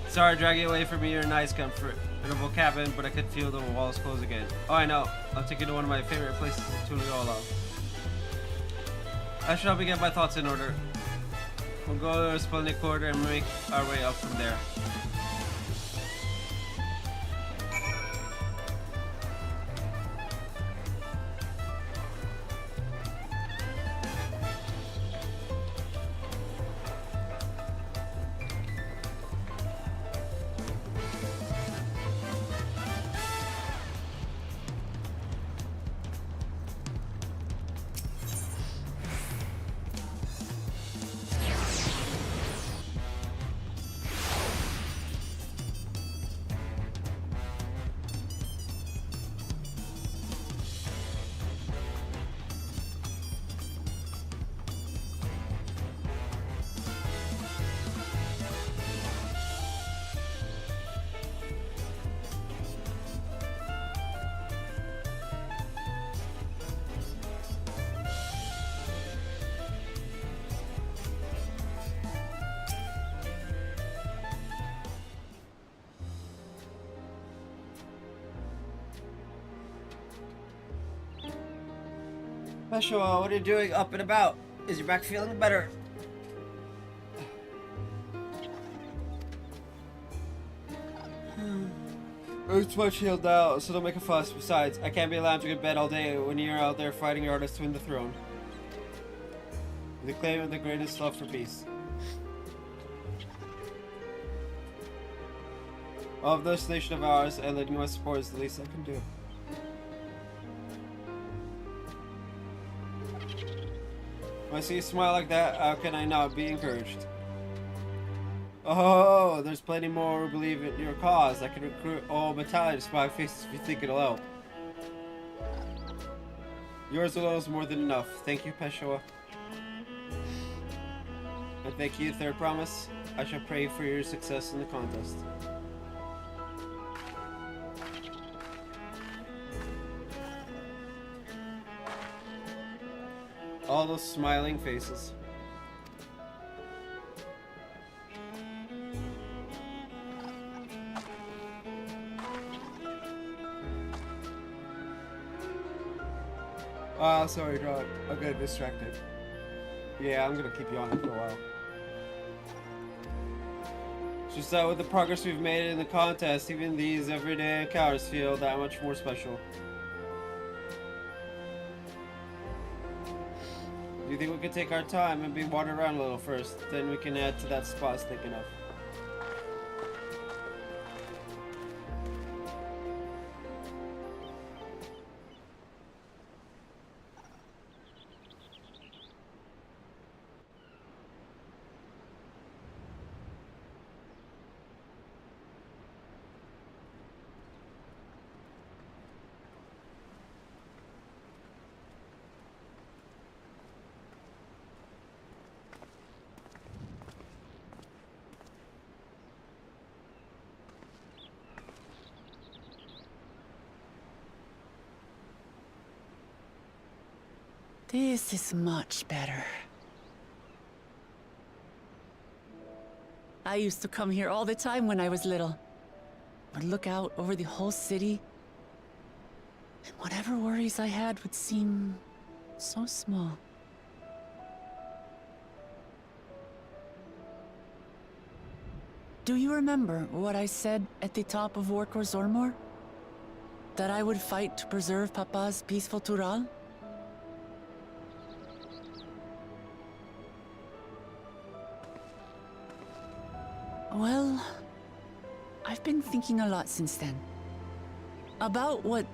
Sorry, dragging away from me your nice comfortable cabin, but I could feel the walls close again. Oh, I know. I'll take you to one of my favorite places in Tuliyola. I shall begin my thoughts in order. We'll go to the splendid quarter and make our way up from there. Joshua, what are you doing up and about? Is your back feeling better? It's much healed now, so don't make a fuss. Besides, I can't be allowed to get bed all day when you're out there fighting your hardest to win the throne. The claim of the greatest love for peace. Of this nation of ours, and letting my support is the least I can do. When I see you smile like that, how can I not be encouraged? Oh, there's plenty more who believe in your cause. I can recruit all battalions to my faces if you think it'll help. Yours alone is more than enough. Thank you, Peshua. And thank you, Third Promise. I shall pray for your success in the contest. All those smiling faces. Sorry, John. I'm getting distracted. Yeah, I'm gonna keep you on it for a while. Just that with the progress we've made in the contest, even these everyday encounters feel that much more special. Do you think we could take our time and be wandered around a little first? Then we can add to that spot I was thinking of. This is much better. I used to come here all the time when I was little. Would look out over the whole city, and whatever worries I had would seem so small. Do you remember what I said at the top of Warkor Zormor? That I would fight to preserve Papa's peaceful Tural? Well, I've been thinking a lot since then. About what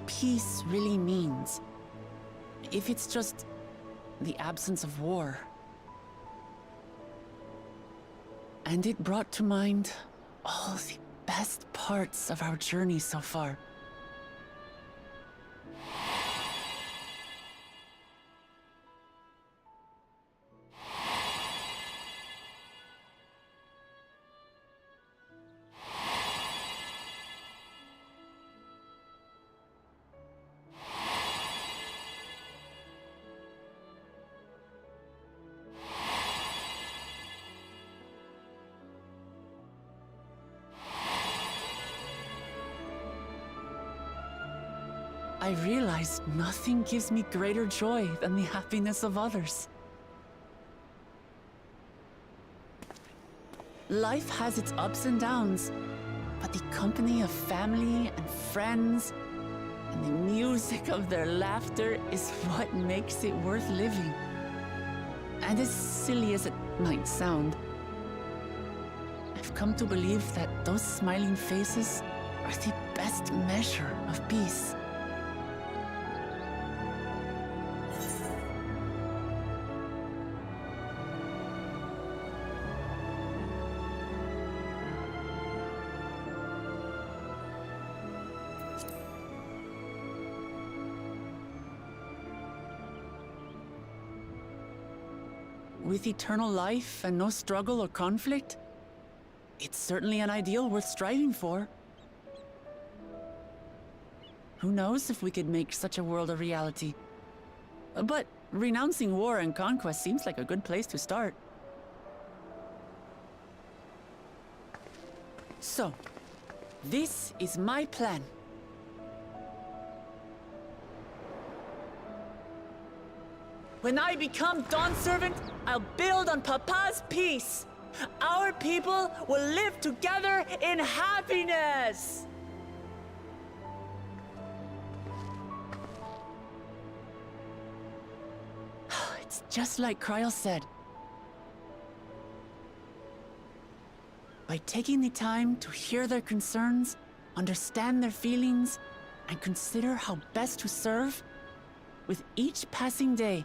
peace really means. If it's just the absence of war. And it brought to mind all the best parts of our journey so far. I realized nothing gives me greater joy than the happiness of others. Life has its ups and downs, but the company of family and friends and the music of their laughter is what makes it worth living. And as silly as it might sound, I've come to believe that those smiling faces are the best measure of peace. With eternal life and no struggle or conflict, it's certainly an ideal worth striving for. Who knows if we could make such a world a reality? But renouncing war and conquest seems like a good place to start. So, this is my plan. When I become Dawn Servant, I'll build on Papa's peace. Our people will live together in happiness. It's just like Kryl said. By taking the time to hear their concerns, understand their feelings, and consider how best to serve, with each passing day,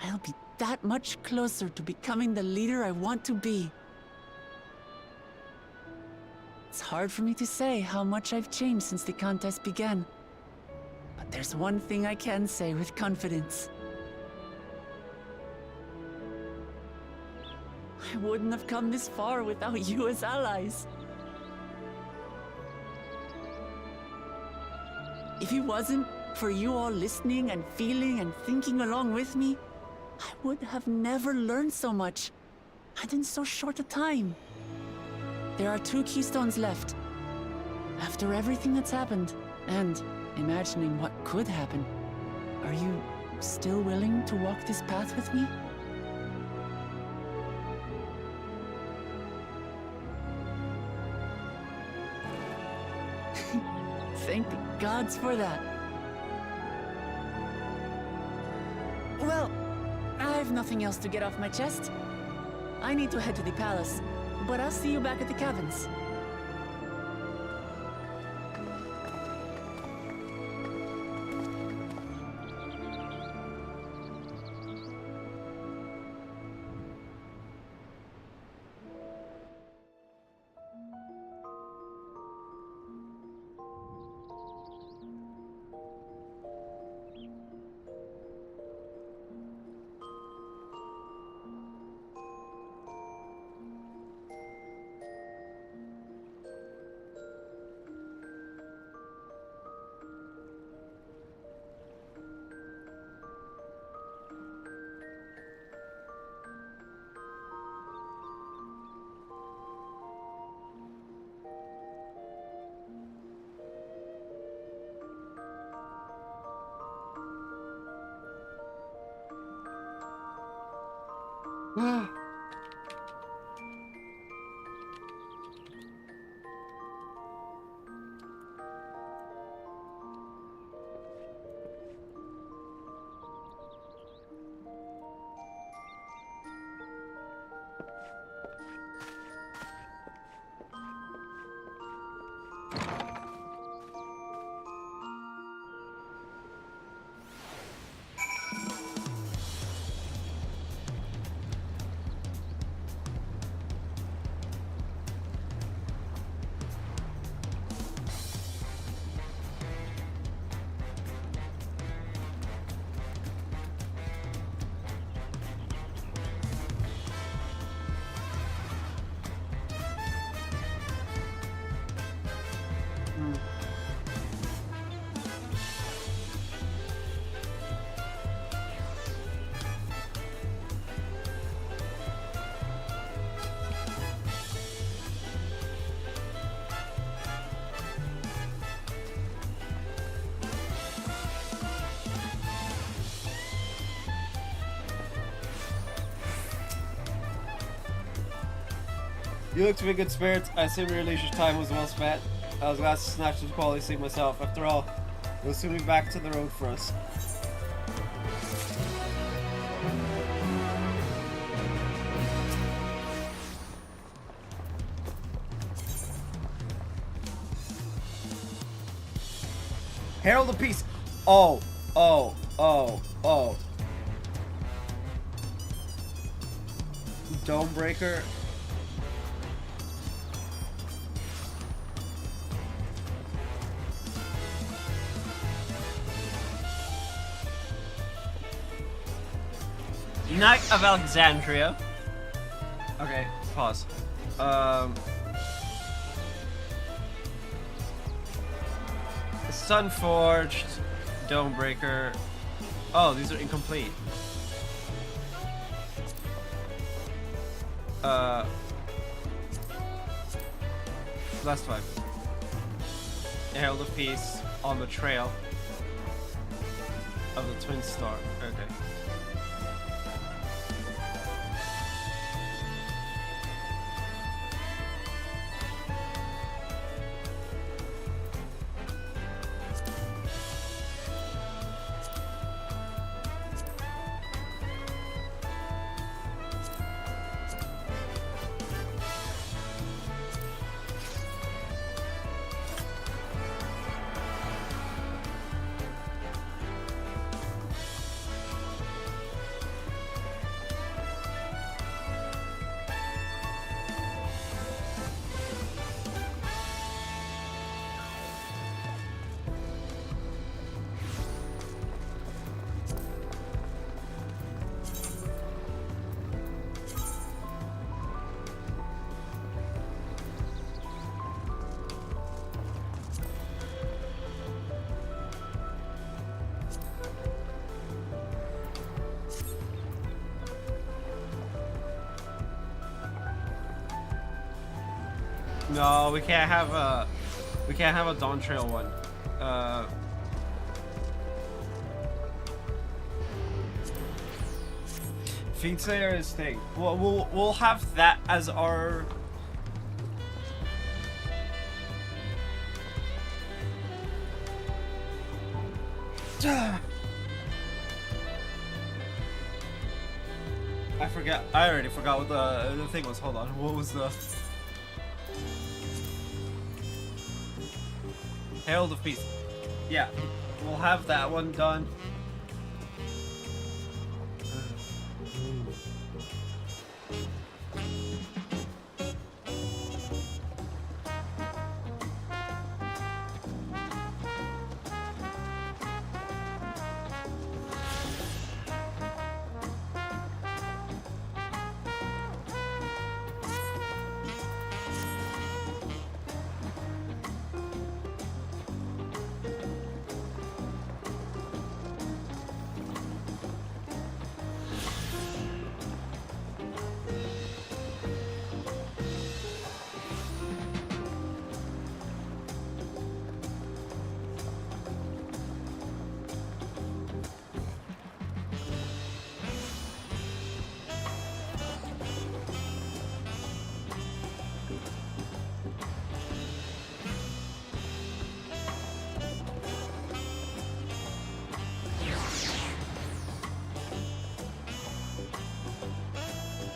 I'll be that much closer to becoming the leader I want to be. It's hard for me to say how much I've changed since the contest began. But there's one thing I can say with confidence. I wouldn't have come this far without you as allies. If it wasn't for you all listening and feeling and thinking along with me, I would have never learned so much, and in so short a time. There are 2 keystones left. After everything that's happened, and imagining what could happen, are you still willing to walk this path with me? Thank the gods for that. Well, I've nothing else to get off my chest. I need to head to the palace, but I'll see you back at the caverns. You look to be in good spirits. I assume your leisure time was well spent. I was glad to snatch the quality sleep myself. After all, we'll soon be back to the road for us. Herald of Peace. Oh. Domebreaker. Knight of Alexandria. Okay, pause. Sunforged, Domebreaker. Oh, these are incomplete. Last one. Herald of Peace on the trail of the Twin Star. Okay. No, we can't have a Dawntrail one. Feed Slayer is thing. We'll have that as our. I forgot. I already forgot what the thing was. Hold on. What was the Herald of Peace? Yeah, we'll have that one done.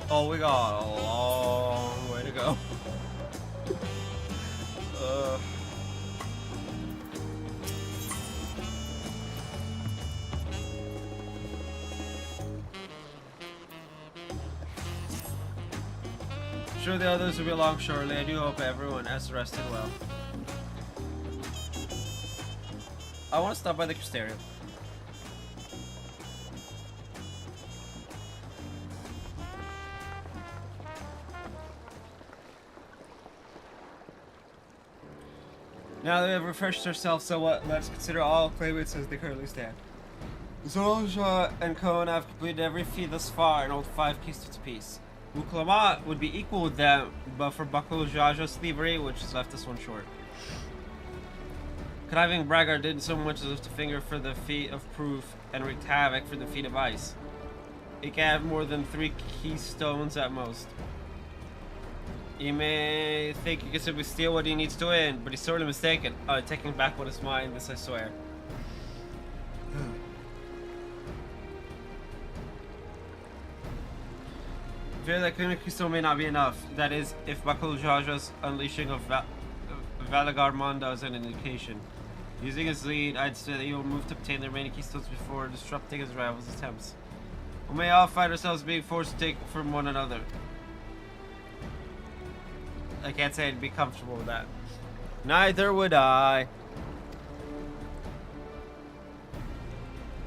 Oh, we got a long way to go. Sure, the others will be along shortly. I do hope everyone has rested well. I want to stop by the Crystarium. Now that we have refreshed ourselves somewhat, let's consider all claimants as they currently stand. Zolja and Kona have completed every feat thus far and hold 5 keystones apiece. Uklama would be equal with them, but for Bakul Jaja's thievery, which has left us one short. Conniving Braggart didn't so much as lift a finger for the feat of proof and wreaked havoc for the feat of ice. It can have more than 3 keystones at most. You may think you can simply steal what he needs to win, but he's sorely mistaken. Taking back what is mine, this I swear. Fear that claiming keystone may not be enough. That is, if Bakul Jaja's unleashing of Valagar Manda is an indication. Using his lead, I'd say that he will move to obtain the remaining keystones before disrupting his rival's attempts. We may all find ourselves being forced to take from one another. I can't say I'd be comfortable with that. Neither would I.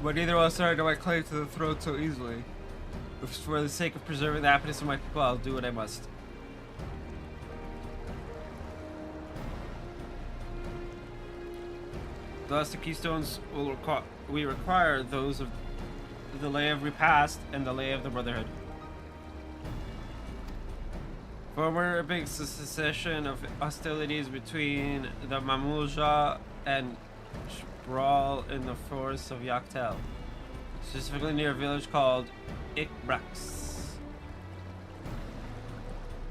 But neither of us are to my claim to the throne so easily. If for the sake of preserving the happiness of my people, I'll do what I must. Thus, the keystones we require those of the Lay of Repast and the Lay of the Brotherhood. Former a big succession of hostilities between the Mamulja and Sprawl in the forests of Yaktel, specifically near a village called Ikbrax.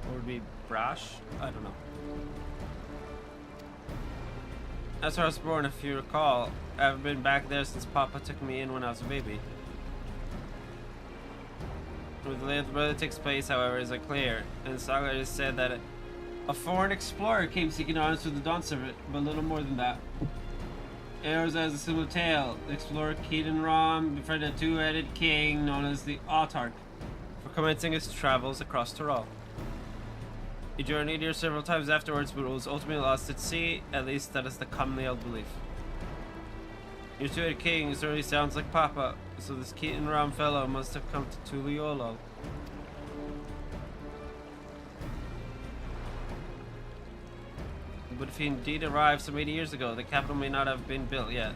Or would be Brash? I don't know. That's where I was born, if you recall. I haven't been back there since Papa took me in when I was a baby. Where the Lay of the Brother takes place, however, is unclear, and the saga is said that a foreign explorer came seeking arms for the Dawn Servant, but little more than that. Arrows has a similar tale. The explorer Keaton Ram befriended a two-headed king known as the Autarch for commencing his travels across Tyrol. He journeyed here several times afterwards, but was ultimately lost at sea. At least that is the commonly held belief. Your two-headed king certainly sounds like Papa, so this Keaton Ram fellow must have come to Tuliolo. But if he indeed arrived some 80 years ago, the capital may not have been built yet.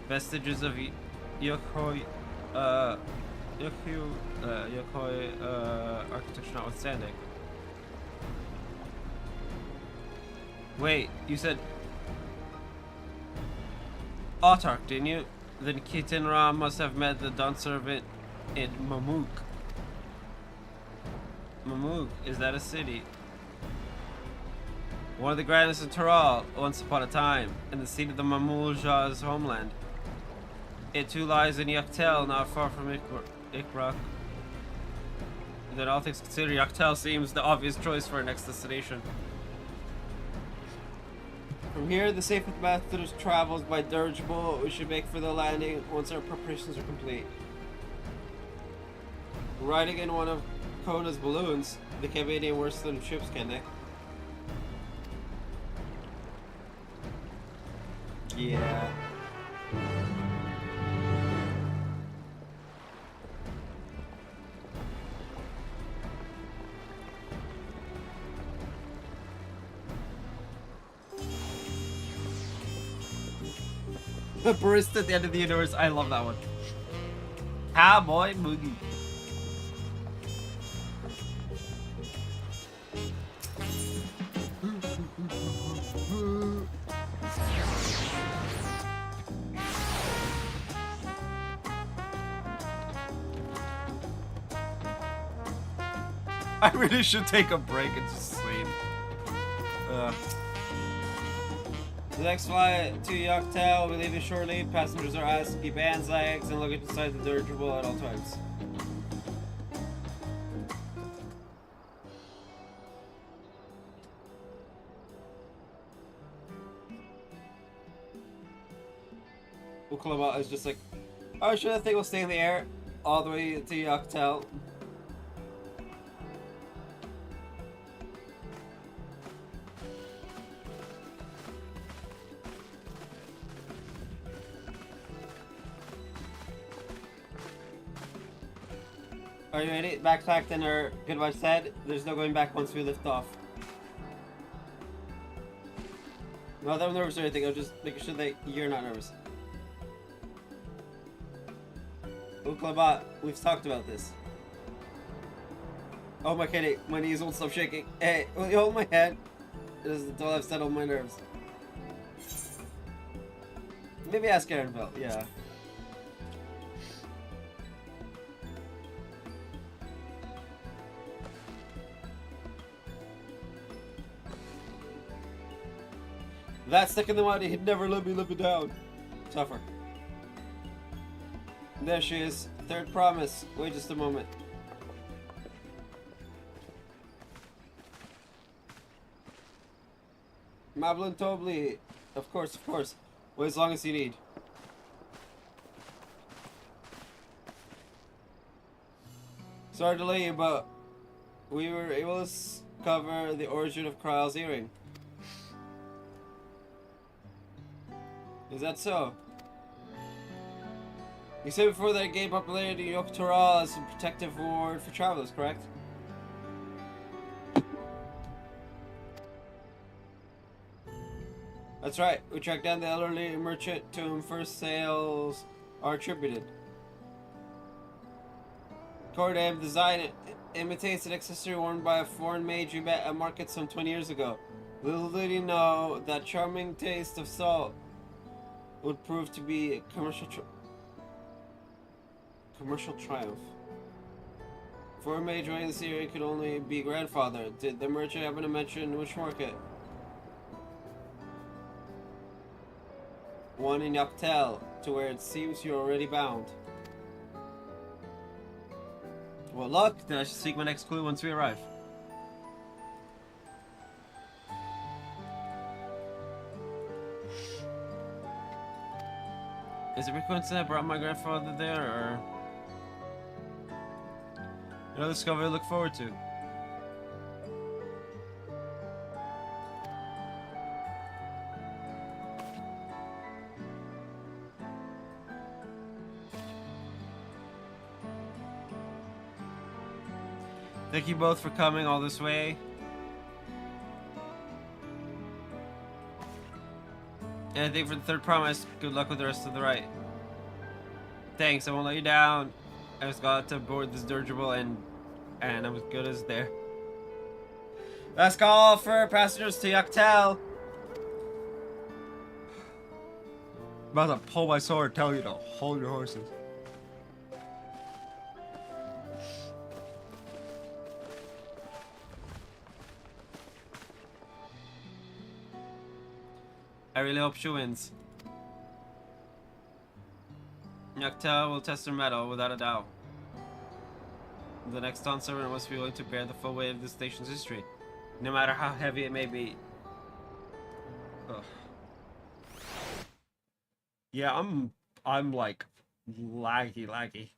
Vestiges of Yokoi architecture notwithstanding. Wait, you said Autark, didn't you? Then Kitinra must have met the Dawn servant in Mamuk. Mamuk, is that a city? One of the grandest in Tural, once upon a time, and the seat of the Mamulja's homeland. It too lies in Yaktel, not far from Ikrak. Then all things considered, Yaktel seems the obvious choice for our next destination. From here, the safest method of travel is by dirigible. We should make for the landing once our preparations are complete. Riding in one of Kona's balloons, they can't be any worse than ships, can they? Yeah. The barista at the end of the universe. I love that one. Ah, boy, Moogie. I really should take a break and just sleep. The next flight to Yaktel will be leaving shortly. Passengers are asked to keep hands, legs, and luggage inside the dirigible at all times. Uklama is just like, oh, sure, that thing will stay in the air all the way to Yaktel. Are you ready? Backpacked and our goodbye said. There's no going back once we lift off. Not that I'm nervous or anything, I'm just making sure that you're not nervous. Uklabot, we've talked about this. Oh my kitty, my knees won't stop shaking. Hey, will you hold my hand? Until I've settled my nerves. Maybe ask Aaron Bell, yeah. That stick in the mud, he'd never let me live it down. Tougher. There she is. Third promise. Wait just a moment. Mablin Tobli. Of course. Wait as long as you need. Sorry to delay you, but we were able to discover the origin of Kryle's earring. Is that so? You said before that it gained popularity in Yoktoral as a protective ward for travelers, correct? That's right. We tracked down the elderly merchant to whom first sales are attributed. According to him, the design imitates an accessory worn by a foreign mage we met at market some 20 years ago. Little did he know that charming taste of salt would prove to be a commercial triumph. For a mage running this area could only be grandfather. Did the merchant happen to mention which market? One in Yaktel, to where it seems you're already bound. Well, luck, then I should seek my next clue once we arrive. Is it a coincidence I brought my grandfather there, or another discovery to look forward to? Thank you both for coming all this way. And I think for the third promise, good luck with the rest of the ride. Thanks, I won't let you down. I just got to board this dirigible and I'm as good as there. Last call for passengers to Yaktel. about to pull my sword, tell you to hold your horses. I really hope she wins. Noctel will test her mettle without a doubt. The next Dawn servant must be willing to bear the full weight of the station's history, no matter how heavy it may be. Ugh. Yeah, I'm like laggy.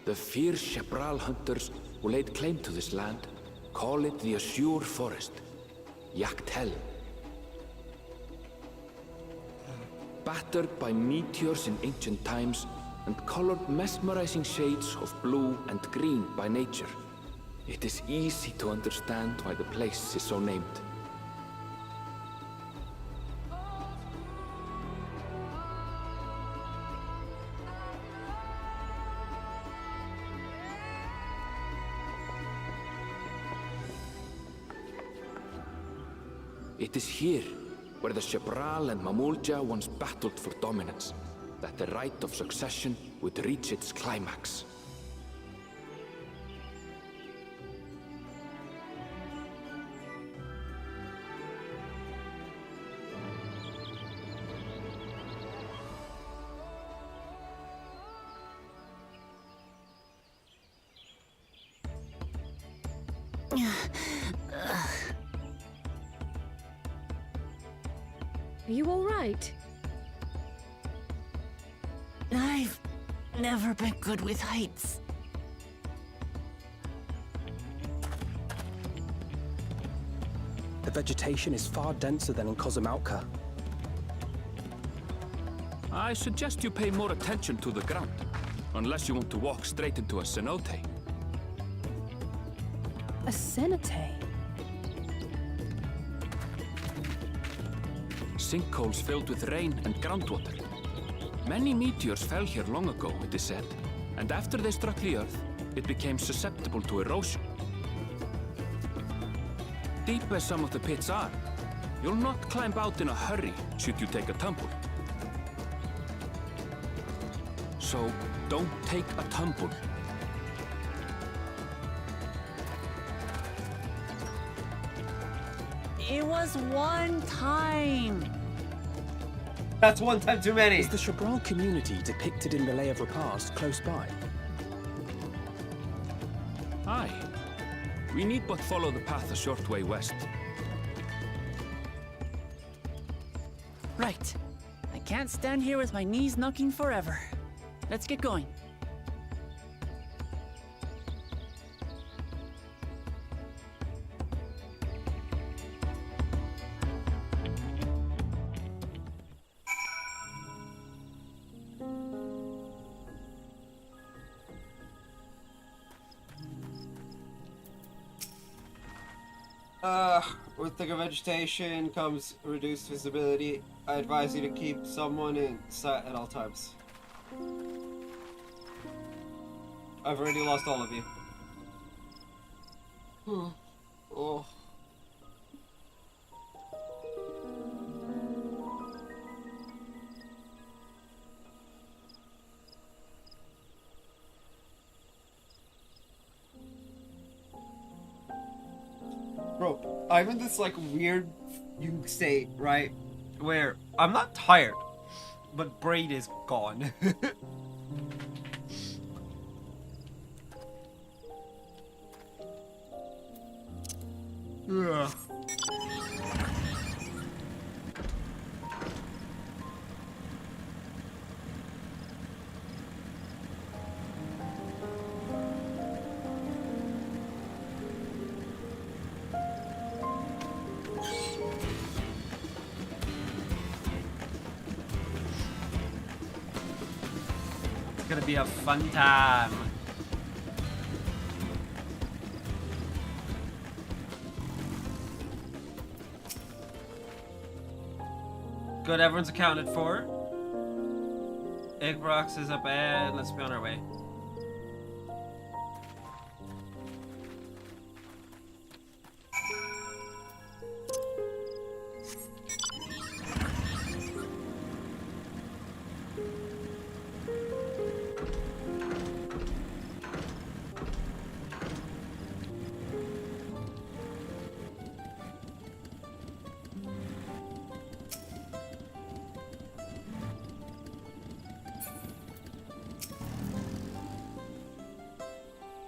The fierce Shepral hunters who laid claim to this land call it the Azure Forest, Yaktel. Battered by meteors in ancient times and colored mesmerizing shades of blue and green by nature, it is easy to understand why the place is so named. It is here, where the Shepral and Mamulja once battled for dominance, that the right of succession would reach its climax. Are you all right? I've never been good with heights. The vegetation is far denser than in Kozamautka. I suggest you pay more attention to the ground, unless you want to walk straight into a cenote. A cenote? Sinkholes filled with rain and groundwater. Many meteors fell here long ago, it is said, and after they struck the Earth, it became susceptible to erosion. Deep as some of the pits are, you'll not climb out in a hurry should you take a tumble. So, don't take a tumble. It was one time. That's one time too many. Is the Shepral community depicted in the Lay of Repast close by? Aye. We need but follow the path a short way west. Right. I can't stand here with my knees knocking forever. Let's get going. With thicker vegetation comes reduced visibility. I advise you to keep someone in sight at all times. I've already lost all of you. Oh. Bro, I'm in this like weird fugue state, right? Where I'm not tired, but brain is gone. Ugh. It's gonna be a fun time. Good, everyone's accounted for. Igbrox is up and let's be on our way.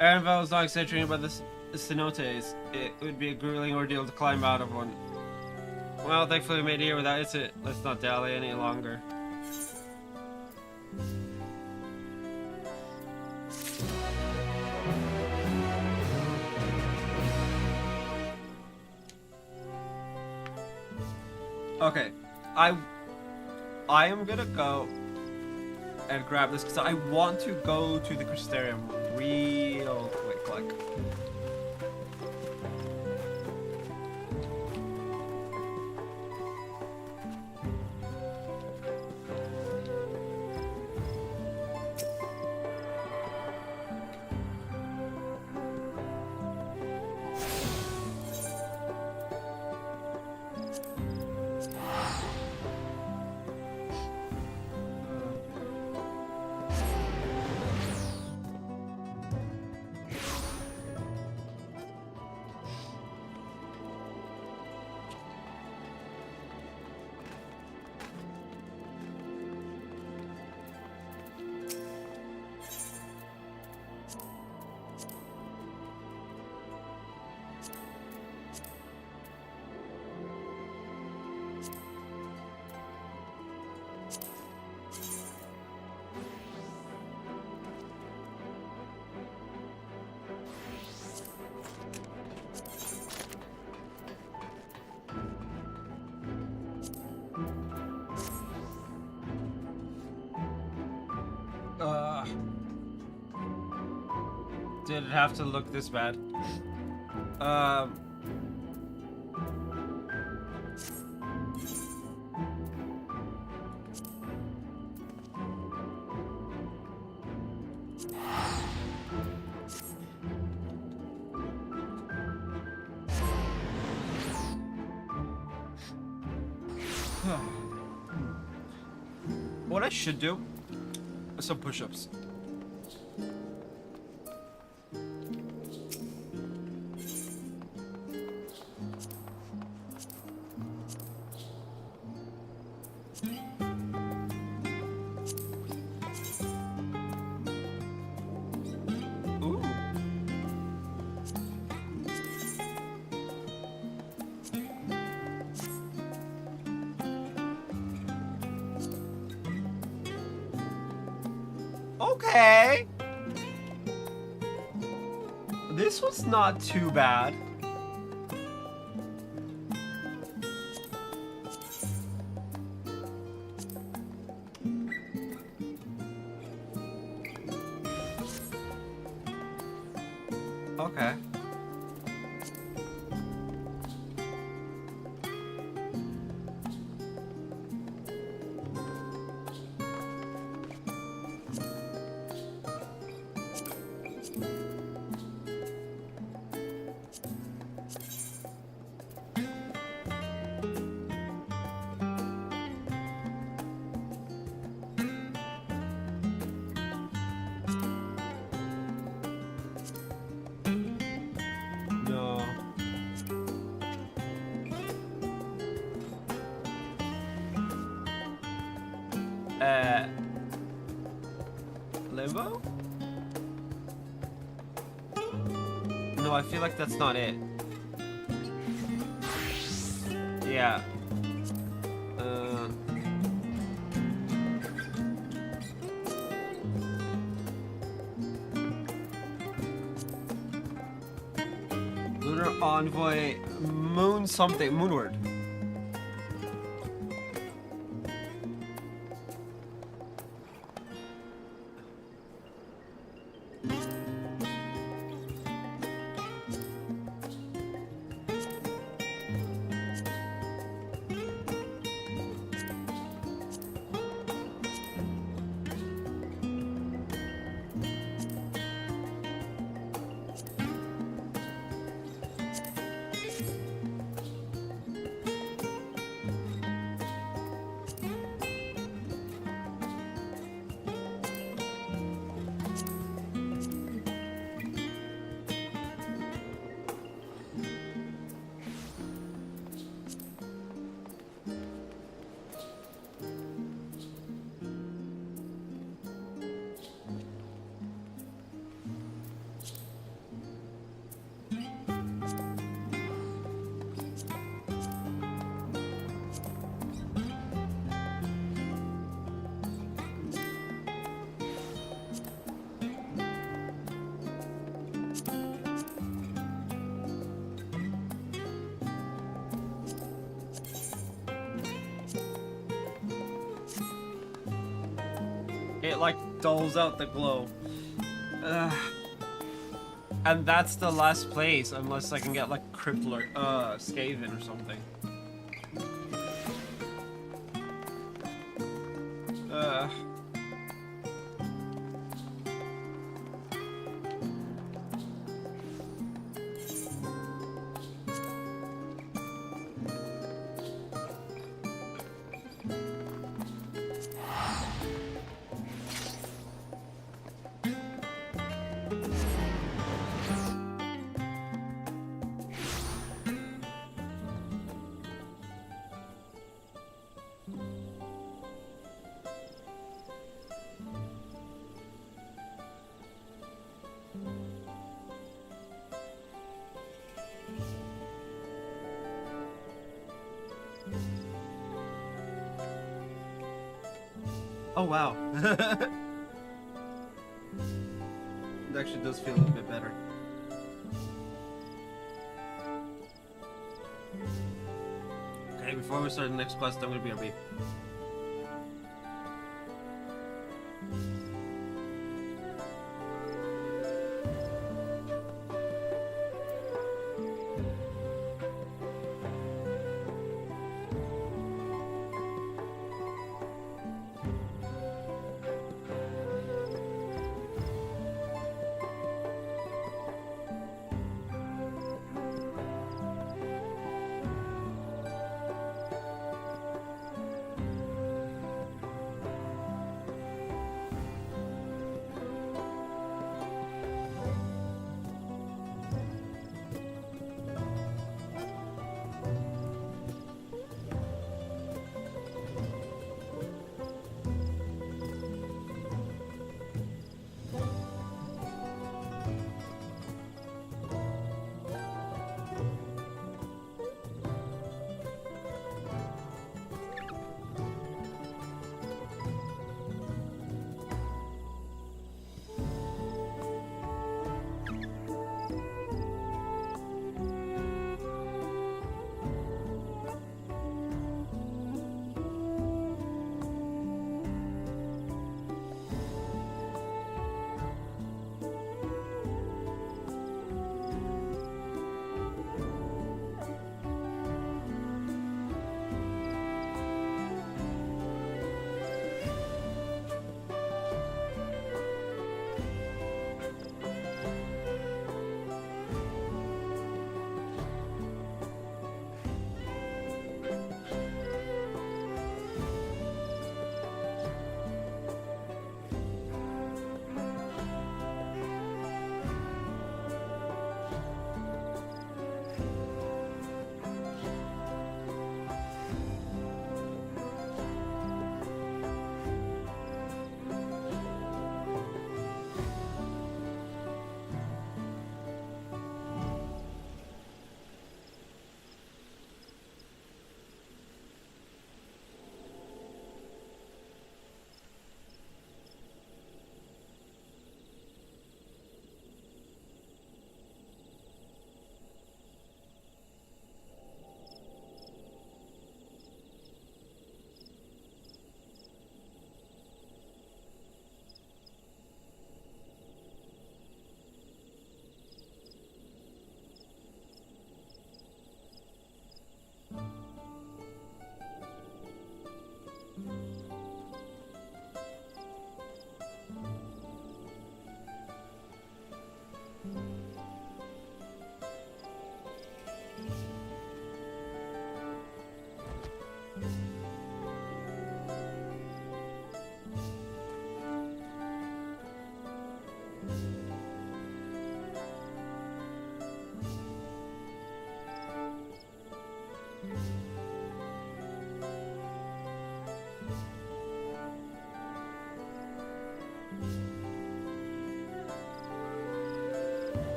Erenville is not exaggerating about the cenotes. It would be a grueling ordeal to climb out of one. Well, thankfully we made it here without it. Let's not dally any longer. Okay, I am gonna go and grab this because I want to go to the Crystarium real quick, like. Did it have to look this bad? What I should do is some push-ups. Okay. This was not too bad. Okay. Limbo? No, I feel like that's not it. Yeah. Lunar Envoy, Moon something, Moonward. It like dulls out the glow. And that's the last place, unless I can get like Crippler, Skaven or something. Oh wow. It actually does feel a little bit better. Okay, before we start the next quest, I'm gonna be a beep.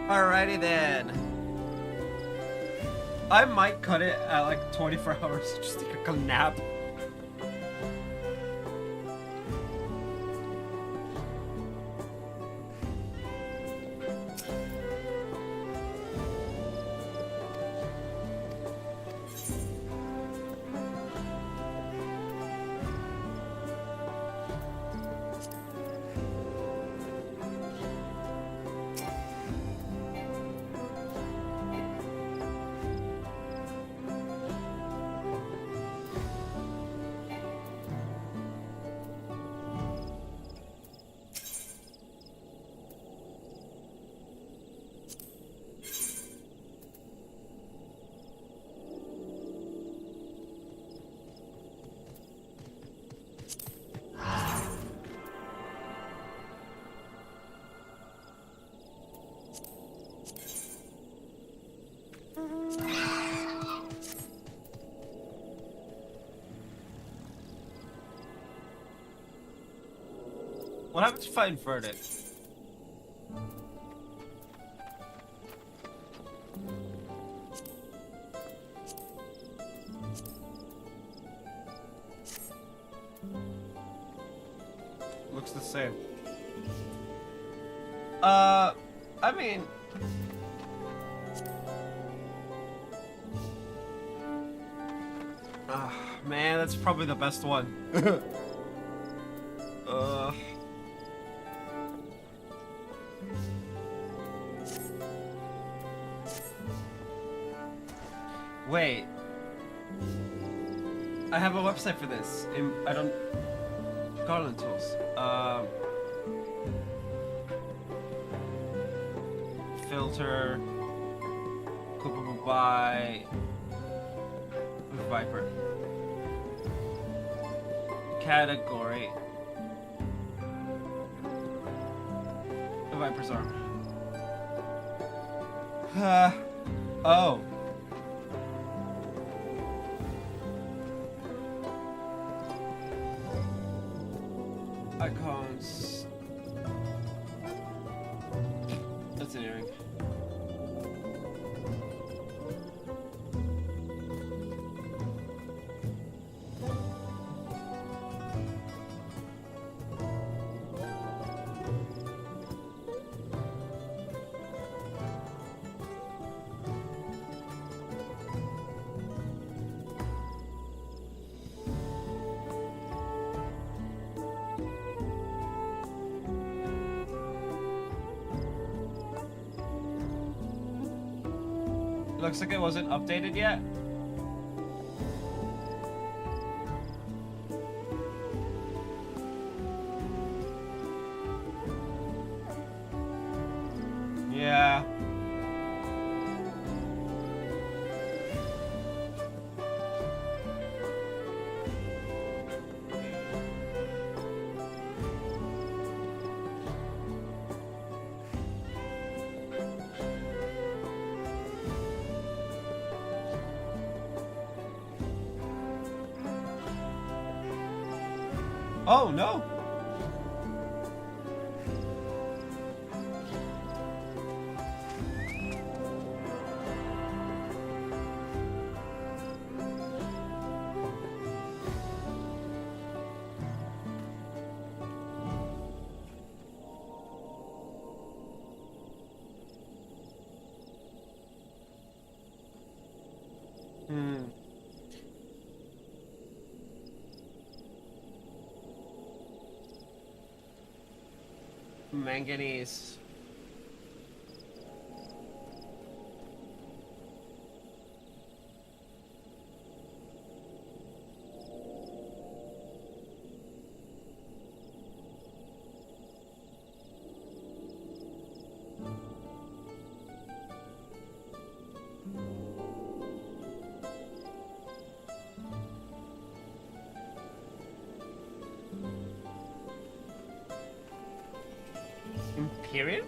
Alrighty then. I might cut it at like 24 hours just to take a nap. What happened to find verdict? Looks the same. I mean... man, that's probably the best one. Wait. I have a website for this. I don't... Garland tools. Filter. Cookable by... Viper. Category. The Viper's arm. Oh. Icons. That's an earring. Looks like it wasn't updated yet. Yeah. Oh no! Manganese. Imperial?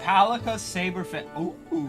Palika Saberfit. Ooh, ooh.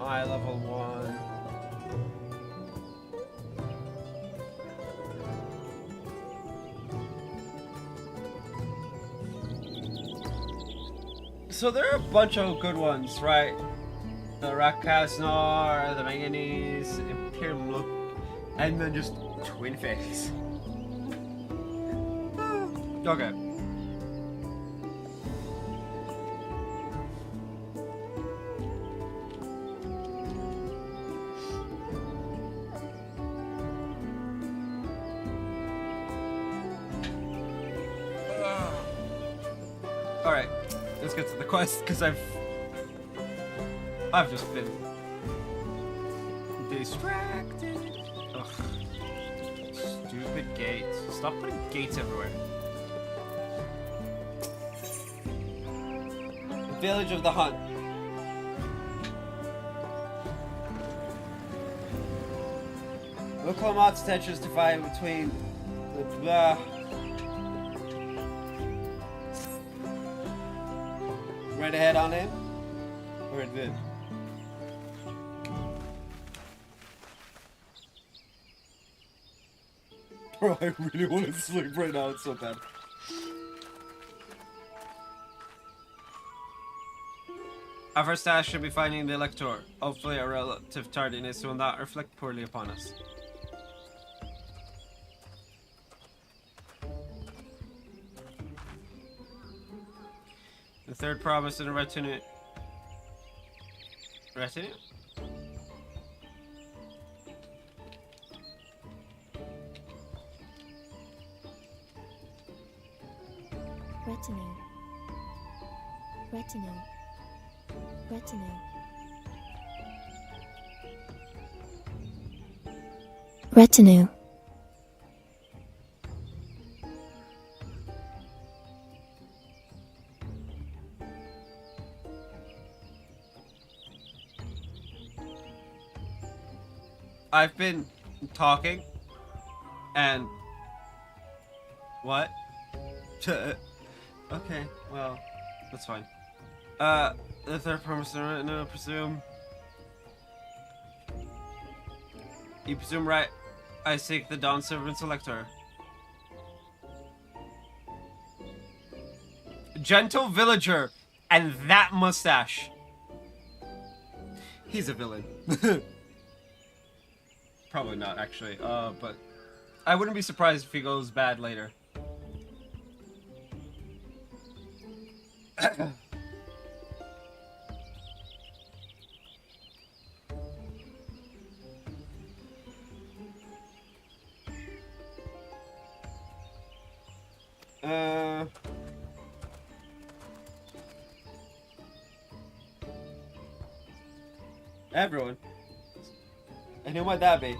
Eye level 1. So there are a bunch of good ones, right? The Rakasnar, the Manganese, Imperium Look, and then just Twin Face. Okay. Alright, let's get to the quest, because I've just been distracted. Ugh. Stupid gates. Stop putting gates everywhere. Village of the Hunt. Look Lamott's tensions divide between the right ahead on it? Or it did? Bro, I really want to sleep right now, it's so bad. Our first task should be finding the Elector. Hopefully our relative tardiness will not reflect poorly upon us. The third promise in a retinue. Retinue? Retinue. Retinue. Retinue. Retinue. I've been talking and what? Okay, well, that's fine. The third promise, no, presume. You presume right. I seek the Dawn Servant Selector. Gentle villager and that mustache. He's a villain. Probably not, actually. But I wouldn't be surprised if he goes bad later. Everyone. And who might that be?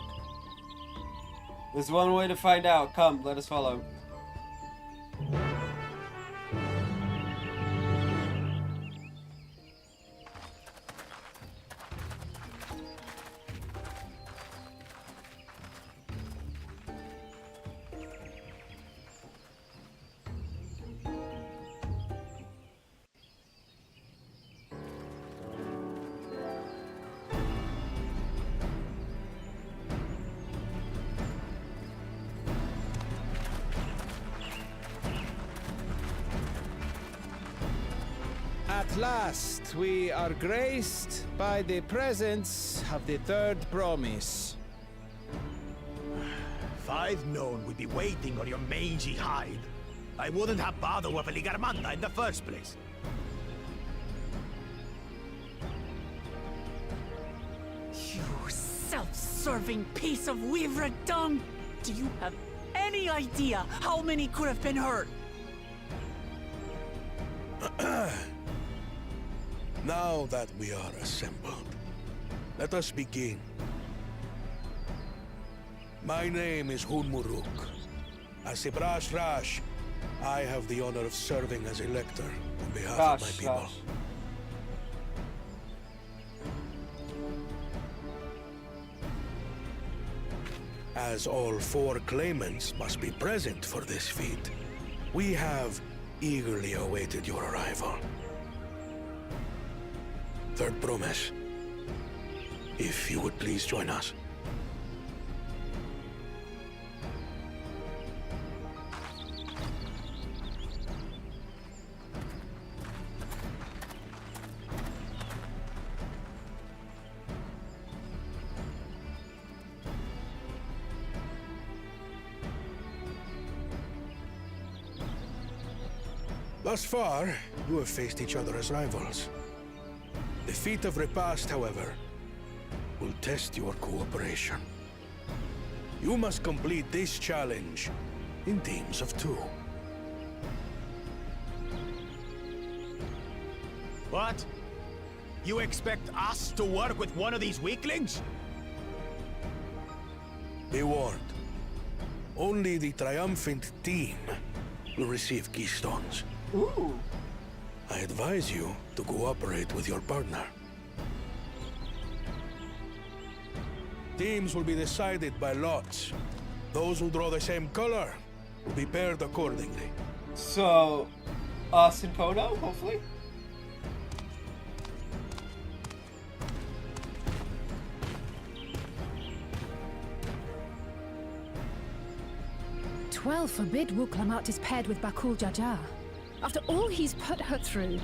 There's one way to find out. Come, let us follow. At last, we are graced by the presence of the third promise. If I'd known we'd be waiting on your mangy hide, I wouldn't have bothered with a Ligarmanda in the first place. You self-serving piece of weaver dung! Do you have any idea how many could have been hurt? Now that we are assembled, let us begin. My name is Hunmuruk. As Ibrash Rash, I have the honor of serving as elector on behalf of my people. As all 4 claimants must be present for this feat, we have eagerly awaited your arrival. Third promise, if you would please join us. Thus far, you have faced each other as rivals. The feat of repast, however, will test your cooperation. You must complete this challenge in teams of 2. What? You expect us to work with one of these weaklings? Be warned. Only the triumphant team will receive keystones. Ooh. I advise you to cooperate with your partner. Teams will be decided by lots. Those who draw the same color will be paired accordingly. So, us and Kodo, hopefully? Twelve forbid Wuklamat is paired with Bakul Jaja. After all he's put her through,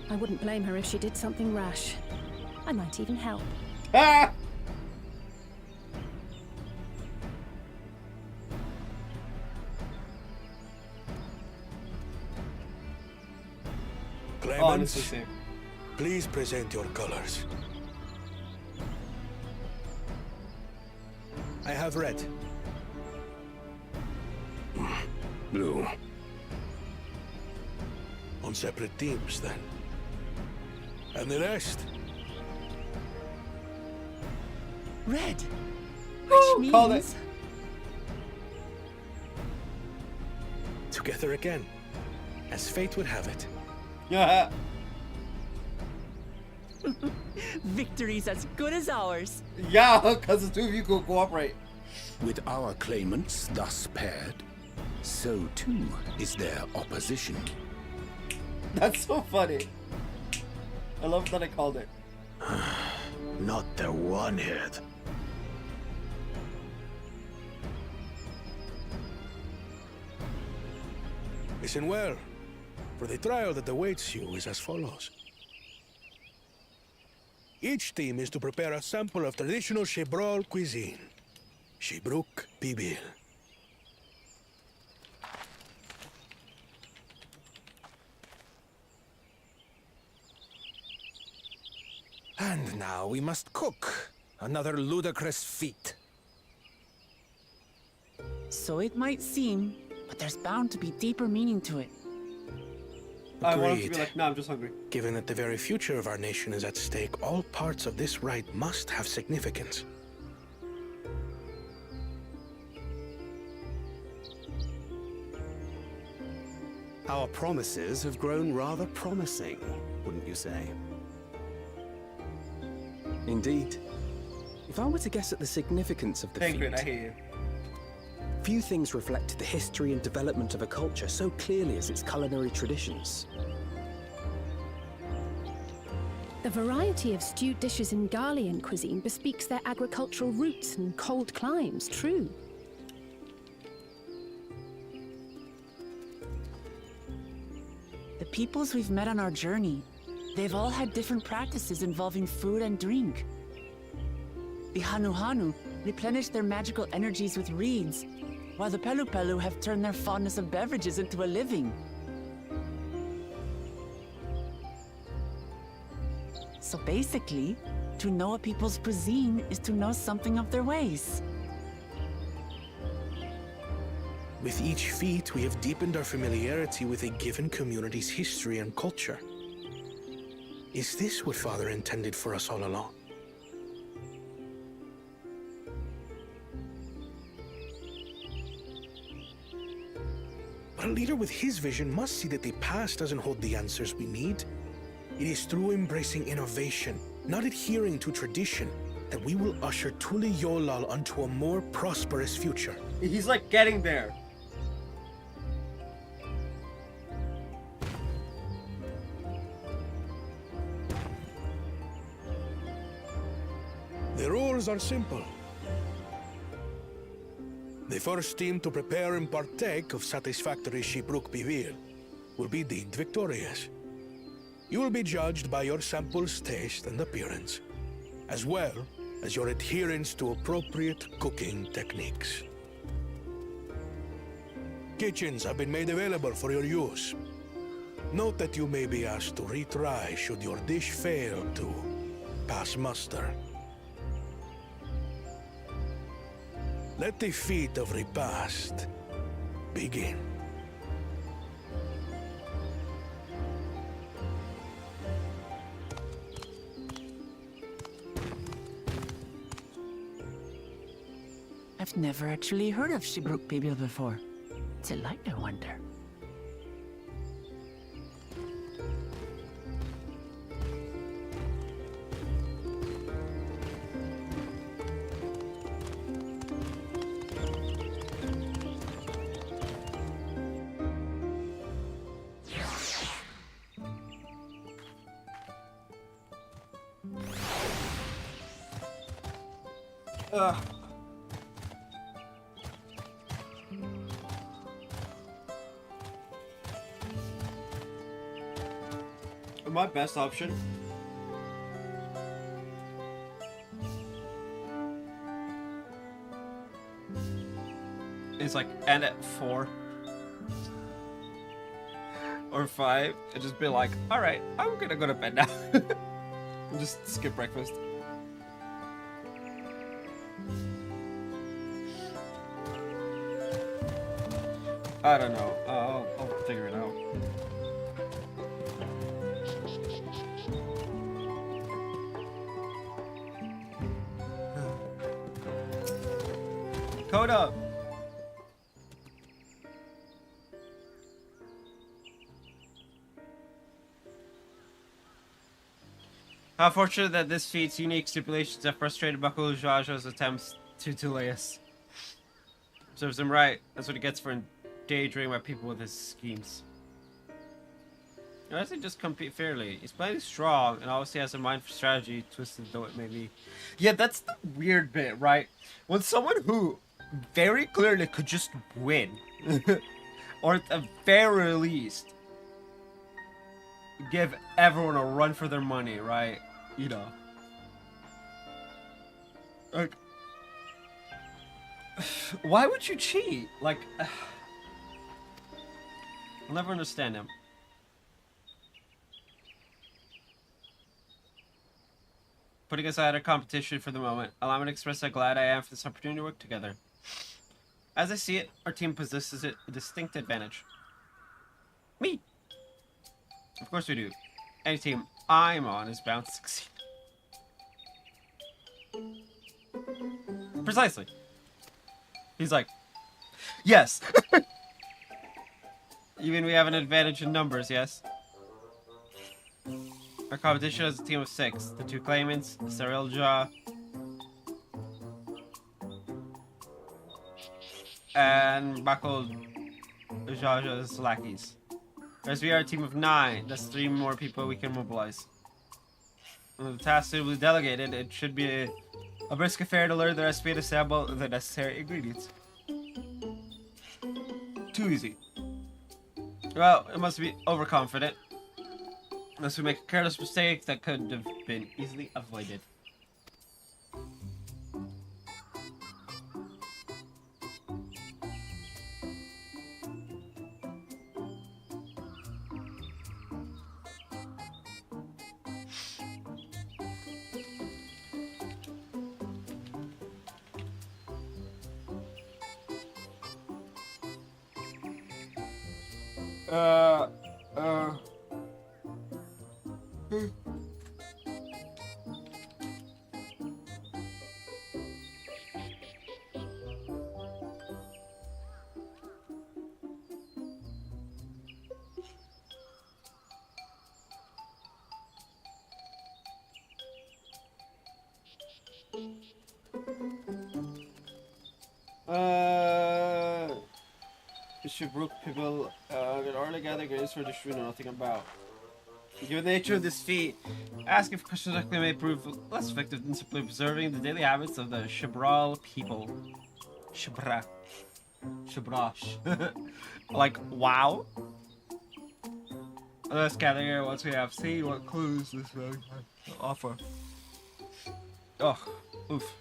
I wouldn't blame her if she did something rash. I might even help. Ah! Clemens, please present your colors. I have red. Blue. On separate teams, then. And the rest? Red. Which means... Together again, as fate would have it. Yeah. Victory's as good as ours. Yeah, because the 2 of you could cooperate. With our claimants thus paired, so too is their opposition. That's so funny. I love that I called it. Not the one-head. Listen well, for the trial that awaits you is as follows. Each team is to prepare a sample of traditional Shebrol cuisine. Shibruk Pibil. And now we must cook. Another ludicrous feat. So it might seem, but there's bound to be deeper meaning to it. I want him to be like, no, I'm just hungry. Given that the very future of our nation is at stake, all parts of this rite must have significance. Our promises have grown rather promising, wouldn't you say? Indeed. If I were to guess at the significance of the Penguin, feat, I hear you. Few things reflect the history and development of a culture so clearly as its culinary traditions. The variety of stewed dishes in Garlean cuisine bespeaks their agricultural roots and cold climes, true. The peoples we've met on our journey, they've all had different practices involving food and drink. The Hanuhanu replenished their magical energies with reeds, while the Pelu Pelu have turned their fondness of beverages into a living. So basically, to know a people's cuisine is to know something of their ways. With each feat, we have deepened our familiarity with a given community's history and culture. Is this what Father intended for us all along? But a leader with his vision must see that the past doesn't hold the answers we need. It is through embracing innovation, not adhering to tradition, that we will usher Tuli Yolal onto a more prosperous future. He's like getting there. The rules are simple. The first team to prepare and partake of satisfactory Shibruk Bivir will be deemed victorious. You will be judged by your sample's taste and appearance, as well as your adherence to appropriate cooking techniques. Kitchens have been made available for your use. Note that you may be asked to retry should your dish fail to pass muster. Let the feat of repast begin. I've never actually heard of Shibruk Bibil before. What's it like, I wonder? My best option is like end at 4 or 5 and just be like, all right, I'm gonna go to bed now. And just skip breakfast. I don't know. I'll figure it out. Code up. How fortunate that this feat's unique stipulations have frustrated Bakul Jaja's attempts to Tuleus. Serves him right. That's what he gets for daydreaming about people with his schemes. He doesn't just compete fairly. He's plenty strong and obviously has a mind for strategy, twisted though it may be. Yeah, that's the weird bit, right? When someone who very clearly could just win, or at the very least, give everyone a run for their money, right? You know. Like, why would you cheat? Like, I'll never understand him. Putting aside our competition for the moment, allow me to express how glad I am for this opportunity to work together. As I see it, our team possesses a distinct advantage. Me! Of course we do. Any team I'm on is bound to succeed. Precisely. He's like, yes! You mean we have an advantage in numbers, yes? Our competition is a team of 6. The 2 claimants, Sarilja, and Bakul Jaja's lackeys. Whereas we are a team of 9. That's 3 more people we can mobilize. With the task suitably delegated, it should be a brisk affair to learn the recipe and assemble the necessary ingredients. Too easy. Well, it must be overconfident. Unless we make a careless mistake that could have been easily avoided. Brook people get all together graves for the we know nothing about. Given the nature of this feat, asking for questions directly may prove less effective than simply observing the daily habits of the Shabral people. Shabrash. Like, wow. Let's gather here once we have seen what clues this will offer. Oh, oof.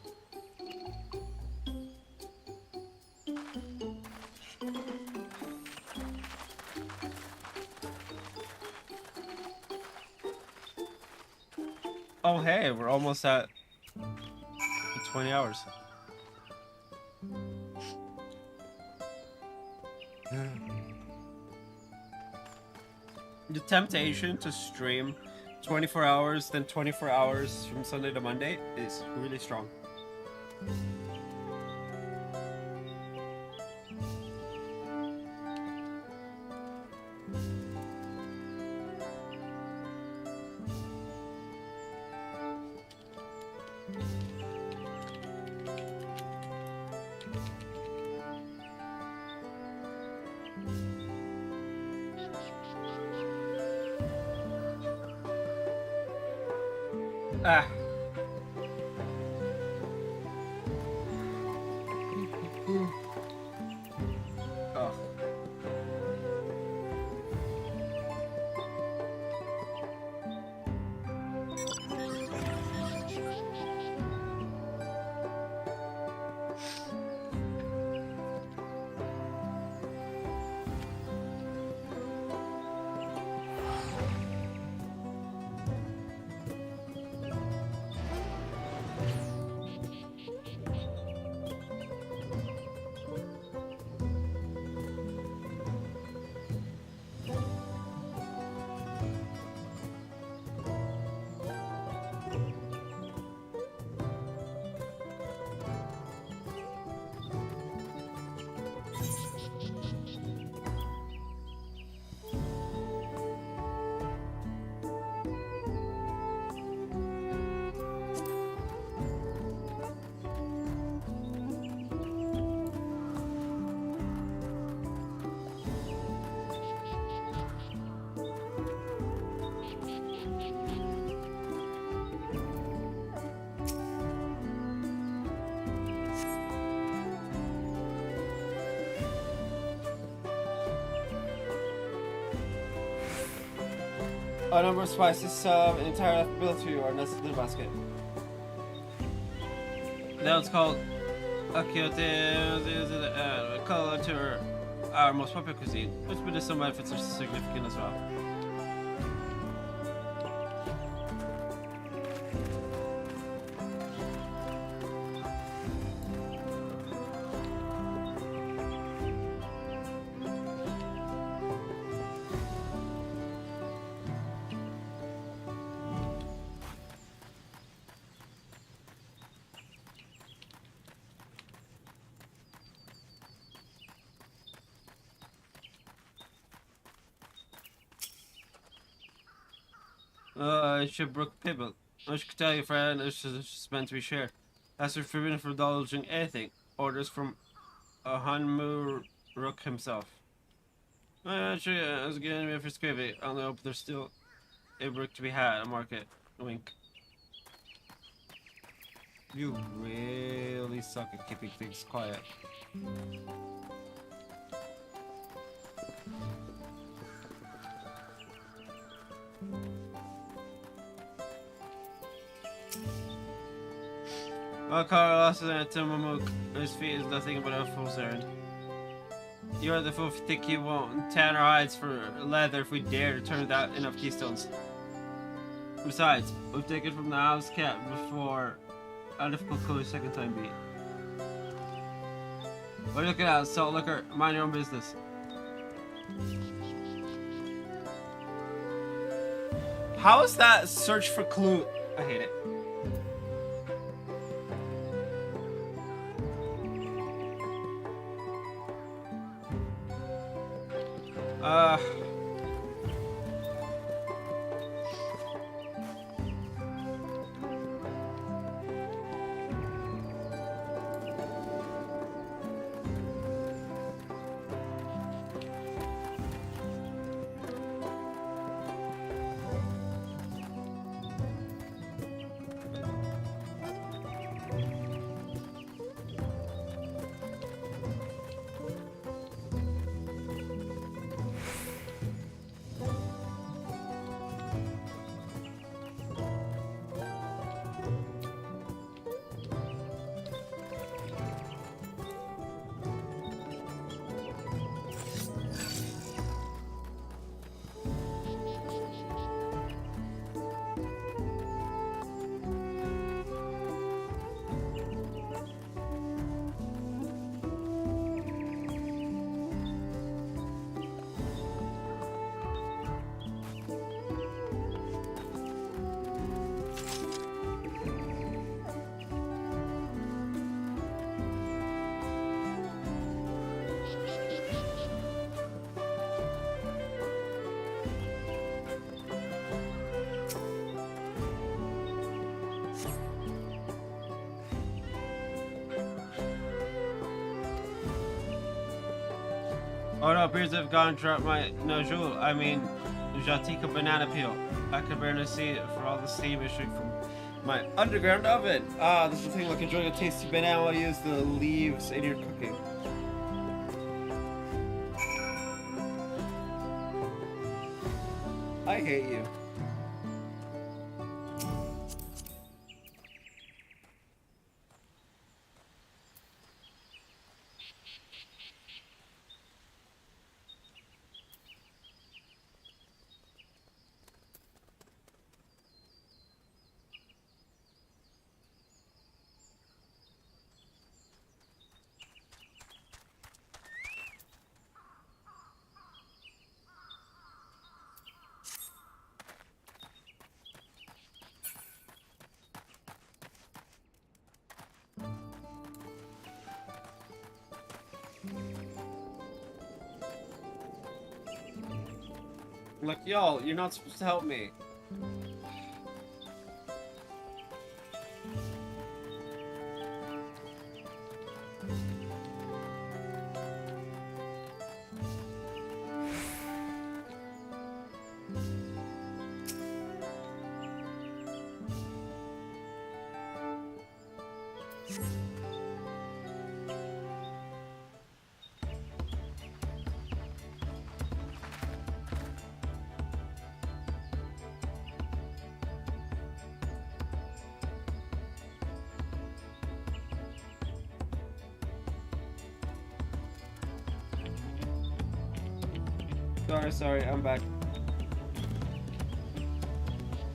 Oh hey, we're almost at 20 hours. The temptation to stream 24 hours, then 24 hours from Sunday to Monday is really strong. Ah. Oh. A number of spices, an entire bill to you are nested in the basket. Now it's called Akiote, color to our most popular cuisine, which with some benefits are significant as well. Brook Pibble. I should tell you, friend, this is meant to be shared. As for forbidden from indulging anything. Orders from Hanmu Rook himself. Actually, I was getting me for Scrivy. I'll know if there's still a brook to be had. A market. Wink. You really suck at keeping things quiet. Well, Carlos and Timamuk, his feet is nothing but a fool's errand. You are the fool if you think you won't tan our hides for leather if we dare to turn without enough keystones. Besides, we've taken from the house cat before. How difficult could a second time be? What are you looking at? Salt liquor. Mind your own business. How is that search for clue? I hate it. Oh no, appears to have gone and dropped my Najul. I mean, Jatika banana peel. I could barely see it for all the steam issuing from my underground oven. Ah, this is the thing like enjoying a tasty banana while you use the leaves in your cooking. I hate you. Like, y'all, you're not supposed to help me. Sorry, I'm back.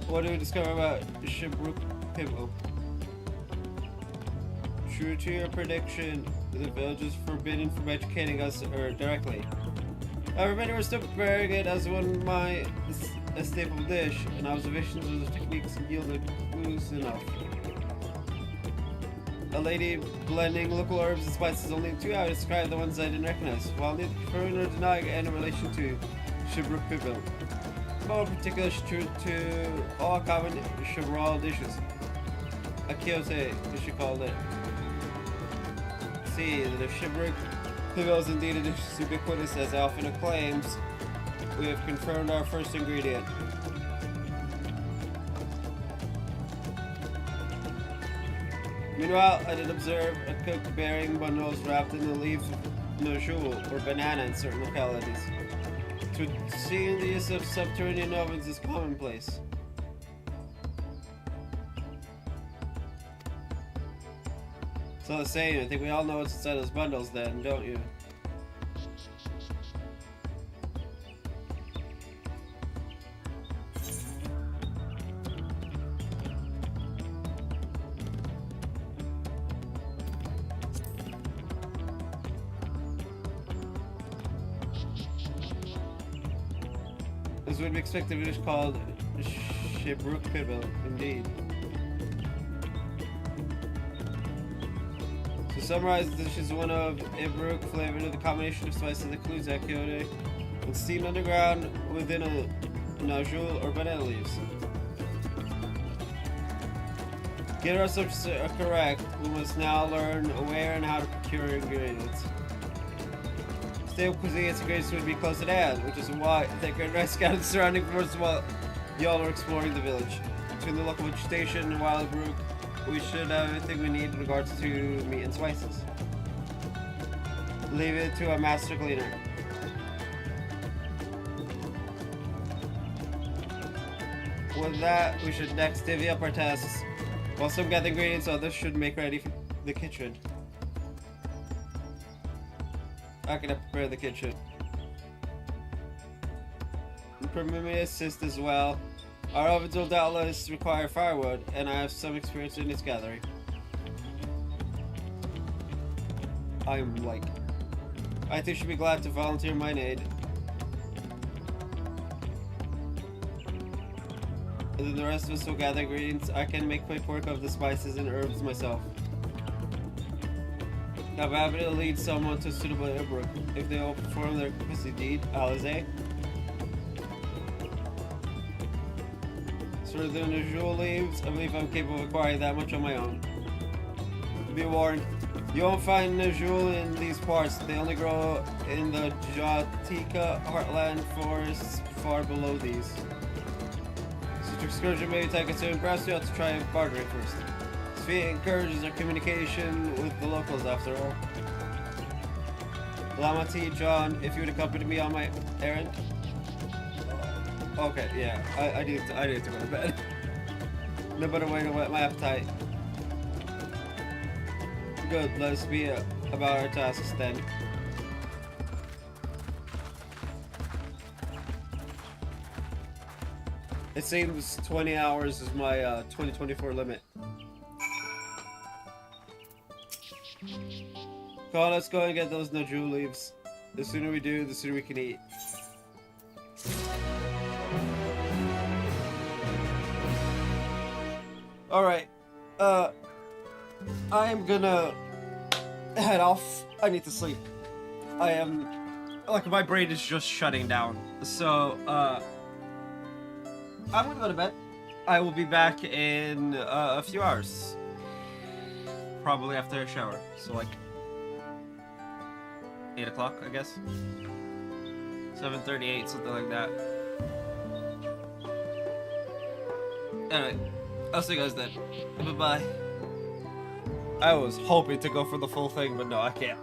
What do we discover about Shibruk Pibble? True to your prediction, the village is forbidden from educating us directly. However, many were still preparing it as a staple dish, and observations of the techniques yielded clues enough. A lady blending local herbs and spices only 2 hours described the ones I didn't recognize, while neither confirming nor denying any relation to Shibruk Pibble. More particular is true to all common Shibral dishes. Akiote, as she called it. See, that if Shibruk Pibble is indeed a dish as ubiquitous as it often claims, we have confirmed our first ingredient. Meanwhile, I did observe a cook bearing bundles wrapped in the leaves of Najul or banana in certain localities. To seeing the use of subterranean ovens is commonplace. So the same, I think we all know what's inside those bundles then, don't you? This would be expected of a dish called Ibrook Pibble, indeed. To summarize, the dish is one of Ibrook flavored with a combination of spices that includes akiote and steamed underground within a nodule or banana leaves. To get our substances correct, we must now learn where and how to procure ingredients. Stable cuisine's ingredients would be close at hand, which is why I think I scouted the surrounding forests while y'all are exploring the village. Between the local vegetation and Wild Brook, we should have everything we need in regards to meat and spices. Leave it to a master cleaner. With that, we should next divvy up our tasks. While some gather ingredients, others should make ready for the kitchen. I can prepare the kitchen. Permit me to assist as well. Our ovens will doubtless require firewood, and I have some experience in its gathering. I think you should be glad to volunteer my aid. And then the rest of us will gather ingredients. I can make quick work of the spices and herbs myself. I'm happy to lead someone to suitable Ibrook if they will perform their pussy deed, Alize. For the unusual leaves, I believe I'm capable of acquiring that much on my own. Be warned, you won't find Najul in these parts. They only grow in the Jatika heartland forests far below these. Such excursion may take us to impress you, have to try bartering first. This feat encourages our communication with the locals after all. Lamati, John, if you would accompany me on my errand. Okay, yeah, I need to go to bed. No better way to whet my appetite. Good, let's be about our tasks then. It seems 20 hours is my 2024 limit. Come on, let's go and get those Najul leaves. The sooner we do, the sooner we can eat. Alright, I am gonna head off. I need to sleep. My brain is just shutting down. So, I'm gonna go to bed. I will be back in a few hours. Probably after a shower. So, 8 o'clock, I guess. 7:38, something like that. Anyway. I'll see you guys then. Bye-bye. I was hoping to go for the full thing, but no, I can't.